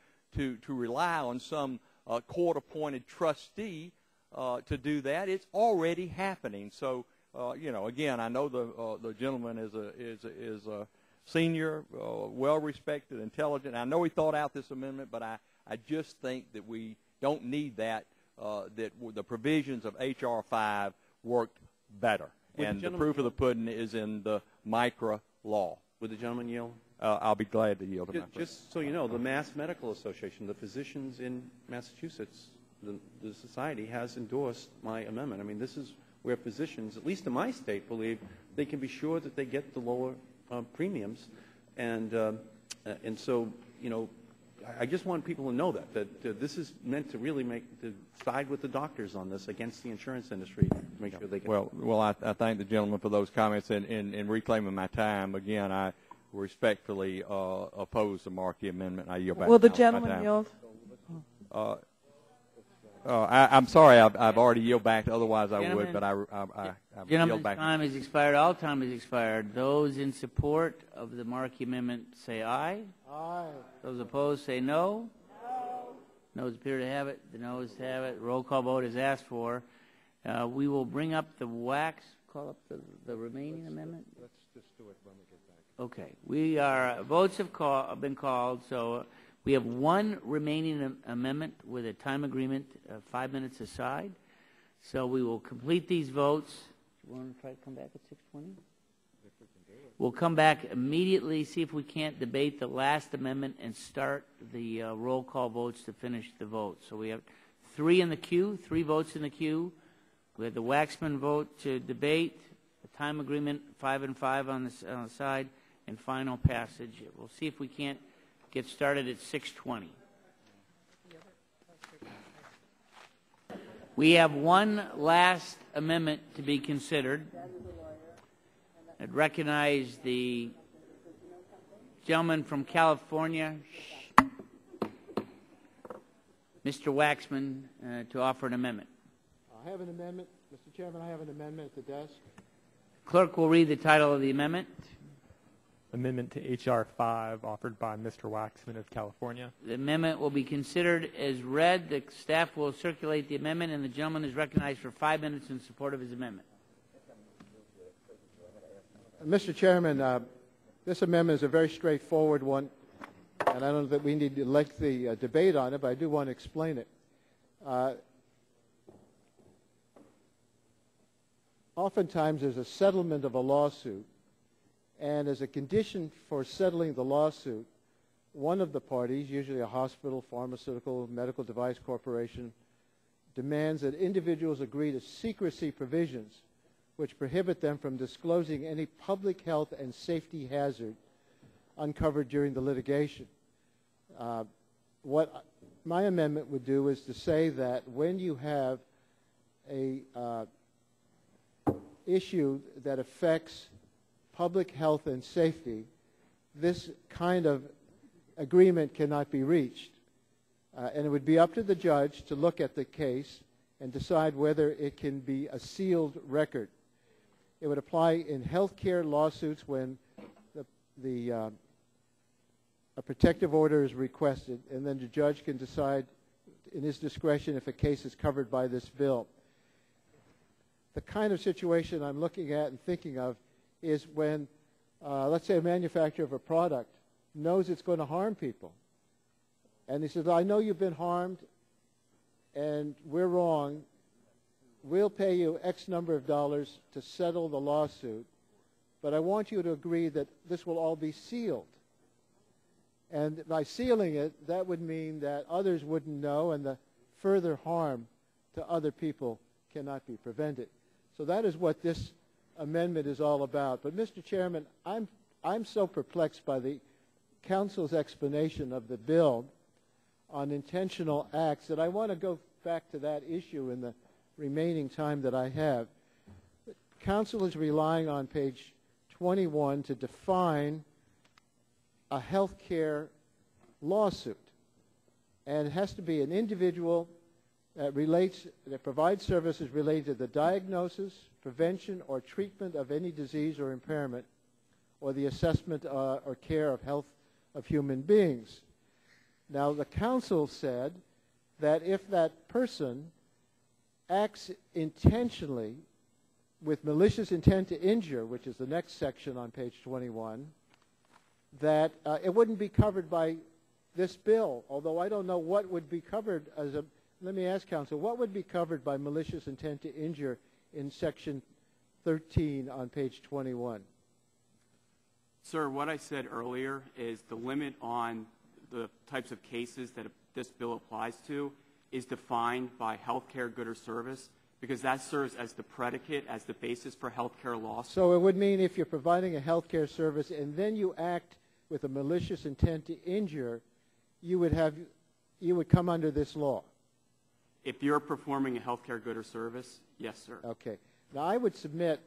rely on some court-appointed trustee to do that. It's already happening. So again, I know the gentleman is a senior, well-respected, intelligent. I know he thought out this amendment, but I just think that we don't need that. That the provisions of H.R. 5 worked better, and the proof of the pudding is in the MICRA law. Would the gentleman yield? I'll be glad to yield to my Just so you know, the Mass Medical Association, the physicians in Massachusetts, the society has endorsed my amendment. I mean, this is where physicians, at least in my state, believe they can be sure that they get the lower premiums, and so I just want people to know that this is meant to really to side with the doctors on this against the insurance industry to make sure they get. Well, I thank the gentleman for those comments, and in reclaiming my time again, I respectfully oppose the Markey Amendment. I yield back. Will the gentleman yield? I'm sorry, I've already yielded back. Otherwise, I would, but I Gentleman's yield back. time has expired. All time has expired. Those in support of the Markey Amendment say aye. Aye. Those opposed say no. No. Noes appear to have it. The noes have it. Roll call vote is asked for. We will bring up the call up the remaining amendment. Let's just do it when we get back. Okay. Votes have been called, so we have one remaining amendment with a time agreement of 5 minutes aside. So we will complete these votes. Do you want to try to come back at 6:20? We'll come back immediately, see if we can't debate the last amendment and start the roll call votes to finish the vote. So we have three votes in the queue. We have the Waxman vote to debate, the time agreement 5 and 5 on the side, and final passage. We'll see if we can't get started at 6:20. We have one last amendment to be considered. I'd recognize the gentleman from California, Mr. Waxman, to offer an amendment. I have an amendment. Mr. Chairman, I have an amendment at the desk. Clerk will read the title of the amendment. Amendment to H.R. 5 offered by Mr. Waxman of California. The amendment will be considered as read. The staff will circulate the amendment, and the gentleman is recognized for 5 minutes in support of his amendment. Mr. Chairman, this amendment is a very straightforward one, and I don't know that we need a lengthy debate on it, but I do want to explain it. Oftentimes there's a settlement of a lawsuit, and as a condition for settling the lawsuit, one of the parties, usually a hospital, pharmaceutical, medical device corporation, demands that individuals agree to secrecy provisions which prohibit them from disclosing any public health and safety hazard uncovered during the litigation. what my amendment would do is to say that when you have a issue that affects public health and safety, this kind of agreement cannot be reached. And it would be up to the judge to look at the case and decide whether it can be a sealed record. It would apply in health care lawsuits when a protective order is requested, and then the judge can decide in his discretion if a case is covered by this bill. The kind of situation I'm looking at and thinking of is when, let's say, a manufacturer of a product knows it's going to harm people. And he says, I know you've been harmed, and we're wrong. We'll pay you X number of dollars to settle the lawsuit, but I want you to agree that this will all be sealed. And by sealing it, that would mean that others wouldn't know, and the further harm to other people cannot be prevented. So that is what this amendment is all about. But, Mr. Chairman, I'm so perplexed by the council's explanation of the bill on intentional acts that I want to go back to that issue in the remaining time that I have. The council is relying on page 21 to define a health care lawsuit. And it has to be an individual that provides services related to the diagnosis, prevention, or treatment of any disease or impairment, or the assessment or care of health of human beings. Now, the council said that if that person acts intentionally with malicious intent to injure, which is the next section on page 21, that it wouldn't be covered by this bill, although I don't know what would be covered as a... Let me ask counsel, what would be covered by malicious intent to injure in section 13 on page 21? Sir, what I said earlier is the limit on the types of cases that this bill applies to is defined by health care, good, or service, because that serves as the predicate, as the basis for health care law. So it would mean if you're providing a health care service and then you act with a malicious intent to injure, you would come under this law. If you're performing a health care, good, or service, yes, sir. Okay. Now, I would submit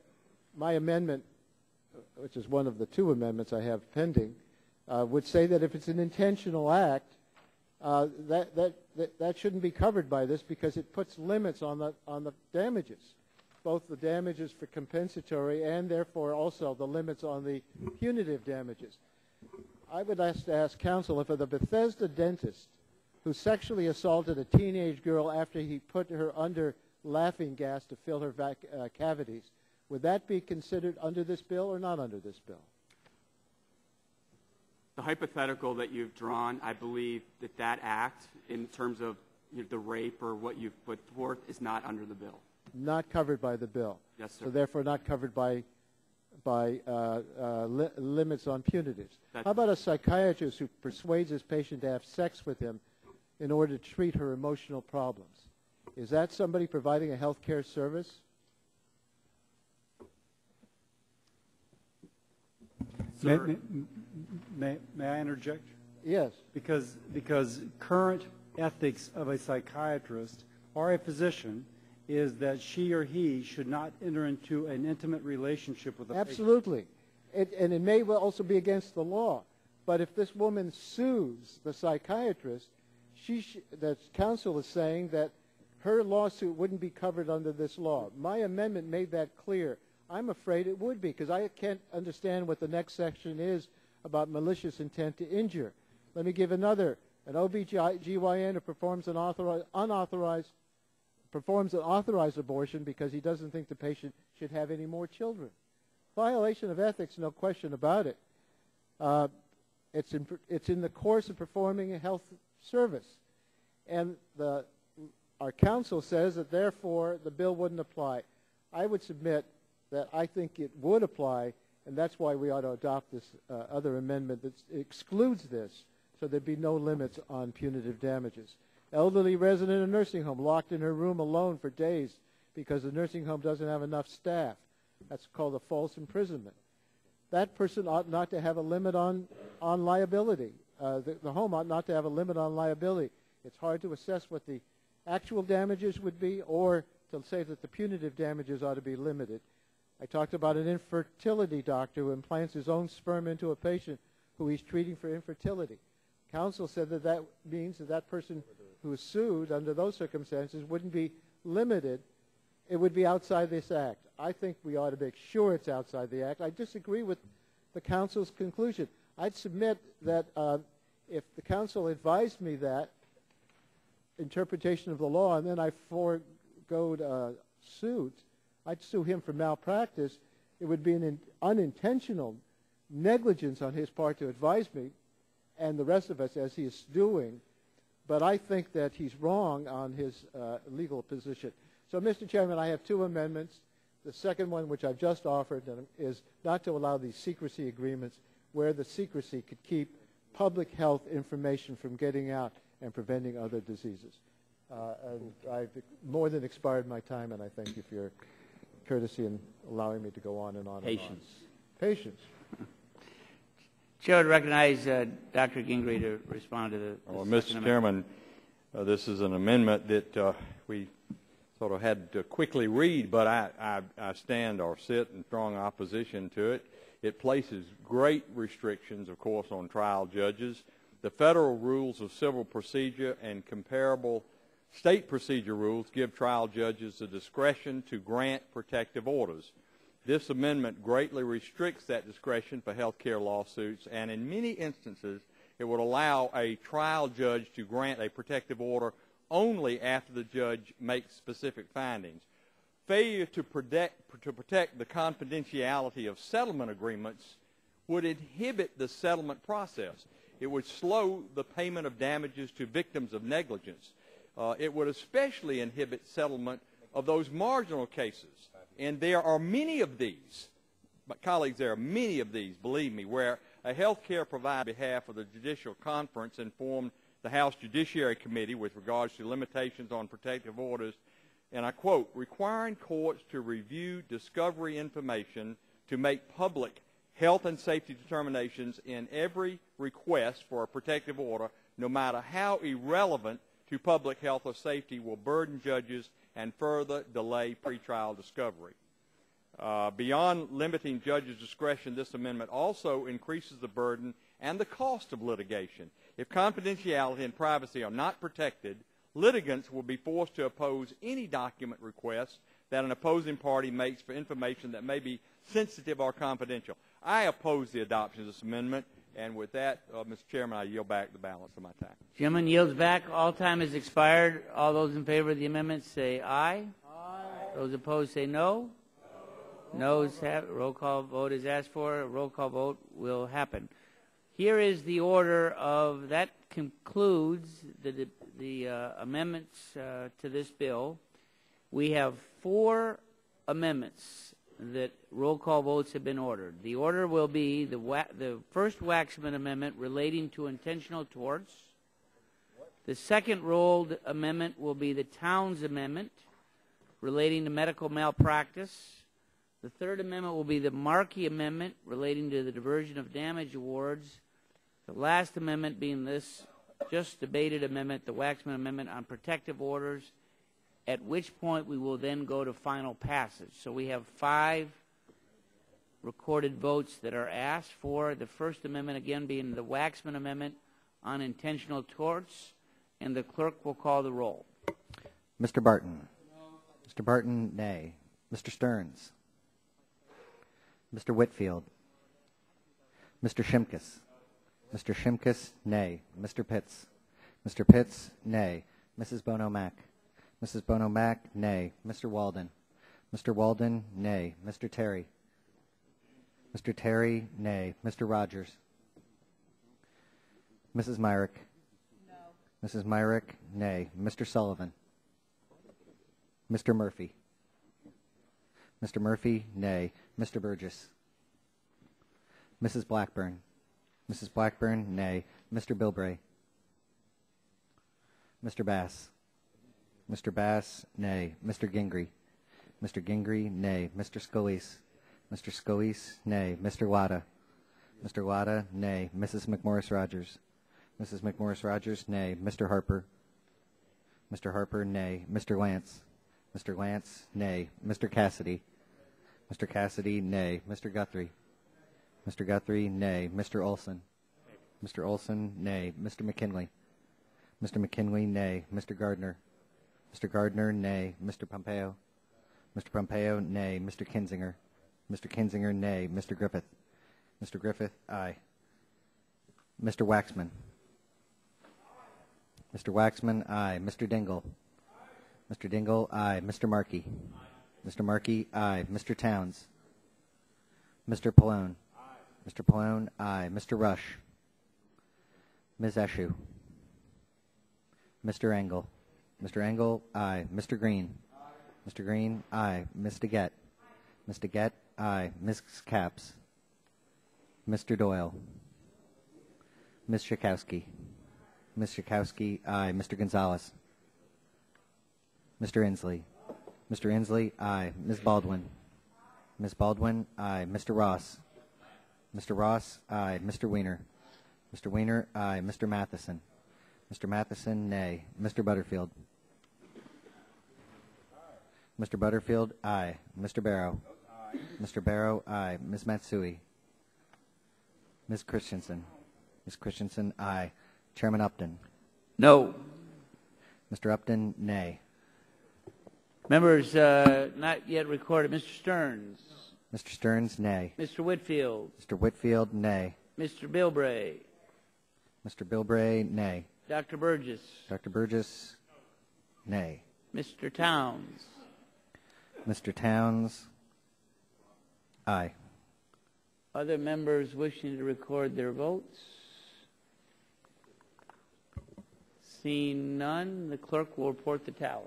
my amendment, which is one of the two amendments I have pending, would say that if it's an intentional act, that shouldn't be covered by this because it puts limits on the damages, both the damages for compensatory and therefore also the limits on the punitive damages. I would ask counsel if the Bethesda dentist who sexually assaulted a teenage girl after he put her under laughing gas to fill her cavities, would that be considered under this bill or not under this bill? The hypothetical that you've drawn, I believe that act, in terms of the rape or what you've put forth, is not under the bill. Not covered by the bill. Yes, sir. So therefore not covered by limits on punitives. How about a psychiatrist who persuades his patient to have sex with him in order to treat her emotional problems? Is that somebody providing a health care service? May I interject? Yes. Because current ethics of a psychiatrist or a physician is that she or he should not enter into an intimate relationship with a patient. Absolutely. And it may also be against the law. But if this woman sues the psychiatrist, the counsel is saying that her lawsuit wouldn't be covered under this law. My amendment made that clear. I'm afraid it would be because I can't understand what the next section is about malicious intent to injure. Let me give another. An OBGYN who performs an authorized abortion because he doesn't think the patient should have any more children. Violation of ethics, no question about it. It's in the course of performing a health service. And our counsel says that therefore the bill wouldn't apply. I would submit that I think it would apply, and that's why we ought to adopt this other amendment that excludes this, so there'd be no limits on punitive damages. Elderly resident in a nursing home locked in her room alone for days because the nursing home doesn't have enough staff. That's called a false imprisonment. That person ought not to have a limit on liability. the home ought not to have a limit on liability. It's hard to assess what the actual damages would be, or to say that the punitive damages ought to be limited. I talked about an infertility doctor who implants his own sperm into a patient who he's treating for infertility. Counsel said that that means that that person who is sued under those circumstances wouldn't be limited. It would be outside this act. I think we ought to make sure it's outside the act. I disagree with the counsel's conclusion. I'd submit that if the counsel advised me that interpretation of the law and then I forego suit, I'd sue him for malpractice. It would be an unintentional negligence on his part to advise me and the rest of us, as he is doing. But I think that he's wrong on his legal position. So, Mr. Chairman, I have two amendments. The second one, which I've just offered, is not to allow these secrecy agreements where the secrecy could keep public health information from getting out and preventing other diseases. And I've more than expired my time, and I thank you for your courtesy in allowing me to go on and on. Patience. And on. Patience. Chair would recognize Dr. Gingrey to respond to the Mr. Chairman, this is an amendment that we sort of had to quickly read, but I stand or sit in strong opposition to it. It places great restrictions, of course, on trial judges. The federal rules of civil procedure and comparable state procedure rules give trial judges the discretion to grant protective orders. This amendment greatly restricts that discretion for health care lawsuits, and in many instances, it would allow a trial judge to grant a protective order only after the judge makes specific findings. Failure to protect the confidentiality of settlement agreements would inhibit the settlement process. It would slow the payment of damages to victims of negligence. It would especially inhibit settlement of those marginal cases. And there are many of these, but colleagues, there are many of these, believe me, where a health care provider on behalf of the Judicial Conference informed the House Judiciary Committee with regards to limitations on protective orders, and I quote, requiring courts to review discovery information to make public health and safety determinations in every request for a protective order, no matter how irrelevant to public health or safety, will burden judges and further delay pretrial discovery. Beyond limiting judges' discretion, this amendment also increases the burden and the cost of litigation. If confidentiality and privacy are not protected, litigants will be forced to oppose any document request that an opposing party makes for information that may be sensitive or confidential. I oppose the adoption of this amendment, and with that, Mr. Chairman, I yield back the balance of my time. Gentleman yields back. All time has expired. All those in favor of the amendment say aye. Aye. Those opposed say no. Noes have. Roll call vote is asked for. A roll call vote will happen. Here is the order of that concludes the amendments to this bill. We have 4 amendments that roll call votes have been ordered. The order will be the first Waxman amendment relating to intentional torts. The second rolled amendment will be the Towns amendment relating to medical malpractice. The third amendment will be the Markey amendment relating to the diversion of damage awards. The last amendment being this just debated amendment, the Waxman amendment on protective orders, at which point we will then go to final passage. So we have 5 recorded votes that are asked for. The first amendment, again, being the Waxman amendment on intentional torts, and the clerk will call the roll. Mr. Barton. No. Mr. Barton, nay. Mr. Stearns. Mr. Whitfield. Mr. Shimkus. Mr. Shimkus, nay. Mr. Pitts. Mr. Pitts, nay. Mrs. Bono-Mack. Mrs. Bono-Mack, nay. Mr. Walden. Mr. Walden, nay. Mr. Terry. Mr. Terry, nay. Mr. Rogers. Mrs. Myrick. No. Mrs. Myrick, nay. Mr. Sullivan. Mr. Murphy. Mr. Murphy, nay. Mr. Burgess. Mrs. Blackburn. Mrs. Blackburn, nay. Mr. Bilbray. Mr. Bass. Mr. Bass, nay. Mr. Gingrey. Mr. Gingrey, nay. Mr. Scalise. Mr. Scalise, nay. Mr. Wada. Mr. Wada, nay. Mrs. McMorris Rogers. Mrs. McMorris-Rogers, nay. Mr. Harper? Mr. Harper, nay. Mr. Lance? Mr. Lance, nay. Mr. Cassidy? Mr. Cassidy, nay. Mr. Guthrie? Mr. Guthrie, nay. Mr. Olson? Mr. Olson, nay. Mr. McKinley? Mr. McKinley, nay. Mr. Gardner? Mr. Gardner, nay. Mr. Pompeo? Mr. Pompeo, nay. Mr. Kinzinger? Mr. Kinzinger, nay. Mr. Griffith? Mr. Griffith, aye. Mr. Waxman? Mr. Waxman, aye. Mr. Dingle? Mr. Dingle, aye. Mr. Markey? Mr. Markey, aye. Mr. Towns? Mr. Pallone? Mr. Pallone, aye. Mr. Rush? Ms. Eshoo? Mr. Engel? Mr. Engel, aye. Mr. Green? Mr. Green, aye. Ms. DeGette? Ms. DeGette, aye. Ms. Capps? Mr. Doyle? Ms. Schakowsky? Ms. Schakowsky, aye. Mr. Gonzalez? Mr. Inslee? Mr. Inslee, aye. Ms. Baldwin? Ms. Baldwin, aye. Mr. Ross? Mr. Ross, aye. Mr. Weiner? Mr. Weiner, aye. Mr. Matheson? Mr. Matheson, nay. Mr. Butterfield? Mr. Butterfield, aye. Mr. Barrow? Mr. Barrow, aye. Ms. Matsui? Ms. Christensen? Ms. Christensen, aye. Chairman Upton? No. Mr. Upton, nay. Members not yet recorded. Mr. Stearns? Mr. Stearns, nay. Mr. Whitfield? Mr. Whitfield, nay. Mr. Bilbray? Mr. Bilbray, nay. Dr. Burgess? Dr. Burgess, nay. Mr. Towns? Mr. Towns, aye. Other members wishing to record their votes? Seeing none, the clerk will report the tally.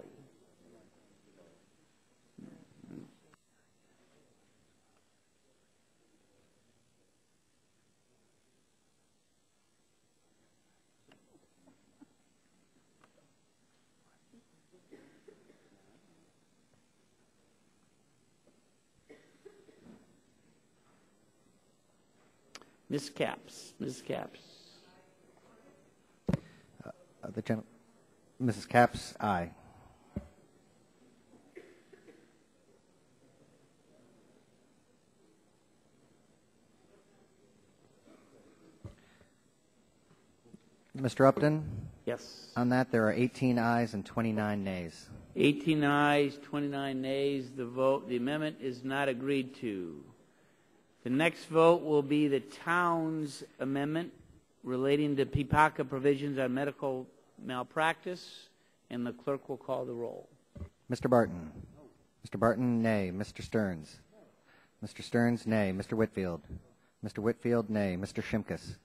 Ms. Capps. Ms. Capps. Mrs. Capps, aye. Mr. Upton? Yes. On that, there are 18 ayes and 29 nays. 18 ayes, 29 nays. The amendment is not agreed to. The next vote will be the Towns Amendment relating to PPACA provisions on medical malpractice, and the clerk will call the roll. Mr. Barton? Mr. Barton, nay. Mr. Stearns? Mr. Stearns, nay. Mr. Whitfield? Mr. Whitfield, nay. Mr. Shimkus?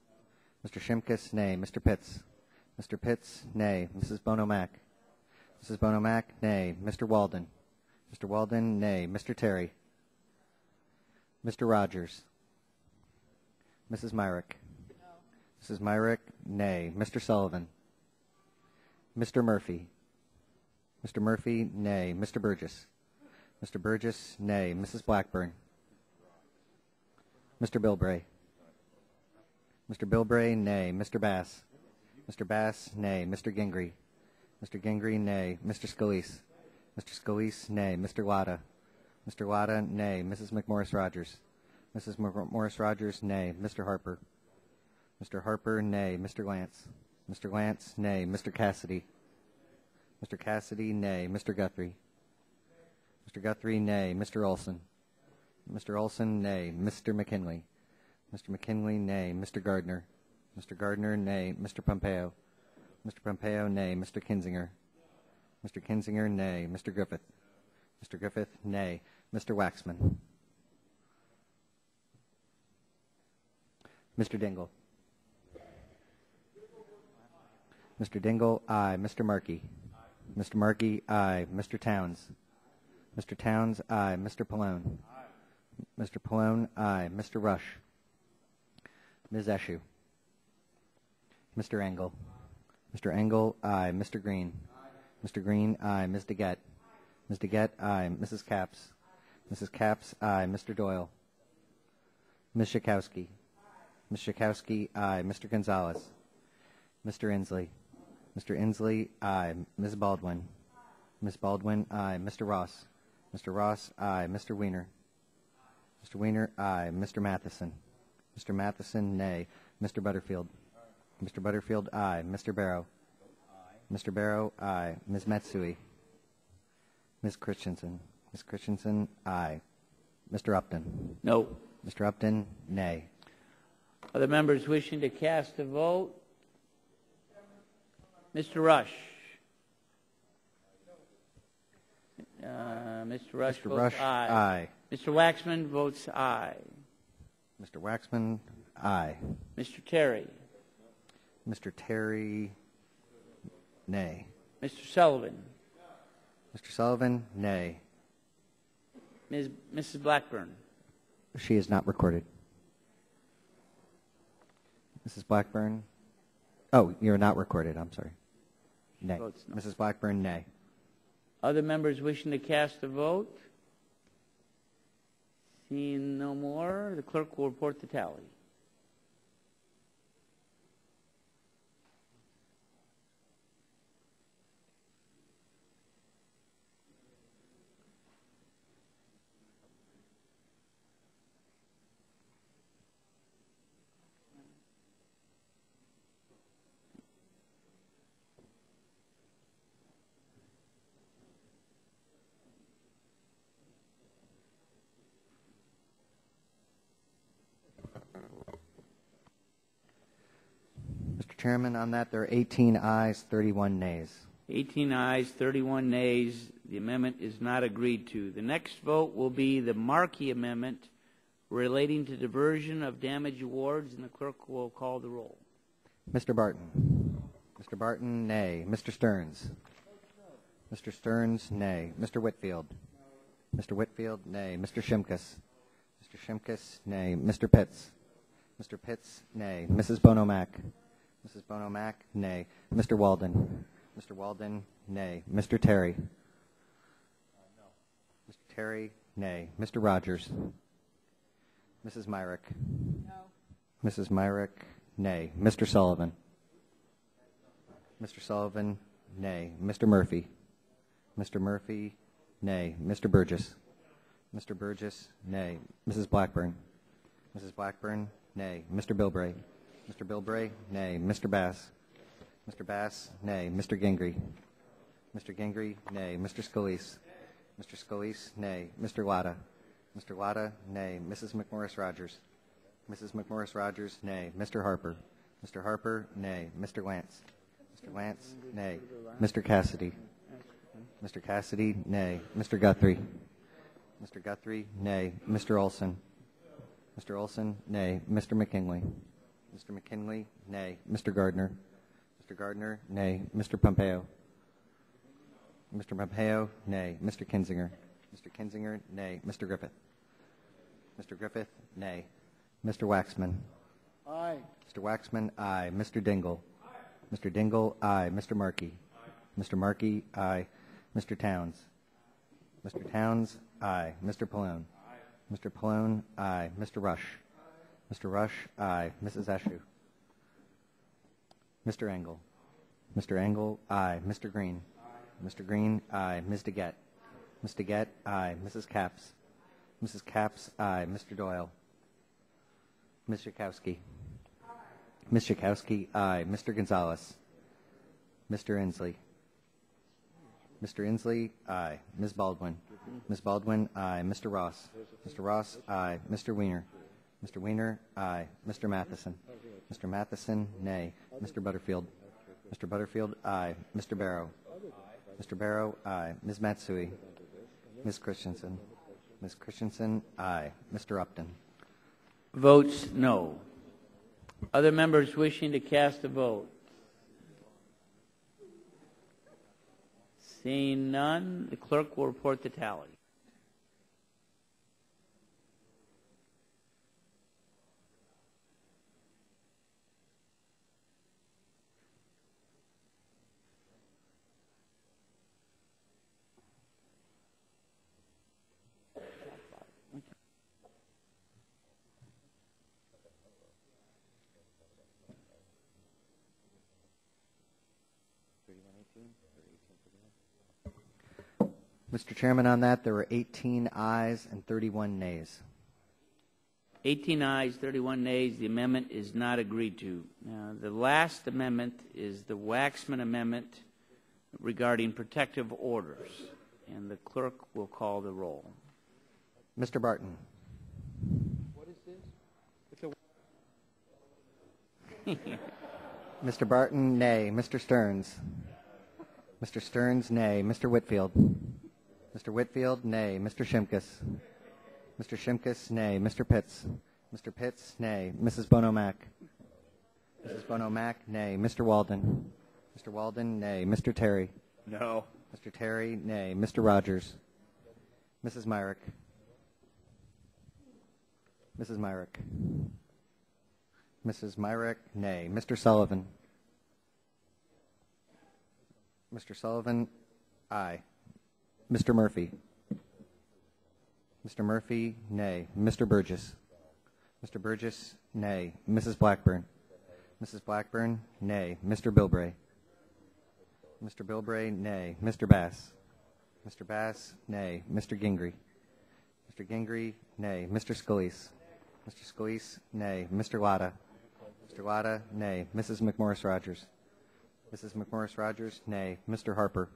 Mr. Shimkus, nay. Mr. Pitts? Mr. Pitts, nay. Mrs. Bono-Mack? Mrs. Bono-Mack, nay. Mr. Walden? Mr. Walden, nay. Mr. Terry? Mr. Rogers? Mrs. Myrick? No. Mrs. Myrick, nay. Mr. Sullivan? Mr. Murphy? Mr. Murphy, nay. Mr. Burgess? Mr. Burgess, nay. Mrs. Blackburn? Mr. Bilbray? Mr. Bilbray, nay. Mr. Bass? Mr. Bass, nay. Mr. Gingrey? Mr. Gingrey, nay. Mr. Scalise? Mr. Scalise, nay. Mr. Latta? Mr. Latta, nay. Mrs. McMorris-Rogers? Mrs. McMorris-Rogers, nay. Mr. Harper? Mr. Harper, nay. Mr. Lance? Mr. Lance, nay. Mr. Cassidy? Mr. Cassidy, nay. Mr. Guthrie? Mr. Guthrie, nay. Mr. Olson? Mr. Olson, nay. Mr. McKinley? Mr. McKinley, nay. Mr. Gardner? Mr. Gardner, nay. Mr. Pompeo? Mr. Pompeo, nay. Mr. Kinzinger? Mr. Kinzinger, nay. Mr. Griffith? Mr. Griffith, nay. Mr. Waxman? Mr. Dingle? Mr. Dingle, aye. Mr. Markey? Mr. Markey, aye. Mr. Towns? Mr. Towns, aye. Mr. Pallone? Mr. Pallone, aye. Mr. Rush? Ms. Eshoo? Mr. Engel? Mr. Engel, aye. Mr. Green? Mr. Green, aye. Ms. DeGette? Ms. DeGette, aye. Mrs. Capps? Mrs. Capps, aye. Mr. Doyle? Ms. Schakowsky? Ms. Schakowsky, aye. Mr. Gonzalez? Mr. Inslee. Mr. Inslee, aye. Ms. Baldwin. Ms. Baldwin, aye. Mr. Ross. Mr. Ross, aye. Mr. Weiner. Mr. Weiner, aye. Mr. Matheson. Mr. Matheson, nay. Mr. Butterfield. Mr. Butterfield, aye. Mr. Barrow. Mr. Barrow, aye. Ms. Matsui. Ms. Christensen. Ms. Christensen, aye. Mr. Upton. No. Mr. Upton, nay. Other members wishing to cast a vote? Mr. Rush. Mr. Rush Mr. votes Rush, aye. aye. Mr. Waxman votes aye. Mr. Waxman, aye. Mr. Terry. Mr. Terry, nay. Mr. Sullivan. Mr. Sullivan, nay. Mrs. Blackburn. She is not recorded. Mrs. Blackburn. Oh, you're not recorded. I'm sorry. Nay. Votes no. Mrs. Blackburn, nay. Other members wishing to cast a vote? Seeing no more, the clerk will report the tally. Mr. Chairman, on that, there are 18 ayes, 31 nays. 18 ayes, 31 nays. The amendment is not agreed to. The next vote will be the Markey Amendment relating to diversion of damage awards, and the clerk will call the roll. Mr. Barton. Mr. Barton, nay. Mr. Stearns. Mr. Stearns, nay. Mr. Whitfield. Mr. Whitfield, nay. Mr. Shimkus. Mr. Shimkus, nay. Mr. Pitts. Mr. Pitts, nay. Mrs. Bonomack. Mrs. Bonomack, nay. Mr. Walden. Mr. Walden, nay. Mr. Terry. Mr. Terry, nay. Mr. Rogers. Mrs. Myrick. No. Mrs. Myrick, nay. Mr. Sullivan. Mr. Sullivan, nay. Mr. Murphy. Mr. Murphy, nay. Mr. Burgess. Mr. Burgess, nay. Mrs. Blackburn. Mrs. Blackburn, nay. Mr. Bilbray. Mr. Bilbray, nay. Mr. Bass. Mr. Bass, nay. Mr. Gingrey. Mr. Gingrey, nay. Mr. Scalise. Mr. Scalise, nay. Mr. Latta. Mr. Latta, nay. Mrs. McMorris Rogers. Mrs. McMorris Rogers, nay. Mr. Harper. Mr. Harper, nay. Mr. Lance. Mr. Lance, nay. Mr. Cassidy. Mr. Cassidy, nay. Mr. Guthrie. Mr. Guthrie, nay. Mr. Olson. Mr. Olson, nay. Mr. McKinley. Mr. McKinley, nay. Mr. Gardner. Mr. Gardner, nay. Mr. Pompeo. Mr. Pompeo, nay. Mr. Kinzinger. Mr. Kinzinger, nay. Mr. Griffith. Mr. Griffith, nay. Mr. Waxman. Aye. Mr. Waxman, aye. Mr. Dingle. Mr. Dingle, aye. Mr. Markey. Mr. Markey, aye. Mr. Towns. Mr. Towns, aye. Mr. Pallone. Mr. Pallone, aye. Mr. Rush. Mr. Rush, aye. Mrs. Eshu. Mr. Engel. Mr. Engel, aye. Mr. Green. Mr. Green, aye. Ms. DeGette. Ms. DeGette, aye. Mrs. Capps. Mrs. Capps, aye. Mr. Doyle. Ms. Schakowsky. Ms. Schakowsky, aye. Mr. Gonzalez. Mr. Inslee. Mr. Inslee, aye. Ms. Baldwin. Ms. Baldwin, aye. Mr. Ross. Mr. Ross, aye. Mr. Weiner. Mr. Weiner, aye. Mr. Matheson. Mr. Matheson, nay. Mr. Butterfield. Mr. Butterfield, aye. Mr. Barrow. Mr. Barrow, aye. Ms. Matsui. Ms. Christensen. Ms. Christensen, aye. Mr. Upton. Votes no. Other members wishing to cast a vote? Seeing none, the clerk will report the tally. Mr. Chairman, on that, there were 18 ayes and 31 nays. 18 ayes, 31 nays. The amendment is not agreed to. Now, the last amendment is the Waxman amendment regarding protective orders, and the clerk will call the roll. Mr. Barton. What is this? Mr. Barton, nay. Mr. Stearns. Mr. Stearns, nay. Mr. Whitfield. Mr. Whitfield, nay. Mr. Shimkus. Mr. Shimkus, nay. Mr. Pitts. Mr. Pitts, nay. Mrs. Bono-Mack. Mrs. Bono-Mack, nay. Mr. Walden. Mr. Walden, nay. Mr. Terry. No. Mr. Terry, nay. Mr. Rogers. Mrs. Myrick. Mrs. Myrick. Mrs. Myrick, nay. Mr. Sullivan. Mr. Sullivan, aye. Mr. Murphy. Mr. Murphy, nay. Mr. Burgess. Mr. Burgess, nay. Mrs. Blackburn. Mrs. Blackburn, nay. Mr. Bilbray. Mr. Bilbray, nay. Mr. Bass. Mr. Bass, nay. Mr. Gingrey. Mr. Gingrey, nay. Mr. Scalise. Mr. Scalise, nay. Mr. Latta. Mr. Latta, nay. Mrs. McMorris-Rogers. Mrs. McMorris-Rogers, nay. Mr. Harper.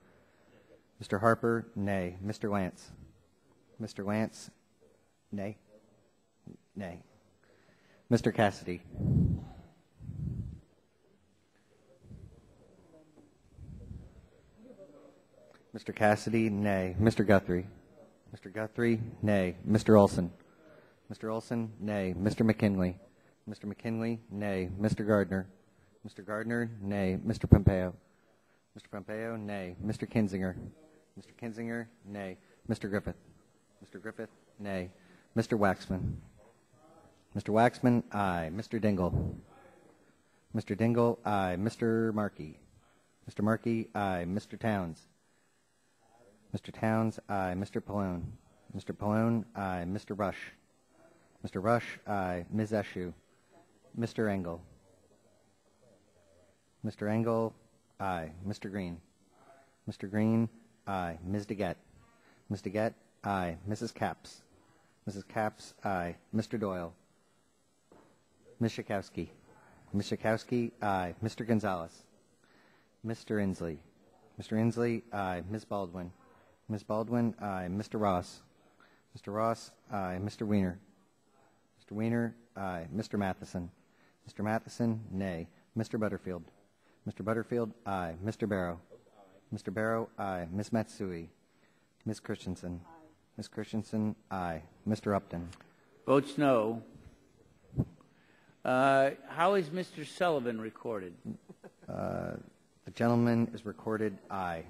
Mr. Harper, nay. Mr. Lance. Mr. Lance, nay. Nay. Mr. Cassidy. Mr. Cassidy, nay. Mr. Guthrie. Mr. Guthrie, nay. Mr. Olson. Mr. Olson, nay. Mr. McKinley. Mr. McKinley, nay. Mr. Gardner. Mr. Gardner, nay. Mr. Pompeo. Mr. Pompeo, nay. Mr. Kinzinger. Mr. Kinzinger, nay. Mr. Griffith. Mr. Griffith, nay. Mr. Waxman. Mr. Waxman, aye. Mr. Dingle. Mr. Dingle, aye. Mr. Markey. Mr. Markey, aye. Mr. Towns. Mr. Towns, aye. Mr. Pallone. Mr. Pallone, aye. Mr. Rush. Mr. Rush, aye. Ms. Eshoo. Mr. Engel. Mr. Engel, aye. Mr. Green. Mr. Green, aye. Ms. DeGette. Ms. DeGette, aye. Mrs. Capps. Mrs. Capps, aye. Mr. Doyle. Ms. Schakowsky. Ms. Schakowsky, aye. Mr. Gonzalez. Mr. Inslee. Mr. Inslee, aye. Ms. Baldwin. Ms. Baldwin, aye. Mr. Ross. Mr. Ross, aye. Mr. Wiener. Mr. Wiener, aye. Mr. Matheson. Mr. Matheson, nay. Mr. Butterfield. Mr. Butterfield, aye. Mr. Barrow. Mr. Barrow, aye. Ms. Matsui. Ms. Christensen. Ms. Christensen, aye. Mr. Upton. Votes no. How is Mr. Sullivan recorded? The gentleman is recorded aye.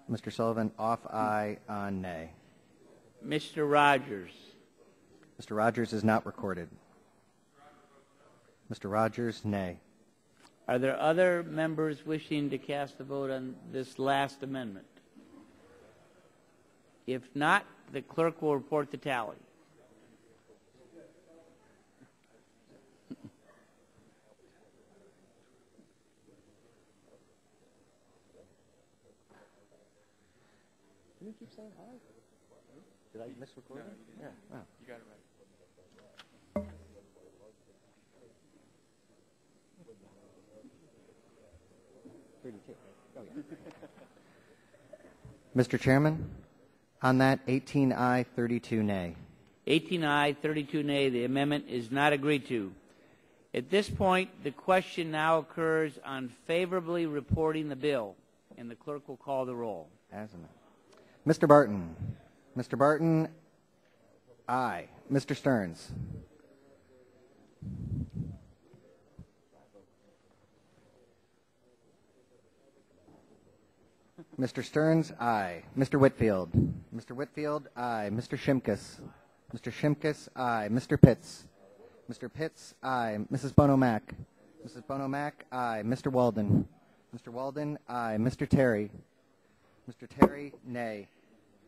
Mr. Sullivan, off aye, on nay. Mr. Rogers. Mr. Rogers is not recorded. Mr. Rogers, nay. Are there other members wishing to cast a vote on this last amendment? If not, the clerk will report the tally. Didn't you keep saying aye? Did I misrecord it? Yeah. Wow. You got it right. Mr. Chairman, on that, 18 aye, 32 nay. 18 aye, 32 nay. The amendment is not agreed to. At this point, the question now occurs on favorably reporting the bill, and the clerk will call the roll. Mr. Barton. Mr. Barton, aye. Mr. Stearns. Mr. Stearns, aye. Mr. Whitfield. Mr. Whitfield, aye. Mr. Shimkus. Mr. Shimkus, aye. Mr. Pitts. Mr. Pitts, aye. Mrs. Bono-Mack. Mrs. Bono-Mack, aye. Mr. Walden. Mr. Walden, aye. Mr. Terry. Mr. Terry, nay.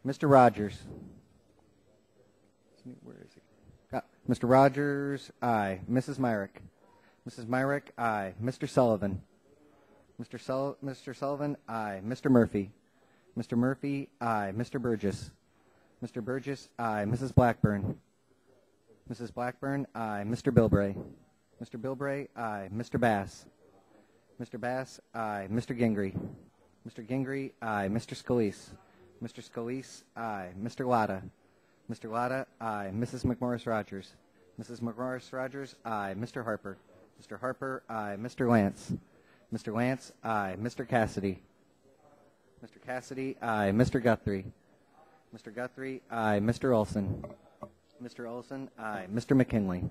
Mr. Rogers. Where is he? Mr. Rogers, aye. Mrs. Myrick. Mrs. Myrick, aye. Mr. Sullivan. Mr. Sullivan, aye. Mr. Murphy. Mr. Murphy, aye. Mr. Burgess. Mr. Burgess, aye. Mrs. Blackburn. Mrs. Blackburn, aye. Mr. Bilbray. Mr. Bilbray, aye. Mr. Bass. Mr. Bass, aye. Mr. Gingrey. Mr. Gingrey, aye. Mr. Scalise. Mr. Scalise, aye. Mr. Latta. Mr. Latta, aye. Mrs. McMorris-Rogers. Mrs. McMorris-Rogers, aye. Mr. Harper. Mr. Harper, aye. Mr. Lance. Mr. Lance, aye. Mr. Cassidy. Mr. Cassidy, aye. Mr. Guthrie. Mr. Guthrie, aye. Mr. Olson. Mr. Olson, aye. Mr. McKinley.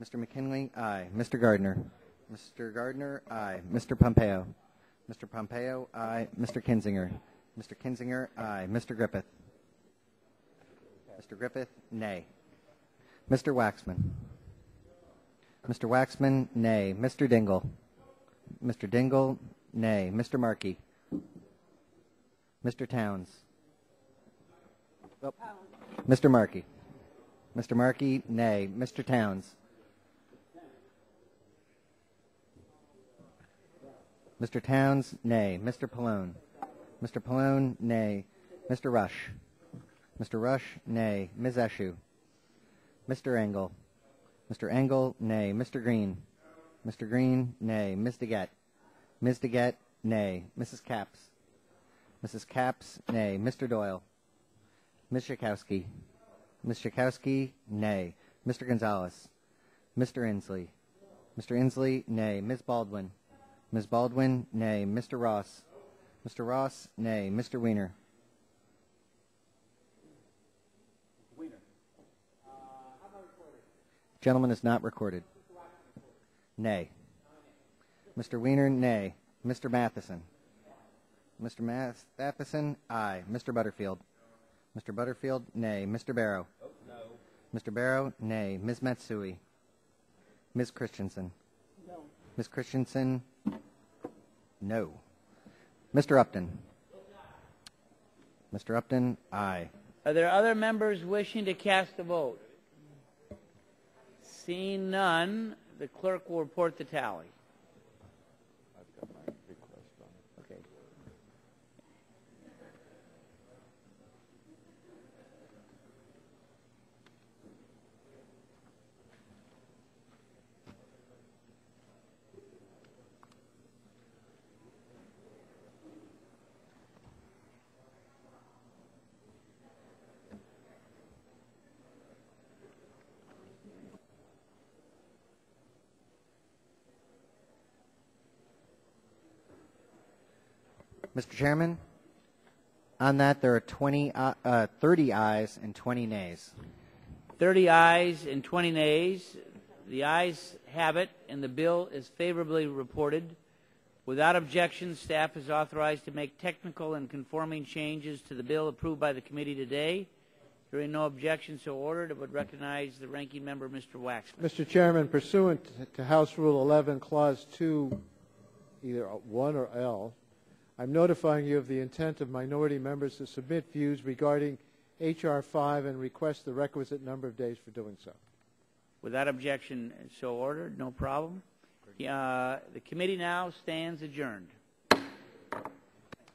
Mr. McKinley, aye. Mr. Gardner. Mr. Gardner, aye. Mr. Pompeo. Mr. Pompeo, aye. Mr. Kinzinger. Mr. Kinzinger, aye. Mr. Griffith. Mr. Griffith, nay. Mr. Waxman. Mr. Waxman, nay. Mr. Dingle. Mr. Dingle, nay. Mr. Markey. Mr. Towns. Oh. Mr. Markey. Mr. Markey, nay. Mr. Towns. Mr. Towns, nay. Mr. Pallone. Mr. Pallone, nay. Mr. Rush. Mr. Rush, nay. Ms. Eshoo. Mr. Engel. Mr. Engel, nay. Mr. Green. Mr. Green, nay. Ms. DeGette. Ms. DeGette, nay. Mrs. Capps. Mrs. Capps, nay. Mr. Doyle. Ms. Schakowsky. Ms. Schakowsky, nay. Mr. Gonzalez. Mr. Inslee. Mr. Inslee, nay. Ms. Baldwin. Ms. Baldwin, nay. Mr. Ross. Mr. Ross, nay. Mr. Weiner. Gentleman is not recorded. Nay. Mr. Weiner, nay. Mr. Matheson. Mr. Matheson, aye. Mr. Butterfield. Mr. Butterfield, nay. Mr. Barrow. No. Mr. Barrow, nay. Ms. Matsui. Ms. Christensen. No. Ms. Christensen, no. Mr. Upton. Mr. Upton, aye. Are there other members wishing to cast a vote? Seeing none, the clerk will report the tally. I've got my request on. Okay. Mr. Chairman, on that there are 30 ayes and 20 nays. 30 ayes and 20 nays. The ayes have it, and the bill is favorably reported. Without objection, staff is authorized to make technical and conforming changes to the bill approved by the committee today. Hearing no objection so ordered, I would recognize the ranking member, Mr. Waxman. Mr. Chairman, pursuant to House Rule 11, Clause 2, either 1 or L, I'm notifying you of the intent of minority members to submit views regarding H.R. 5 and request the requisite number of days for doing so. Without objection so ordered, no problem. The committee now stands adjourned.